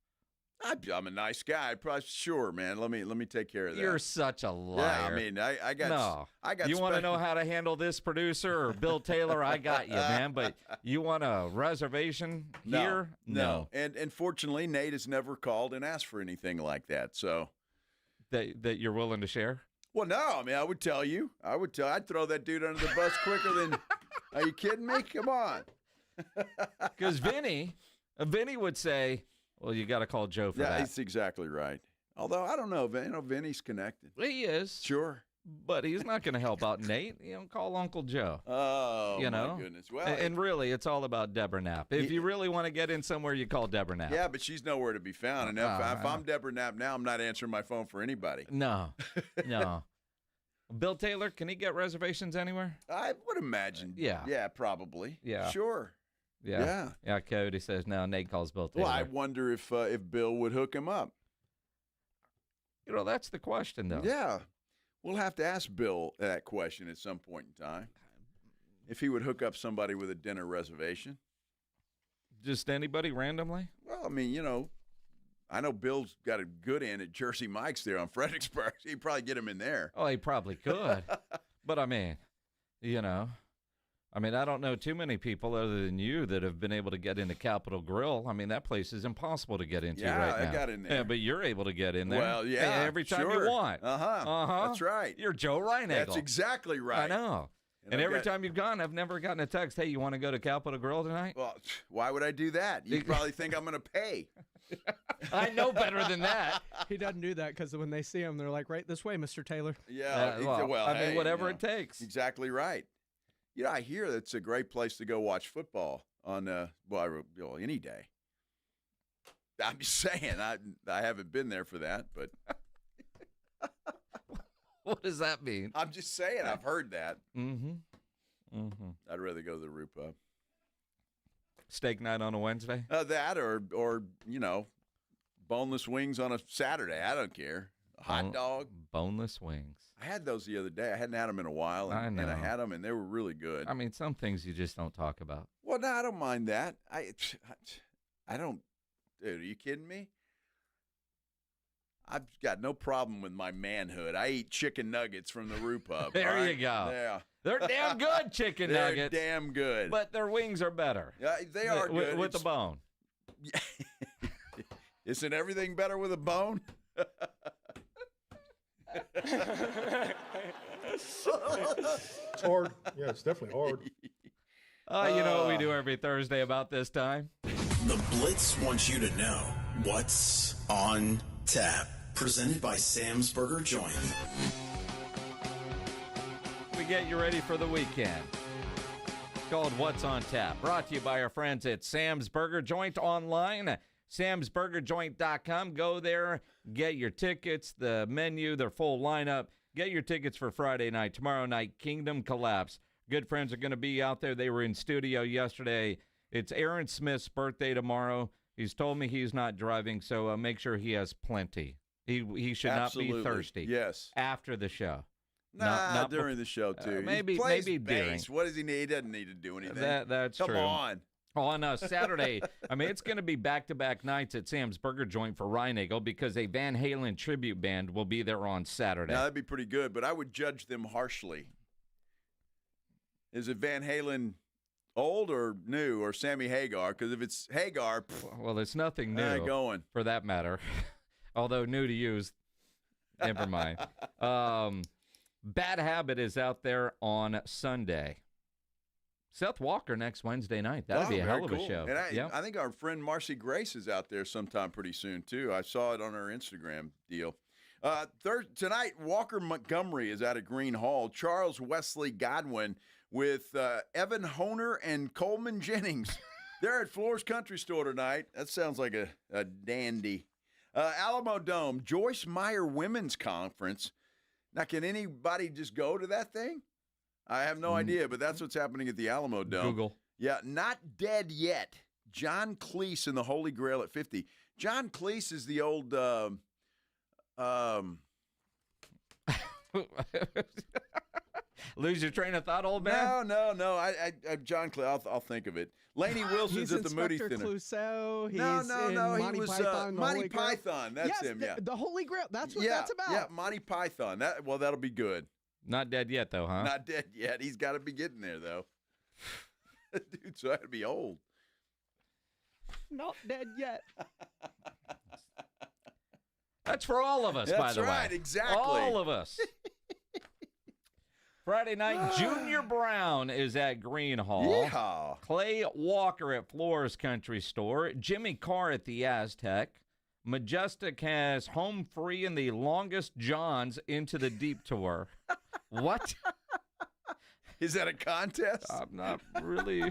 S1: I'm a nice guy. Probably sure, man. Let me take care of that.
S6: You're such a liar.
S1: Yeah, I mean, I got.
S6: You want to know how to handle this producer or Bill Taylor? I got you, man. But you want a reservation here?
S1: No. And fortunately, Nate has never called and asked for anything like that. So
S6: that you're willing to share?
S1: Well, no. I mean, I would tell you. I'd throw that dude under the bus quicker than. Are you kidding me? Come on.
S6: Because Vinny would say, "Well, you got to call Joe for that."
S1: Yeah, he's exactly right. Although, I don't know. Vinny's connected.
S6: He is.
S1: Sure.
S6: But he's not going to help out Nate. Call Uncle Joe.
S1: Oh, my goodness. Well,
S6: and really, it's all about Deborah Knapp. If you really want to get in somewhere, you call Deborah Knapp.
S1: Yeah, but she's nowhere to be found. And if I'm Deborah Knapp now, I'm not answering my phone for anybody.
S6: No. Bill Taylor, can he get reservations anywhere?
S1: I would imagine.
S6: Yeah.
S1: Yeah, probably.
S6: Yeah.
S1: Sure.
S6: Yeah. Cody says, no, Nate calls Bill Taylor.
S1: Well, I wonder if Bill would hook him up.
S6: That's the question, though.
S1: Yeah. We'll have to ask Bill that question at some point in time. If he would hook up somebody with a dinner reservation.
S6: Just anybody randomly?
S1: Well, I mean, I know Bill's got a good in at Jersey Mike's there on Fredericksburg. He'd probably get him in there.
S6: Oh, he probably could. But, I mean, I don't know too many people other than you that have been able to get into Capitol Grill. I mean, that place is impossible to get into right now.
S1: Yeah, I got in there.
S6: Yeah, but you're able to get in there.
S1: Well, yeah,
S6: every time
S1: sure.
S6: you want.
S1: That's right.
S6: You're Joe Reinagle.
S1: That's exactly right.
S6: I know. And every time you've gone, I've never gotten a text, hey, you want to go to Capitol Grill tonight?
S1: Well, why would I do that? You probably think I'm going to pay.
S6: I know better than that.
S10: He doesn't do that because when they see him, they're like, right this way, Mr. Taylor.
S1: Yeah.
S6: Hey, whatever it takes.
S1: Exactly right. I hear it's a great place to go watch football on, any day. I'm just saying, I haven't been there for that, but.
S6: What does that mean?
S1: I'm just saying, I've heard that.
S6: Mm-hmm.
S1: I'd rather go to the Root Pub.
S6: Steak night on a Wednesday?
S1: That or boneless wings on a Saturday. I don't care. A hot dog.
S6: Boneless wings.
S1: I had those the other day. I hadn't had them in a while, and I had them, and they were really good.
S6: I mean, some things you just don't talk about.
S1: Well, no, I don't mind that. I don't. Dude, are you kidding me? I've got no problem with my manhood. I eat chicken nuggets from the Root Pub.
S6: There you go.
S1: Yeah.
S6: They're damn good chicken nuggets.
S1: They're damn good.
S6: But their wings are better.
S1: Yeah, they are good.
S6: With the bone.
S1: Isn't everything better with a bone?
S14: It's hard. Yeah, it's definitely hard.
S6: You know what we do every Thursday about this time?
S3: The Blitz wants you to know what's on tap. Presented by Sam's Burger Joint.
S6: We get you ready for the weekend. It's called What's on Tap. Brought to you by our friends at Sam's Burger Joint online. Sam'sBurgerJoint.com. Go there, get your tickets, the menu, their full lineup. Get your tickets for Friday night. Tomorrow night, Kingdom Collapse. Good friends are going to be out there. They were in studio yesterday. It's Aaron Smith's birthday tomorrow. He's told me he's not driving, so make sure he has plenty. He should
S1: Absolutely.
S6: not be thirsty.
S1: Yes.
S6: After the show.
S1: Not during the show, too.
S6: Maybe
S1: during.
S6: during.
S1: What does he need? He doesn't need to do anything.
S6: That's
S1: Come
S6: true.
S1: on.
S6: On Saturday, I mean, it's going to be back-to-back nights at Sam's Burger Joint for Reinagle because a Van Halen tribute band will be there on Saturday.
S1: Now, that'd be pretty good, but I would judge them harshly. Is it Van Halen old or new or Sammy Hagar? Because if it's Hagar,
S6: well, it's nothing new
S1: going.
S6: For that matter. Although new to you is, never mind. Bad Habit is out there on Sunday. Seth Walker next Wednesday night. That'll be a hell of a show.
S1: And I think our friend Marcy Grace is out there sometime pretty soon, too. I saw it on her Instagram deal. Tonight, Walker Montgomery is out at Green Hall. Charles Wesley Godwin with Evan Honer and Coleman Jennings. They're at Floors Country Store tonight. That sounds like a dandy. Alamo Dome, Joyce Meyer Women's Conference. Now, can anybody just go to that thing? I have no idea, but that's what's happening at the Alamo Dome.
S6: Google.
S1: Yeah, not dead yet. John Cleese and the Holy Grail at 50. John Cleese is the old
S6: lose your train of thought, old man?
S1: No. I John Cleese, I'll think of it. Laney Wilson's at the Moody Theater.
S10: Clouseau. He's
S1: No.
S10: in Monty
S1: He was
S10: Python, the
S1: Monty
S10: Holy Grail.
S1: Python. That's him, yeah.
S10: The Holy Grail. That's what that's about.
S1: Yeah, Monty Python. That'll be good.
S6: Not dead yet, though, huh?
S1: Not dead yet. He's got to be getting there, though. Dude, so I had to be old.
S10: Not dead yet.
S6: That's for all of us, by the way.
S1: That's right, exactly.
S6: All of us. Friday night, Junior Brown is at Green Hall.
S1: Yeehaw.
S6: Clay Walker at Floors Country Store. Jimmy Carr at the Aztec. Majestic has Home Free in the Longest Johns Into the Deep tour. What?
S1: Is that a contest?
S6: I'm not really.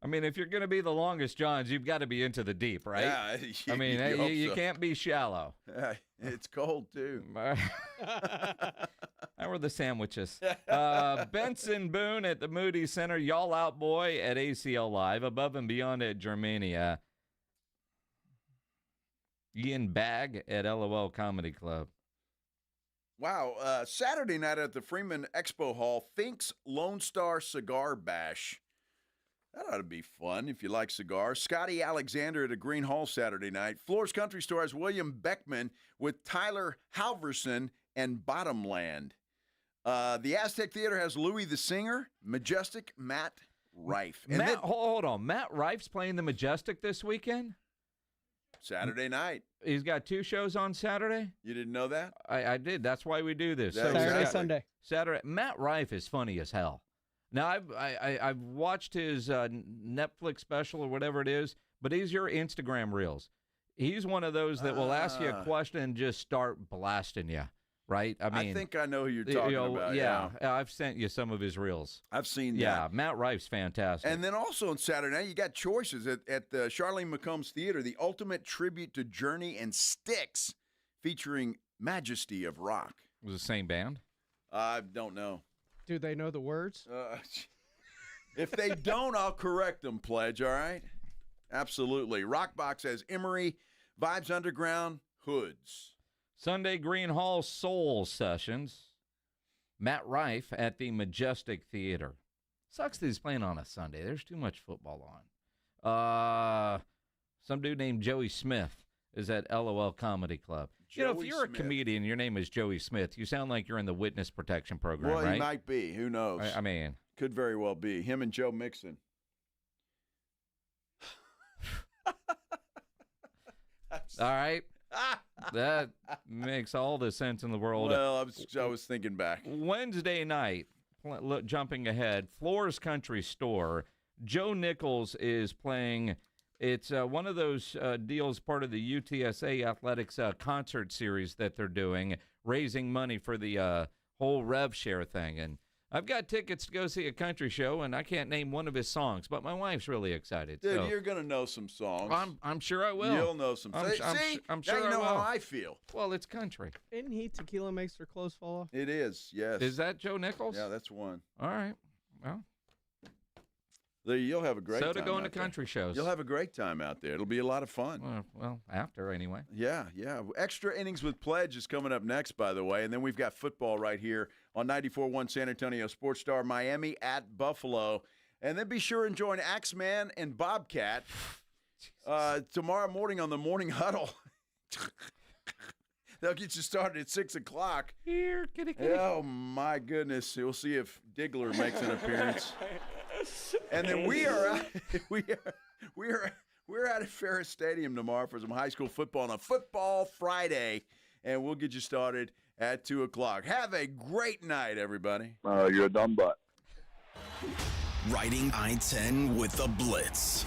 S6: I mean, if you're going to be the longest Johns, you've got to be into the deep, right?
S1: Yeah,
S6: I mean, you can't be shallow.
S1: It's cold, too.
S6: How are the sandwiches? Benson Boone at the Moody Center. Y'all Out Boy at ACL Live. Above and Beyond at Germania. Ian Bagg at LOL Comedy Club.
S1: Wow. Saturday night at the Freeman Expo Hall, Fink's Lone Star Cigar Bash. That ought to be fun if you like cigars. Scotty Alexander at a Green Hall Saturday night. Floor's Country Store has William Beckman with Tyler Halverson and Bottomland. The Aztec Theater has Louis the Singer, Majestic, Matt Rife. And
S6: hold on. Matt Rife's playing the Majestic this weekend?
S1: Saturday night.
S6: He's got 2 shows on Saturday?
S1: You didn't know that?
S6: I did. That's why we do this.
S10: Saturday, Sunday.
S6: Saturday. Matt Rife is funny as hell. Now, I've watched his Netflix special or whatever it is, but these are your Instagram reels. He's one of those that will ask you a question and just start blasting you, right?
S1: I think I know who you're talking about.
S6: Yeah, I've sent you some of his reels.
S1: I've seen that.
S6: Yeah, Matt Rife's fantastic.
S1: And then also on Saturday night, you got choices at the Charlene McCombs Theater, the ultimate tribute to Journey and Styx, featuring Majesty of Rock.
S6: Was it the same band?
S1: I don't know.
S10: Do they know the words?
S1: If they don't, I'll correct them, Pledge, all right? Absolutely. Rockbox has Emery, Vibes Underground, Hoods.
S6: Sunday Green Hall Soul Sessions. Matt Rife at the Majestic Theater. Sucks that he's playing on a Sunday. There's too much football on. Some dude named Joey Smith is at LOL Comedy Club. If you're a comedian, your name is Joey Smith, you sound like you're in the witness protection program,
S1: well,
S6: right?
S1: He might be. Who knows?
S6: I mean.
S1: Could very well be. Him and Joe Mixon.
S6: All right. That makes all the sense in the world.
S1: Well, I was thinking back.
S6: Wednesday night, jumping ahead, Floor's Country Store, Joe Nichols is playing. It's one of those deals, part of the UTSA Athletics concert series that they're doing, raising money for the whole rev share thing. And I've got tickets to go see a country show, and I can't name one of his songs, but my wife's really excited.
S1: Dude,
S6: so
S1: you're going to know some songs.
S6: I'm sure I will.
S1: You'll know some songs.
S6: I'm sure
S1: now you know
S6: I will.
S1: how I feel.
S6: Well, it's country.
S10: Isn't he Tequila Makes Her Clothes Fall Off?
S1: It is, yes.
S6: Is that Joe Nichols?
S1: Yeah, that's one.
S6: All right. Well.
S1: You'll have a great time.
S6: So to go into country shows.
S1: You'll have a great time out there. It'll be a lot of fun.
S6: Well, after anyway.
S1: Yeah. Extra Innings with Pledge is coming up next, by the way. And then we've got football right here on 94.1 San Antonio Sports Star, Miami at Buffalo. And then be sure and join Axeman and Bobcat tomorrow morning on the Morning Huddle. They'll get you started at 6 o'clock.
S6: Here, kitty.
S1: Oh, my goodness. We'll see if Diggler makes an appearance. And then we're out at Ferris Stadium tomorrow for some high school football on a Football Friday, and we'll get you started at 2 o'clock. Have a great night, everybody.
S8: You're a dumb butt.
S3: Riding I-10 with the Blitz.